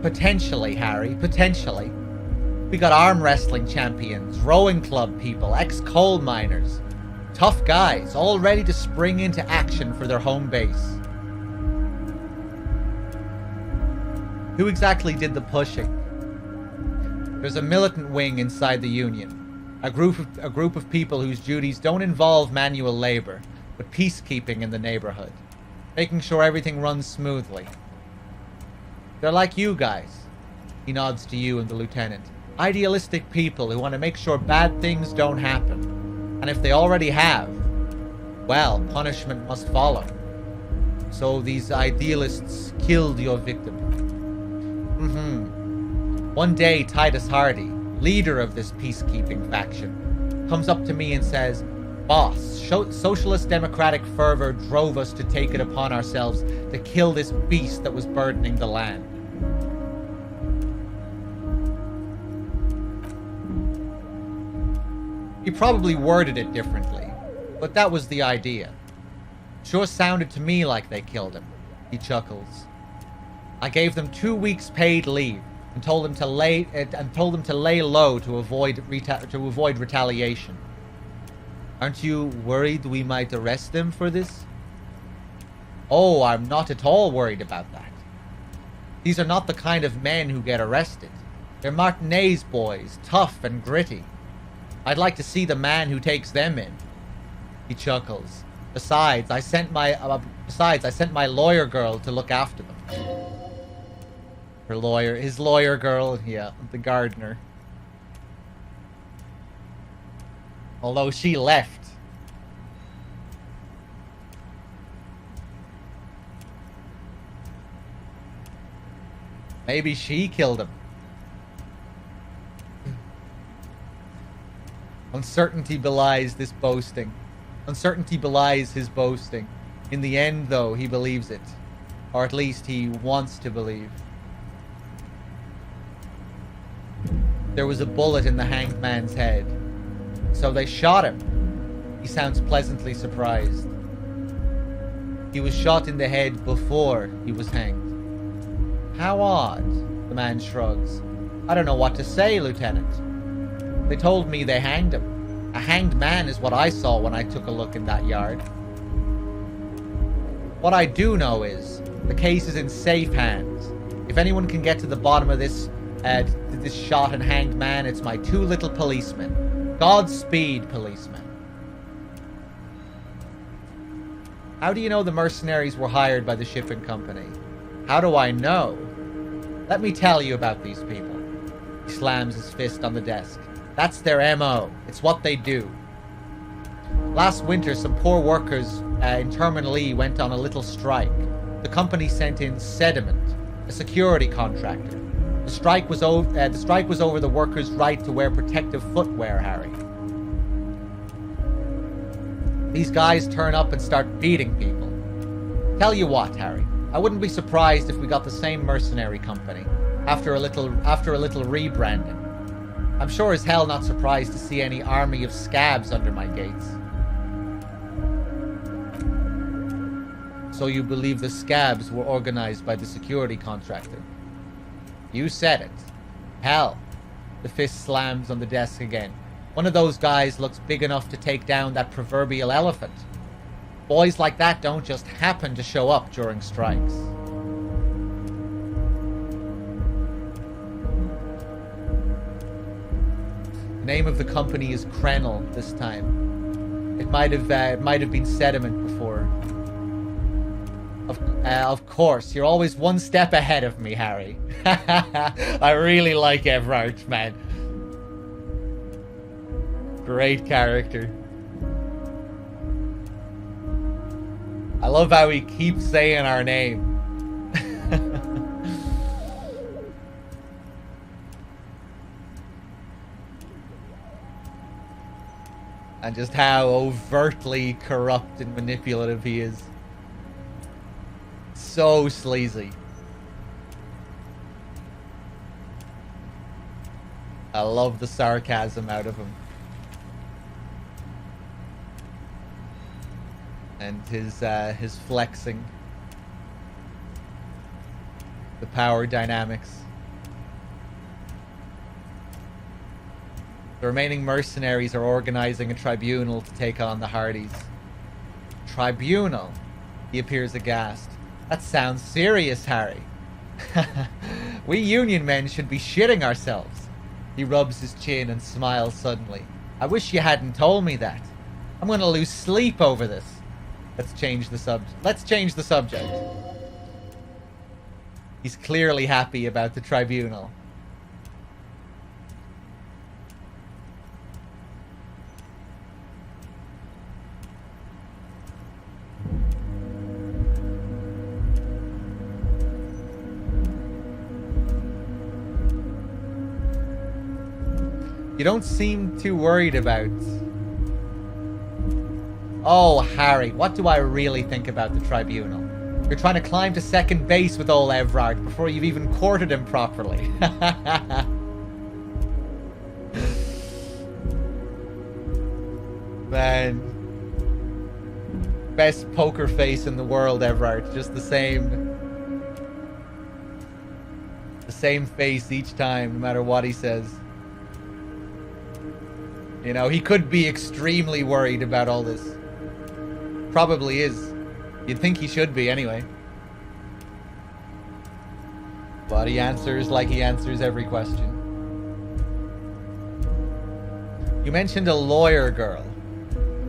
Potentially, Harry, potentially. We got arm wrestling champions, rowing club people, ex-coal miners. Tough guys, all ready to spring into action for their home base. Who exactly did the pushing? There's a militant wing inside the Union. A group of people whose duties don't involve manual labor, but peacekeeping in the neighborhood. Making sure everything runs smoothly. They're like you guys. He nods to you and the lieutenant. Idealistic people who want to make sure bad things don't happen. And if they already have, well, punishment must follow. So these idealists killed your victim. One day, Titus Hardy, leader of this peacekeeping faction, comes up to me and says, "Boss, socialist democratic fervor drove us to take it upon ourselves to kill this beast that was burdening the land." He probably worded it differently, but that was the idea. Sure sounded to me like they killed him. He chuckles. I gave them 2 weeks paid leave and told them to lay low to avoid retaliation. Aren't you worried we might arrest them for this? Oh, I'm not at all worried about that. These are not the kind of men who get arrested. They're Martinez boys, tough and gritty. I'd like to see the man who takes them in. He chuckles. Besides, I sent my lawyer girl to look after them. His lawyer girl, yeah, the gardener. Although she left. Maybe she killed him. Uncertainty belies this boasting. Uncertainty belies his boasting. In the end, though, he believes it. Or at least he wants to believe. There was a bullet in the hanged man's head. So they shot him. He sounds pleasantly surprised. He was shot in the head before he was hanged. How odd, the man shrugs. I don't know what to say, Lieutenant. They told me they hanged him. A hanged man is what I saw when I took a look in that yard. What I do know is, the case is in safe hands. If anyone can get to the bottom of this shot and hanged man, it's my 2 little policemen. Godspeed, policemen. How do you know the mercenaries were hired by the shipping company? How do I know? Let me tell you about these people. He slams his fist on the desk. That's their MO. It's what they do. Last winter, some poor workers in Terminal E went on a little strike. The company sent in Sediment, a security contractor. The strike was over the workers' right to wear protective footwear, Harry. These guys turn up and start beating people. Tell you what, Harry, I wouldn't be surprised if we got the same mercenary company after a little rebranding. I'm sure as hell not surprised to see any army of scabs under my gates. So you believe the scabs were organized by the security contractor? You said it. Hell. The fist slams on the desk again. One of those guys looks big enough to take down that proverbial elephant. Boys like that don't just happen to show up during strikes. Name of the company is Krenel this time. It might have been Sediment before. Of course, you're always one step ahead of me, Harry. I really like Everard, man. Great character. I love how he keeps saying our name. And just how overtly corrupt and manipulative he is. So sleazy. I love the sarcasm out of him. And his flexing. The power dynamics. The remaining mercenaries are organizing a tribunal to take on the Hardys. Tribunal? He appears aghast. That sounds serious, Harry. We Union men should be shitting ourselves. He rubs his chin and smiles suddenly. I wish you hadn't told me that. I'm going to lose sleep over this. Let's change the subject. He's clearly happy about the tribunal. You don't seem too worried about... Oh, Harry, what do I really think about the tribunal? You're trying to climb to second base with old Everard before you've even courted him properly. Man. Best poker face in the world, Everard. Just the same face each time, no matter what he says. You know, he could be extremely worried about all this. Probably is. You'd think he should be anyway. But he answers like he answers every question. You mentioned a lawyer girl.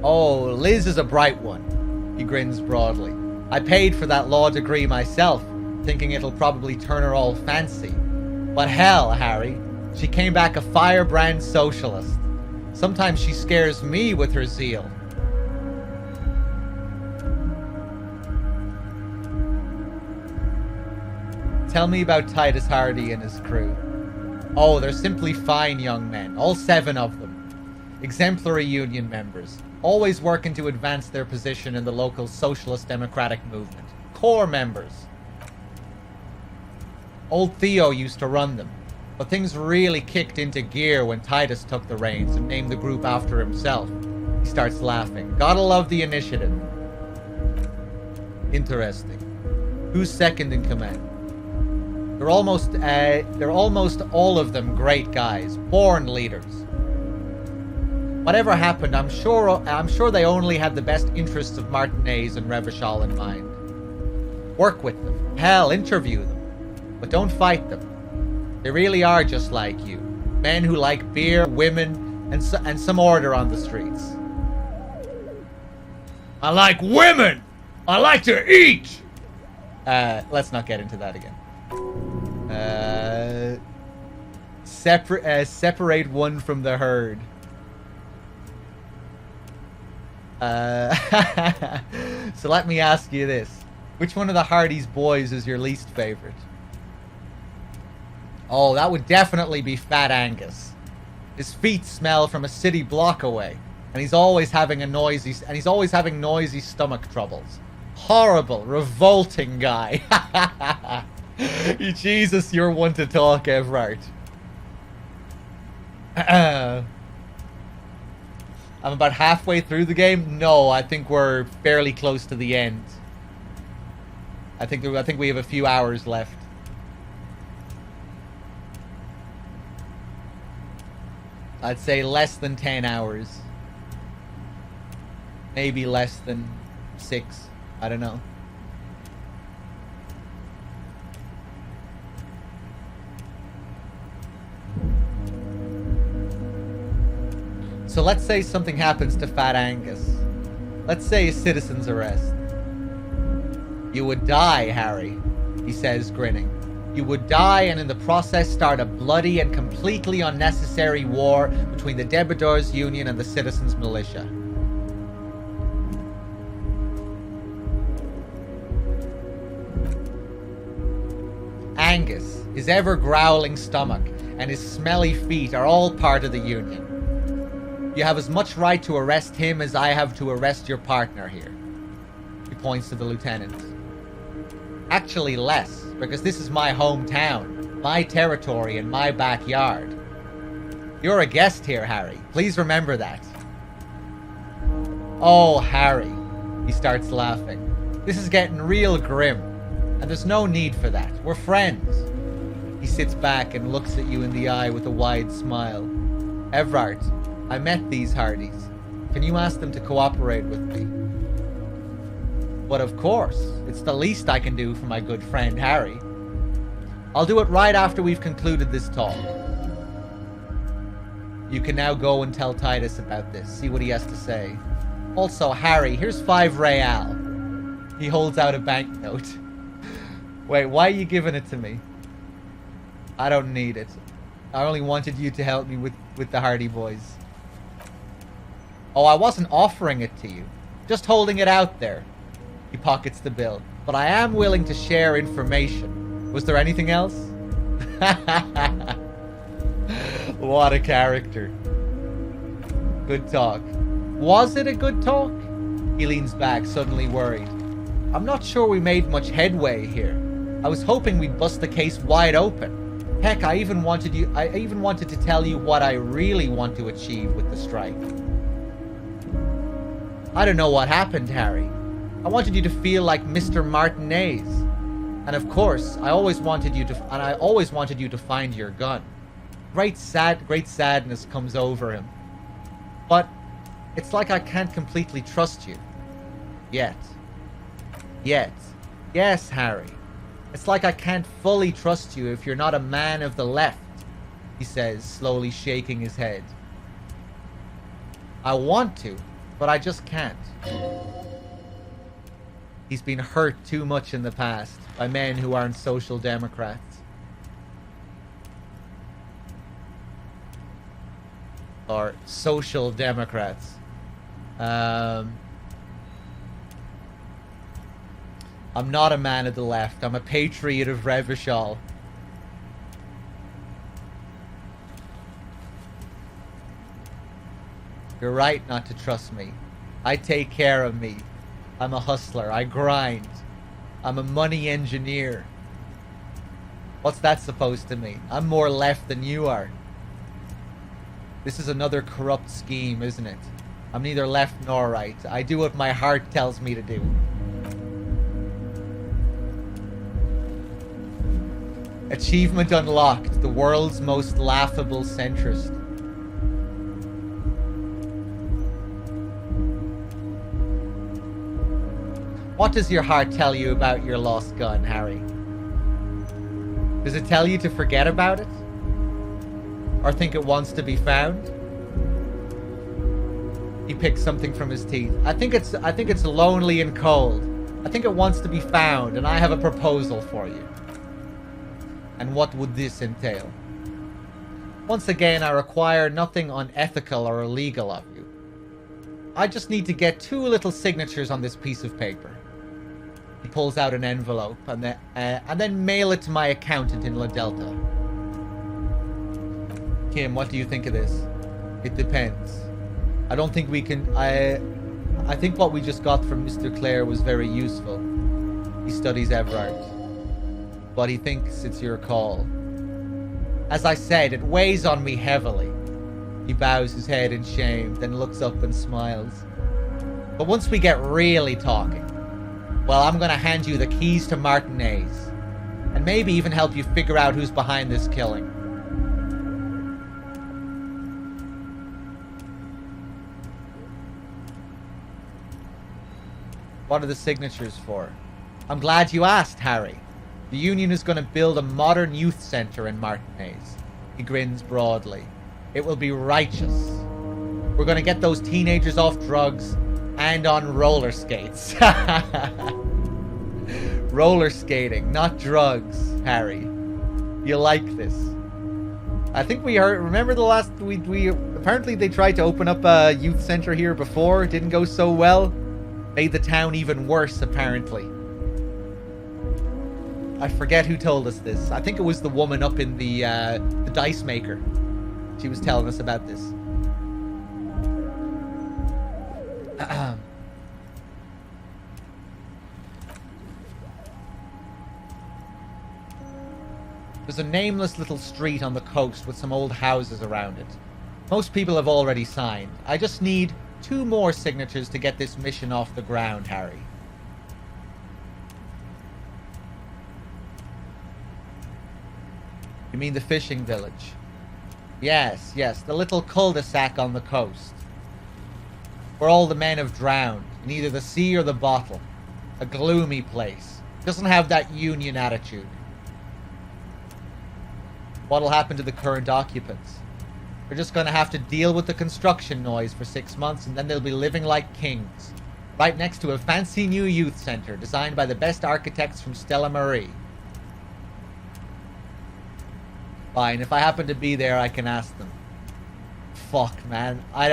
Oh, Liz is a bright one. He grins broadly. I paid for that law degree myself, thinking it'll probably turn her all fancy. But hell, Harry, she came back a firebrand socialist. Sometimes she scares me with her zeal. Tell me about Titus Hardy and his crew. Oh, they're simply fine young men, all 7 of them. Exemplary union members, always working to advance their position in the local socialist democratic movement. Core members. Old Theo used to run them. But things really kicked into gear when Titus took the reins and named the group after himself. He starts laughing. Gotta love the initiative. Interesting. Who's second in command? They're almost all of them great guys, born leaders. Whatever happened, I'm sure they only had the best interests of Martinez and Revachol in mind. Work with them. Hell, interview them. But don't fight them. They really are just like you. Men who like beer, women, and some order on the streets. I like women! I like to eat! Let's not get into that again. Separate one from the herd. So let me ask you this. Which one of the Hardy's boys is your least favorite? Oh, that would definitely be Fat Angus. His feet smell from a city block away, and he's always having noisy stomach troubles. Horrible, revolting guy. Jesus, you're one to talk, Everard. I'm about halfway through the game. No, I think we're fairly close to the end. I think we have a few hours left. I'd say less than 10 hours. Maybe less than 6. I don't know. So let's say something happens to Fat Angus. Let's say a citizen's arrest. You would die, Harry, he says, grinning. You would die and in the process start a bloody and completely unnecessary war between the Debitors Union and the Citizens Militia. Angus, his ever-growling stomach, and his smelly feet are all part of the Union. You have as much right to arrest him as I have to arrest your partner here. He points to the lieutenant. Actually less, because this is my hometown, my territory, and my backyard. You're a guest here, Harry. Please remember that. Oh, Harry. He starts laughing. This is getting real grim. And there's no need for that. We're friends. He sits back and looks at you in the eye with a wide smile. Evrart, I met these Hardys. Can you ask them to cooperate with me? But of course, it's the least I can do for my good friend Harry. I'll do it right after we've concluded this talk. You can now go and tell Titus about this, see what he has to say. Also, Harry, here's 5 real. He holds out a banknote. Wait, why are you giving it to me? I don't need it. I only wanted you to help me with the Hardy Boys. Oh, I wasn't offering it to you. Just holding it out there. He pockets the bill. But I am willing to share information. Was there anything else? What a character. Good talk. Was it a good talk? He leans back, suddenly worried. I'm not sure we made much headway here. I was hoping we'd bust the case wide open. Heck, I even wanted to tell you what I really want to achieve with the strike. I don't know what happened, Harry. I wanted you to feel like Mr. Martinez. And of course, I always wanted you to find your gun. Great sadness comes over him. But it's like I can't completely trust you. Yet. Yes, Harry. It's like I can't fully trust you if you're not a man of the left, he says, slowly shaking his head. I want to, but I just can't. He's been hurt too much in the past by men who aren't social democrats. Or social democrats. I'm not a man of the left. I'm a patriot of Revachol. You're right not to trust me. I take care of me. I'm a hustler. I grind. I'm a money engineer. What's that supposed to mean? I'm more left than you are. This is another corrupt scheme, isn't it? I'm neither left nor right. I do what my heart tells me to do. Achievement unlocked. The world's most laughable centrist. What does your heart tell you about your lost gun, Harry? Does it tell you to forget about it? Or think it wants to be found? He picks something from his teeth. I think it's lonely and cold. I think it wants to be found, and I have a proposal for you. And what would this entail? Once again, I require nothing unethical or illegal of you. I just need to get 2 little signatures on this piece of paper. He pulls out an envelope and then mail it to my accountant in La Delta. Kim, what do you think of this? It depends. I don't think we can... I think what we just got from Mr. Clare was very useful. He studies Everard. But he thinks it's your call. As I said, it weighs on me heavily. He bows his head in shame, then looks up and smiles. But once we get really talking, well, I'm gonna hand you the keys to Martinez. And maybe even help you figure out who's behind this killing. What are the signatures for? I'm glad you asked, Harry. The Union is going to build a modern youth center in Martinez. He grins broadly. It will be righteous. We're gonna get those teenagers off drugs and on roller skates. Roller skating, not drugs, Harry. You like this? I think we heard. Remember the last we apparently they tried to open up a youth center here before. It didn't go so well. Made the town even worse, apparently. I forget who told us this. I think it was the woman up in the dice maker. She was telling us about this. There's a nameless little street on the coast with some old houses around it. Most people have already signed. I just need 2 more signatures to get this mission off the ground, Harry. You mean the fishing village? Yes, the little cul-de-sac on the coast. Where all the men have drowned, in either the sea or the bottle. A gloomy place. Doesn't have that union attitude. What'll happen to the current occupants? They're just gonna have to deal with the construction noise for 6 months, and then they'll be living like kings. Right next to a fancy new youth center, designed by the best architects from Stella Marie. Fine, if I happen to be there, I can ask them. Fuck, man. I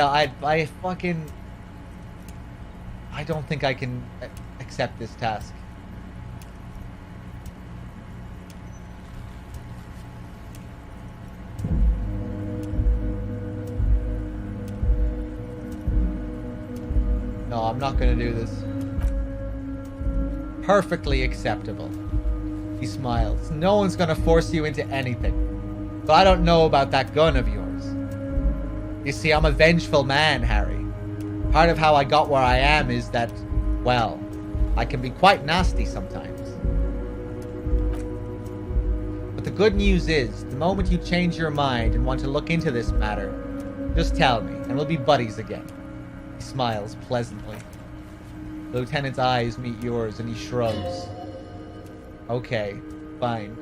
don't think I can accept this task. No, I'm not gonna do this. Perfectly acceptable. He smiles. No one's gonna force you into anything. So I don't know about that gun of yours. You see, I'm a vengeful man, Harry. Part of how I got where I am is that, well, I can be quite nasty sometimes. But the good news is, the moment you change your mind and want to look into this matter, just tell me, and we'll be buddies again. He smiles pleasantly. The lieutenant's eyes meet yours, and he shrugs. Okay, fine.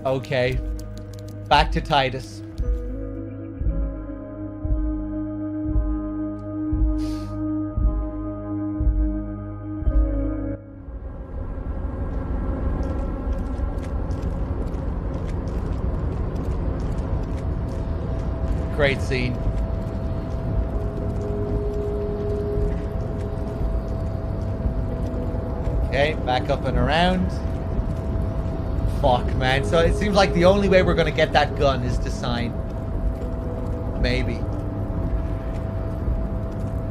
Okay, back to Titus. Great scene. Okay, back up and around. Fuck, man. So it seems like the only way we're gonna get that gun is to sign. Maybe.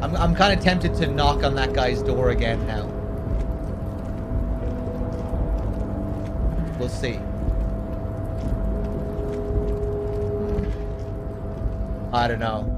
I'm kind of tempted to knock on that guy's door again now. We'll see. I don't know.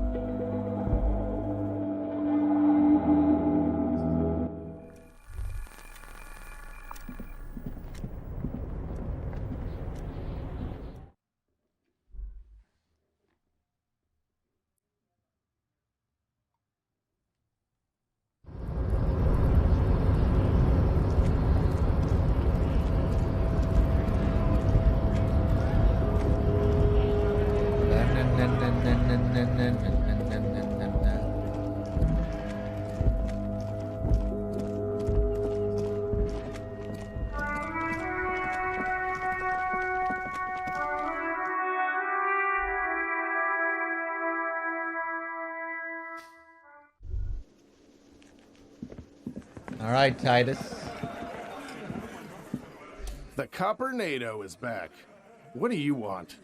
All right, Titus. The Copper-nado is back. What do you want?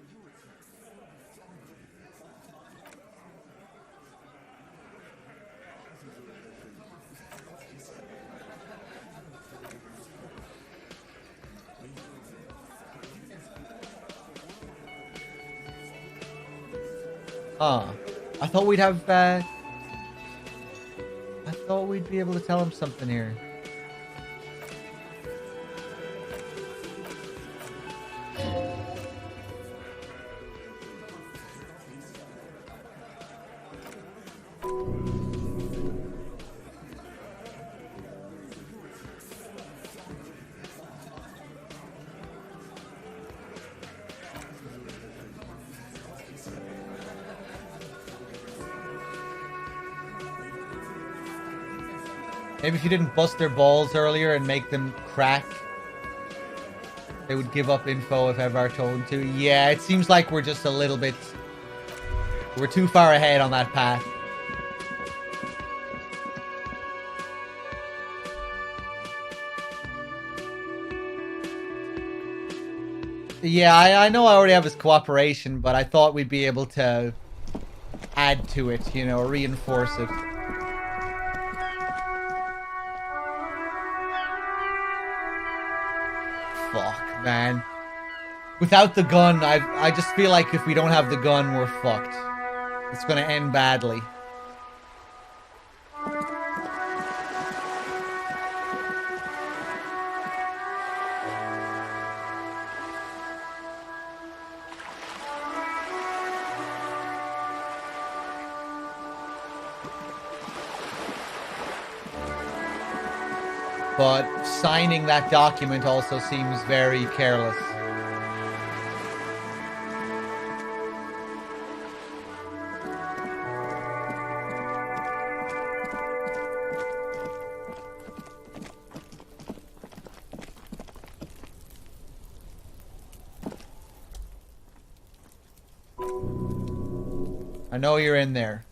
I thought we'd have, I thought we'd be able to tell him something here. Maybe if you didn't bust their balls earlier and make them crack, they would give up info if ever told them to. Yeah, it seems like we're just a little bit... We're too far ahead on that path. Yeah, I know I already have his cooperation, but I thought we'd be able to add to it, you know, reinforce it. Fuck, man. Without the gun, I just feel like if we don't have the gun, we're fucked. It's gonna end badly. But signing that document also seems very careless. I know you're in there.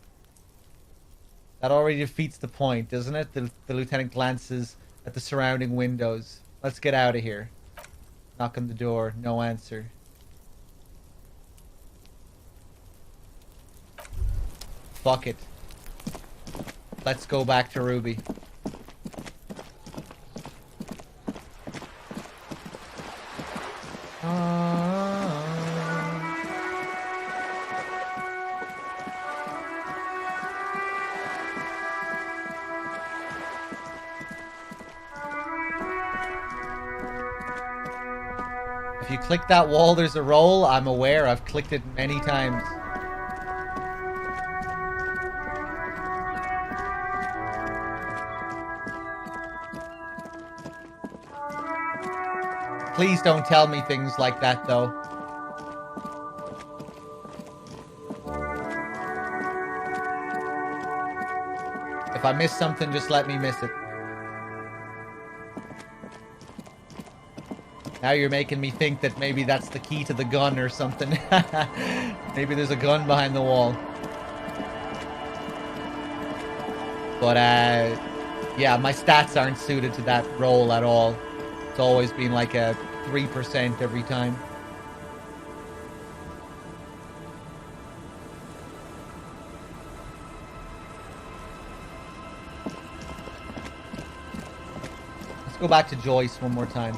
That already defeats the point, doesn't it? The lieutenant glances at the surrounding windows. Let's get out of here. Knock on the door. No answer. Fuck it. Let's go back to Ruby. If you click that wall, there's a roll. I'm aware. I've clicked it many times. Please don't tell me things like that, though. If I miss something, just let me miss it. Now you're making me think that maybe that's the key to the gun or something. Maybe there's a gun behind the wall. But, yeah, my stats aren't suited to that role at all. It's always been like a 3% every time. Let's go back to Joyce one more time.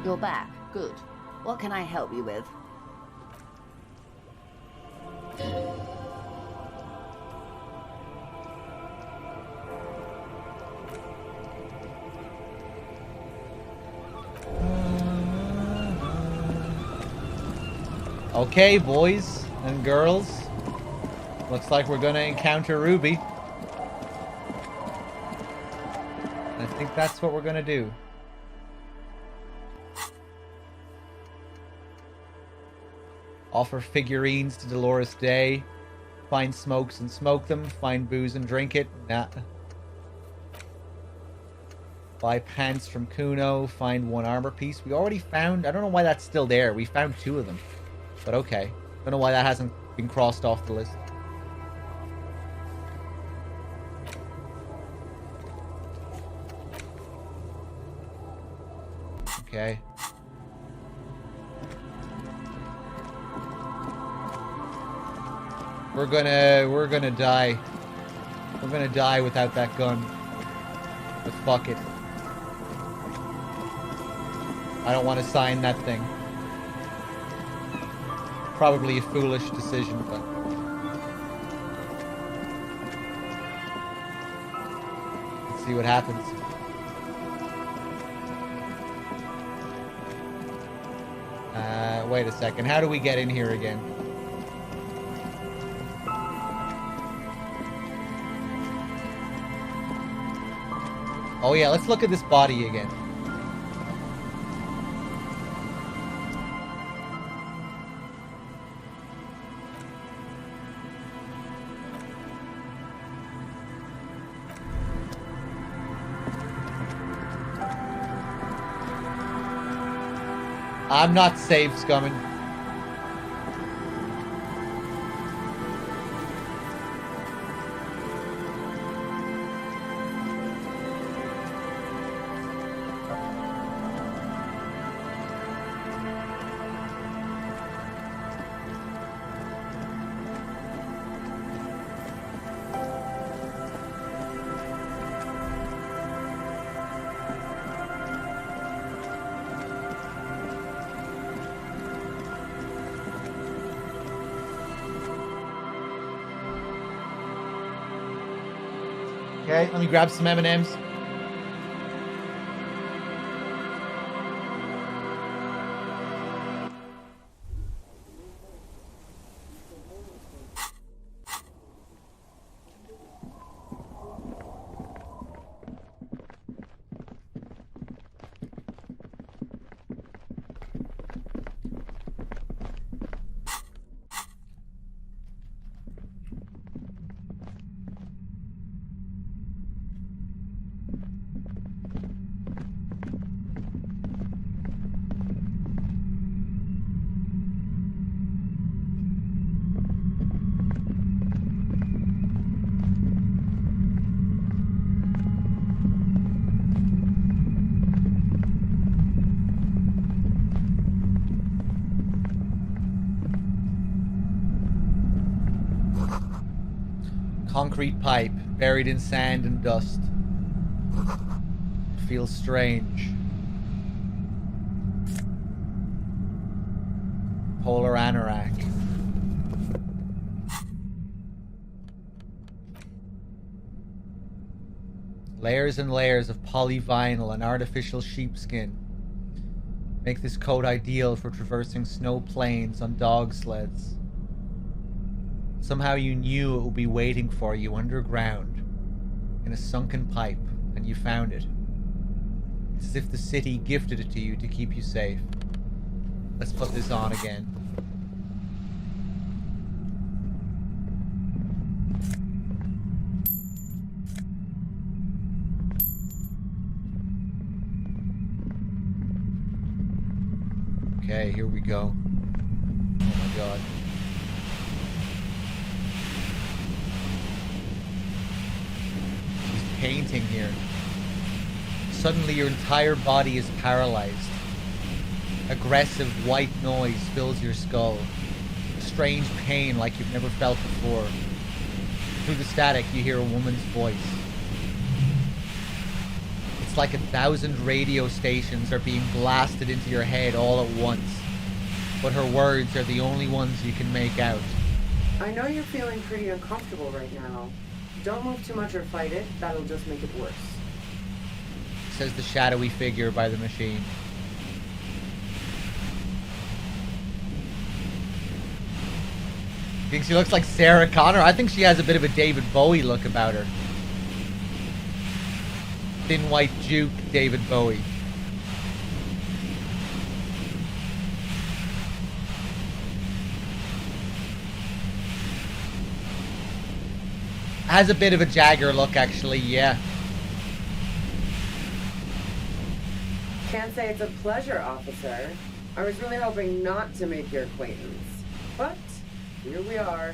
You're back. Good. What can I help you with? Okay, boys and girls. Looks like we're gonna encounter Ruby. I think that's what we're gonna do. Offer figurines to Dolores Day. Find smokes and smoke them. Find booze and drink it. Nah. Buy pants from Kuno. Find one armor piece. We already found... I don't know why that's still there. We found 2 of them. But okay. Don't know why that hasn't been crossed off the list. Okay. We're gonna die. We're gonna die without that gun. But fuck it. I don't want to sign that thing. Probably a foolish decision, but... Let's see what happens. Wait a second. How do we get in here again? Oh yeah, let's look at this body again. I'm not safe, Scummin. Okay, let me grab some M&Ms. Concrete pipe, buried in sand and dust. It feels strange. Polar anorak. Layers and layers of polyvinyl and artificial sheepskin make this coat ideal for traversing snow plains on dog sleds. Somehow you knew it would be waiting for you underground in a sunken pipe, and you found it. It's as if the city gifted it to you to keep you safe. Let's put this on again. Okay, here we go. Oh my god. Painting here. Suddenly your entire body is paralyzed. Aggressive white noise fills your skull. A strange pain like you've never felt before. Through the static you hear a woman's voice. It's like 1,000 radio stations are being blasted into your head all at once. But her words are the only ones you can make out. I know you're feeling pretty uncomfortable right now. Don't move too much or fight it. That'll just make it worse. Says the shadowy figure by the machine. You think she looks like Sarah Connor? I think she has a bit of a David Bowie look about her. Thin white Duke David Bowie. Has a bit of a Jagger look, actually, yeah. Can't say it's a pleasure, officer. I was really hoping not to make your acquaintance. But here we are.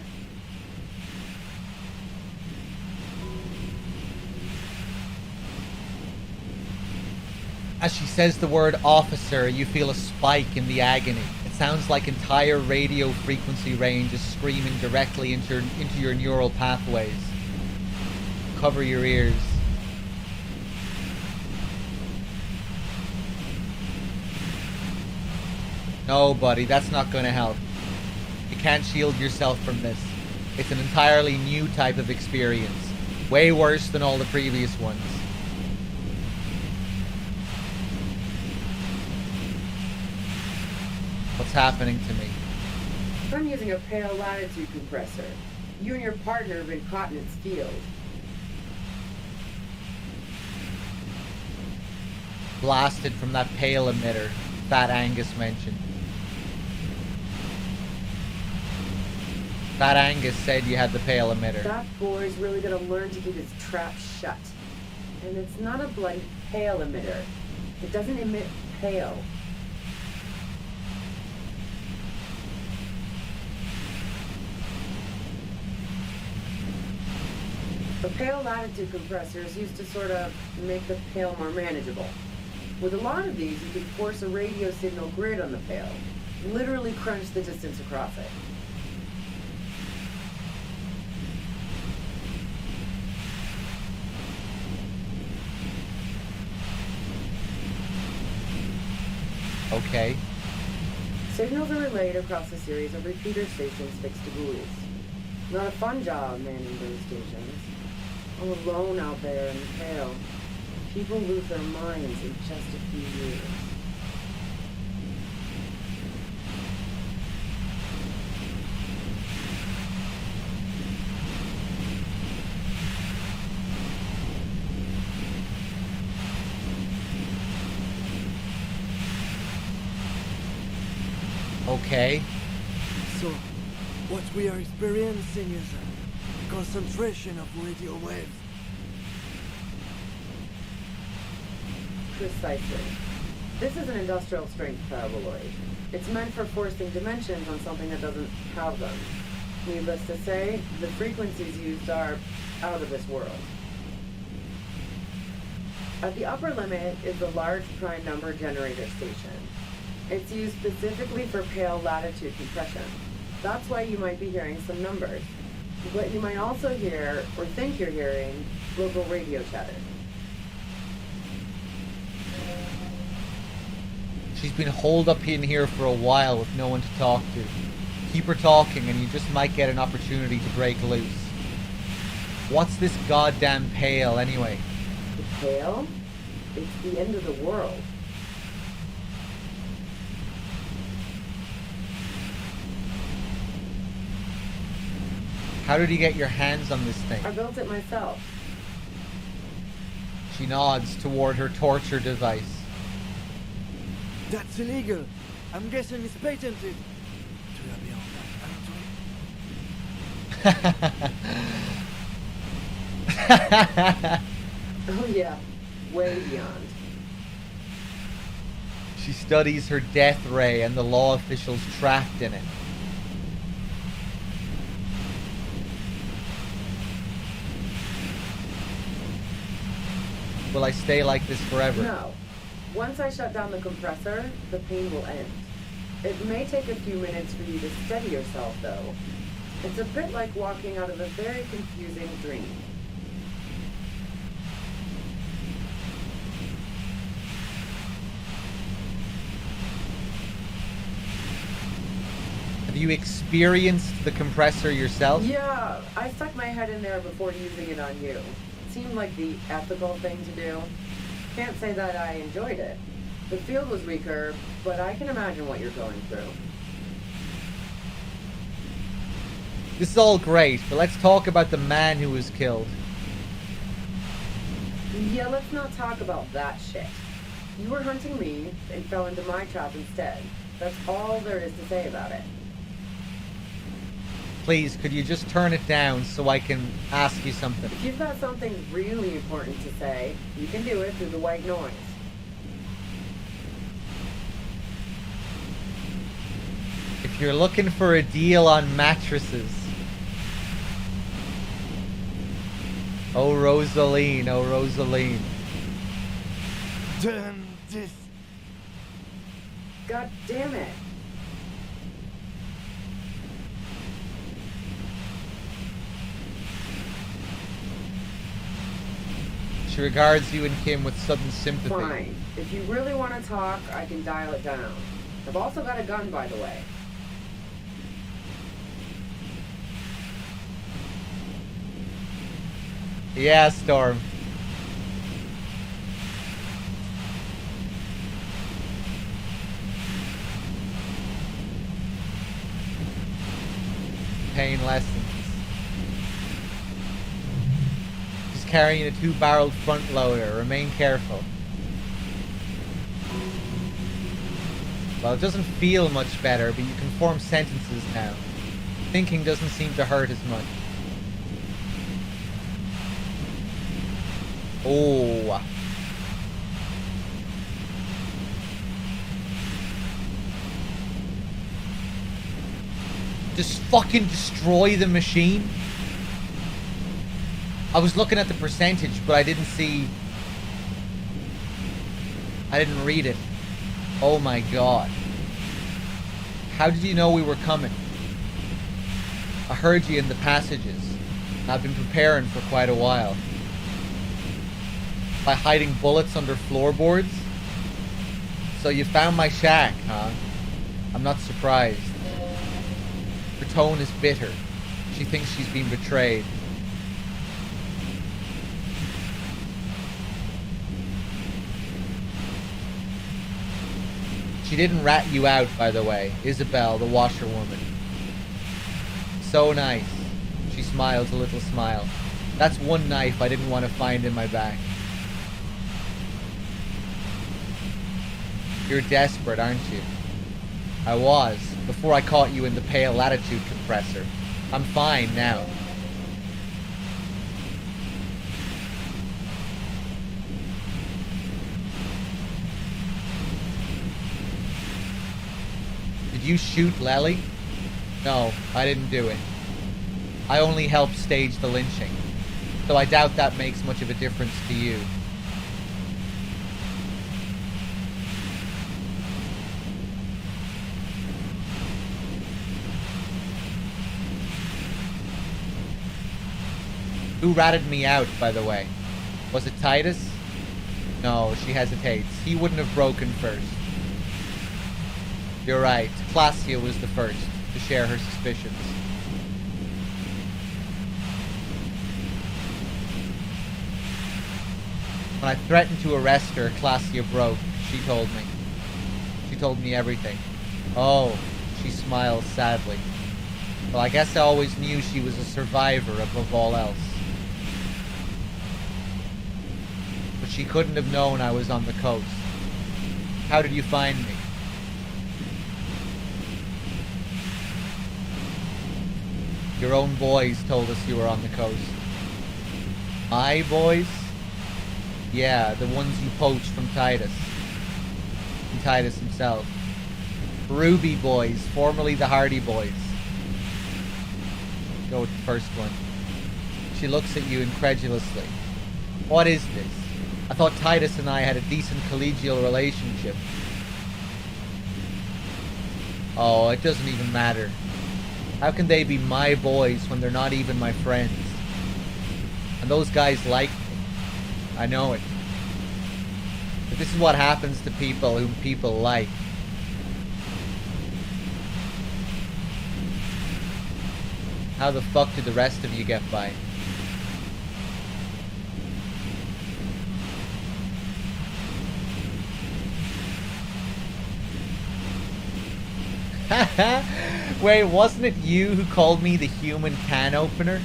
As she says the word officer, you feel a spike in the agony. It sounds like entire radio frequency range is screaming directly into your neural pathways. Cover your ears. No, buddy, that's not going to help. You can't shield yourself from this. It's an entirely new type of experience. Way worse than all the previous ones. What's happening to me? I'm using a pale latitude compressor. You and your partner have been caught in its field. Blasted from that pale emitter Fat Angus mentioned. Fat Angus said you had the pale emitter. That boy's really gonna learn to keep his trap shut. And it's not a bloody pale emitter. It doesn't emit pale. The pale latitude compressor is used to sort of make the pale more manageable. With a lot of these, you can force a radio signal grid on the pale. Literally crunch the distance across it. Okay. Signals are relayed across a series of repeater stations fixed to buoys. Not a fun job manning those stations. All alone out there in the pale. People lose their minds in just a few years. Okay. So, what we are experiencing is a concentration of radio waves. Precisely. This is an industrial strength paraboloid. It's meant for forcing dimensions on something that doesn't have them. Needless to say, the frequencies used are out of this world. At the upper limit is the large prime number generator station. It's used specifically for pale latitude compression. That's why you might be hearing some numbers. But you might also hear, or think you're hearing, local radio chatter. She's been holed up in here for a while with no one to talk to. Keep her talking and you just might get an opportunity to break loose. What's this goddamn pale anyway? The pale? It's the end of the world. How did you get your hands on this thing? I built it myself. She nods toward her torture device. That's illegal. I'm guessing it's patented. Do you be on that? Oh yeah, way beyond. She studies her death ray and the law officials trapped in it. Will I stay like this forever? No. Once I shut down the compressor, the pain will end. It may take a few minutes for you to steady yourself, though. It's a bit like walking out of a very confusing dream. Have you experienced the compressor yourself? Yeah, I stuck my head in there before using it on you. Seemed like the ethical thing to do. Can't say that I enjoyed it. The field was weaker, but I can imagine what you're going through. This is all great, but let's talk about the man who was killed. Yeah, let's not talk about that shit. You were hunting me and fell into my trap instead. That's all there is to say about it. Please, could you just turn it down so I can ask you something? If you've got something really important to say, you can do it through the white noise. If you're looking for a deal on mattresses... Oh, Rosaline, oh, Rosaline. Damn this. God damn it. She regards you and Kim with sudden sympathy. Fine. If you really want to talk, I can dial it down. I've also got a gun, by the way. Yeah, Storm. Pain lessons. She's carrying a 2-barreled front loader. Remain careful. Well, it doesn't feel much better, but you can form sentences now. Thinking doesn't seem to hurt as much. Oh. Just fucking destroy the machine. I was looking at the percentage, but I didn't see... I didn't read it. Oh my god. How did you know we were coming? I heard you in the passages. I've been preparing for quite a while. By hiding bullets under floorboards? So you found my shack, huh? I'm not surprised. Her tone is bitter. She thinks she's been betrayed. She didn't rat you out, by the way. Isabel, the washerwoman. So nice. She smiles a little smile. That's one knife I didn't want to find in my back. You're desperate, aren't you? I was, before I caught you in the pale latitude compressor. I'm fine now. Did you shoot Lely? No, I didn't do it. I only helped stage the lynching, though I doubt that makes much of a difference to you. Who ratted me out, by the way? Was it Titus? No, she hesitates. He wouldn't have broken first. You're right. Classia was the first to share her suspicions. When I threatened to arrest her, Classia broke. She told me. She told me everything. Oh, she smiles sadly. Well, I guess I always knew she was a survivor above all else. But she couldn't have known I was on the coast. How did you find me? Your own boys told us you were on the coast. My boys? Yeah, the ones you poached from Titus. And Titus himself. Ruby boys, formerly the Hardy boys. Go with the first one. She looks at you incredulously. What is this? I thought Titus and I had a decent collegial relationship. Oh, it doesn't even matter. How can they be my boys when they're not even my friends? And those guys like me. I know it. But this is what happens to people whom people like. How the fuck did the rest of you get by? Wait, wasn't it you who called me the human can opener?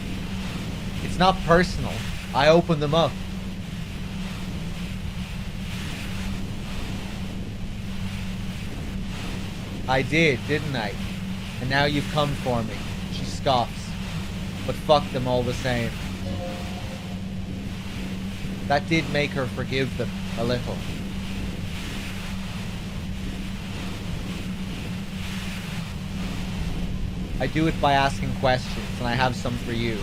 It's not personal. I open them up. I did, didn't I? And now you've come for me. She scoffs. But fuck them all the same. That did make her forgive them a little. I do it by asking questions, and I have some for you.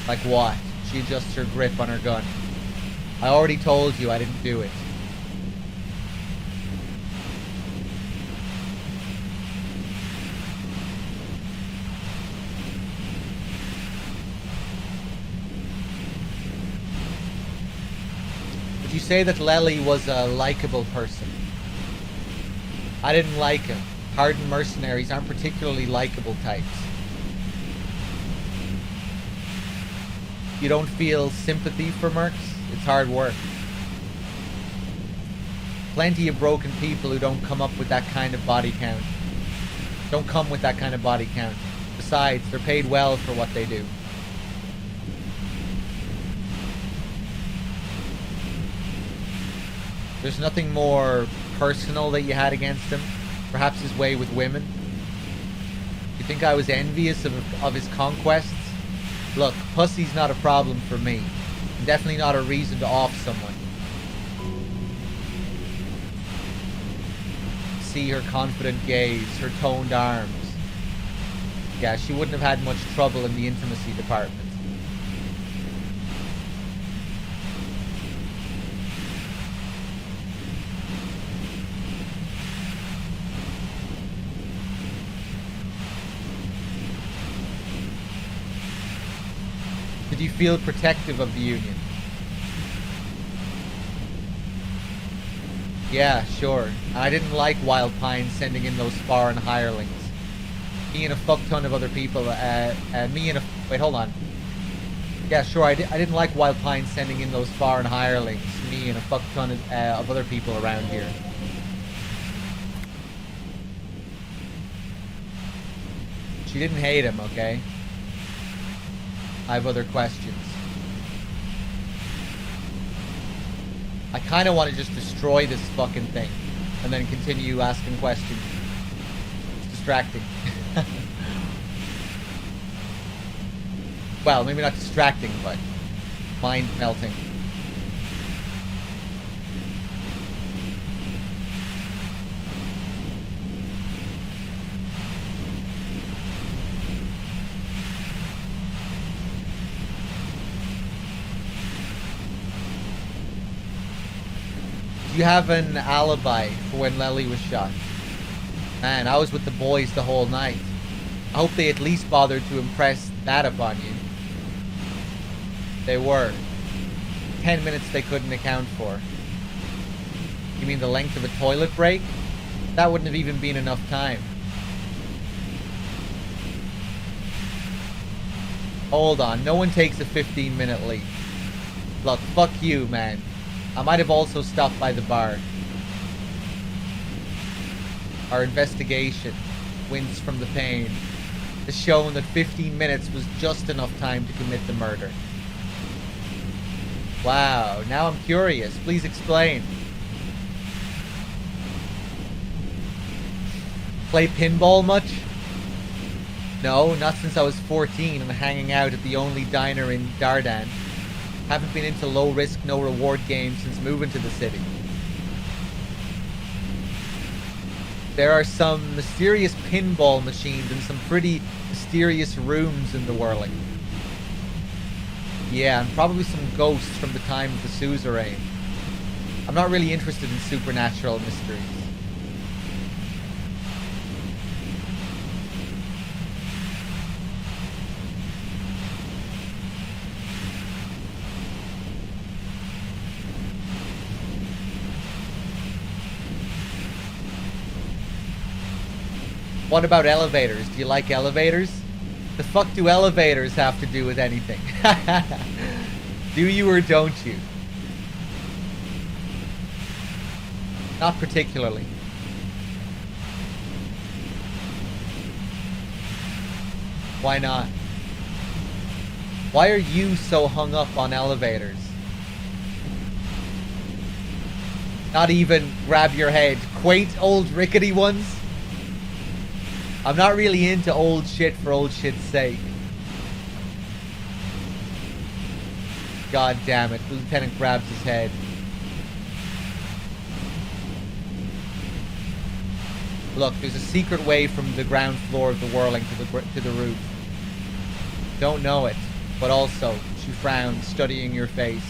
Like what? She adjusts her grip on her gun. I already told you I didn't do it. Would you say that Lely was a likable person? I didn't like him. Hardened mercenaries aren't particularly likable types. You don't feel sympathy for mercs? It's hard work. Plenty of broken people who don't come up with that kind of body count. Don't come with that kind of body count. Besides, they're paid well for what they do. There's nothing more personal that you had against him? Perhaps his way with women? You think I was envious of his conquests? Look, pussy's not a problem for me. And definitely not a reason to off someone. See her confident gaze, her toned arms. Yeah, she wouldn't have had much trouble in the intimacy department. Did you feel protective of the Union? Yeah, sure. I didn't like Wild Pine sending in those foreign hirelings. Me and a fuck ton of other people, wait, hold on. Yeah, sure, I didn't like Wild Pine sending in those foreign hirelings. Me and a fuck ton of other people around here. She didn't hate him, okay? I have other questions. I kind of want to just destroy this fucking thing and then continue asking questions. It's distracting. Well, maybe not distracting, but mind melting. Do you have an alibi for when Lely was shot? Man, I was with the boys the whole night. I hope they at least bothered to impress that upon you. They were. 10 minutes they couldn't account for. You mean the length of a toilet break? That wouldn't have even been enough time. Hold on, no one takes a 15-minute leap. Look, fuck you, man. I might have also stopped by the bar. Our investigation wins from the pain. Has shown that 15 minutes was just enough time to commit the murder. Wow, now I'm curious. Please explain. Play pinball much? No, not since I was 14 and hanging out at the only diner in Dardan. Haven't been into low-risk, no-reward games since moving to the city. There are some mysterious pinball machines and some pretty mysterious rooms in the whirling. Yeah, and probably some ghosts from the time of the suzerain. I'm not really interested in supernatural mysteries. What about elevators? Do you like elevators? The fuck do elevators have to do with anything? Do you or don't you? Not particularly. Why not? Why are you so hung up on elevators? Not even grab your head. Quaint old rickety ones? I'm not really into old shit for old shit's sake. God damn it. The lieutenant grabs his head. Look, there's a secret way from the ground floor of the whirling to the roof. Don't know it, but also, she frowned, studying your face.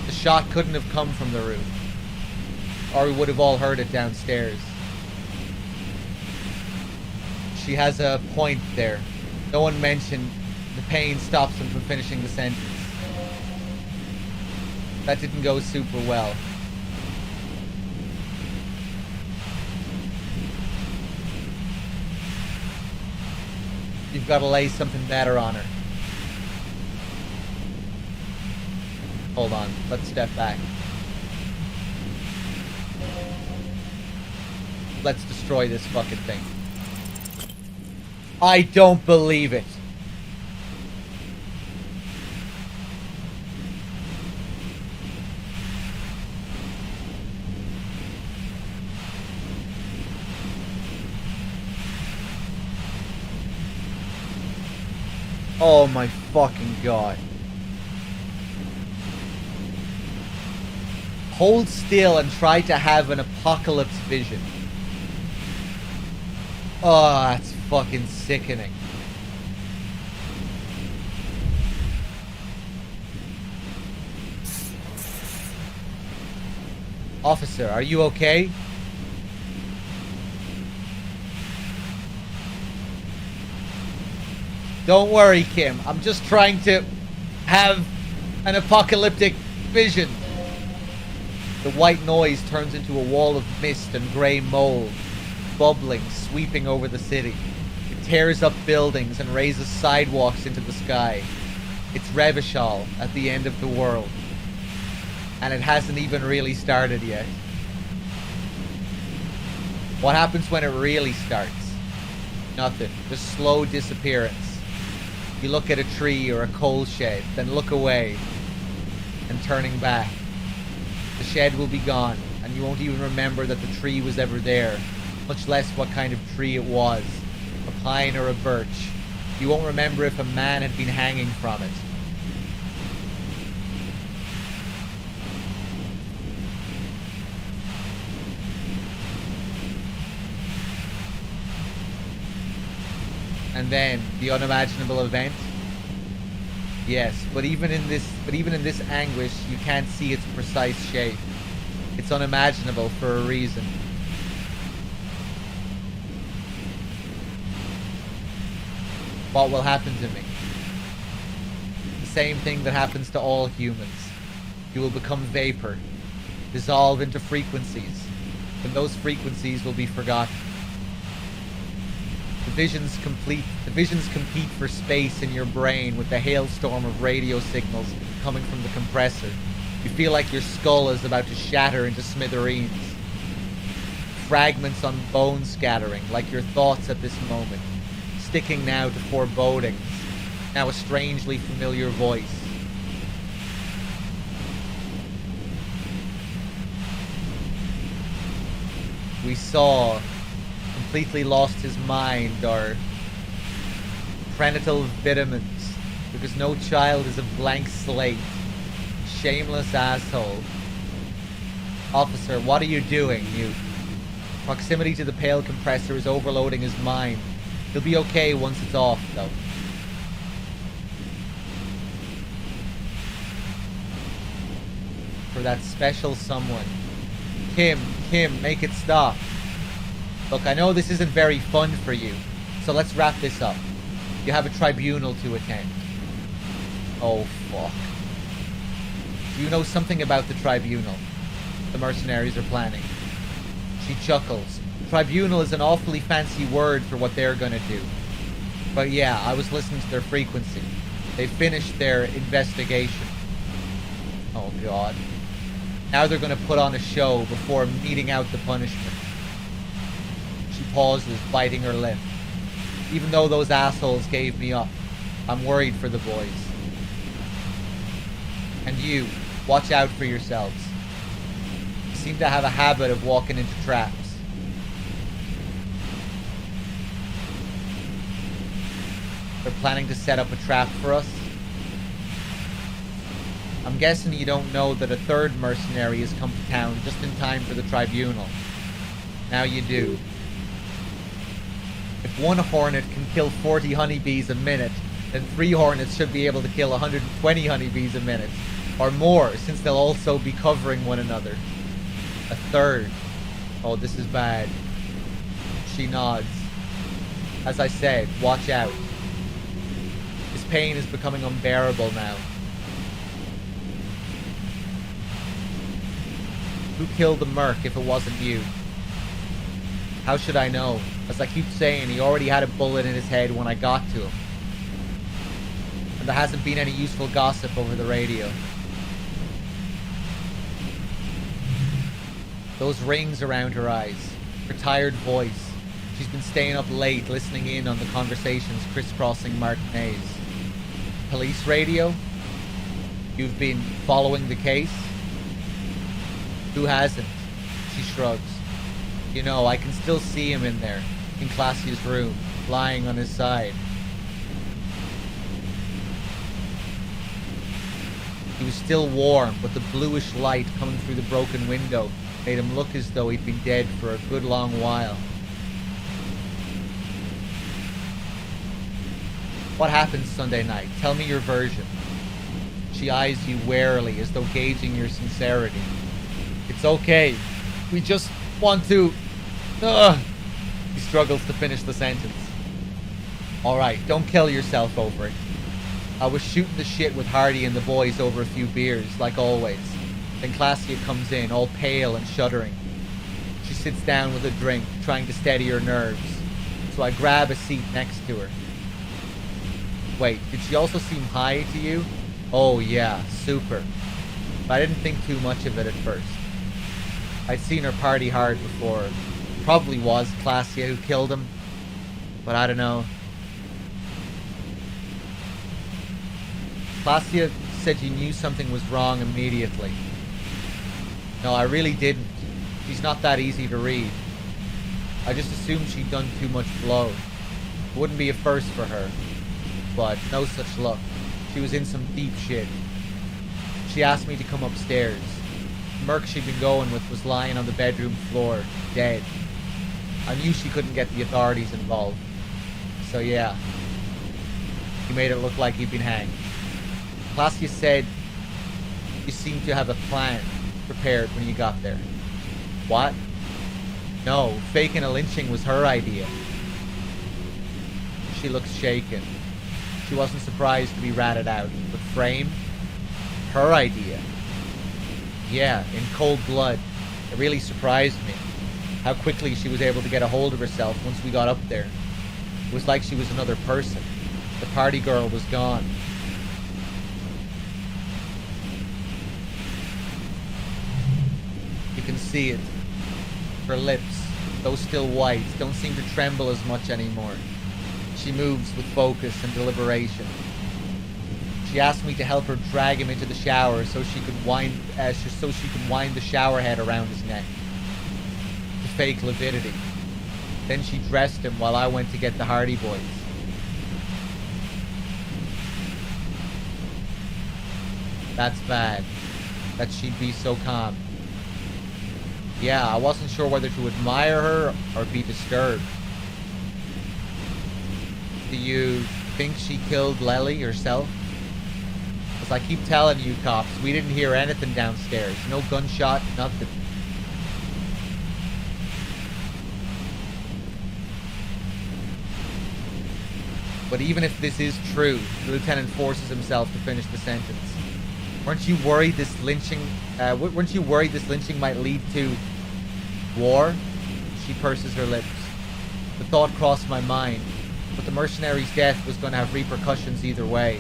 The shot couldn't have come from the roof, or we would have all heard it downstairs. She has a point there. No one mentioned the pain stops him from finishing the sentence. That didn't go super well. You've got to lay something better on her. Hold on, let's step back. Let's destroy this fucking thing. I don't believe it. Oh my fucking god. Hold still and try to have an apocalypse vision. Oh, that's fucking sickening. Officer, are you okay? Don't worry, Kim. I'm just trying to... have an apocalyptic vision. The white noise turns into a wall of mist and grey mold, bubbling, sweeping over the city. It tears up buildings and raises sidewalks into the sky. It's Revachol at the end of the world. And it hasn't even really started yet. What happens when it really starts? Nothing. Just slow disappearance. You look at a tree or a coal shed, then look away, and turning back. The shed will be gone, and you won't even remember that the tree was ever there, much less what kind of tree it was, a pine or a birch. You won't remember if a man had been hanging from it. And then the unimaginable event. Yes, but even in this anguish, you can't see its precise shape. It's unimaginable for a reason. What will happen to me? The same thing that happens to all humans. You will become vapor, dissolve into frequencies, and those frequencies will be forgotten. The visions compete for space in your brain with the hailstorm of radio signals coming from the compressor. You feel like your skull is about to shatter into smithereens. Fragments on bone scattering, like your thoughts at this moment, sticking now to forebodings, now a strangely familiar voice. We saw completely lost his mind, or prenatal vitamins, because no child is a blank slate. Shameless asshole. Officer, what are you doing? Proximity to the pale compressor is overloading his mind. He'll be okay once it's off, though. For that special someone. Kim, make it stop. Look, I know this isn't very fun for you, so let's wrap this up. You have a tribunal to attend. Oh, fuck. Do you know something about the tribunal the mercenaries are planning? She chuckles. Tribunal is an awfully fancy word for what they're gonna do. But yeah, I was listening to their frequency. They finished their investigation. Oh, God. Now they're gonna put on a show before meting out the punishment. She pauses, biting her lip. Even though those assholes gave me up, I'm worried for the boys. And you, watch out for yourselves. You seem to have a habit of walking into traps. They're planning to set up a trap for us. I'm guessing you don't know that a third mercenary has come to town just in time for the tribunal. Now you do. If one hornet can kill 40 honeybees a minute, then 3 hornets should be able to kill 120 honeybees a minute. Or more, since they'll also be covering one another. A third. Oh, this is bad. She nods. As I said, watch out. His pain is becoming unbearable now. Who killed the merc if it wasn't you? How should I know? As I keep saying, he already had a bullet in his head when I got to him. And there hasn't been any useful gossip over the radio. Those rings around her eyes. Her tired voice. She's been staying up late listening in on the conversations crisscrossing Martinez. Police radio? You've been following the case? Who hasn't? She shrugs. You know, I can still see him in there, in Classia's room, lying on his side. He was still warm, but the bluish light coming through the broken window made him look as though he'd been dead for a good long while. What happened Sunday night? Tell me your version. She eyes you warily, as though gauging your sincerity. It's okay. We just want to... He struggles to finish the sentence. Alright, don't kill yourself over it. I was shooting the shit with Hardy and the boys over a few beers, like always. Then Classia comes in, all pale and shuddering. She sits down with a drink, trying to steady her nerves. So I grab a seat next to her. Wait, did she also seem high to you? Oh yeah, super. But I didn't think too much of it at first. I'd seen her party hard before. Probably was Classia who killed him. But I don't know. Classia said you knew something was wrong immediately. No, I really didn't. She's not that easy to read. I just assumed she'd done too much blow. It wouldn't be a first for her. But no such luck. She was in some deep shit. She asked me to come upstairs. The merc she'd been going with was lying on the bedroom floor, dead. I knew she couldn't get the authorities involved. So yeah. He made it look like he'd been hanged. Classia said you seemed to have a plan prepared when you got there. What? No, faking a lynching was her idea. She looks shaken. She wasn't surprised to be ratted out, but frame? Her idea. Yeah, in cold blood. It really surprised me. How quickly she was able to get a hold of herself once we got up there. It was like she was another person. The party girl was gone. You can see it. Her lips, though still white, don't seem to tremble as much anymore. She moves with focus and deliberation. She asked me to help her drag him into the shower so she could wind the shower head around his neck. To fake lividity. Then she dressed him while I went to get the Hardy Boys. That's bad. That she'd be so calm. Yeah, I wasn't sure whether to admire her or be disturbed. Do you think she killed Lely herself? Because I keep telling you cops, we didn't hear anything downstairs. No gunshot, nothing. But even if this is true, the lieutenant forces himself to finish the sentence. Weren't you worried this lynching might lead to war? She purses her lips. The thought crossed my mind, but the mercenary's death was going to have repercussions either way.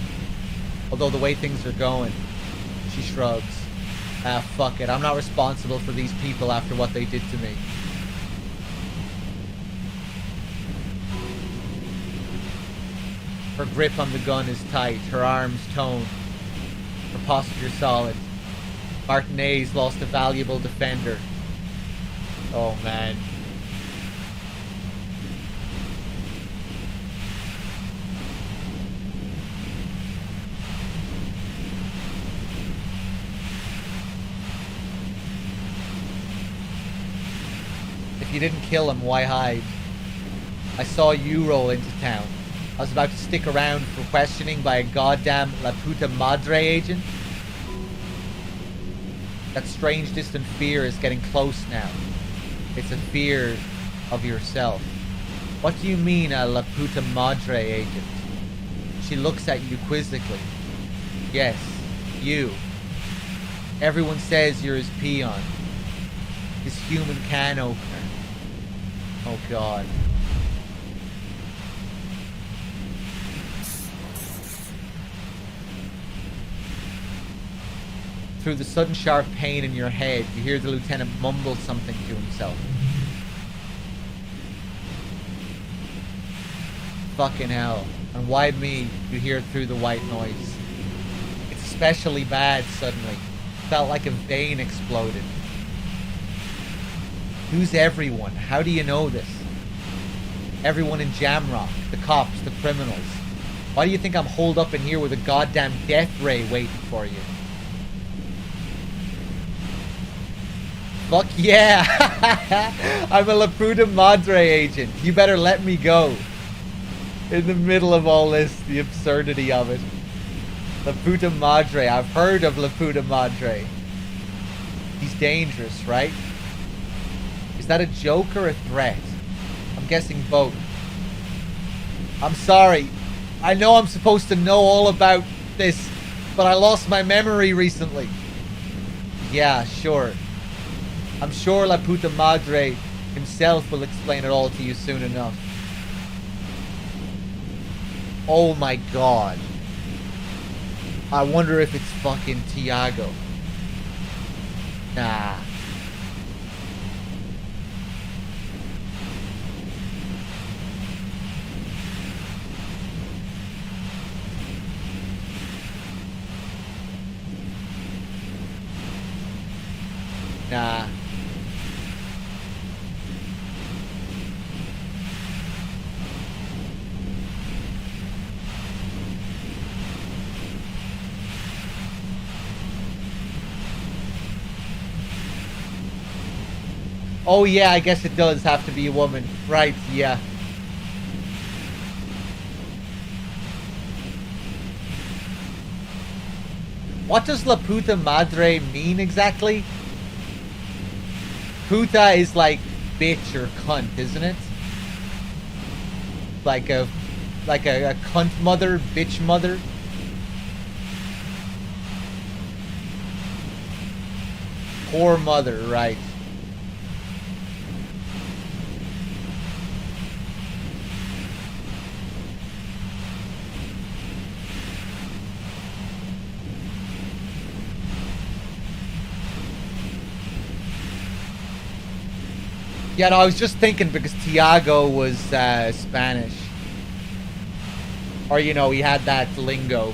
Although the way things are going, she shrugs. Ah, fuck it. I'm not responsible for these people after what they did to me. Her grip on the gun is tight, her arms toned, her posture solid. Martinez lost a valuable defender. Oh man. If you didn't kill him, why hide? I saw you roll into town. I was about to stick around for questioning by a goddamn La Puta Madre agent. That strange distant fear is getting close now. It's a fear of yourself. What do you mean a La Puta Madre agent? She looks at you quizzically. Yes, you. Everyone says you're his peon. His human can opener. Oh god. Through the sudden sharp pain in your head, you hear the lieutenant mumble something to himself. Fucking hell. And why me? You hear it through the white noise. It's especially bad suddenly. Felt like a vein exploded. Who's everyone? How do you know this? Everyone in Jamrock. The cops, the criminals. Why do you think I'm holed up in here with a goddamn death ray waiting for you? Fuck yeah! I'm a La Puta Madre agent. You better let me go. In the middle of all this, the absurdity of it. La Puta Madre. I've heard of La Puta Madre. He's dangerous, right? Is that a joke or a threat? I'm guessing both. I'm sorry. I know I'm supposed to know all about this, but I lost my memory recently. Yeah, sure. I'm sure La Puta Madre himself will explain it all to you soon enough. Oh my god. I wonder if it's fucking Tiago. Nah. Nah. Oh yeah, I guess it does have to be a woman. Right, yeah. What does La Puta Madre mean exactly? Puta is like bitch or cunt, isn't it? Like a cunt mother, bitch mother. Poor mother, right. Yeah, no, I was just thinking because Tiago was Spanish. Or, you know, he had that lingo.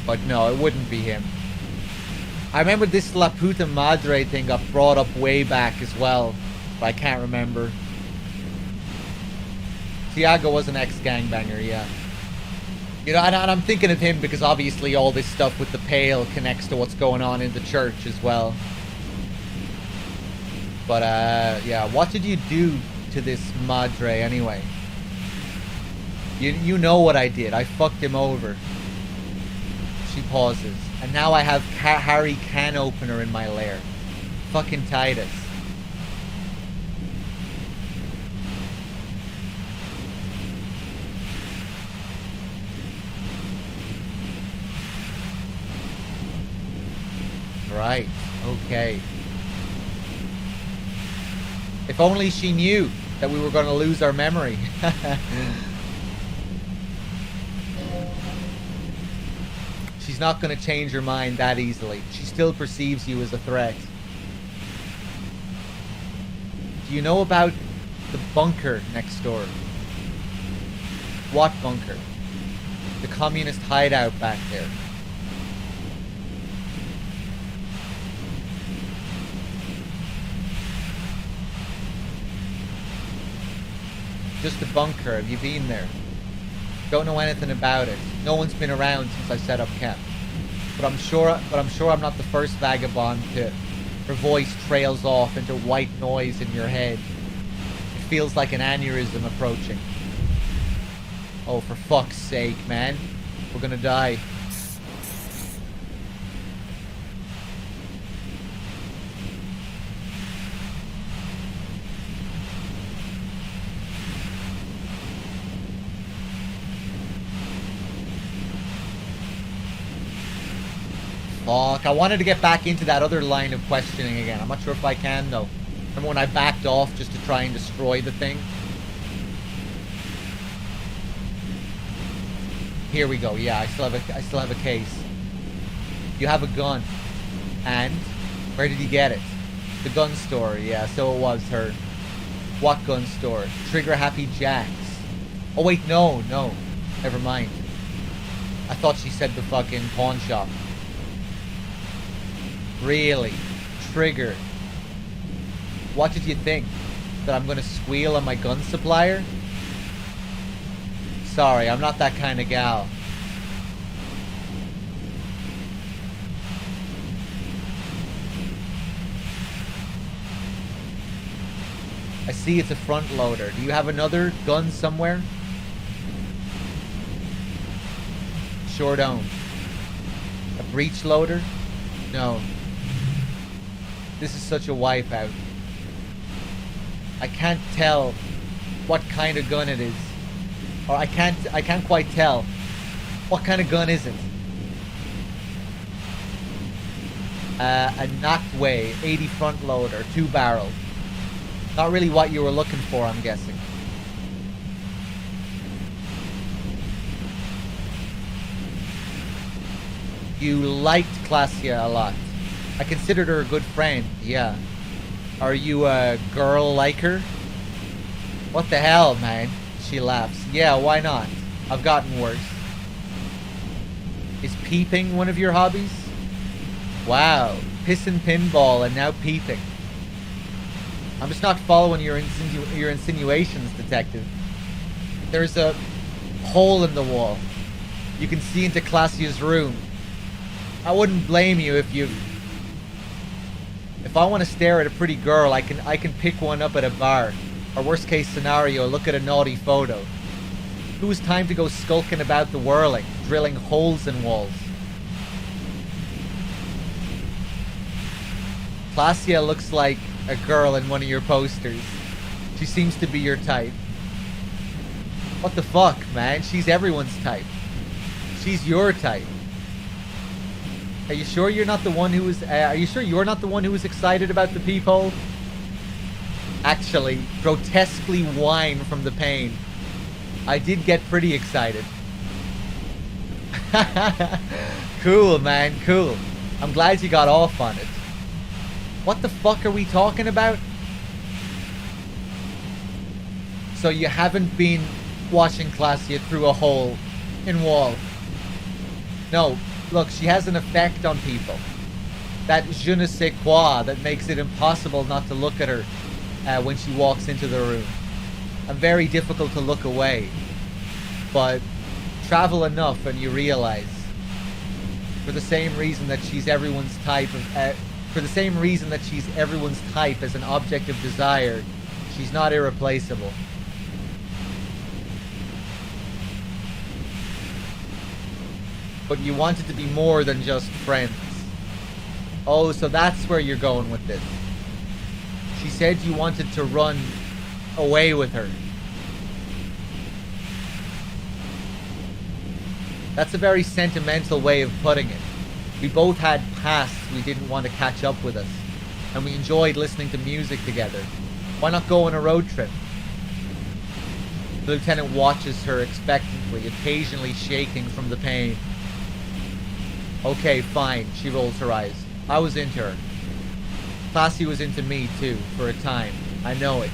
But no, it wouldn't be him. I remember this La Puta Madre thing got brought up way back as well. But I can't remember. Tiago was an ex-gangbanger, yeah. You know, and I'm thinking of him because obviously all this stuff with the Pale connects to what's going on in the church as well. But, yeah, what did you do to this Madre anyway? You know what I did. I fucked him over. She pauses. And now I have Harry can opener in my lair. Fucking Titus. Right. Okay. If only she knew that we were going to lose our memory. She's not going to change her mind that easily. She still perceives you as a threat. Do you know about the bunker next door? What bunker? The communist hideout back there. Just a bunker. Have you been there? Don't know anything about it. No one's been around since I set up camp. But I'm sure I'm not the first vagabond to her voice trails off into white noise in your head. It feels like an aneurysm approaching. Oh, for fuck's sake, man. We're gonna die. Fuck, I wanted to get back into that other line of questioning again. I'm not sure if I can, though. Remember when I backed off just to try and destroy the thing? Here we go. Yeah, I still have a case. You have a gun. And? Where did you get it? The gun store. Yeah, so it was her. What gun store? Trigger Happy Jacks. Oh, wait, no. Never mind. I thought she said the fucking pawn shop. Really? Trigger. What did you think? That I'm gonna squeal on my gun supplier? Sorry, I'm not that kind of gal. I see it's a front loader. Do you have another gun somewhere? Sure don't. A breech loader? No. This is such a wipeout. I can't tell what kind of gun it is. Or I can't quite tell. What kind of gun is it? A Nachtway 80 front loader, 2 barrel. Not really what you were looking for, I'm guessing. You liked Klassia a lot. I considered her a good friend, yeah. Are you a girl like her? What the hell, man? She laughs. Yeah, why not? I've gotten worse. Is peeping one of your hobbies? Wow. Piss and pinball and now peeping. I'm just not following your insinuations, detective. There's a hole in the wall. You can see into Klassia's room. I wouldn't blame you if you... If I want to stare at a pretty girl, I can pick one up at a bar. Or worst case scenario, look at a naughty photo. Who has time to go skulking about the whirling, drilling holes in walls? Klassia looks like a girl in one of your posters. She seems to be your type. What the fuck, man? She's everyone's type. She's your type. Are you sure you're not the one who was? Are you sure you're not the one who was excited about the peephole? Actually, grotesquely whine from the pain. I did get pretty excited. Cool, man, cool. I'm glad you got off on it. What the fuck are we talking about? So you haven't been watching Klassia through a hole in wall? No. Look, she has an effect on people. That je ne sais quoi that makes it impossible not to look at her when she walks into the room. And very difficult to look away. But travel enough and you realize. For the same reason that she's everyone's type of... for the same reason that she's everyone's type as an object of desire, she's not irreplaceable. But you wanted to be more than just friends. Oh, so that's where you're going with this. She said you wanted to run away with her. That's a very sentimental way of putting it. We both had pasts we didn't want to catch up with us. And we enjoyed listening to music together. Why not go on a road trip? The lieutenant watches her expectantly, occasionally shaking from the pain. Okay, fine, she rolls her eyes. I was into her. Klassia was into me, too, for a time. I know it.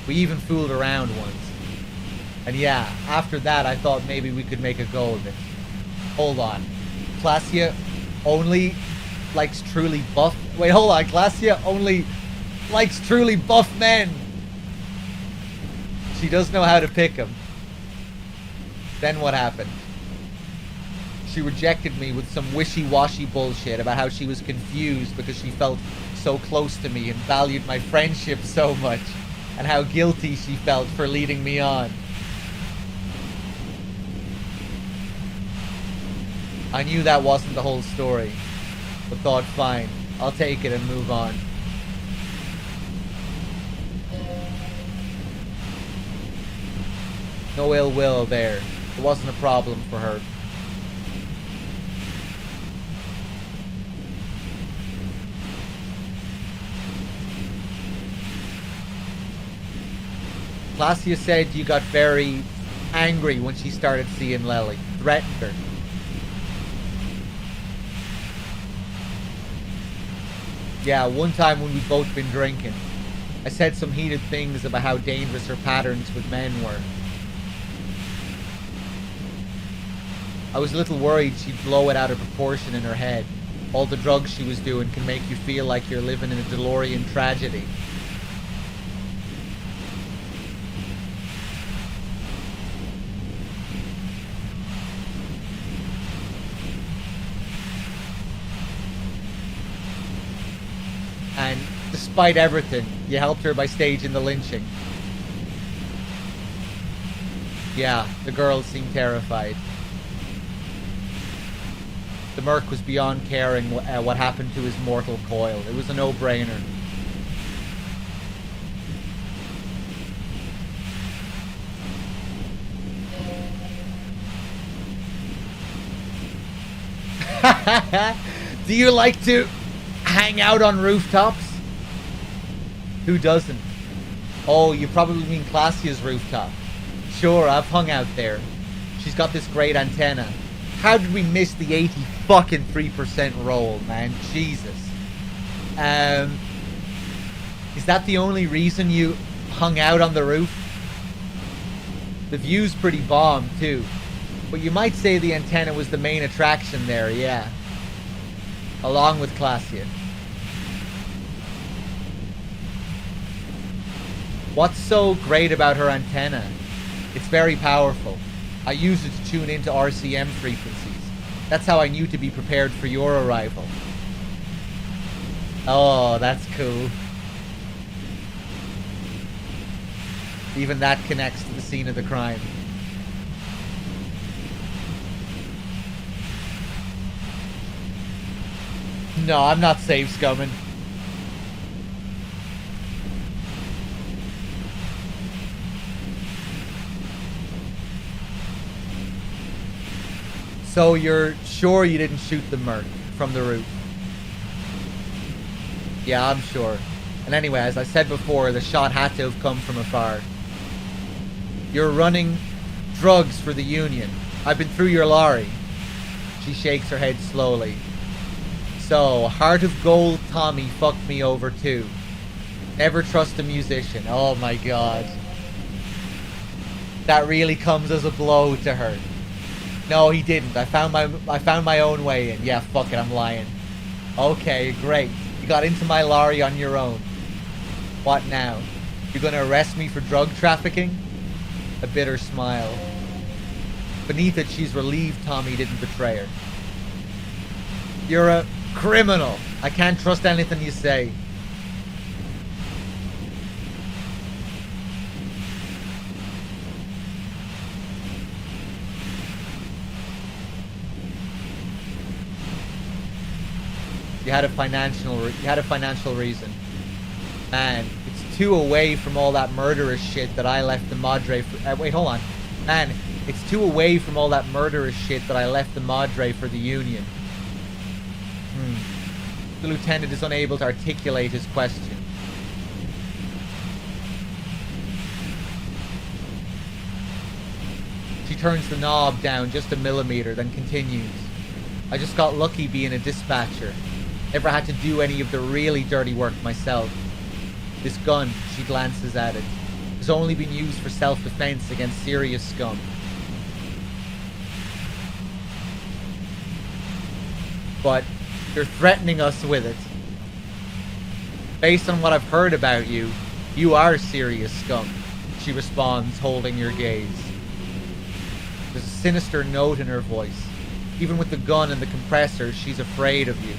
We even fooled around once. And yeah, after that I thought maybe we could make a go of it. Hold on. Klassia only likes truly buff... Wait, hold on. Klassia only likes truly buff men. She does know how to pick them. Then what happened? She rejected me with some wishy-washy bullshit about how she was confused because she felt so close to me and valued my friendship so much, and how guilty she felt for leading me on. I knew that wasn't the whole story, but thought, fine, I'll take it and move on. No ill will there. It wasn't a problem for her. Klassia said you got very angry when she started seeing Lely. Threatened her. Yeah, one time when we'd both been drinking, I said some heated things about how dangerous her patterns with men were. I was a little worried she'd blow it out of proportion in her head. All the drugs she was doing can make you feel like you're living in a DeLorean tragedy. And despite everything, you helped her by staging the lynching. Yeah, the girls seemed terrified. The merc was beyond caring what happened to his mortal coil. It was a no-brainer. Do you like to hang out on rooftops? Who doesn't? Oh, you probably mean Classia's rooftop. Sure, I've hung out there. She's got this great antenna. How did we miss the 83% roll, man? Jesus. Is that the only reason you hung out on the roof? The view's pretty bomb, too. But you might say the antenna was the main attraction there, yeah. Along with Classia. What's so great about her antenna? It's very powerful. I use it to tune into RCM frequencies. That's how I knew to be prepared for your arrival. Oh, that's cool. Even that connects to the scene of the crime. No, I'm not safe scumming. So you're sure you didn't shoot the merc from the roof? Yeah, I'm sure. And anyway, as I said before, the shot had to have come from afar. You're running drugs for the Union. I've been through your lorry. She shakes her head slowly. So, Heart of Gold Tommy fucked me over too. Never trust a musician. Oh my god. That really comes as a blow to her. No, he didn't. I found my own way in. Yeah, fuck it, I'm lying. Okay, great. You got into my lorry on your own. What now? You're gonna arrest me for drug trafficking? A bitter smile. Beneath it, she's relieved Tommy didn't betray her. You're a criminal. I can't trust anything you say. You had a financial reason. Man, it's too away from all that murderous shit that I left the Madre for, wait, hold on. Man, it's too away from all that murderous shit that I left the Madre for the Union. The lieutenant is unable to articulate his question. She turns the knob down just a millimeter, then continues. I just got lucky being a dispatcher. Never had to do any of the really dirty work myself. This gun, she glances at it, has only been used for self-defense against serious scum. But you're threatening us with it. Based on what I've heard about you, you are serious scum, she responds, holding your gaze. There's a sinister note in her voice. Even with the gun and the compressor, she's afraid of you.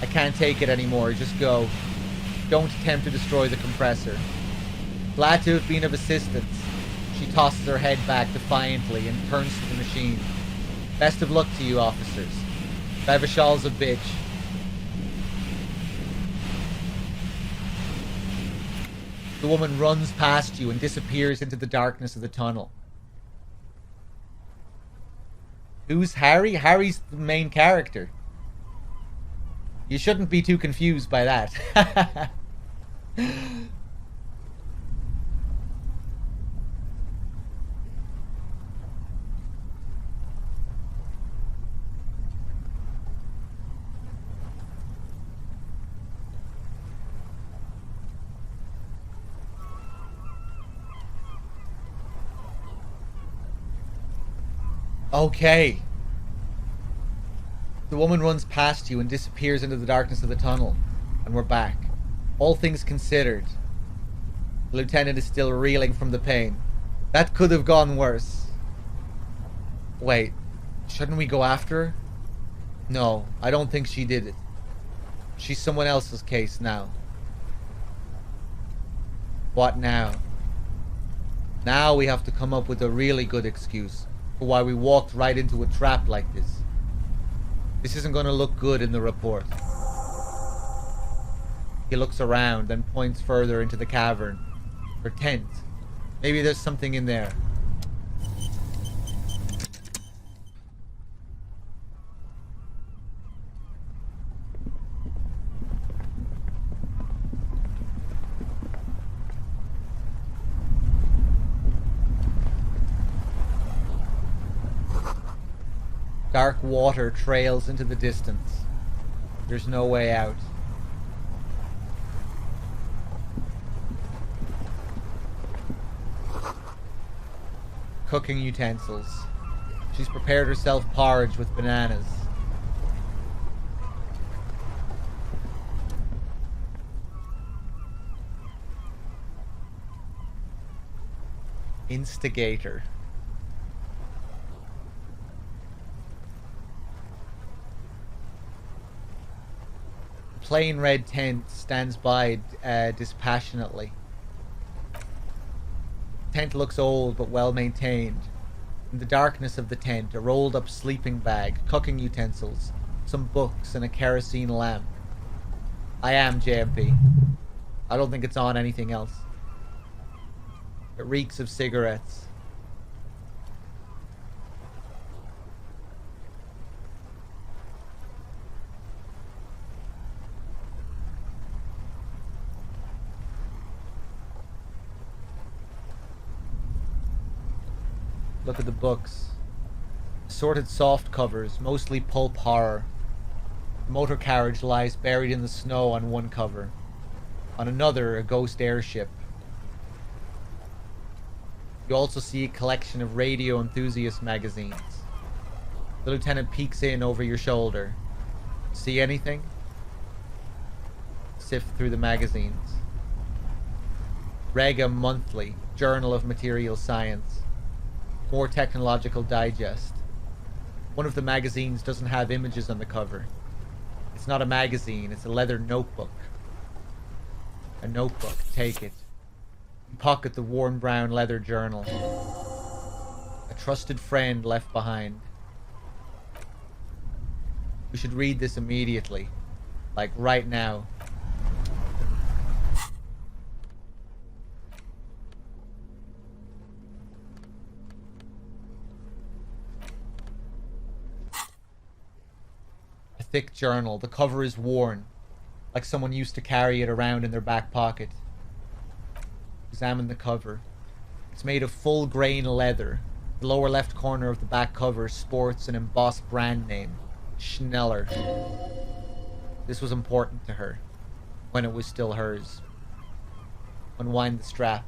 I can't take it anymore, just go. Don't attempt to destroy the compressor. Glad to have been of assistance. She tosses her head back defiantly and turns to the machine. Best of luck to you, officers. Bevashal's a bitch. The woman runs past you and disappears into the darkness of the tunnel. Who's Harry? Harry's the main character. You shouldn't be too confused by that. Okay. The woman runs past you and disappears into the darkness of the tunnel. And we're back. All things considered, the lieutenant is still reeling from the pain. That could have gone worse. Wait, shouldn't we go after her? No, I don't think she did it. She's someone else's case now. What now? Now we have to come up with a really good excuse for why we walked right into a trap like this. This isn't going to look good in the report. He looks around, then points further into the cavern. Her tent. Maybe there's something in there. Dark water trails into the distance. There's no way out. Cooking utensils. She's prepared herself porridge with bananas. Instigator. Plain red tent stands by dispassionately. Tent looks old but well maintained. In the darkness of the tent, a rolled up sleeping bag, cooking utensils, some books, and a kerosene lamp. I am JMP. I don't think it's on anything else. It reeks of cigarettes. Look at the books. Assorted soft covers, mostly pulp horror. The motor carriage lies buried in the snow on one cover. On another, a ghost airship. You also see a collection of radio enthusiast magazines. The lieutenant peeks in over your shoulder. See anything? Sift through the magazines. Rega Monthly, Journal of Material Science. More Technological Digest. One of the magazines doesn't have images on the cover. It's not a magazine, it's a leather notebook. A notebook, take it. You pocket the worn brown leather journal. A trusted friend left behind. We should read this immediately. Like right now. Thick journal. The cover is worn, like someone used to carry it around in their back pocket. Examine the cover. It's made of full grain leather. The lower left corner of the back cover sports an embossed brand name, Schneller. This was important to her, when it was still hers. Unwind the strap.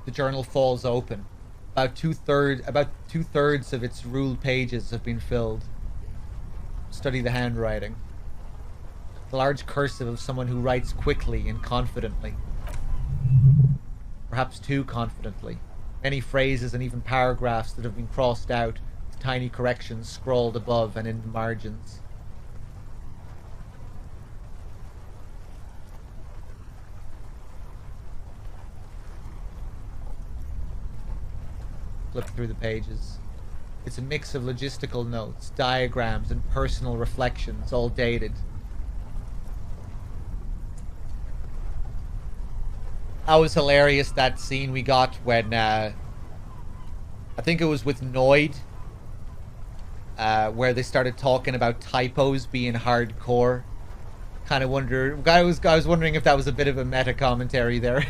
The journal falls open. About two-thirds of its ruled pages have been filled. Study the handwriting. The large cursive of someone who writes quickly and confidently. Perhaps too confidently. Many phrases and even paragraphs that have been crossed out, with tiny corrections scrawled above and in the margins. Flip through the pages. It's a mix of logistical notes, diagrams, and personal reflections, all dated. That was hilarious, that scene we got when, I think it was with Noid, where they started talking about typos being hardcore. Kind of wonder, I was wondering if that was a bit of a meta commentary there.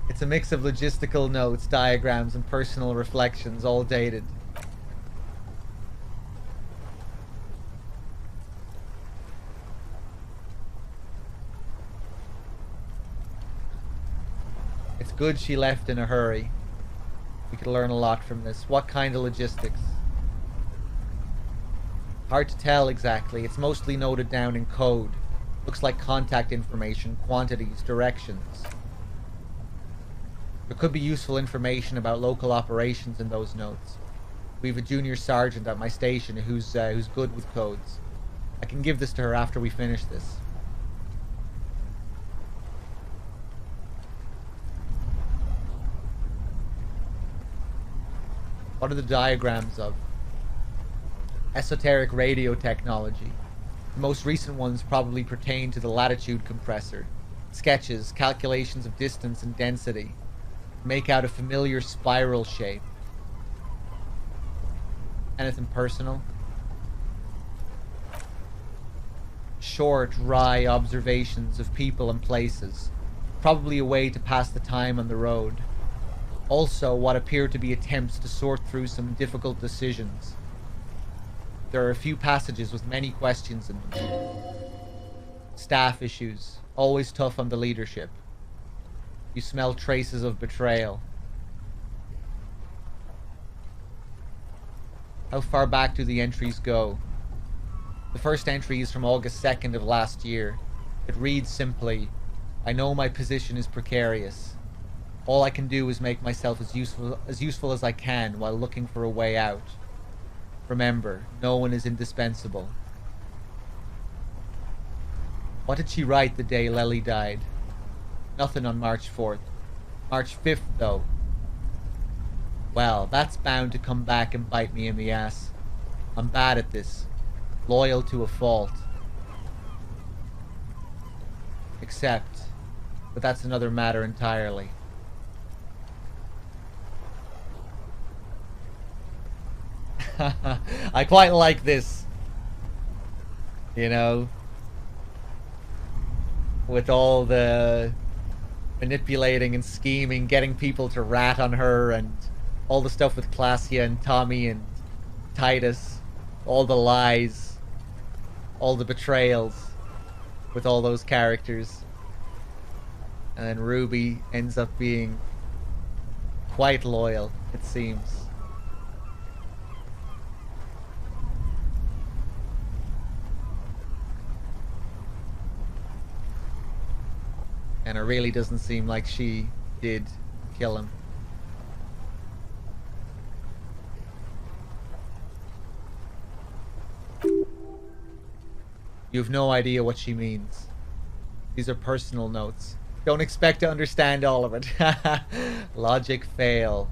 It's a mix of logistical notes, diagrams, and personal reflections, all dated. It's good she left in a hurry. We could learn a lot from this. What kind of logistics? Hard to tell exactly. It's mostly noted down in code. Looks like contact information, quantities, directions. There could be useful information about local operations in those notes. We have a junior sergeant at my station who's good with codes. I can give this to her after we finish this. What are the diagrams of? Esoteric radio technology. The most recent ones probably pertain to the latitude compressor. Sketches, calculations of distance and density. Make out a familiar spiral shape. Anything personal? Short, wry observations of people and places. Probably a way to pass the time on the road. Also, what appear to be attempts to sort through some difficult decisions. There are a few passages with many questions in them. Staff issues. Always tough on the leadership. You smell traces of betrayal. How far back do the entries go? The first entry is from August 2nd of last year. It reads simply, I know my position is precarious. All I can do is make myself as useful as I can while looking for a way out. Remember, no one is indispensable. What did she write the day Lely died? Nothing on March 4th. March 5th, though. Well, that's bound to come back and bite me in the ass. I'm bad at this. Loyal to a fault. Except, but that's another matter entirely. I quite like this. You know, with all the manipulating and scheming, getting people to rat on her, and all the stuff with Classia and Tommy and Titus, all the lies, all the betrayals with all those characters. And then Ruby ends up being quite loyal, it seems. And it really doesn't seem like she did kill him. You have no idea what she means. These are personal notes. Don't expect to understand all of it. Logic fail.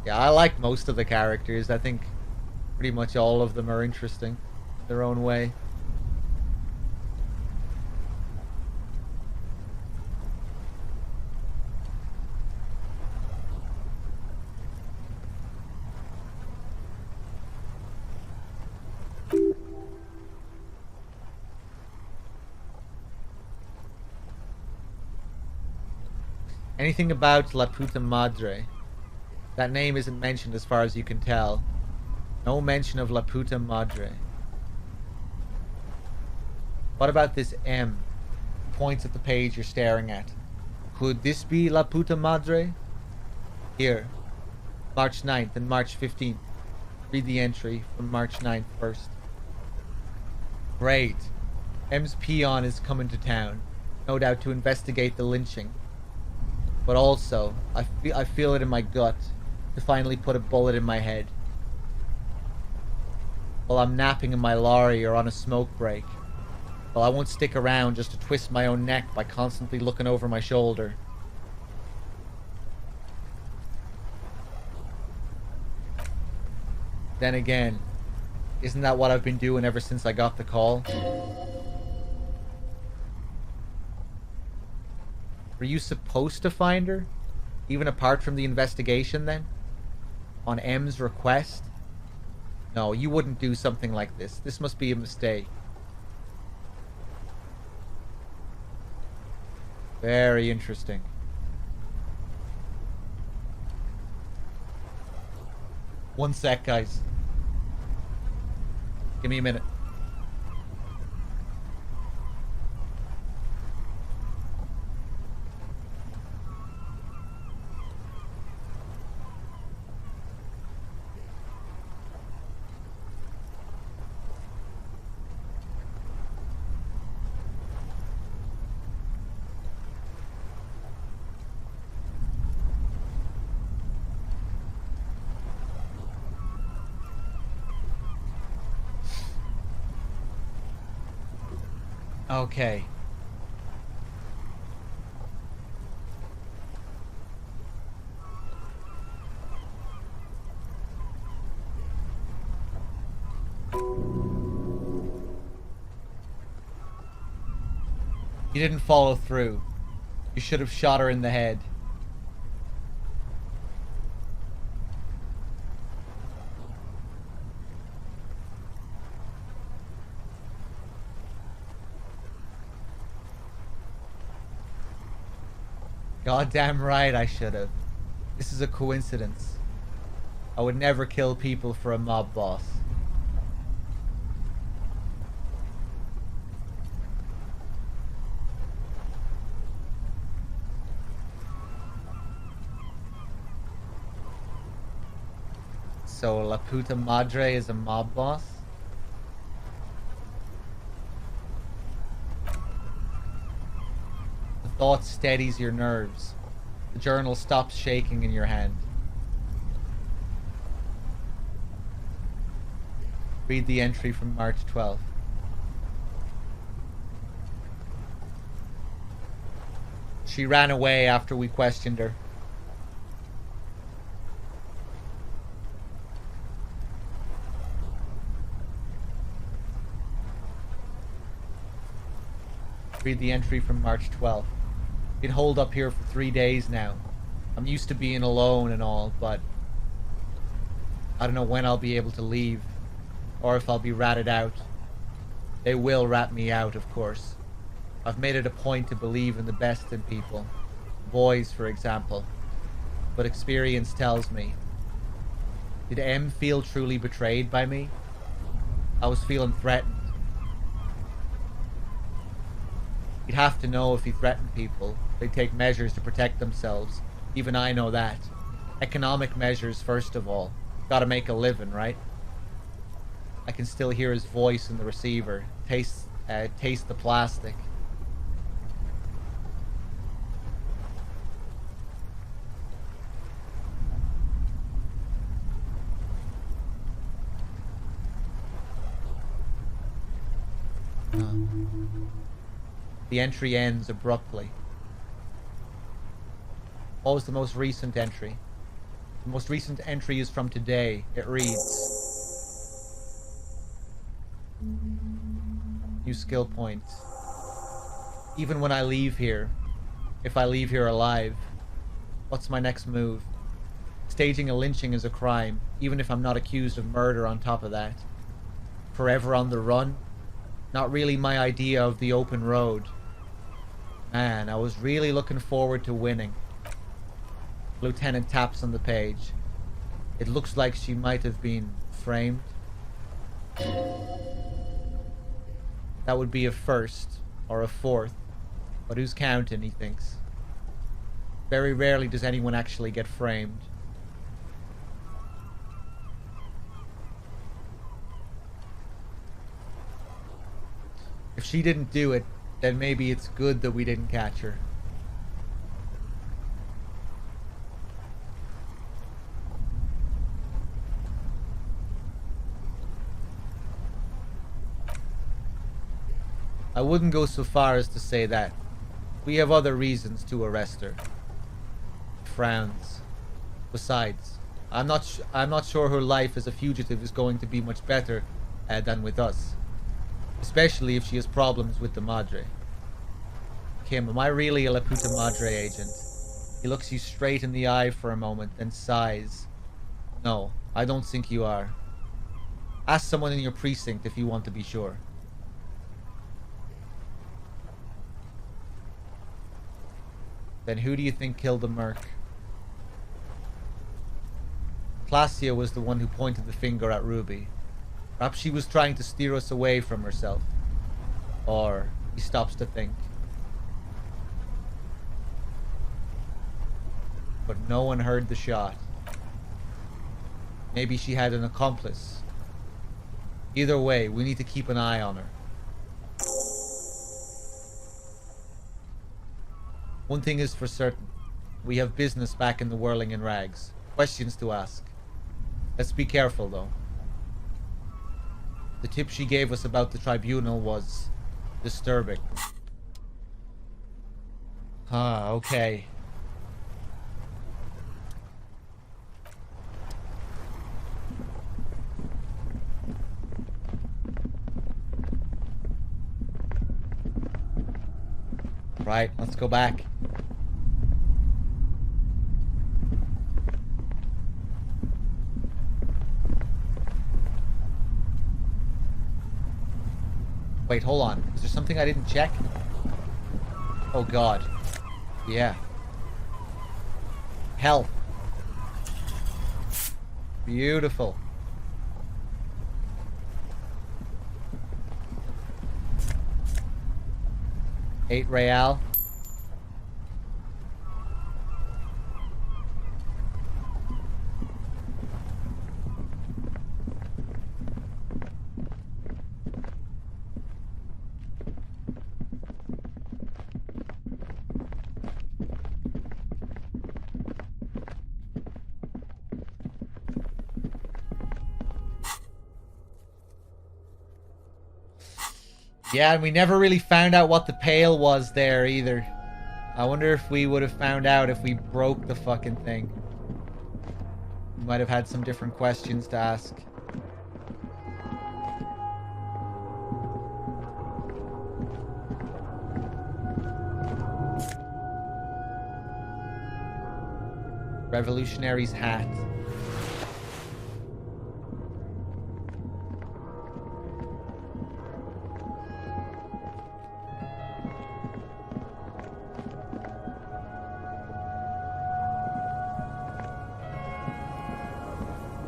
Yeah, I like most of the characters. I think pretty much all of them are interesting in their own way. Anything about La Puta Madre? That name isn't mentioned as far as you can tell. No mention of La Puta Madre. What about this M? Points at the page you're staring at. Could this be La Puta Madre? Here. March 9th and March 15th. Read the entry from March 9th first. Great. M's peon is coming to town. No doubt to investigate the lynching. But also, I feel it in my gut to finally put a bullet in my head. While I'm napping in my lorry or on a smoke break. Well, I won't stick around just to twist my own neck by constantly looking over my shoulder. Then again, isn't that what I've been doing ever since I got the call? Were you supposed to find her? Even apart from the investigation, then? On M's request? No, you wouldn't do something like this. This must be a mistake. Very interesting. One sec, guys. Give me a minute. Okay. You didn't follow through. You should have shot her in the head. Goddamn right I should have. This is a coincidence. I would never kill people for a mob boss. So La Puta Madre is a mob boss? The thought steadies your nerves. The journal stops shaking in your hand. Read the entry from March 12th. She ran away after we questioned her. Read the entry from March 12th. Been holed up here for 3 days now. I'm used to being alone and all, but I don't know when I'll be able to leave, or if I'll be ratted out. They will rat me out, of course. I've made it a point to believe in the best in people. Boys, for example. But experience tells me. Did M feel truly betrayed by me? I was feeling threatened. He'd have to know if he threatened people. They'd take measures to protect themselves. Even I know that. Economic measures, first of all. Gotta make a living, right? I can still hear his voice in the receiver. Taste the plastic. The entry ends abruptly. What was the most recent entry? The most recent entry is from today. It reads... New skill points. Even when I leave here, if I leave here alive, what's my next move? Staging a lynching is a crime, even if I'm not accused of murder on top of that. Forever on the run? Not really my idea of the open road. Man, I was really looking forward to winning. Lieutenant taps on the page. It looks like she might have been framed. That would be a first, or a fourth. But who's counting, he thinks. Very rarely does anyone actually get framed. If she didn't do it, then maybe it's good that we didn't catch her. I wouldn't go so far as to say that. We have other reasons to arrest her. Frowns. Besides, I'm not sure her life as a fugitive is going to be much better than with us. Especially if she has problems with the Madre. Kim, am I really a La Puta Madre agent? He looks you straight in the eye for a moment, then sighs. No, I don't think you are. Ask someone in your precinct if you want to be sure. Then who do you think killed the merc? Clasia was the one who pointed the finger at Ruby. Perhaps she was trying to steer us away from herself. Or he stops to think. But no one heard the shot. Maybe she had an accomplice. Either way, we need to keep an eye on her. One thing is for certain. We have business back in the Whirling in Rags. Questions to ask. Let's be careful, though. The tip she gave us about the tribunal was disturbing. Ah, okay. Right, let's go back. Wait, hold on. Is there something I didn't check? Oh god. Yeah. Health. Beautiful. $8 real. Yeah, and we never really found out what the pail was there either. I wonder if we would have found out if we broke the fucking thing. We might have had some different questions to ask. Revolutionary's hat.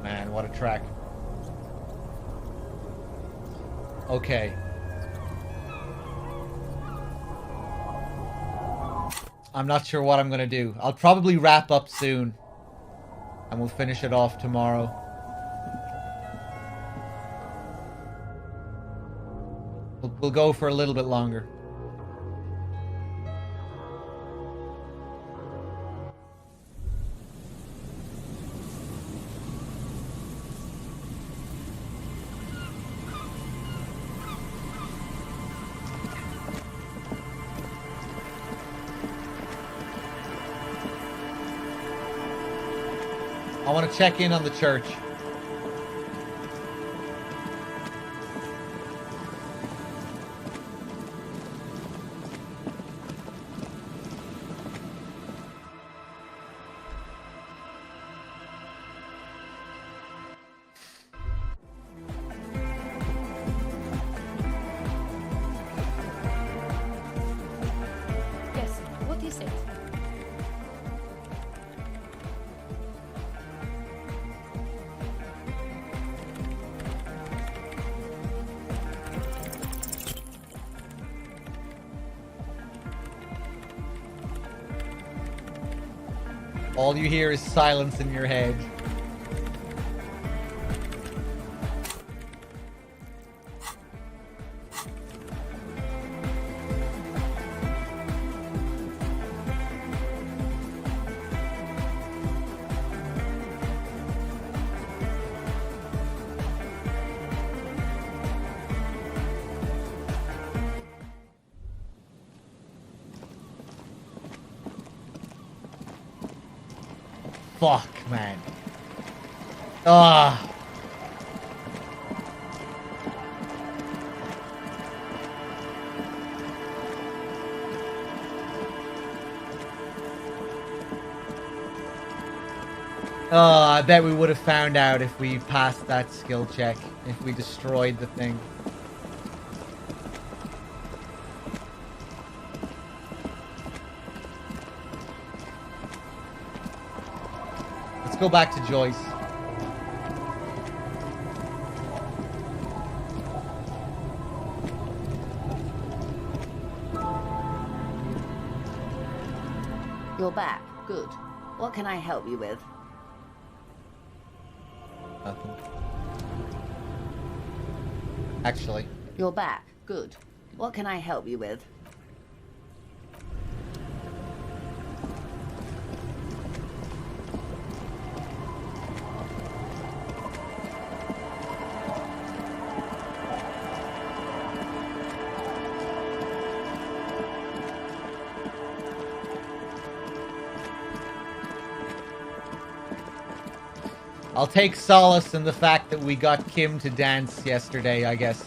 Man, what a track. Okay. I'm not sure what I'm gonna do. I'll probably wrap up soon. And we'll finish it off tomorrow. We'll go for a little bit longer. I want to check in on the church. Yes, what is it? All you hear is silence in your head. Fuck, man. Ah. Oh, I bet we would have found out if we passed that skill check, if we destroyed the thing. Let's go back to Joyce. You're back. Good. What can I help you with? Nothing. Actually. You're back. Good. What can I help you with? I'll take solace in the fact that we got Kim to dance yesterday, I guess.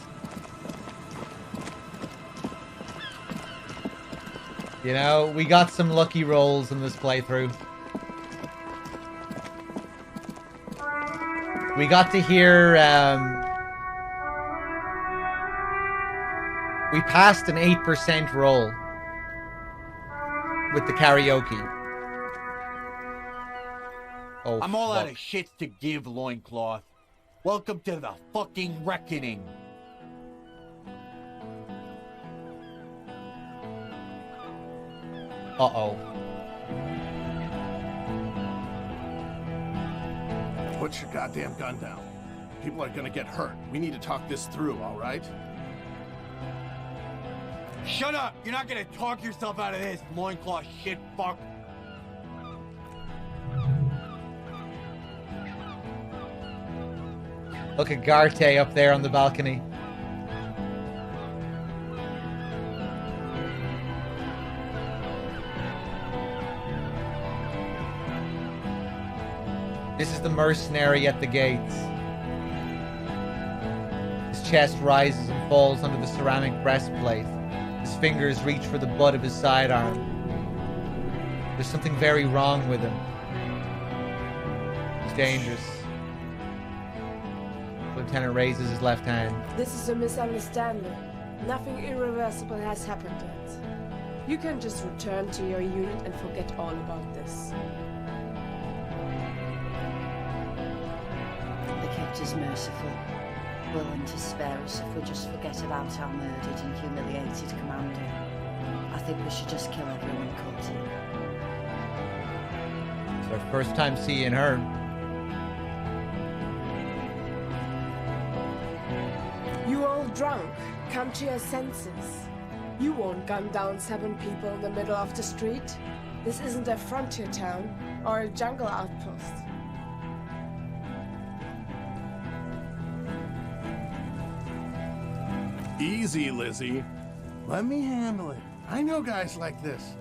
You know, we got some lucky rolls in this playthrough. We got to hear, we passed an 8% roll with the karaoke. Oh, I'm all out fuck. of shits to give, Loincloth. Welcome to the fucking reckoning. Uh-oh. Put your goddamn gun down. People are gonna get hurt. We need to talk this through, all right? Shut up! You're not gonna talk yourself out of this, Loincloth shit fuck. Look at Garte up there on the balcony. This is the mercenary at the gates. His chest rises and falls under the ceramic breastplate. His fingers reach for the butt of his sidearm. There's something very wrong with him. He's dangerous. The lieutenant raises his left hand. This is a misunderstanding. Nothing irreversible has happened yet. You can just return to your unit and forget all about this. The captor's merciful, willing to spare us if we just forget about our murdered and humiliated commander. I think we should just kill everyone caught here. It's our first time seeing her. You all drunk. Come to your senses. You won't gun down 7 people in the middle of the street. This isn't a frontier town or a jungle outpost. Easy, Lizzie. Let me handle it. I know guys like this.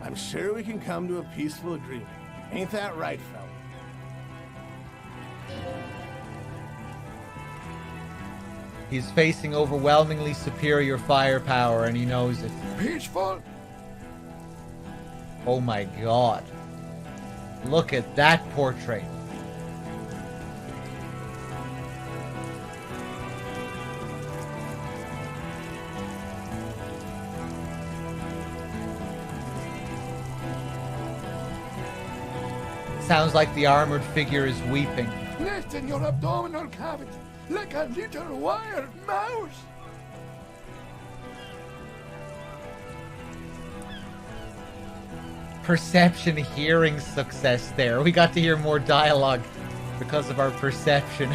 I'm sure we can come to a peaceful agreement. Ain't that right, fella? He's facing overwhelmingly superior firepower and he knows it. Peaceful? Oh my god. Look at that portrait. Sounds like the armored figure is weeping. Lift in your abdominal cavity like a little wild mouse. Perception hearing success there. We got to hear more dialogue because of our perception.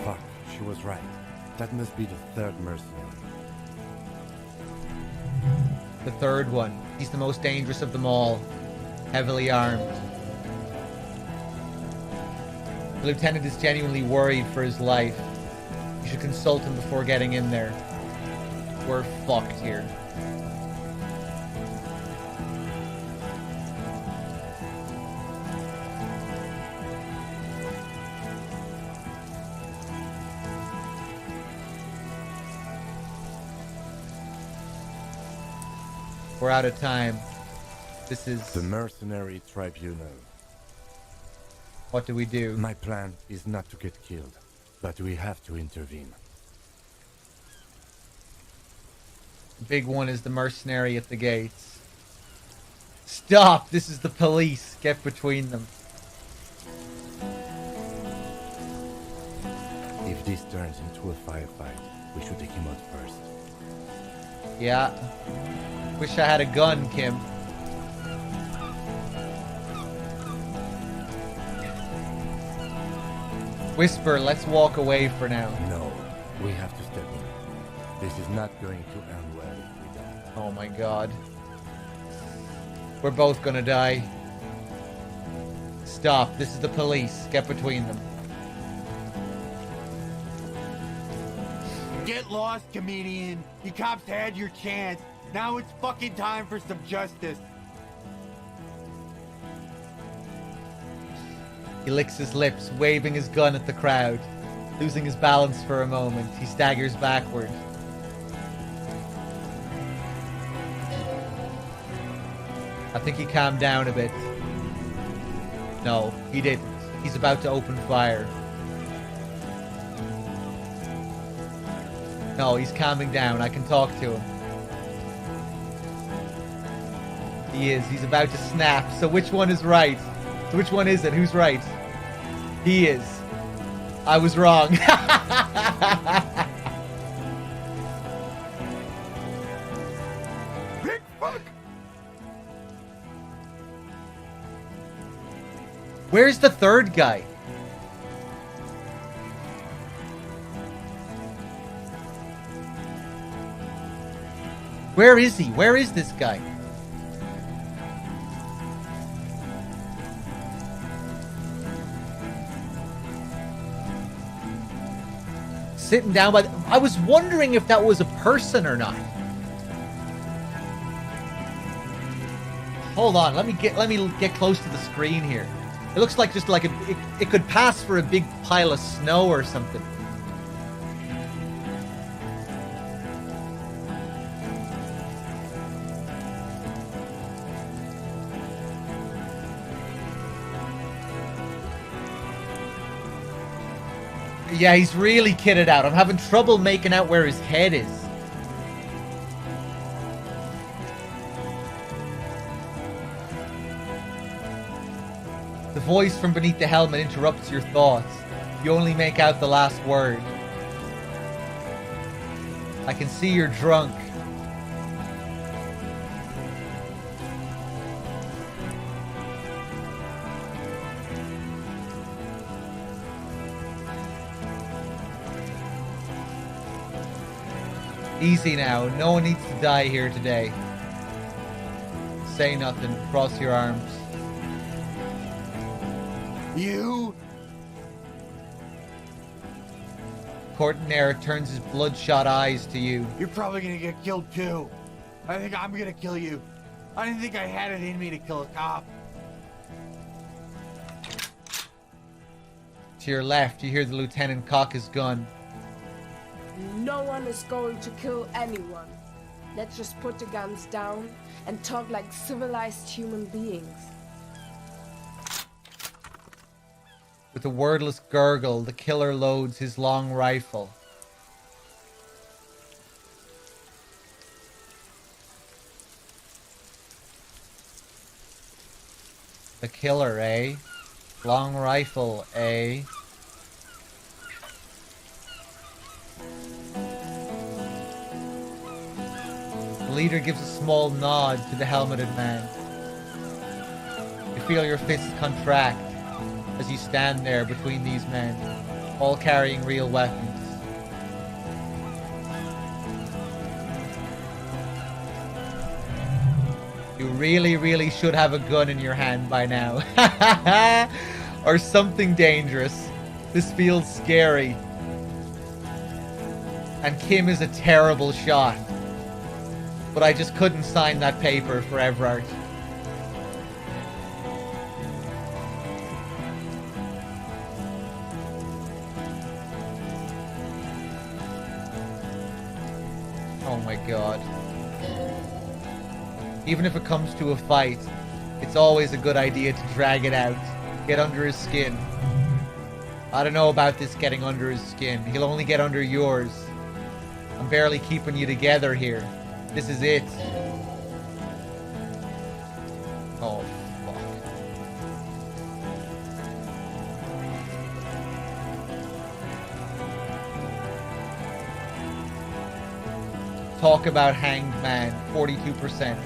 Fuck, she was right. That must be the third mercenary. The third one. He's the most dangerous of them all. Heavily armed. The lieutenant is genuinely worried for his life. You should consult him before getting in there. We're fucked here. We're out of time. This is... the Mercenary Tribunal. What do we do? My plan is not to get killed, but we have to intervene. The big one is the mercenary at the gates. Stop! This is the police. Get between them. If this turns into a firefight, we should take him out first. Yeah. Wish I had a gun, Kim. Whisper, let's walk away for now. No, we have to step in. This is not going to end well if we don't. Oh my god. We're both gonna die. Stop. This is the police. Get between them. Get lost, comedian. You cops had your chance. Now it's fucking time for some justice. He licks his lips, waving his gun at the crowd. Losing his balance for a moment, he staggers backward. I think he calmed down a bit. No, he didn't. He's about to open fire. No, he's calming down. I can talk to him. He is. He's about to snap. So which one is right? So which one is it? Who's right? He is. I was wrong. Big fuck! Where's the third guy? Where is he? Where is this guy? Sitting down by I was wondering if that was a person or not. Hold on, let me get close to the screen here. It looks like just like it could pass for a big pile of snow or something. Yeah, he's really kitted out. I'm having trouble making out where his head is. The voice from beneath the helmet interrupts your thoughts. You only make out the last word. I can see you're drunk. Easy now. No one needs to die here today. Say nothing. Cross your arms. You? Courtnair turns his bloodshot eyes to you. You're probably gonna get killed too. I think I'm gonna kill you. I didn't think I had it in me to kill a cop. To your left, you hear the lieutenant cock his gun. No one is going to kill anyone. Let's just put the guns down and talk like civilized human beings. With a wordless gurgle, the killer loads his long rifle. The killer, eh? Long rifle, eh? The leader gives a small nod to the helmeted man. You feel your fists contract as you stand there between these men, all carrying real weapons. You really, really should have a gun in your hand by now. Or something dangerous. This feels scary. And Kim is a terrible shot. But I just couldn't sign that paper for Everard. Oh my god. Even if it comes to a fight, it's always a good idea to drag it out. Get under his skin. I don't know about this getting under his skin. He'll only get under yours. I'm barely keeping you together here. This is it. Oh, fuck. Talk about hanged man, 42%.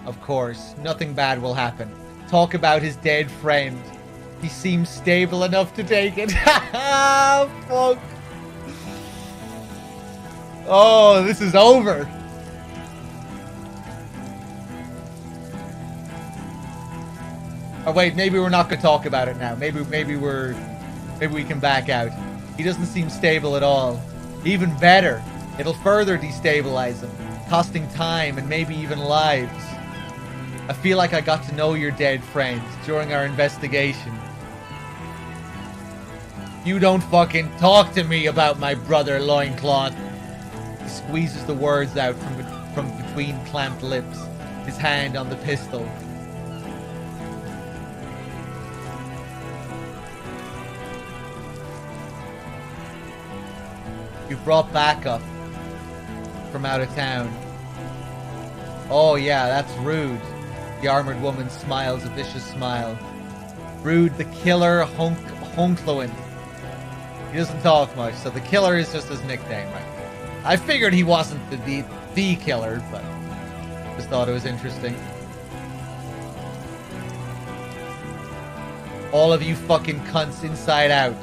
Of course, nothing bad will happen. Talk about his dead friend. He seems stable enough to take it. Fuck. Oh, this is over. Oh wait, maybe we're not gonna talk about it now. Maybe we're Maybe we can back out. He doesn't seem stable at all. Even better, it'll further destabilize him, costing time and maybe even lives. I feel like I got to know your dead friends during our investigation. You don't fucking talk to me about my brother, Loincloth. He squeezes the words out from between clamped lips, his hand on the pistol. You've brought backup from out of town. Oh yeah, that's Rude. The armored woman smiles a vicious smile. Rude the killer Hunkloin. He doesn't talk much, so the killer is just his nickname, right? I figured he wasn't the killer, but just thought it was interesting. All of you fucking cunts inside out.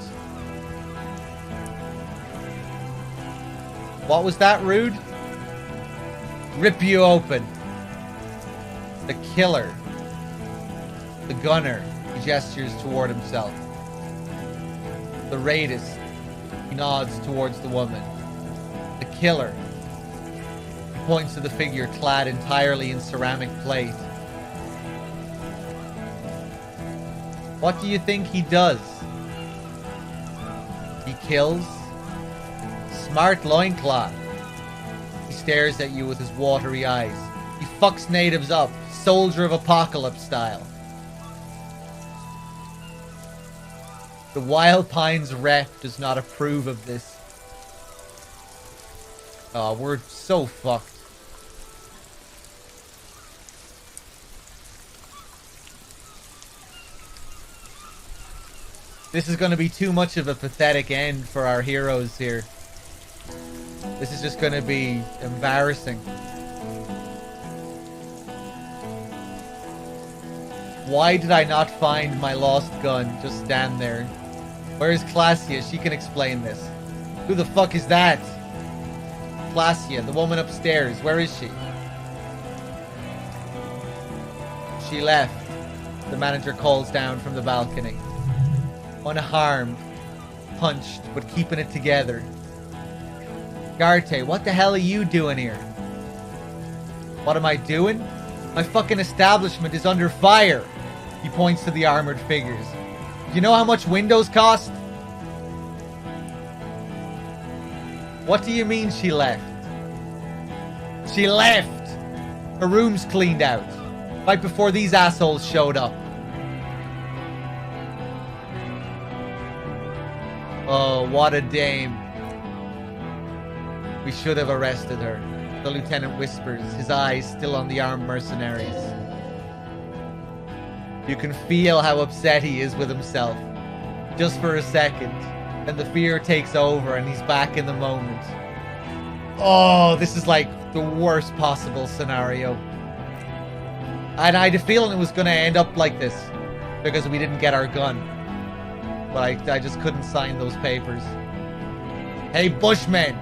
What was that, Rude? Rip you open. The killer. The gunner. He gestures toward himself. The raidist. He nods towards the woman. The killer. He points to the figure clad entirely in ceramic plate. What do you think he does? He kills? Smart loincloth. He stares at you with his watery eyes. He fucks natives up, Soldier of Apocalypse style. The Wild Pines rep does not approve of this. Oh, we're so fucked. This is going to be too much of a pathetic end for our heroes here. This is just going to be embarrassing. Why did I not find my lost gun? Just stand there. Where is Classia? She can explain this. Who the fuck is that? Classia, the woman upstairs. Where is she? She left. The manager calls down from the balcony. Unharmed. Punched, but keeping it together. Garte, what the hell are you doing here? What am I doing? My fucking establishment is under fire. He points to the armored figures. Do you know how much windows cost? What do you mean she left? She left! Her room's cleaned out. Right before these assholes showed up. Oh, what a dame. We should have arrested her. The lieutenant whispers, his eyes still on the armed mercenaries. You can feel how upset he is with himself. Just for a second. Then the fear takes over and he's back in the moment. Oh, this is like the worst possible scenario. And I had a feeling it was going to end up like this. Because we didn't get our gun. But I just couldn't sign those papers. Hey, Bushmen!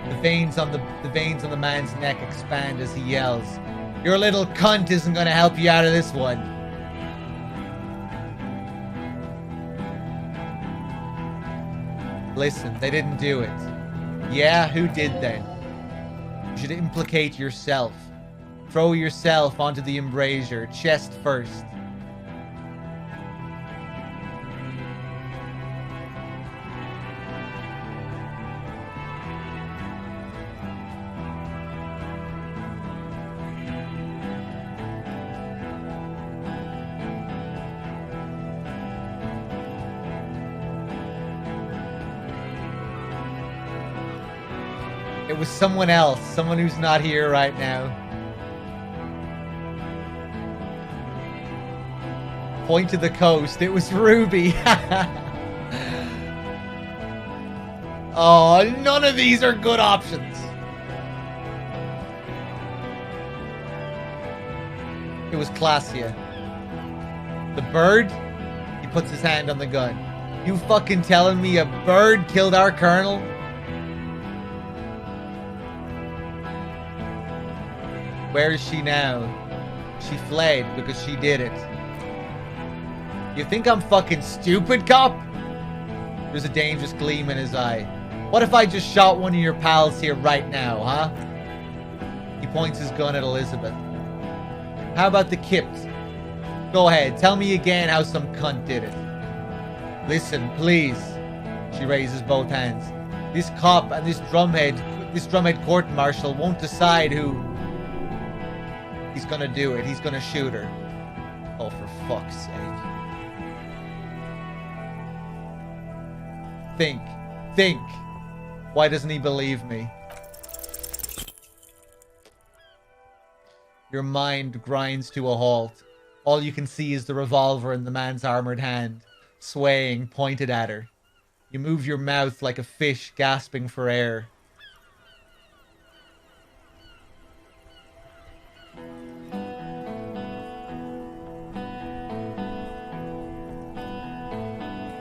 The veins on the man's neck expand as he yells. Your little cunt isn't going to help you out of this one. Listen, they didn't do it. Yeah, who did then? You should implicate yourself. Throw yourself onto the embrasure, chest first. It was someone else, someone who's not here right now. Point to the coast, it was Ruby. Oh, none of these are good options. It was Classia. The bird? He puts his hand on the gun. You fucking telling me a bird killed our colonel? Where is she now? She fled because she did it. You think I'm fucking stupid, cop? There's a dangerous gleam in his eye. What if I just shot one of your pals here right now, huh? He points his gun at Elizabeth. How about the Kips? Go ahead, tell me again how some cunt did it. Listen, please. She raises both hands. This cop and this drumhead court-martial won't decide who... He's gonna do it. He's gonna shoot her. Oh, for fuck's sake. Think. Why doesn't he believe me? Your mind grinds to a halt. All you can see is the revolver in the man's armored hand, swaying, pointed at her. You move your mouth like a fish gasping for air.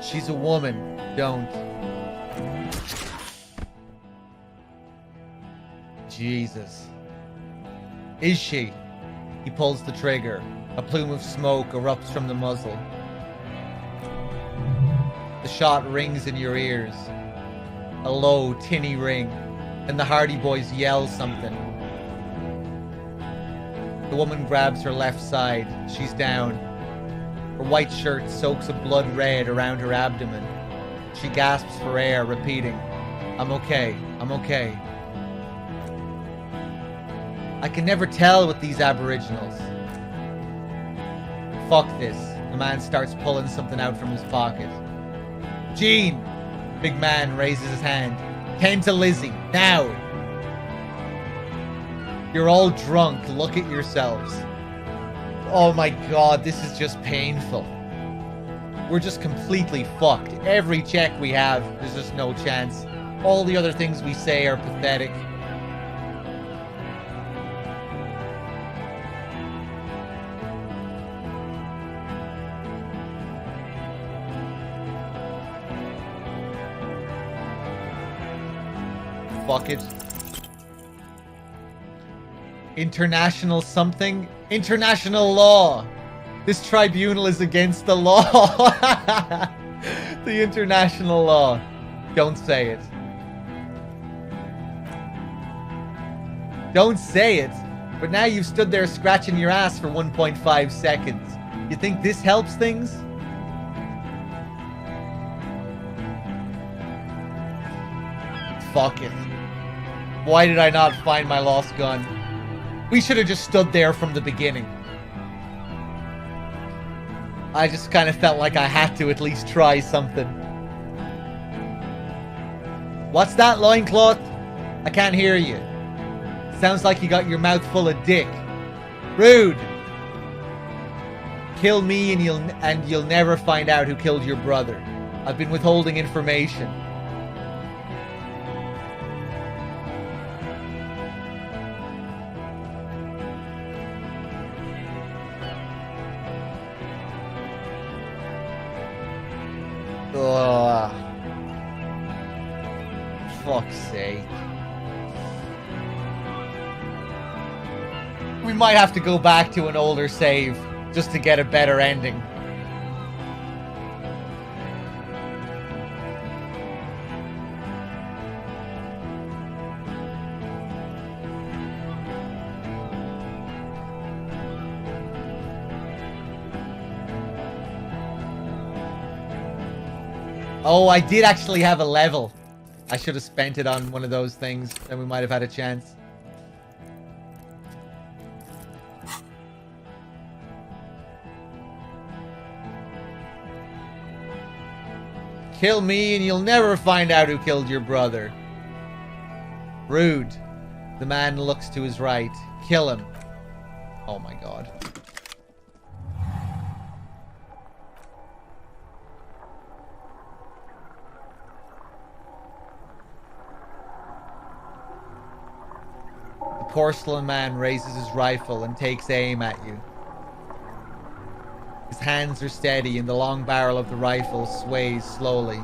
She's a woman. Don't. Jesus. Is she? He pulls the trigger. A plume of smoke erupts from the muzzle. The shot rings in your ears. A low, tinny ring. And the Hardy Boys yell something. The woman grabs her left side. She's down. Her white shirt soaks a blood red around her abdomen. She gasps for air, repeating, I'm okay, I'm okay. I can never tell with these aboriginals. Fuck this. The man starts pulling something out from his pocket. Gene! Big man raises his hand. Tend to Lizzie, now! You're all drunk, look at yourselves. Oh my god, this is just painful. We're just completely fucked. Every check we have, there's just no chance. All the other things we say are pathetic. Fuck it. International something? International law! This tribunal is against the law! The international law. Don't say it. Don't say it! But now you've stood there scratching your ass for 1.5 seconds. You think this helps things? Fuck it. Why did I not find my lost gun? We should have just stood there from the beginning. I just kind of felt like I had to at least try something. What's that, loincloth? I can't hear you. Sounds like you got your mouth full of dick. Rude! Kill me and you'll never find out who killed your brother. I've been withholding information. Ugh. Fuck's sake. We might have to go back to an older save just to get a better ending. Oh, I did actually have a level. I should have spent it on one of those things, then we might have had a chance. Kill me and you'll never find out who killed your brother. Rude. The man looks to his right. Kill him. Oh my god. The porcelain man raises his rifle and takes aim at you. His hands are steady and the long barrel of the rifle sways slowly.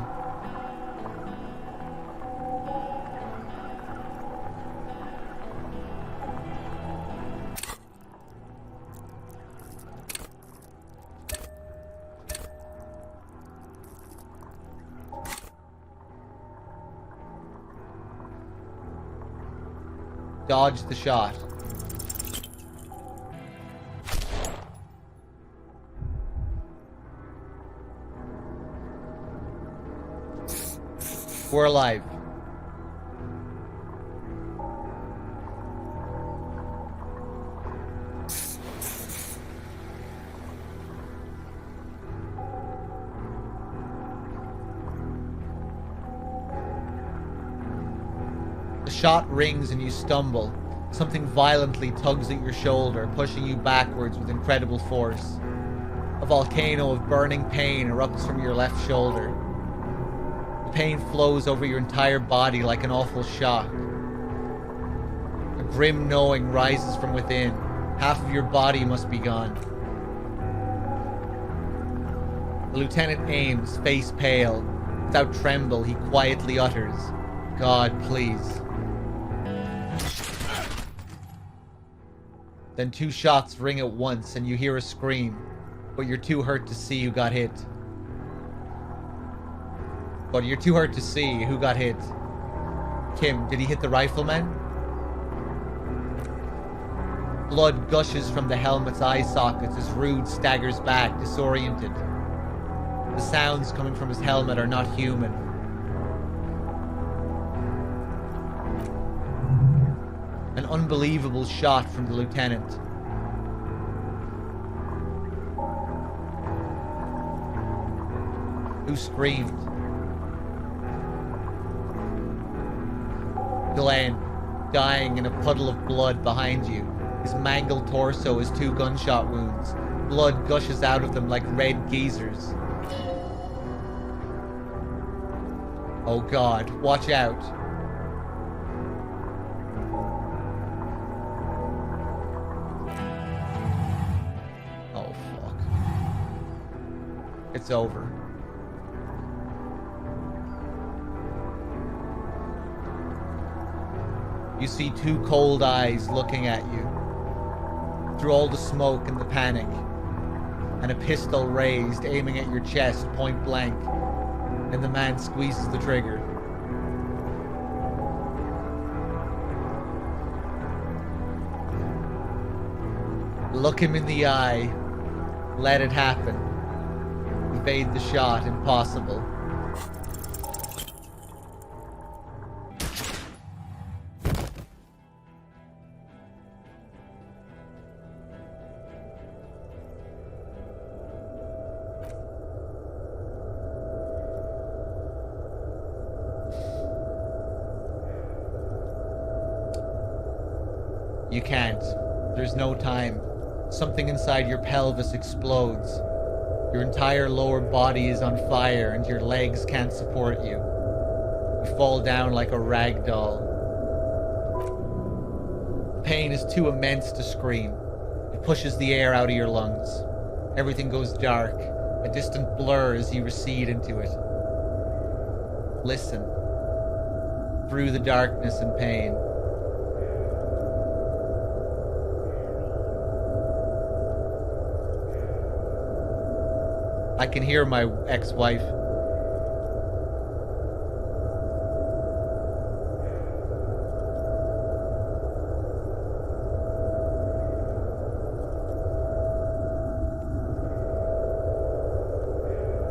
Dodge the shot. We're alive. The shot rings and you stumble. Something violently tugs at your shoulder, pushing you backwards with incredible force. A volcano of burning pain erupts from your left shoulder. The pain flows over your entire body like an awful shock. A grim knowing rises from within. Half of your body must be gone. The lieutenant aims, face pale. Without tremble, he quietly utters, "God, please." Then 2 shots ring at once and you hear a scream, but you're too hurt to see who got hit. Kim, did he hit the rifleman? Blood gushes from the helmet's eye sockets as Rude staggers back, disoriented. The sounds coming from his helmet are not human. An unbelievable shot from the lieutenant. Who screamed? Glenn, dying in a puddle of blood behind you. His mangled torso has 2 gunshot wounds. Blood gushes out of them like red geysers. Oh God, watch out. Oh fuck. It's over. You see 2 cold eyes looking at you through all the smoke and the panic, and a pistol raised aiming at your chest point blank, and the man squeezes the trigger. Look him in the eye. Let it happen. Evade the shot. Impossible. You can't. There's no time. Something inside your pelvis explodes. Your entire lower body is on fire and your legs can't support you. You fall down like a rag doll. The pain is too immense to scream. It pushes the air out of your lungs. Everything goes dark, a distant blur as you recede into it. Listen. Through the darkness and pain. I can hear my ex-wife.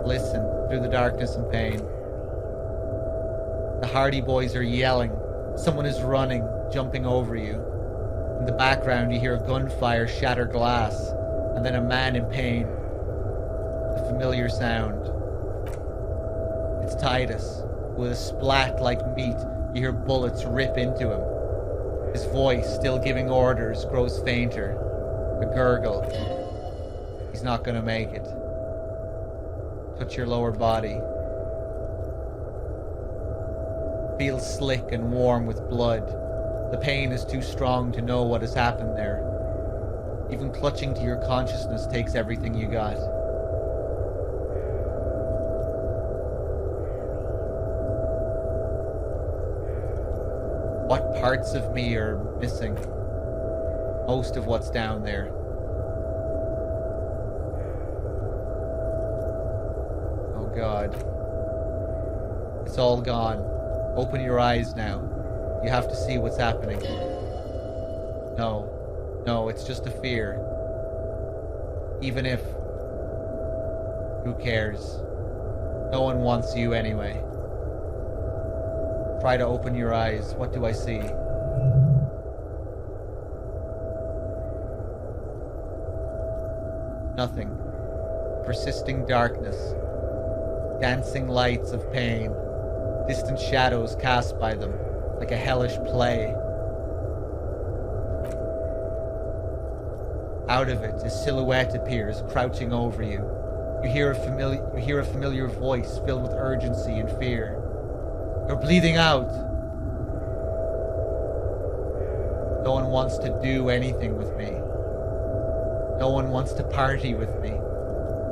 Listen, through the darkness and pain. The Hardy Boys are yelling. Someone is running, jumping over you. In the background, you hear gunfire shatter glass, and then a man in pain. A familiar sound. It's Titus. With a splat like meat, you hear bullets rip into him. His voice, still giving orders, grows fainter. A gurgle. He's not gonna make it. Touch your lower body. Feel slick and warm with blood. The pain is too strong to know what has happened there. Even clutching to your consciousness takes everything you got. What parts of me are missing? Most of what's down there. Oh God. It's all gone. Open your eyes now. You have to see what's happening. No. No, it's just a fear. Even if... Who cares? No one wants you anyway. Try to open your eyes. What do I see? Nothing. Persisting darkness. Dancing lights of pain. Distant shadows cast by them, like a hellish play. Out of it, a silhouette appears, crouching over you. You hear a familiar voice filled with urgency and fear. You're bleeding out. No one wants to do anything with me. No one wants to party with me.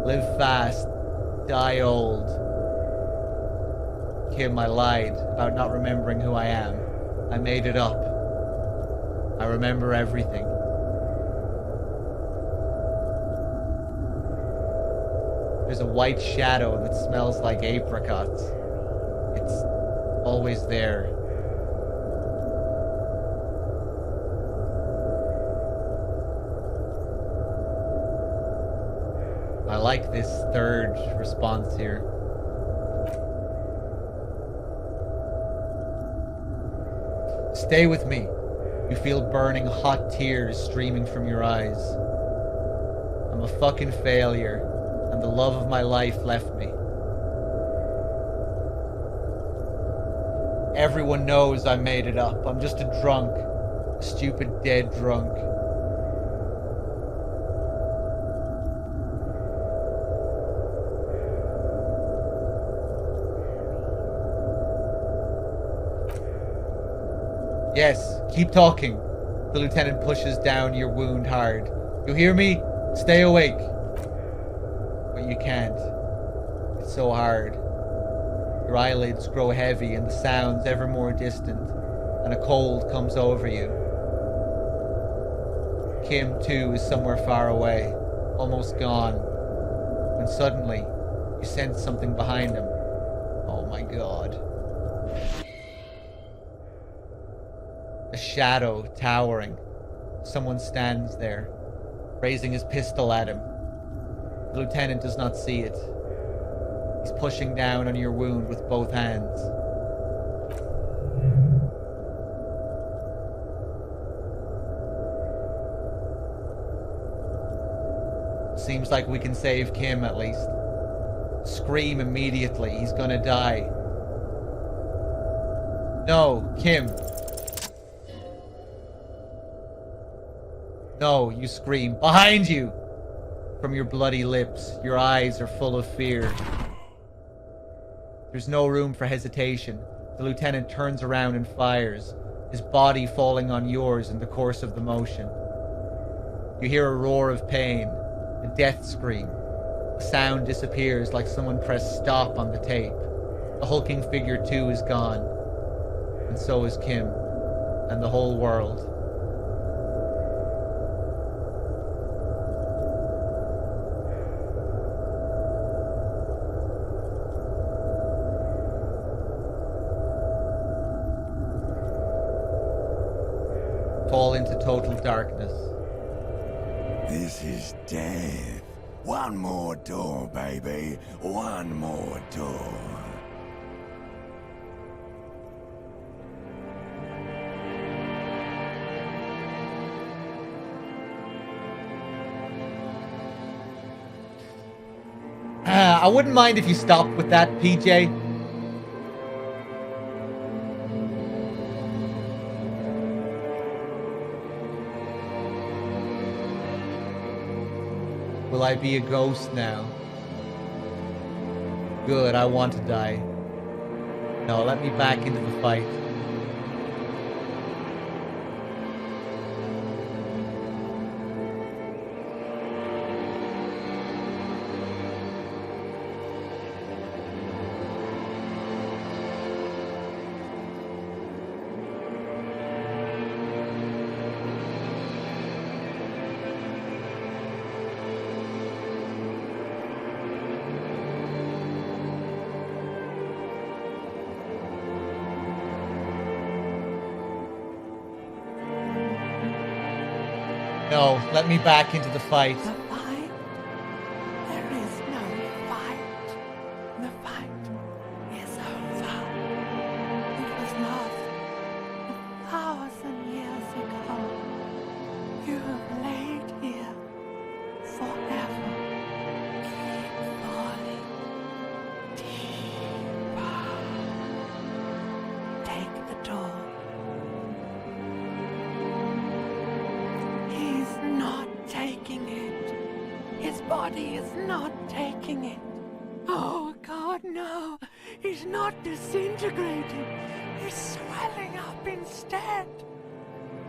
Live fast, die old. Kim, I lied about not remembering who I am. I made it up. I remember everything. There's a white shadow that smells like apricots. It's always there. I like this third response here. Stay with me. You feel burning hot tears streaming from your eyes. I'm a fucking failure, and the love of my life left me. Everyone knows I made it up. I'm just a drunk. A stupid dead drunk. Yes, keep talking. The lieutenant pushes down your wound hard. You hear me? Stay awake. But you can't. It's so hard. Your eyelids grow heavy and the sounds ever more distant, and a cold comes over you. Kim, too, is somewhere far away, almost gone, when suddenly you sense something behind him. Oh my god. A shadow towering. Someone stands there, raising his pistol at him. The lieutenant does not see it. He's pushing down on your wound with both hands. Seems like we can save Kim at least. Scream immediately. He's gonna die. No, Kim. No, you scream. Behind you! From your bloody lips, your eyes are full of fear. There's no room for hesitation. The lieutenant turns around and fires, his body falling on yours in the course of the motion. You hear a roar of pain, a death scream. The sound disappears like someone pressed stop on the tape. The hulking figure too is gone. And so is Kim, and the whole world. Fall into total darkness. This is death. One more door, baby. One more door. I wouldn't mind if you stopped with that, PJ. Will I be a ghost now? Good, I want to die. No, let me back into the fight. No, let me back into the fight. The fight? There is no fight. The fight is over. It was lost 1,000 years ago. You have laid here forever. Keep falling deeper. Take the door. He's not taking it. His body is not taking it. Oh God, no. He's not disintegrating. He's swelling up instead.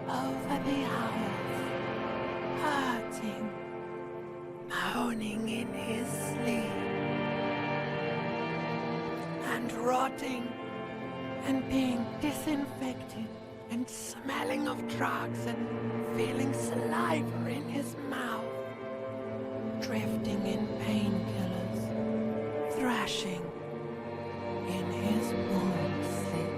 Over the hours. Hurting. Moaning in his sleep. And rotting. And being disinfected. And smelling of drugs and feeling saliva in his mouth. Drifting in painkillers. Thrashing in his warm sleep.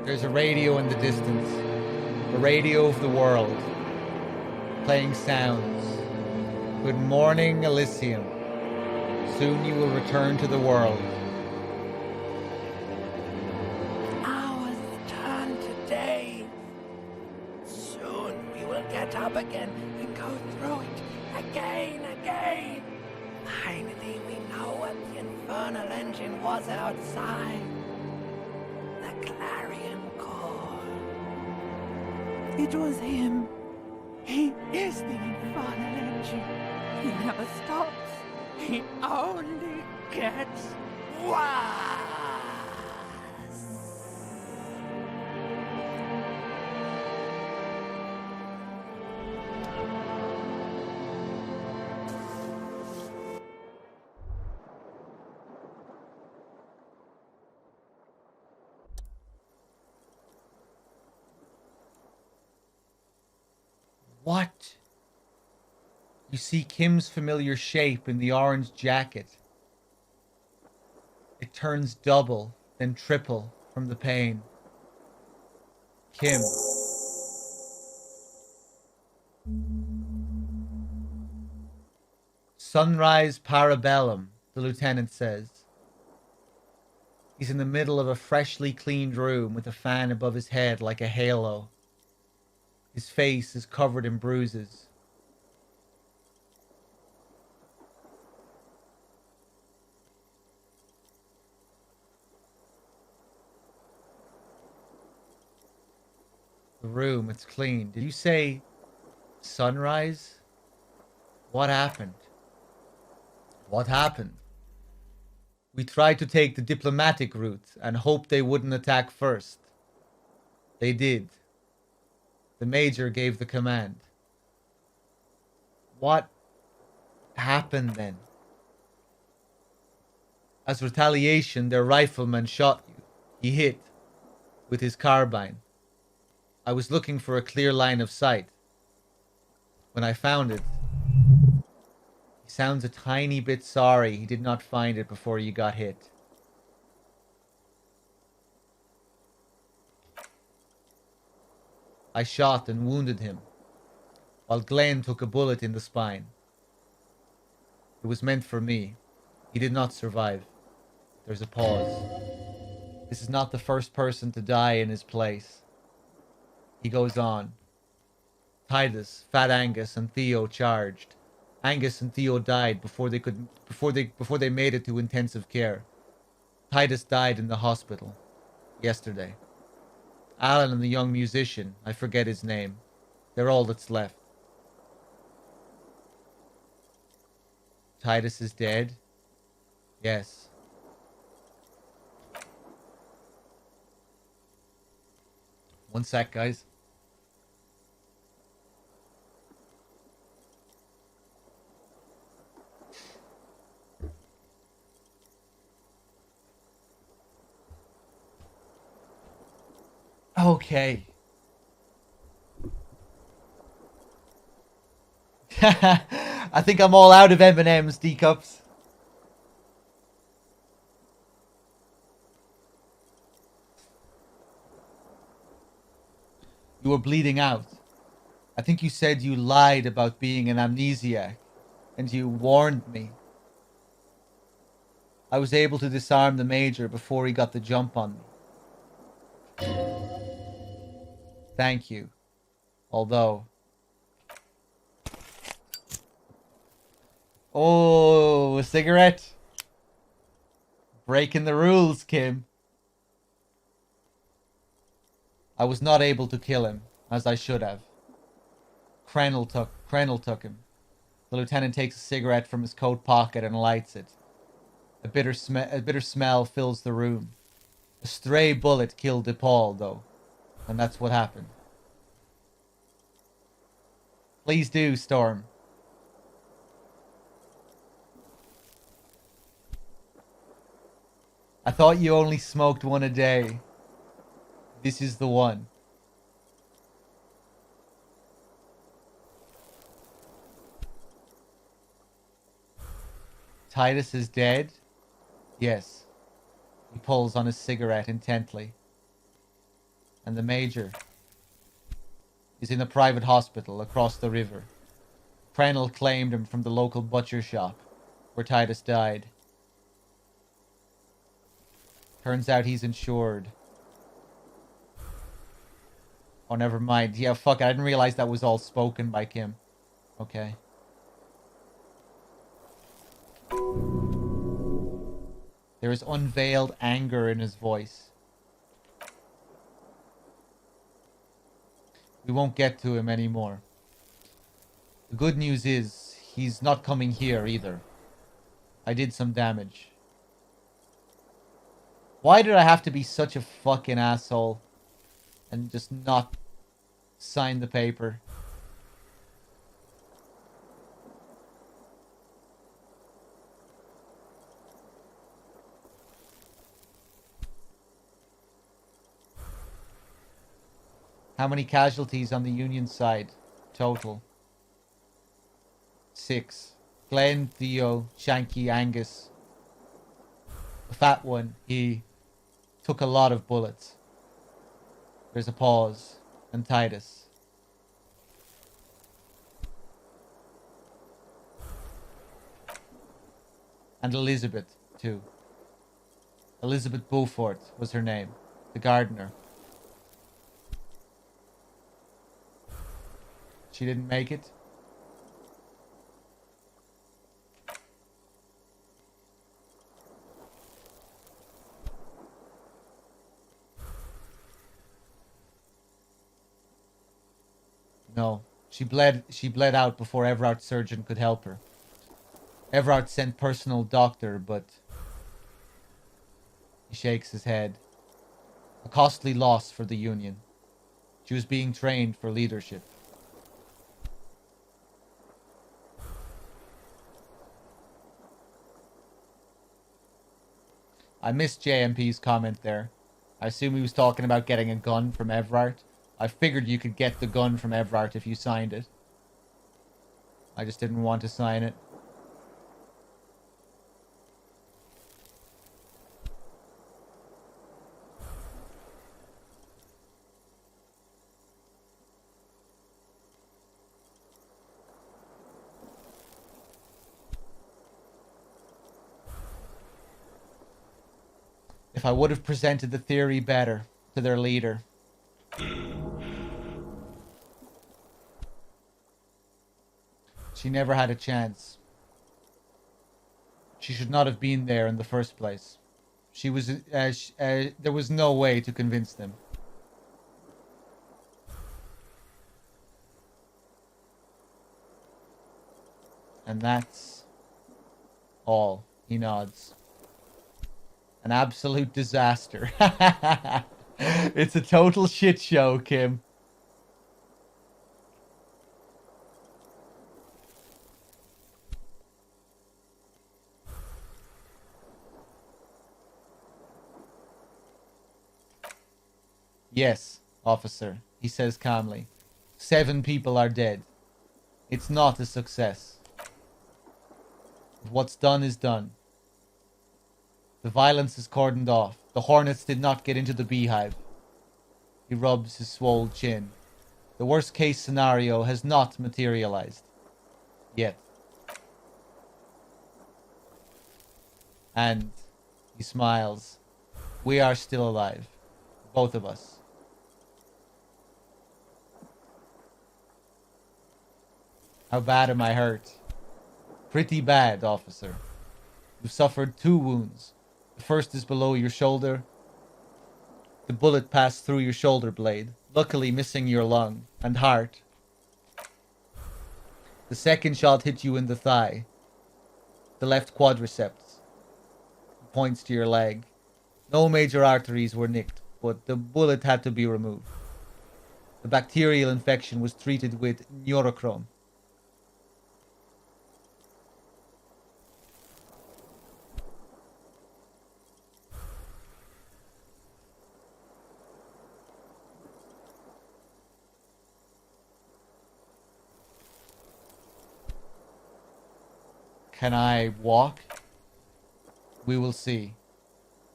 There's a radio in the distance. The radio of the world. Playing sounds. Good morning, Elysium. Soon you will return to the world. Hours turn to days. Soon we will get up again and go through it again. Finally we know what the infernal engine was outside. The clarion call. It was him. He is the infernal engine. He never stops. He only gets worse. What? You see Kim's familiar shape in the orange jacket. It turns double, then triple from the pain. Kim. Sunrise Parabellum, the lieutenant says. He's in the middle of a freshly cleaned room with a fan above his head like a halo. His face is covered in bruises. The room, it's clean. Did you say sunrise? What happened? What happened? We tried to take the diplomatic route and hoped they wouldn't attack first. They did. The major gave the command. What happened then? As retaliation, their rifleman shot you. He hit with his carbine. I was looking for a clear line of sight. When I found it, he sounds a tiny bit sorry he did not find it before you got hit. I shot and wounded him, while Glenn took a bullet in the spine. It was meant for me. He did not survive. There's a pause. This is not the first person to die in his place. He goes on. Titus, Fat Angus, and Theo charged. Angus and Theo died before they made it to intensive care. Titus died in the hospital yesterday. Alan and the young musician, I forget his name. They're all that's left. Titus is dead? Yes. One sec, guys. Okay. I think I'm all out of M&M's, D-Cups. You were bleeding out. I think you said you lied about being an amnesiac, and you warned me. I was able to disarm the Major before he got the jump on me. Thank you. Although... Oh, a cigarette. Breaking the rules, Kim. I was not able to kill him, as I should have. Krenel took him. The lieutenant takes a cigarette from his coat pocket and lights it. A bitter smell fills the room. A stray bullet killed DePaul, though. And that's what happened. Please do, Storm. I thought you only smoked one a day. This is the one. Titus is dead? Yes. He pulls on his cigarette intently. And the Major is in a private hospital across the river. Krenel claimed him from the local butcher shop, where Titus died. Turns out he's insured. Oh, never mind. Yeah, fuck it. I didn't realize that was all spoken by Kim. Okay. There is unveiled anger in his voice. We won't get to him anymore. The good news is, he's not coming here either. I did some damage. Why did I have to be such a fucking asshole and just not sign the paper? How many casualties on the Union side? Total. 6. Glenn, Theo, Shanky, Angus. The fat one, he took a lot of bullets. There's a pause. And Titus. And Elizabeth, too. Elizabeth Beaufort was her name. The gardener. She didn't make it. No. She bled out before Everard's surgeon could help her. Everard sent personal doctor, but he shakes his head. A costly loss for the Union. She was being trained for leadership. I missed JMP's comment there. I assume he was talking about getting a gun from Everard. I figured you could get the gun from Everard if you signed it. I just didn't want to sign it. If I would have presented the theory better to their leader. She never had a chance. She should not have been there in the first place. She was, there was no way to convince them. And that's all. He nods. An absolute disaster. It's a total shit show, Kim. Yes, officer, he says calmly. 7 people are dead. It's not a success. But what's done is done. The violence is cordoned off. The hornets did not get into the beehive. He rubs his swollen chin. The worst case scenario has not materialized. Yet. And he smiles. We are still alive. Both of us. How bad am I hurt? Pretty bad, officer. You've suffered 2 wounds. The first is below your shoulder. The bullet passed through your shoulder blade, luckily missing your lung and heart. The second shot hit you in the thigh. The left quadriceps. Points to your leg. No major arteries were nicked, but the bullet had to be removed. The bacterial infection was treated with neurochrome. Can I walk? We will see.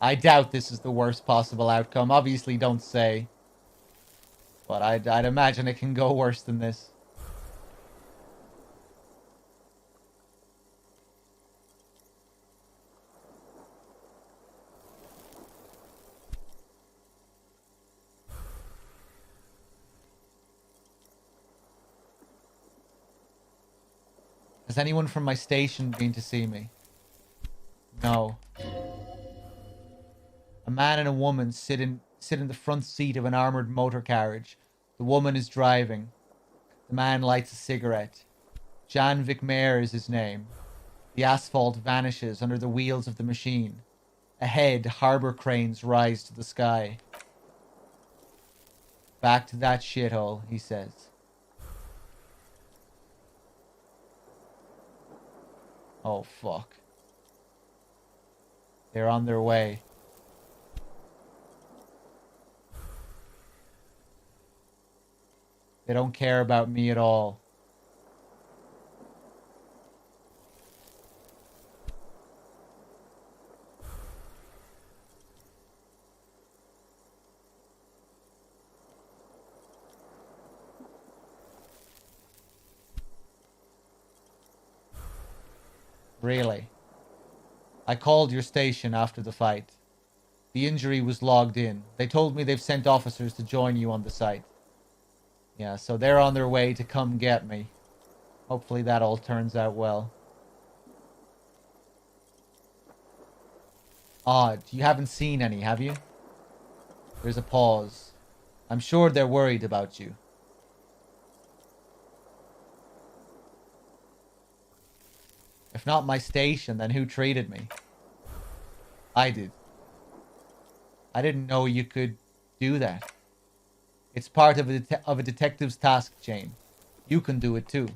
I doubt this is the worst possible outcome. Obviously, don't say. But I'd imagine it can go worse than this. Has anyone from my station been to see me? No. A man and a woman sit in the front seat of an armored motor carriage. The woman is driving. The man lights a cigarette. Jan Vicmair is his name. The asphalt vanishes under the wheels of the machine. Ahead, harbor cranes rise to the sky. Back to that shithole, he says. Oh, fuck. They're on their way. They don't care about me at all. Really? I called your station after the fight. The injury was logged in. They told me they've sent officers to join you on the site. Yeah, so they're on their way to come get me. Hopefully that all turns out well. Odd, you haven't seen any, have you? There's a pause. I'm sure they're worried about you. If not my station, then who treated me? I did. I didn't know you could do that. It's part of a detective's task chain. You can do it too.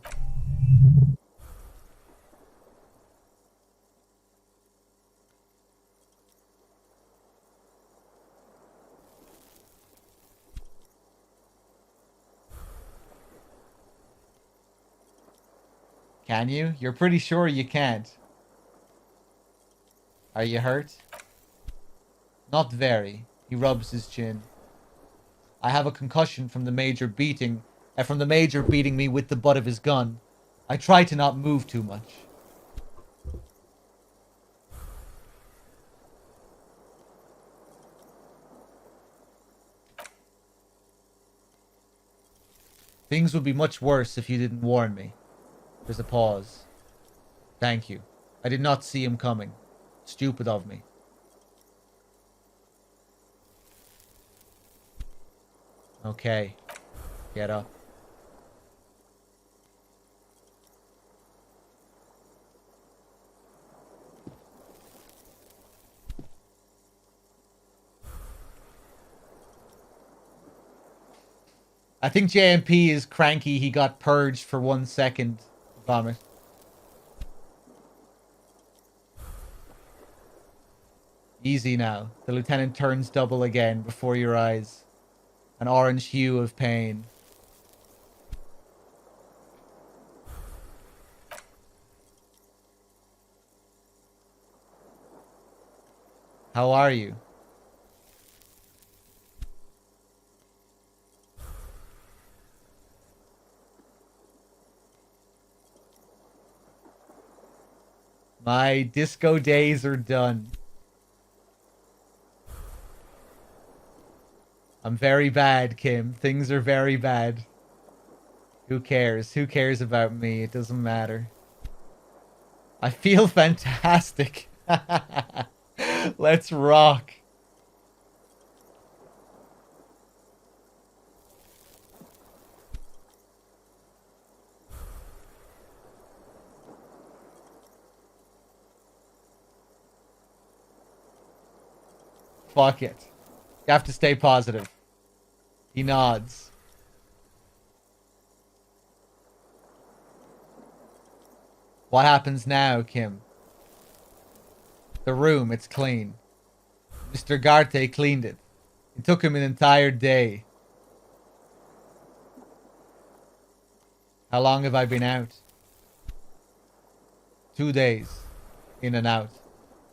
Can you? You're pretty sure you can't. Are you hurt? Not very. He rubs his chin. I have a concussion from the major beating me with the butt of his gun. I try to not move too much. Things would be much worse if you didn't warn me. There's a pause. Thank you. I did not see him coming. Stupid of me. Okay. Get up. I think JMP is cranky. He got purged for 1 second. Vomit. Easy now. The lieutenant turns double again before your eyes. An orange hue of pain. How are you? My disco days are done. I'm very bad, Kim. Things are very bad. Who cares? Who cares about me? It doesn't matter. I feel fantastic. Let's rock. Fuck it. You have to stay positive. He nods. What happens now, Kim? The room, it's clean. Mr. Garte cleaned it. It took him an entire day. How long have I been out? 2 days. In and out.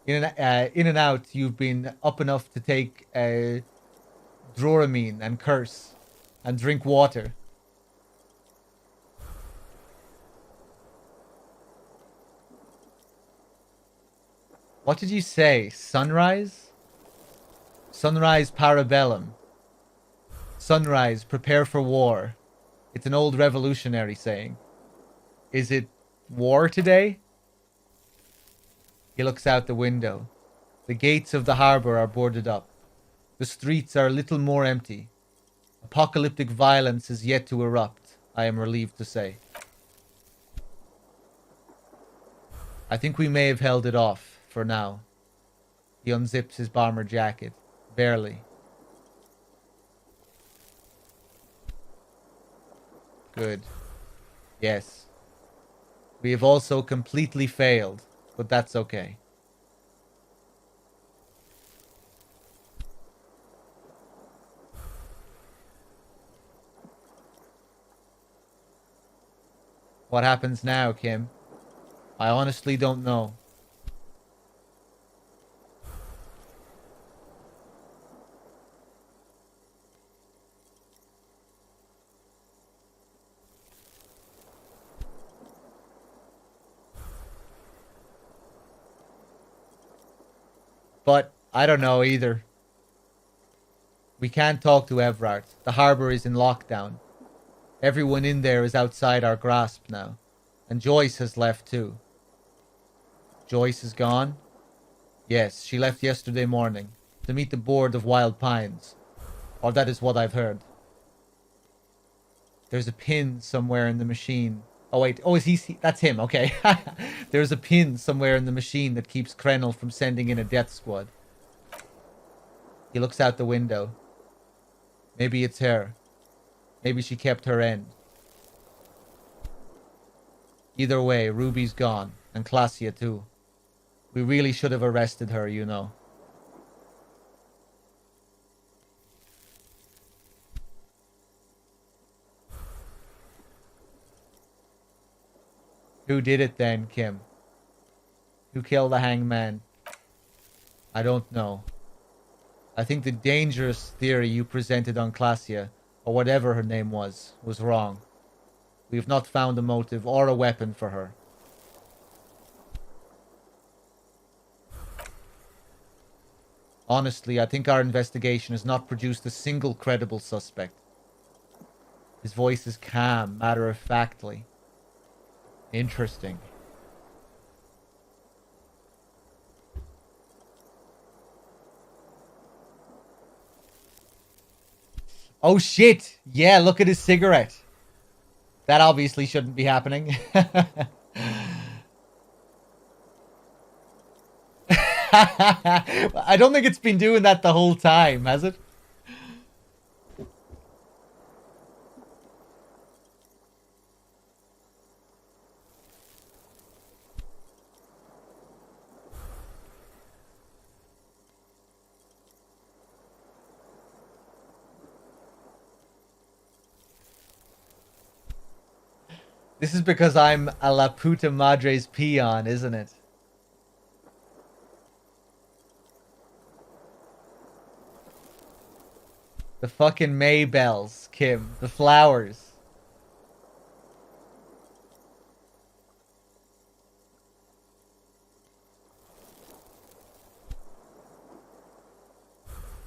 In and out, you've been up enough to take Dramamine and curse and drink water. What did you say? Sunrise? Sunrise parabellum. Sunrise, prepare for war. It's an old revolutionary saying. Is it war today? He looks out the window. The gates of the harbor are boarded up. The streets are a little more empty. Apocalyptic violence is yet to erupt, I am relieved to say. I think we may have held it off, for now. He unzips his bomber jacket. Barely. Good. Yes. We have also completely failed. But that's okay. What happens now, Kim? I honestly don't know. But I don't know either. We can't talk to Evrart. The harbor is in lockdown. Everyone in there is outside our grasp now. And Joyce has left too. Joyce is gone? Yes, she left yesterday morning to meet the board of Wild Pines. Or that is what I've heard. There's a pin somewhere in the machine. Oh wait, oh, is he? That's him, okay. There's a pin somewhere in the machine that keeps Krenel from sending in a death squad. He looks out the window. Maybe it's her. Maybe she kept her end. Either way, Ruby's gone, and Klassia too. We really should have arrested her, you know. Who did it then, Kim? Who killed the hangman? I don't know. I think the dangerous theory you presented on Klassia, or whatever her name was wrong. We have not found a motive or a weapon for her. Honestly, I think our investigation has not produced a single credible suspect. His voice is calm, matter-of-factly. Interesting. Oh shit! Yeah, look at his cigarette. That obviously shouldn't be happening. I don't think it's been doing that the whole time, has it? This is because I'm a la puta madre's peon, isn't it? The fucking Maybells, Kim. The flowers.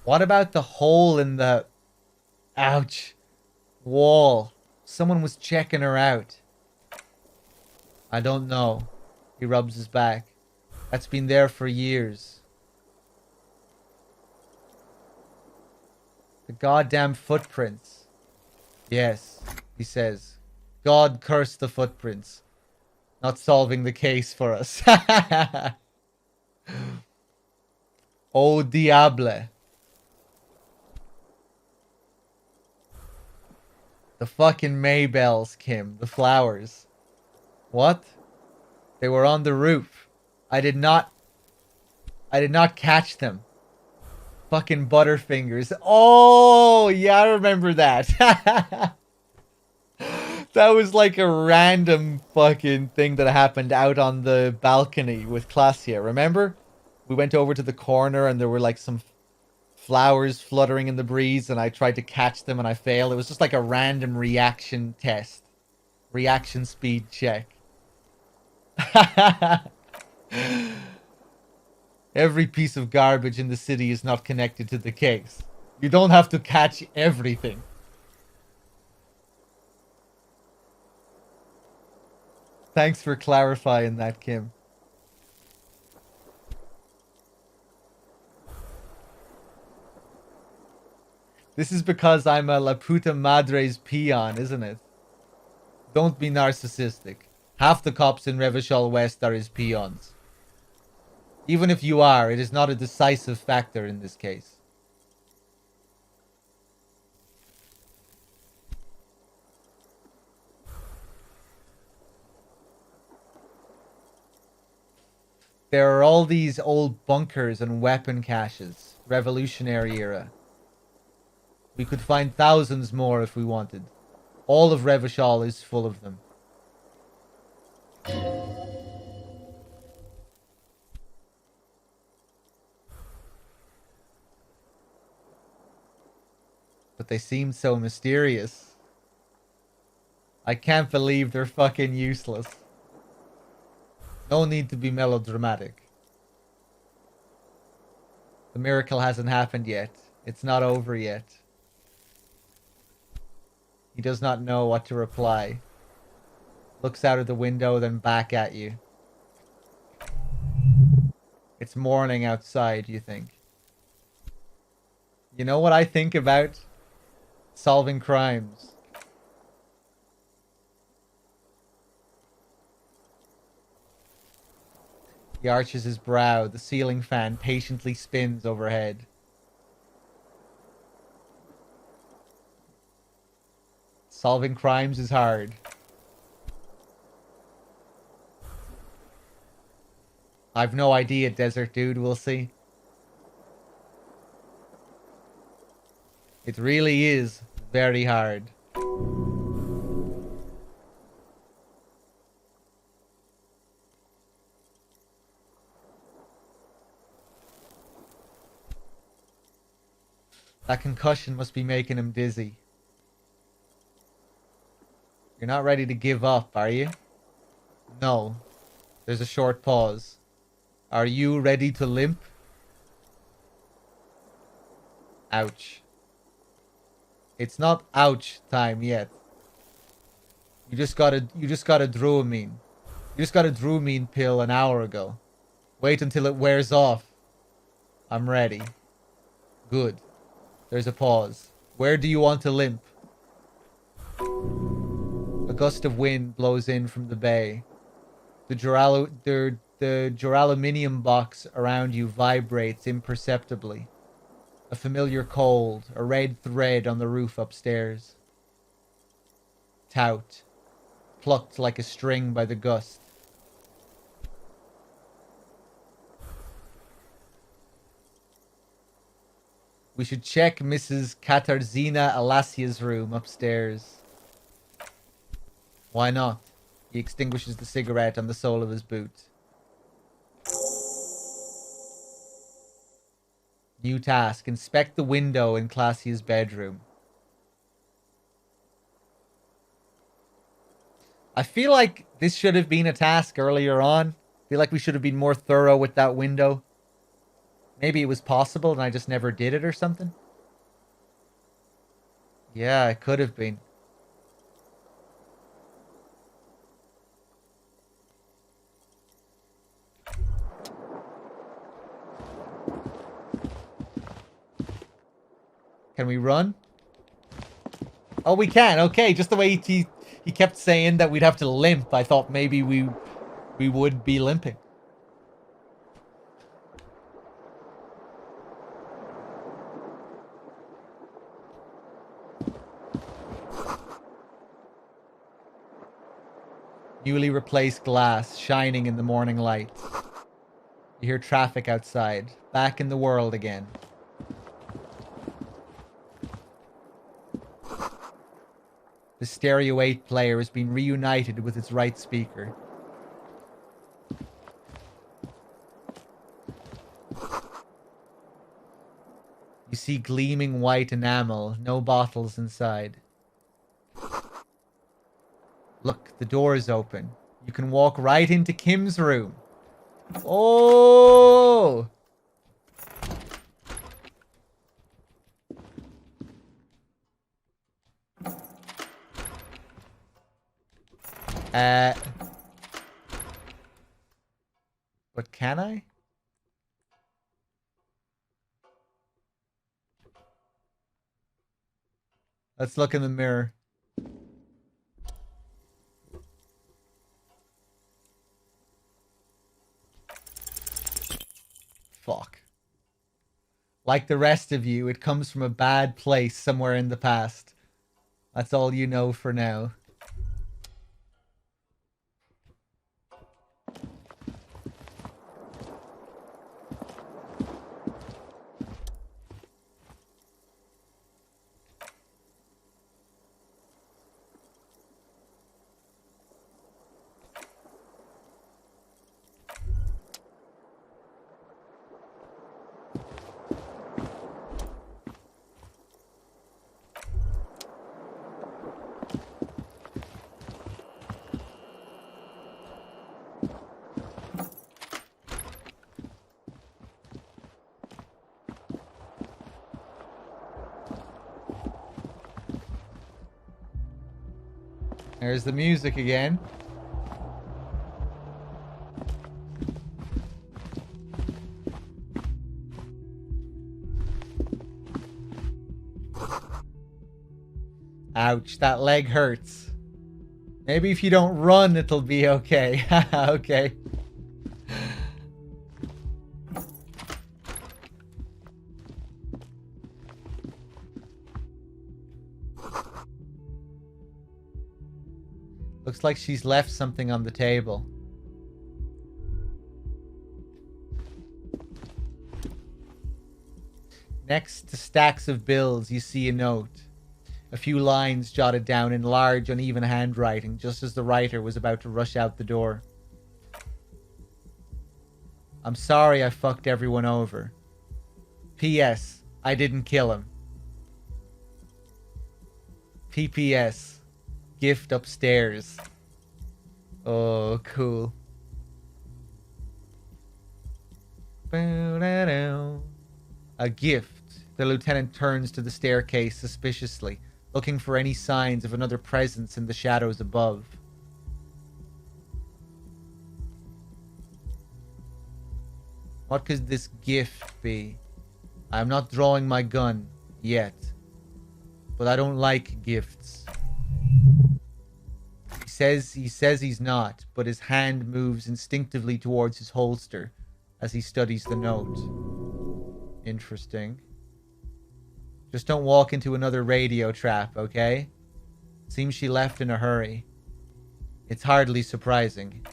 What about the hole in the... Ouch. Wall. Someone was checking her out. I don't know. He rubs his back. That's been there for years. The goddamn footprints. Yes, he says. God curse the footprints. Not solving the case for us. Oh diable. The fucking Maybells, Kim. The flowers. What? They were on the roof. I did not catch them. Fucking Butterfingers. Oh, yeah, I remember that. That was like a random fucking thing that happened out on the balcony with Klasia. Remember? We went over to the corner and there were like some flowers fluttering in the breeze and I tried to catch them and I failed. It was just like a random reaction test. Reaction speed check. Every piece of garbage in the city is not connected to the case. You don't have to catch everything. Thanks for clarifying that, Kim. This is because I'm a La Puta Madre's peon, isn't it? Don't be narcissistic. Half the cops in Revachol West are his peons. Even if you are, it is not a decisive factor in this case. There are all these old bunkers and weapon caches. Revolutionary era. We could find thousands more if we wanted. All of Revachol is full of them. But they seem so mysterious. I can't believe they're fucking useless. No need to be melodramatic. The miracle hasn't happened yet. It's not over yet. He does not know what to reply. Looks out of the window, then back at you. It's morning outside, you think. You know what I think about solving crimes? He arches his brow. The ceiling fan patiently spins overhead. Solving crimes is hard. I've no idea, Desert Dude. We'll see. It really is very hard. That concussion must be making him dizzy. You're not ready to give up, are you? No. There's a short pause. Are you ready to limp? Ouch. It's not ouch time yet. You just got a Dramamine. You just got a Dramamine pill an hour ago. Wait until it wears off. I'm ready. Good. There's a pause. Where do you want to limp? A gust of wind blows in from the bay. The duraluminium box around you vibrates imperceptibly. A familiar cold, a red thread on the roof upstairs. Taut, plucked like a string by the gust. We should check Mrs. Katarzyna Alasia's room upstairs. Why not? He extinguishes the cigarette on the sole of his boot. New task. Inspect the window in Klaasia's bedroom. I feel like this should have been a task earlier on. I feel like we should have been more thorough with that window. Maybe it was possible and I just never did it or something? Yeah, it could have been. Can we run? Oh, we can. Okay, just the way he kept saying that we'd have to limp. I thought maybe we would be limping. Newly replaced glass shining in the morning light. You hear traffic outside. Back in the world again. The Stereo 8 player has been reunited with its right speaker. You see gleaming white enamel, no bottles inside. Look, the door is open. You can walk right into Kim's room. Oh! But can I? Let's look in the mirror. Fuck. Like the rest of you, it comes from a bad place somewhere in the past. That's all you know for now. There's the music again. Ouch, that leg hurts. Maybe if you don't run, it'll be okay. Okay. Looks like she's left something on the table. Next to stacks of bills, you see a note. A few lines jotted down in large, uneven handwriting, just as the writer was about to rush out the door. I'm sorry I fucked everyone over. P.S. I didn't kill him. P.P.S. Gift upstairs. Oh, cool. A gift. The lieutenant turns to the staircase suspiciously, looking for any signs of another presence in the shadows above. What could this gift be? I am not drawing my gun yet, but I don't like gifts. He says he's not, but his hand moves instinctively towards his holster as he studies the note. Interesting. Just don't walk into another radio trap, okay? Seems she left in a hurry. It's hardly surprising.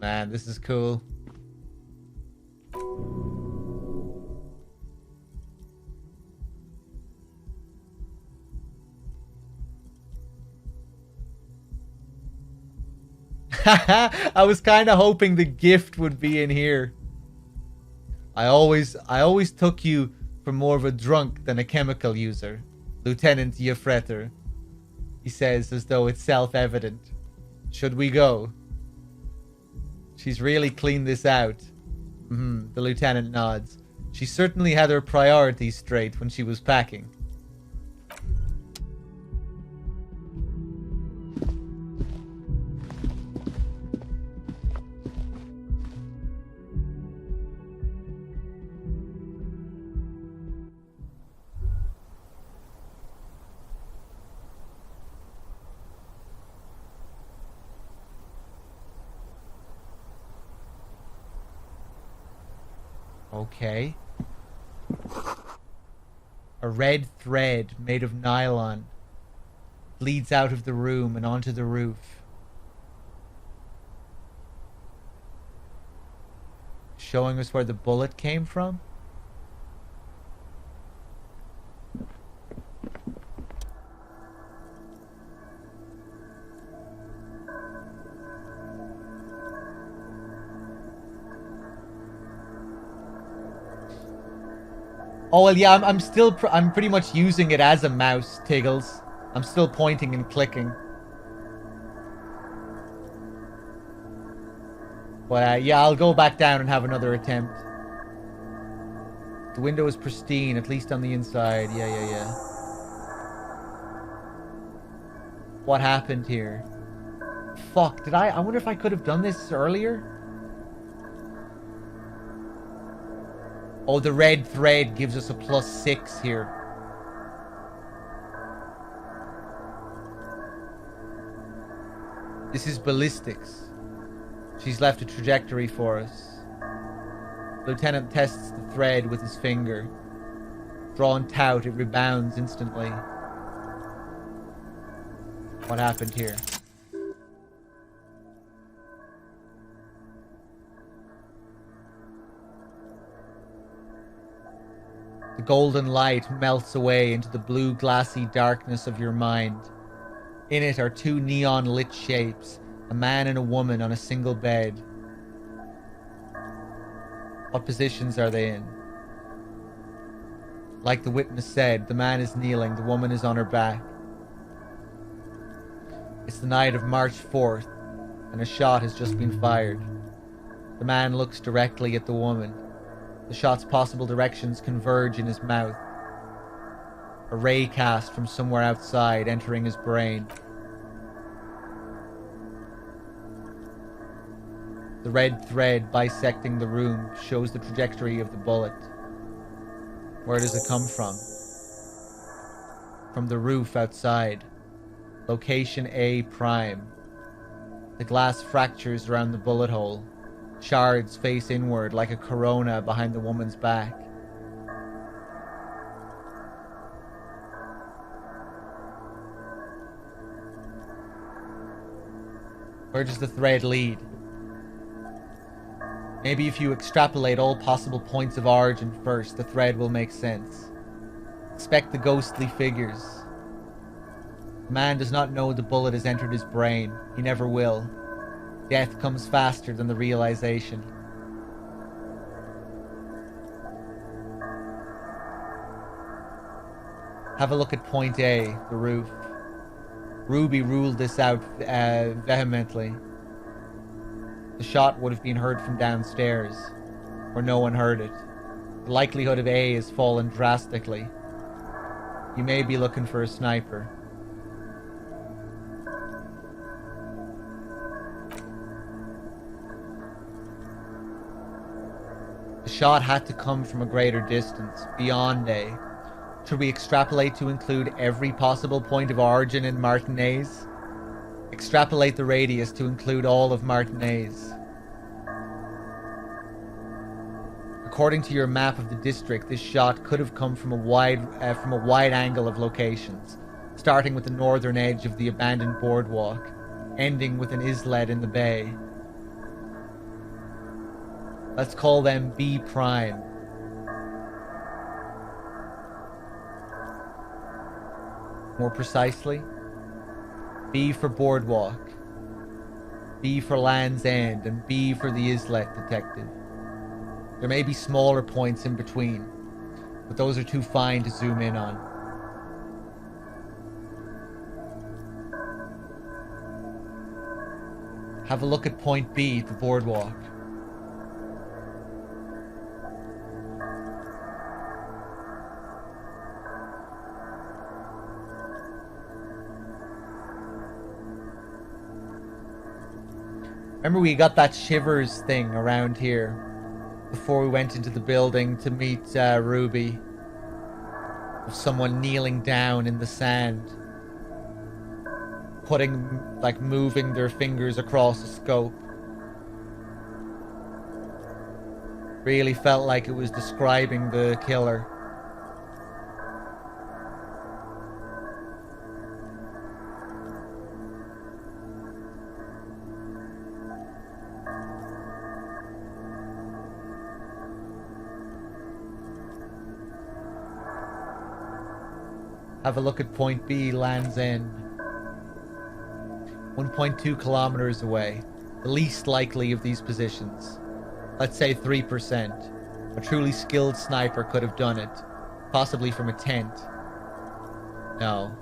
Man, this is cool. I was kind of hoping the gift would be in here. I always took you for more of a drunk than a chemical user. Lieutenant Yefreter. He says as though it's self-evident. Should we go? She's really cleaned this out. The lieutenant nods. She certainly had her priorities straight when she was packing. Okay. A red thread made of nylon leads out of the room and onto the roof, showing us where the bullet came from. Oh, well, yeah, I'm pretty much using it as a mouse, Tiggles. I'm still pointing and clicking. But, yeah, I'll go back down and have another attempt. The window is pristine, at least on the inside. Yeah. What happened here? Fuck, I wonder if I could have done this earlier? Oh, the red thread gives us a +6 here. This is ballistics. She's left a trajectory for us. Lieutenant tests the thread with his finger. Drawn taut, it rebounds instantly. What happened here? The golden light melts away into the blue glassy darkness of your mind. In it are two neon-lit shapes, a man and a woman on a single bed. What positions are they in? Like the witness said, the man is kneeling, the woman is on her back. It's the night of March 4th, and a shot has just been fired. The man looks directly at the woman. The shot's possible directions converge in his mouth. A ray cast from somewhere outside, entering his brain. The red thread bisecting the room shows the trajectory of the bullet. Where does it come from? From the roof outside. Location A prime. The glass fractures around the bullet hole. Shards face inward like a corona behind the woman's back. Where does the thread lead? Maybe if you extrapolate all possible points of origin first, the thread will make sense. Expect the ghostly figures. The man does not know the bullet has entered his brain. He never will. Death comes faster than the realization. Have a look at point A, the roof. Ruby ruled this out vehemently. The shot would have been heard from downstairs, where no one heard it. The likelihood of A has fallen drastically. You may be looking for a sniper. The shot had to come from a greater distance, beyond A. Should we extrapolate to include every possible point of origin in Martinez? Extrapolate the radius to include all of Martinez. According to your map of the district, this shot could have come from a wide angle of locations, starting with the northern edge of the abandoned boardwalk, ending with an islet in the bay. Let's call them B prime. More precisely, B for boardwalk, B for Land's End, and B for the islet detected. There may be smaller points in between. But those are too fine to zoom in on. Have a look at point B, the boardwalk. Remember we got that shivers thing around here before we went into the building to meet Ruby. Of someone kneeling down in the sand. Moving their fingers across a scope. Really felt like it was describing the killer. Have a look at point B, Land's End. 1.2 kilometers away. The least likely of these positions. Let's say 3%. A truly skilled sniper could have done it. Possibly from a tent. No.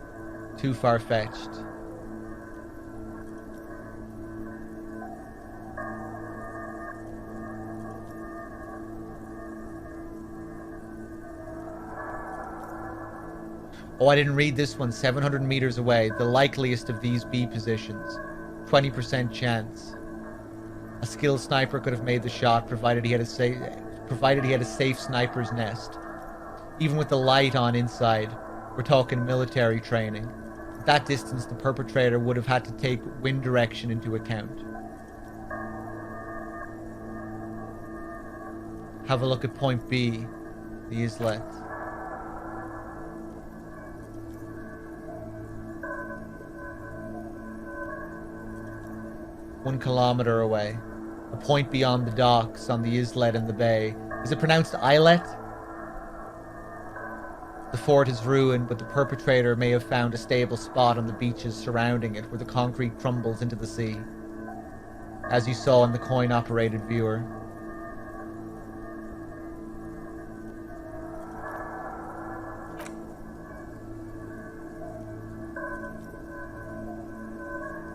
Too far-fetched. Oh, I didn't read this one. 700 meters away. The likeliest of these B positions. 20% chance. A skilled sniper could have made the shot, provided he had a safe sniper's nest. Even with the light on inside, we're talking military training. At that distance, the perpetrator would have had to take wind direction into account. Have a look at point B, the islet. One kilometer away. A point beyond the docks on the islet in the bay. Is it pronounced islet? The fort is ruined, but the perpetrator may have found a stable spot on the beaches surrounding it where the concrete crumbles into the sea. As you saw in the coin-operated viewer.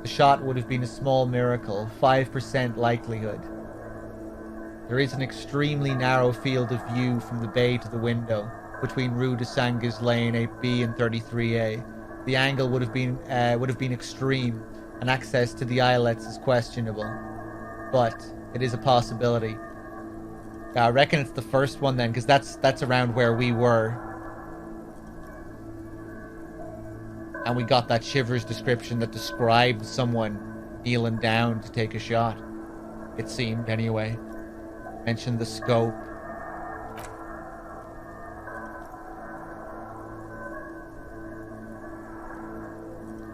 The shot would have been a small miracle, 5% likelihood. There is an extremely narrow field of view from the bay to the window, between Rue de Sangues Lane 8B and 33A. The angle would have been extreme, and access to the islets is questionable. But it is a possibility. Yeah, I reckon it's the first one then, because that's around where we were. And we got that Shivers description that described someone kneeling down to take a shot. It seemed, anyway. Mentioned the scope.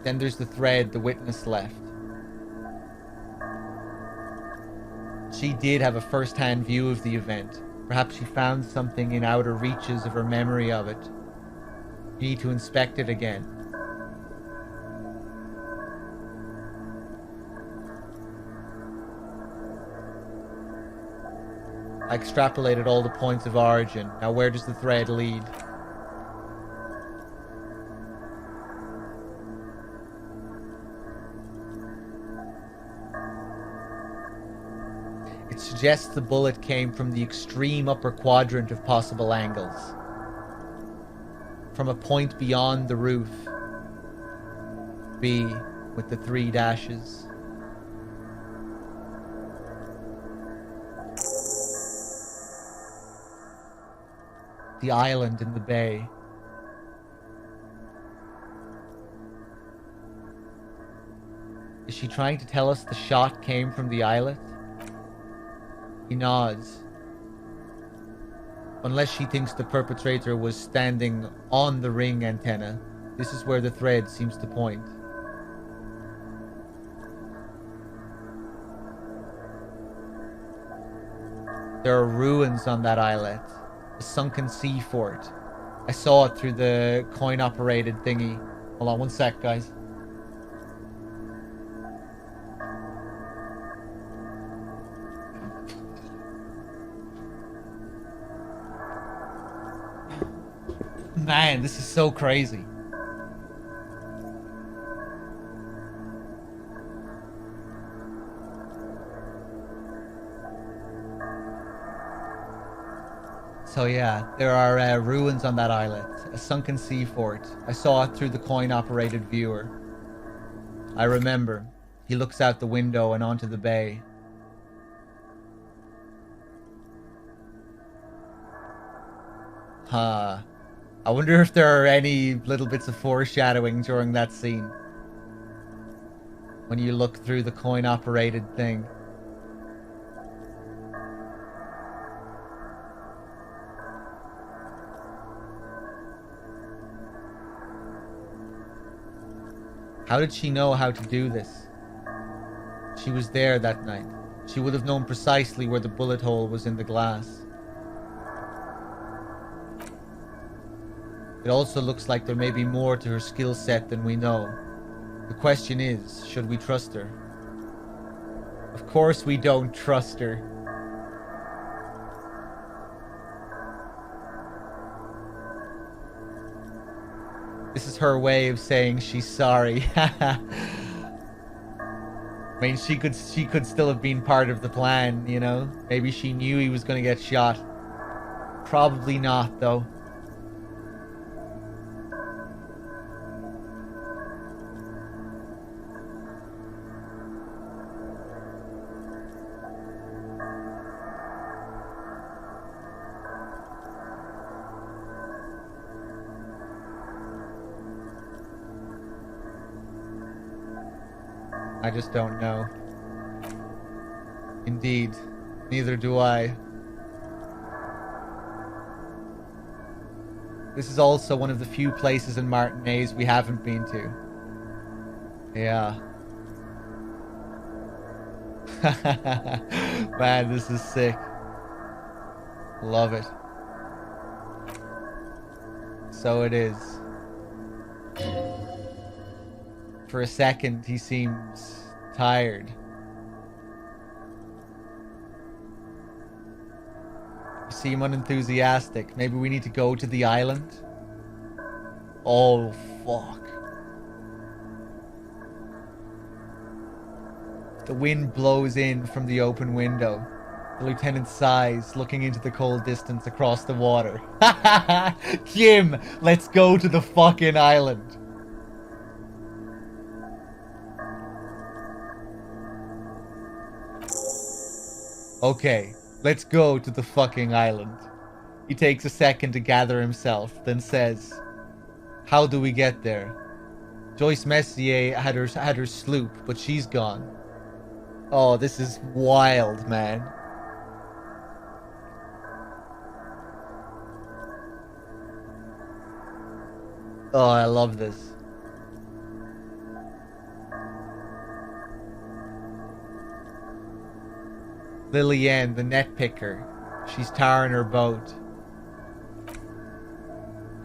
Then there's the thread the witness left. She did have a first-hand view of the event. Perhaps she found something in outer reaches of her memory of it. You need to inspect it again. I extrapolated all the points of origin. Now where does the thread lead? It suggests the bullet came from the extreme upper quadrant of possible angles. From a point beyond the roof. B with the 3 dashes. The island in the bay. Is she trying to tell us the shot came from the islet? He nods. Unless she thinks the perpetrator was standing on the ring antenna, this is where the thread seems to point. There are ruins on that islet. A sunken sea fort. I saw it through the coin-operated thingy. Hold on one sec, guys. Man, this is so crazy. So yeah, there are ruins on that islet. A sunken sea fort. I saw it through the coin-operated viewer. I remember. He looks out the window and onto the bay. Huh. I wonder if there are any little bits of foreshadowing during that scene. When you look through the coin-operated thing. How did she know how to do this? She was there that night. She would have known precisely where the bullet hole was in the glass. It also looks like there may be more to her skill set than we know. The question is, should we trust her? Of course we don't trust her. This is her way of saying she's sorry. I mean, she could still have been part of the plan, you know? Maybe she knew he was going to get shot. Probably not, though. I just don't know. Indeed, neither do I. This is also one of the few places in Martinaise we haven't been to. Yeah. Man, this is sick. Love it. So it is. For a second, he seems tired. You seem unenthusiastic. Maybe we need to go to the island? Oh, fuck. The wind blows in from the open window. The lieutenant sighs, looking into the cold distance across the water. Kim, let's go to the fucking island. Okay, let's go to the fucking island. He takes a second to gather himself, then says, how do we get there? Joyce Messier had her sloop, but she's gone. Oh, this is wild, man. Oh, I love this. Lillian, the net picker. She's tarring her boat.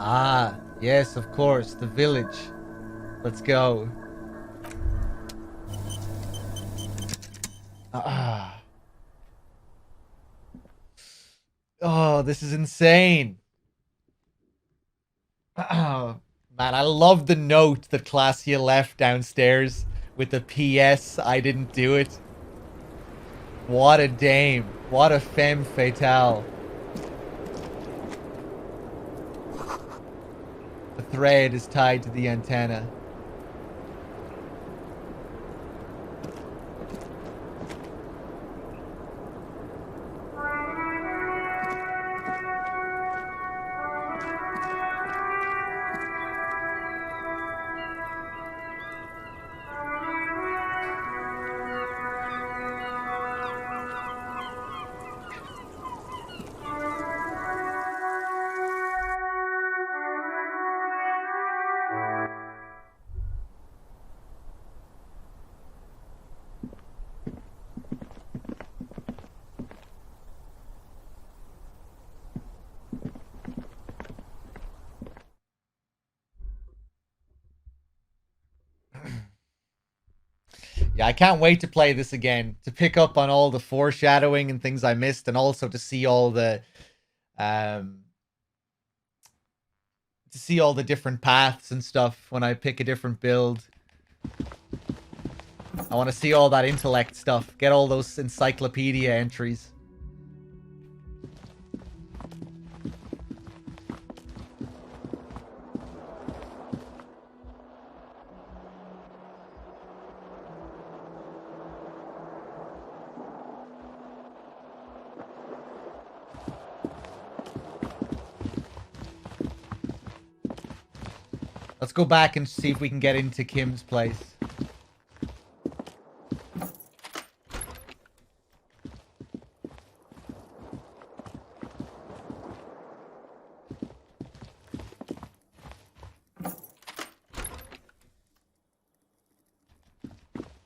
Ah, yes, of course, the village. Let's go. Ah. Oh, this is insane. Oh, man, I love the note that Classia left downstairs with the PS, I didn't do it. What a dame. What a femme fatale. The thread is tied to the antenna. Yeah, I can't wait to play this again, to pick up on all the foreshadowing and things I missed, and also to see all the to see all the different paths and stuff when I pick a different build. I want to see all that intellect stuff. Get all those encyclopedia entries. Let's go back and see if we can get into Kim's place.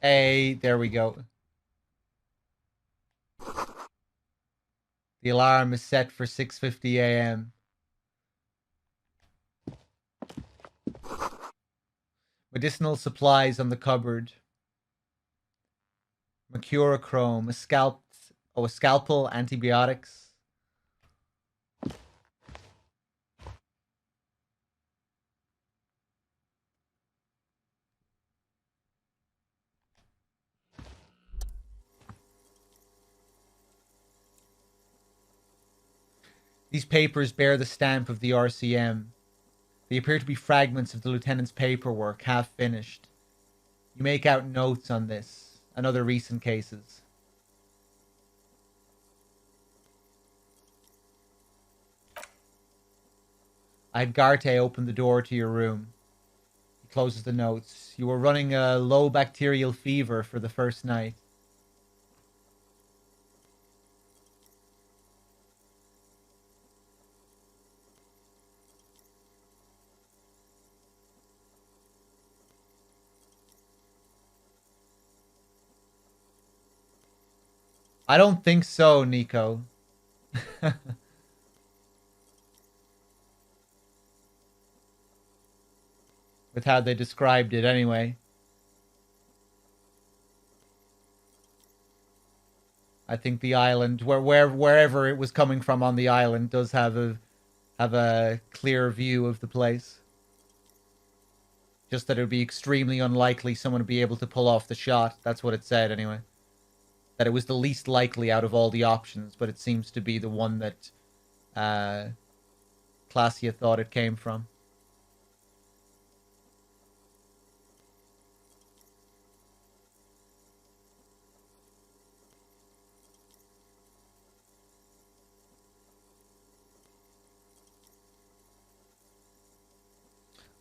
Hey, there we go. The alarm is set for 6:50 a.m. Medicinal supplies on the cupboard. Mercurochrome, a scalpel, antibiotics. These papers bear the stamp of the RCM. They appear to be fragments of the lieutenant's paperwork, half finished. You make out notes on this and other recent cases. I had Garte open the door to your room. He closes the notes. You were running a low bacterial fever for the first night. I don't think so, Nico. With how they described it, anyway. I think the island, wherever it was coming from on the island, does have a clear view of the place. Just that it would be extremely unlikely someone would be able to pull off the shot. That's what it said, anyway. That it was the least likely out of all the options, but it seems to be the one that Classia thought it came from.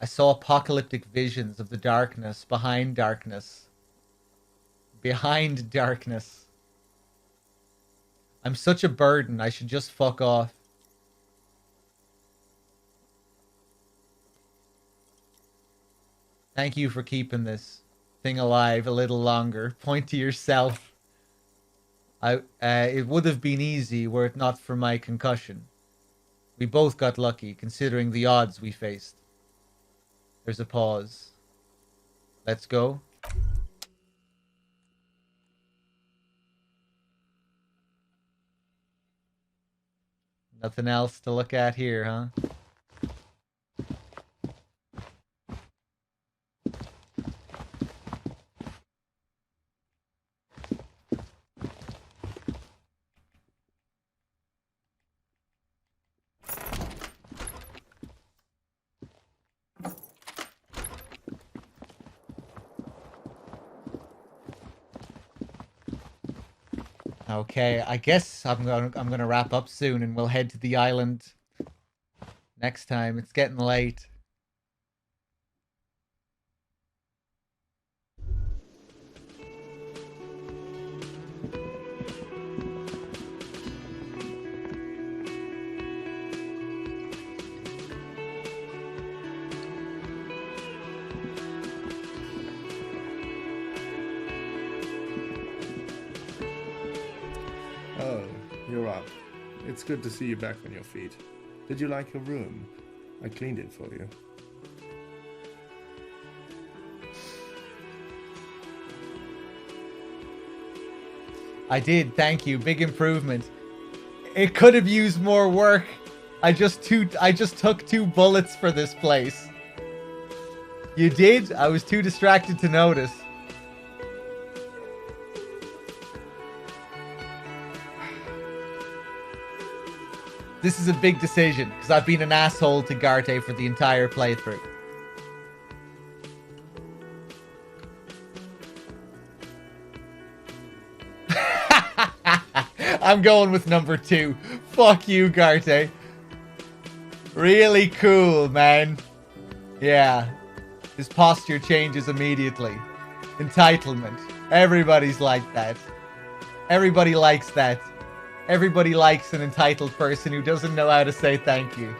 I saw apocalyptic visions of the darkness behind darkness. Behind darkness. I'm such a burden, I should just fuck off. Thank you for keeping this thing alive a little longer. Point to yourself. It would have been easy were it not for my concussion. We both got lucky, considering the odds we faced. There's a pause. Let's go. Nothing else to look at here, huh? Okay, I guess I'm gonna wrap up soon, and we'll head to the island next time. It's getting late. Oh, you're up. It's good to see you back on your feet. Did you like your room? I cleaned it for you. I did, thank you. Big improvement. It could have used more work. I just took 2 bullets for this place. You did? I was too distracted to notice. This is a big decision, because I've been an asshole to Garte for the entire playthrough. I'm going with number 2. Fuck you, Garte. Really cool, man. Yeah. His posture changes immediately. Entitlement. Everybody's like that. Everybody likes that. Everybody likes an entitled person who doesn't know how to say thank you.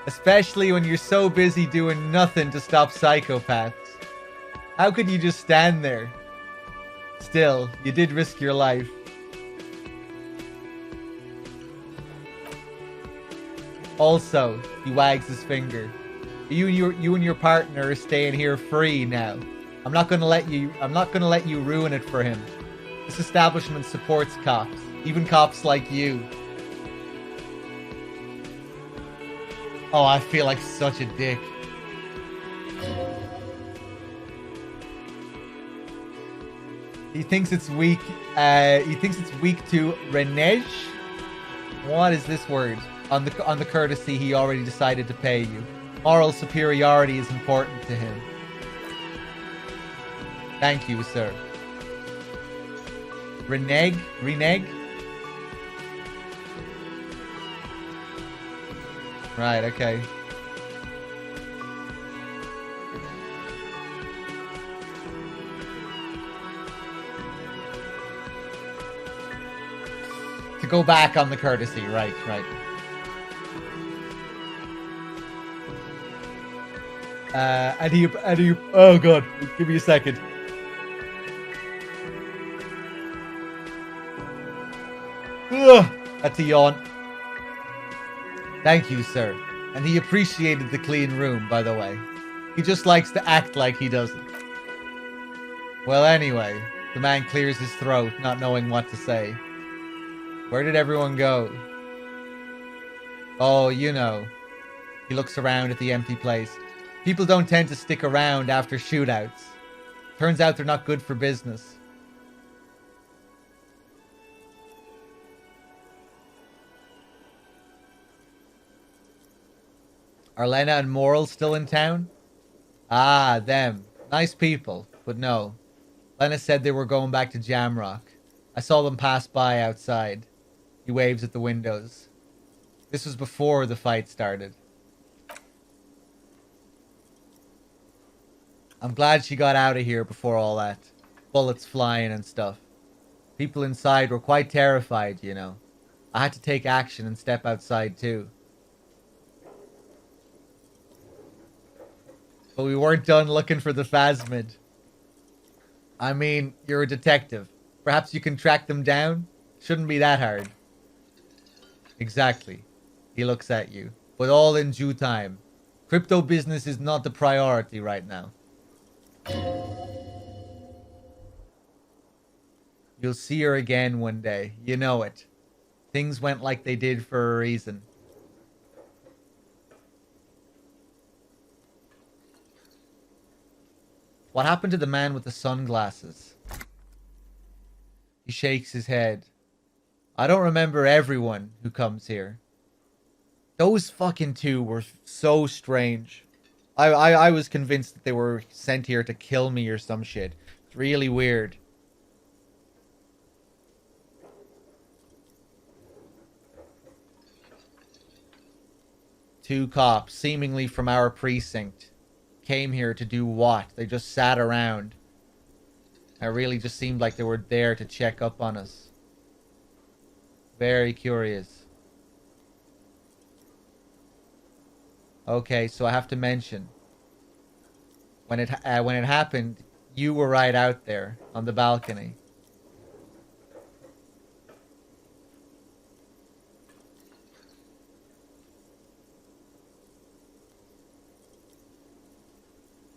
Especially when you're so busy doing nothing to stop psychopaths. How could you just stand there? Still, you did risk your life. Also, he wags his finger. You and your partner are staying here free now. I'm not gonna let you ruin it for him. This establishment supports cops, even cops like you. Oh, I feel like such a dick. He thinks it's weak. He thinks it's weak to renege. What is this word? On the courtesy he already decided to pay you. Moral superiority is important to him. Thank you, sir. Renege? Renege? Right, okay. To go back on the courtesy, right, right. And he, oh god, give me a second. Ugh, that's a yawn. Thank you, sir. And he appreciated the clean room, by the way. He just likes to act like he doesn't. Well, anyway, the man clears his throat, not knowing what to say. Where did everyone go? Oh, you know. He looks around at the empty place. People don't tend to stick around after shootouts. Turns out they're not good for business. Are Lena and Moral still in town? Ah, them. Nice people, but no. Lena said they were going back to Jamrock. I saw them pass by outside. He waves at the windows. This was before the fight started. I'm glad she got out of here before all that. Bullets flying and stuff. People inside were quite terrified, you know. I had to take action and step outside too. But we weren't done looking for the phasmid. I mean, you're a detective. Perhaps you can track them down? Shouldn't be that hard. Exactly. He looks at you. But all in due time. Crypto business is not the priority right now. You'll see her again one day. You know it. Things went like they did for a reason. What happened to the man with the sunglasses? He shakes his head. I don't remember everyone who comes here. Those fucking 2 were so strange. I was convinced that they were sent here to kill me or some shit. It's really weird. Two cops, seemingly from our precinct, came here to do what? They just sat around. It really just seemed like they were there to check up on us. Very curious. Okay, so I have to mention, when it happened, you were right out there on the balcony.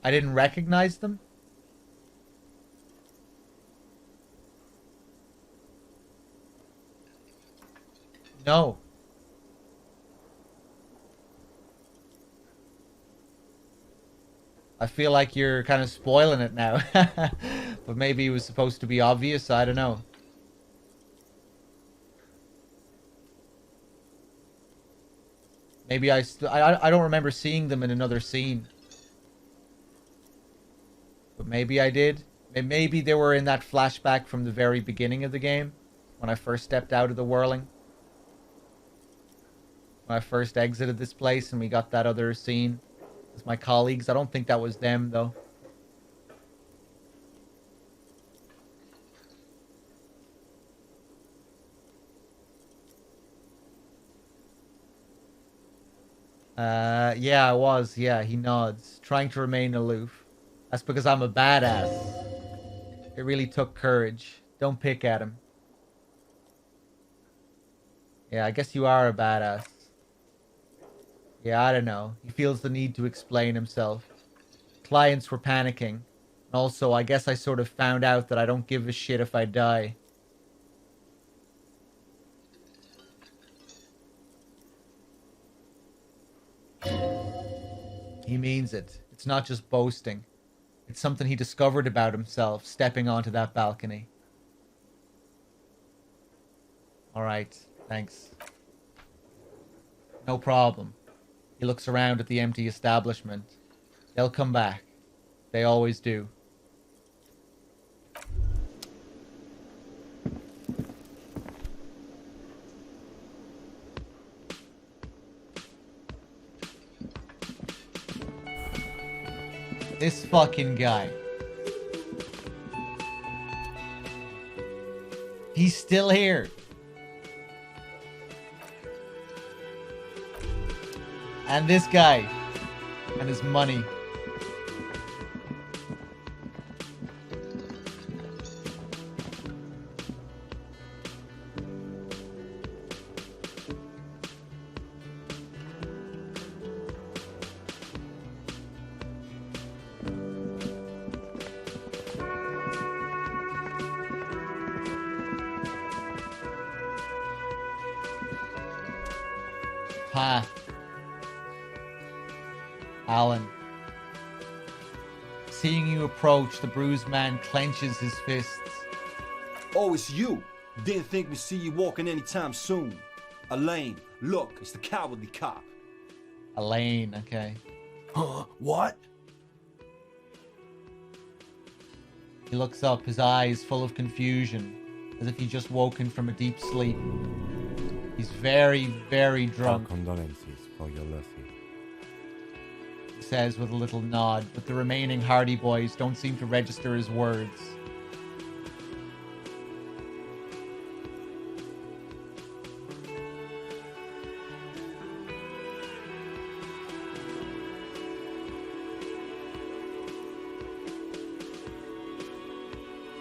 I didn't recognize them? No. I feel like you're kind of spoiling it now. But maybe it was supposed to be obvious. I don't know. Maybe I don't remember seeing them in another scene. But maybe I did. Maybe they were in that flashback from the very beginning of the game. When I first stepped out of the whirling. When I first exited this place and we got that other scene. With my colleagues. I don't think that was them, though. Yeah, I was. Yeah, he nods. Trying to remain aloof. That's because I'm a badass. It really took courage. Don't pick at him. Yeah, I guess you are a badass. Yeah, I don't know. He feels the need to explain himself. Clients were panicking. Also, I guess I sort of found out that I don't give a shit if I die. He means it. It's not just boasting. It's something he discovered about himself, stepping onto that balcony. Alright, thanks. No problem. He looks around at the empty establishment. They'll come back. They always do. This fucking guy. He's still here. And this guy. And his money. Ha. Alan. Seeing you approach, the bruised man clenches his fists. Oh, it's you. Didn't think we'd see you walking anytime soon. Elaine, look, it's the cowardly cop. Elaine, okay. Huh? What? He looks up, his eyes full of confusion, as if he'd just woken from a deep sleep. He's very, very drunk. Our condolences for your loss. He says with a little nod, but the remaining Hardy boys don't seem to register his words.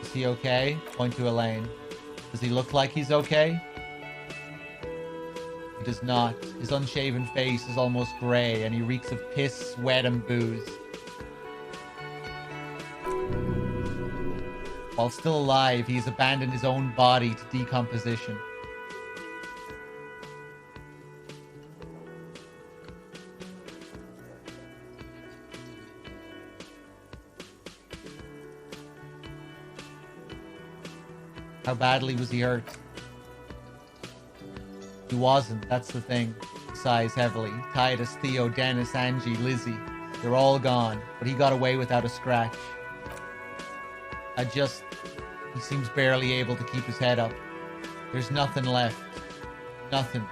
Is he okay? Point to Elaine. Does he look like he's okay? He does not. His unshaven face is almost grey, and he reeks of piss, sweat, and booze. While still alive, he has abandoned his own body to decomposition. How badly was he hurt? He wasn't, that's the thing. He sighs heavily. Titus, Theo, Dennis, Angie, Lizzie. They're all gone, but he got away without a scratch. He seems barely able to keep his head up. There's nothing left. Nothing.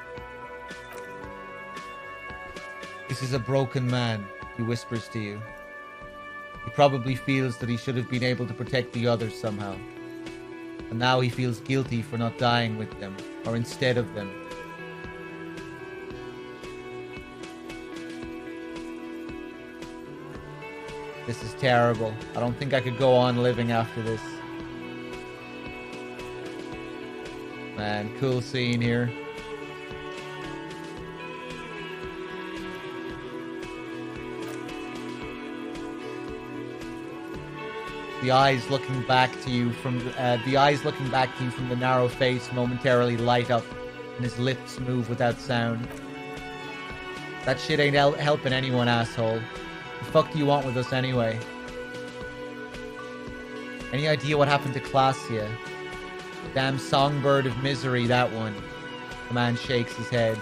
This is a broken man, he whispers to you. He probably feels that he should have been able to protect the others somehow. And now he feels guilty for not dying with them, or instead of them. This is terrible. I don't think I could go on living after this. Man, cool scene here. The eyes looking back to you from the narrow face momentarily light up and his lips move without sound. That shit ain't helping anyone, asshole. The fuck do you want with us anyway? Any idea what happened to Classia? Damn songbird of misery, that one. The man shakes his head.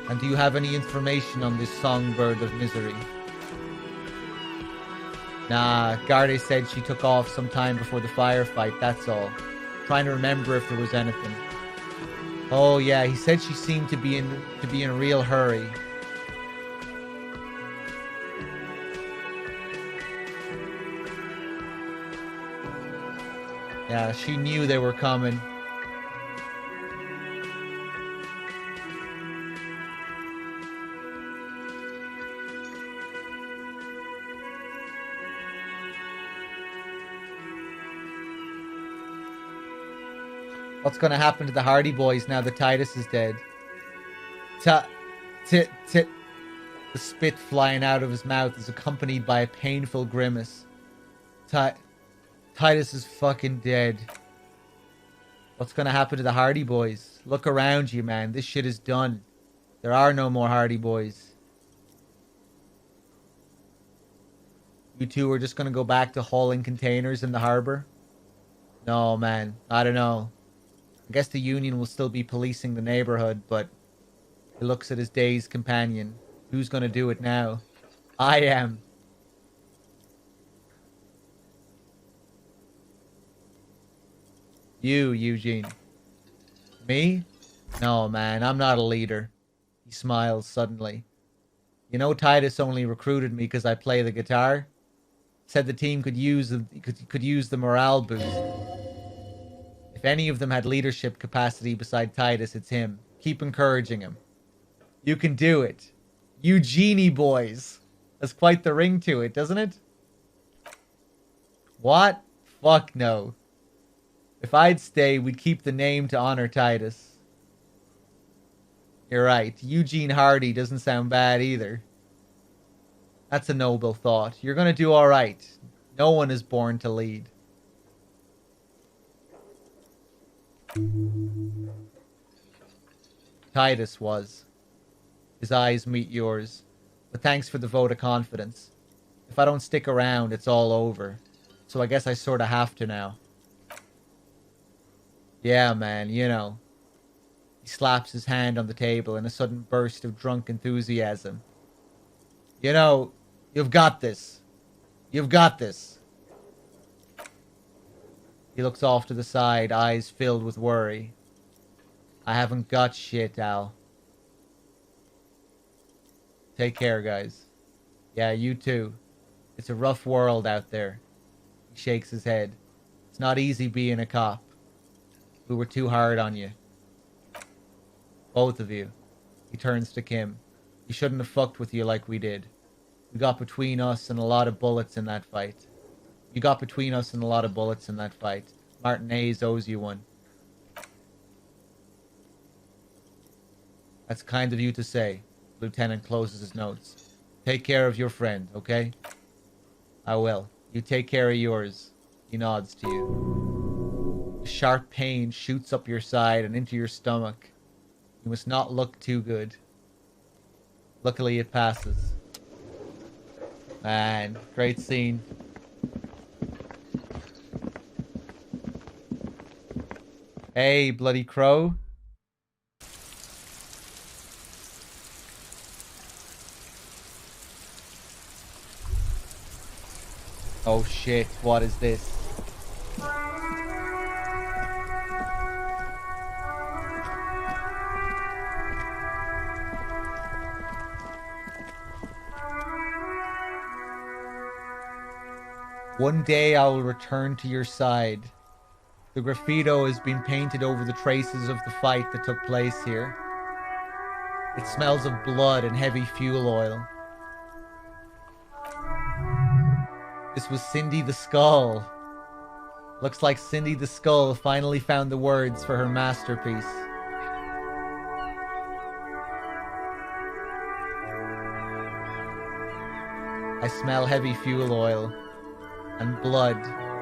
And do you have any information on this songbird of misery? Nah, Garde said she took off sometime before the firefight, that's all. Trying to remember if there was anything. Oh yeah, he said she seemed to be in a real hurry. Yeah, she knew they were coming. What's gonna happen to the Hardy Boys now that Titus is dead? The spit flying out of his mouth is accompanied by a painful grimace. Titus is fucking dead. What's gonna happen to the Hardy Boys? Look around you, man. This shit is done. There are no more Hardy Boys. You two are just gonna go back to hauling containers in the harbor? No, man. I don't know. I guess the Union will still be policing the neighborhood, but he looks at his dazed companion. Who's gonna do it now? I am. You, Eugene. Me? No, man, I'm not a leader. He smiles suddenly. You know, Titus only recruited me because I play the guitar. Said the team could use the morale boost. If any of them had leadership capacity beside Titus, it's him. Keep encouraging him. You can do it. Eugenie boys. That's quite the ring to it, doesn't it? What? Fuck no. If I'd stay, we'd keep the name to honor Titus. You're right. Eugene Hardy doesn't sound bad either. That's a noble thought. You're gonna do alright. No one is born to lead. Titus was. His eyes meet yours. But thanks for the vote of confidence. If I don't stick around, it's all over. So I guess I sorta have to now. Yeah, man, you know. He slaps his hand on the table in a sudden burst of drunk enthusiasm. You know, you've got this. You've got this. He looks off to the side, eyes filled with worry. I haven't got shit, Al. Take care, guys. Yeah, you too. It's a rough world out there. He shakes his head. It's not easy being a cop. We were too hard on you. Both of you. He turns to Kim. We shouldn't have fucked with you like we did. We got between us and a lot of bullets in that fight. You got between us and a lot of bullets in that fight. Martin Hayes owes you one. That's kind of you to say. Lieutenant closes his notes. Take care of your friend, okay? I will. You take care of yours. He nods to you. A sharp pain shoots up your side and into your stomach. You must not look too good. Luckily it passes. Man, great scene. Hey, bloody crow. Oh shit, what is this? One day I will return to your side. The graffito has been painted over the traces of the fight that took place here. It smells of blood and heavy fuel oil. This was Cindy the Skull. Looks like Cindy the Skull finally found the words for her masterpiece. I smell heavy fuel oil and blood.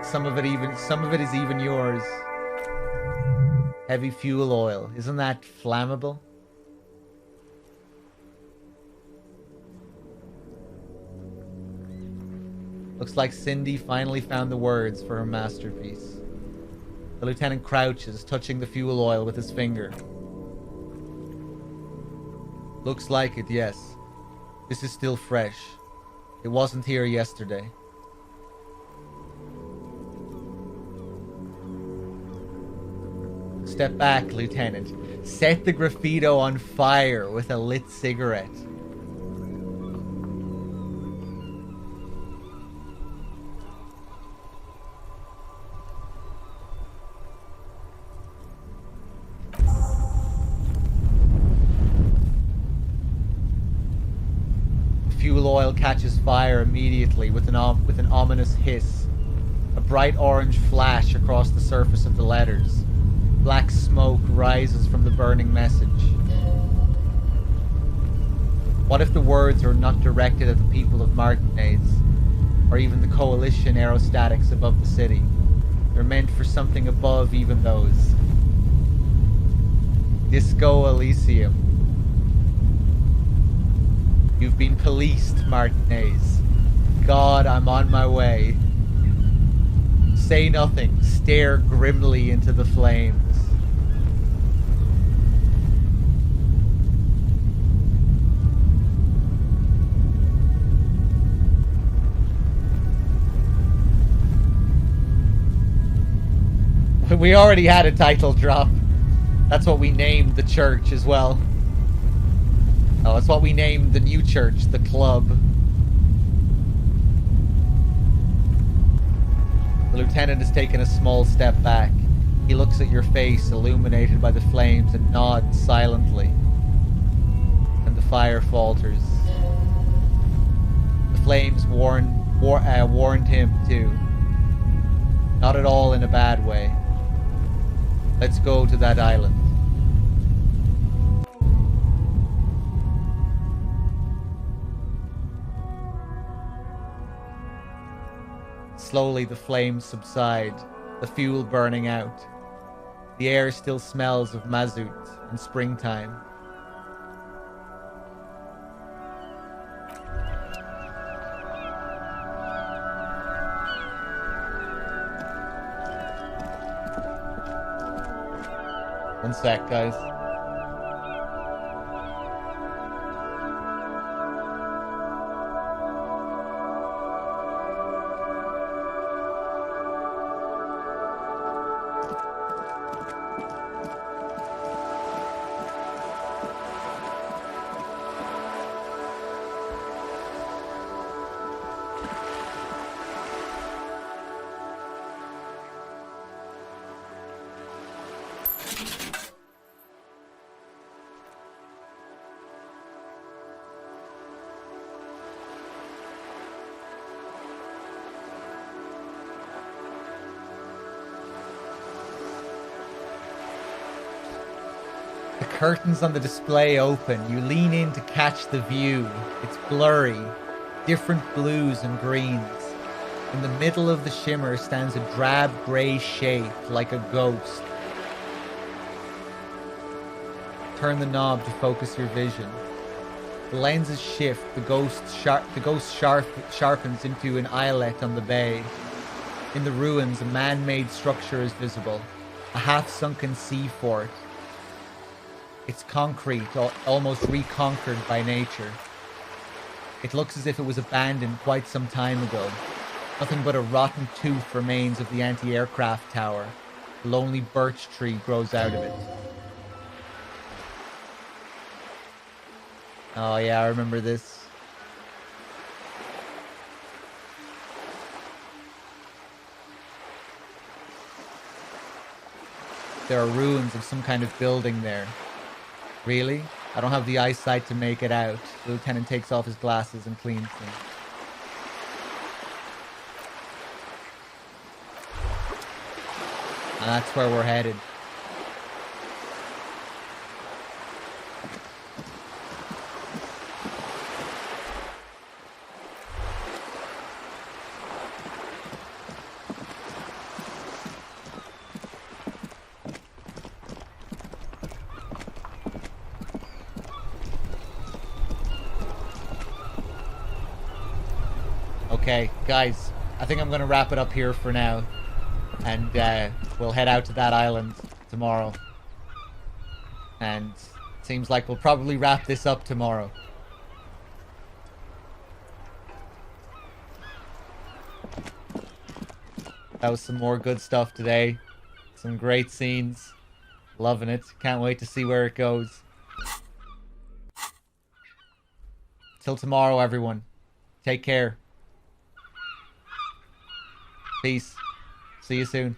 Some of it is even yours. Heavy fuel oil. Isn't that flammable? Looks like Cindy finally found the words for her masterpiece. The lieutenant crouches, touching the fuel oil with his finger. Looks like it, yes. This is still fresh. It wasn't here yesterday. Step back, Lieutenant. Set the graffito on fire with a lit cigarette. Fuel oil catches fire immediately with an ominous hiss. A bright orange flash across the surface of the letters. Black smoke rises from the burning message. What if the words are not directed at the people of Martinez, or even the coalition aerostatics above the city? They're meant for something above even those. Disco Elysium. You've been policed, Martinez. God, I'm on my way. Say nothing. Stare grimly into the flames. We already had a title drop. That's what we named the church as well. Oh, that's what we named the new church, the club. The lieutenant has taken a small step back. He looks at your face, illuminated by the flames, and nods silently. And the fire falters. The flames warned him too. Not at all in a bad way. Let's go to that island. Slowly the flames subside, the fuel burning out. The air still smells of mazout and springtime. One sec, guys. Curtains on the display open. You lean in to catch the view. It's blurry, different blues and greens. In the middle of the shimmer stands a drab grey shape like a ghost. Turn the knob to focus your vision. The lenses shift. The ghost sharpens into an islet on the bay. In the ruins, a man-made structure is visible. A half-sunken sea fort. It's concrete, almost reconquered by nature. It looks as if it was abandoned quite some time ago. Nothing but a rotten tooth remains of the anti-aircraft tower. A lonely birch tree grows out of it. Oh yeah, I remember this. There are ruins of some kind of building there. Really? I don't have the eyesight to make it out. The lieutenant takes off his glasses and cleans them. And that's where we're headed. Okay, guys, I think I'm going to wrap it up here for now. And we'll head out to that island tomorrow. And seems like we'll probably wrap this up tomorrow. That was some more good stuff today. Some great scenes. Loving it. Can't wait to see where it goes. Till tomorrow, everyone. Take care. Peace. See you soon.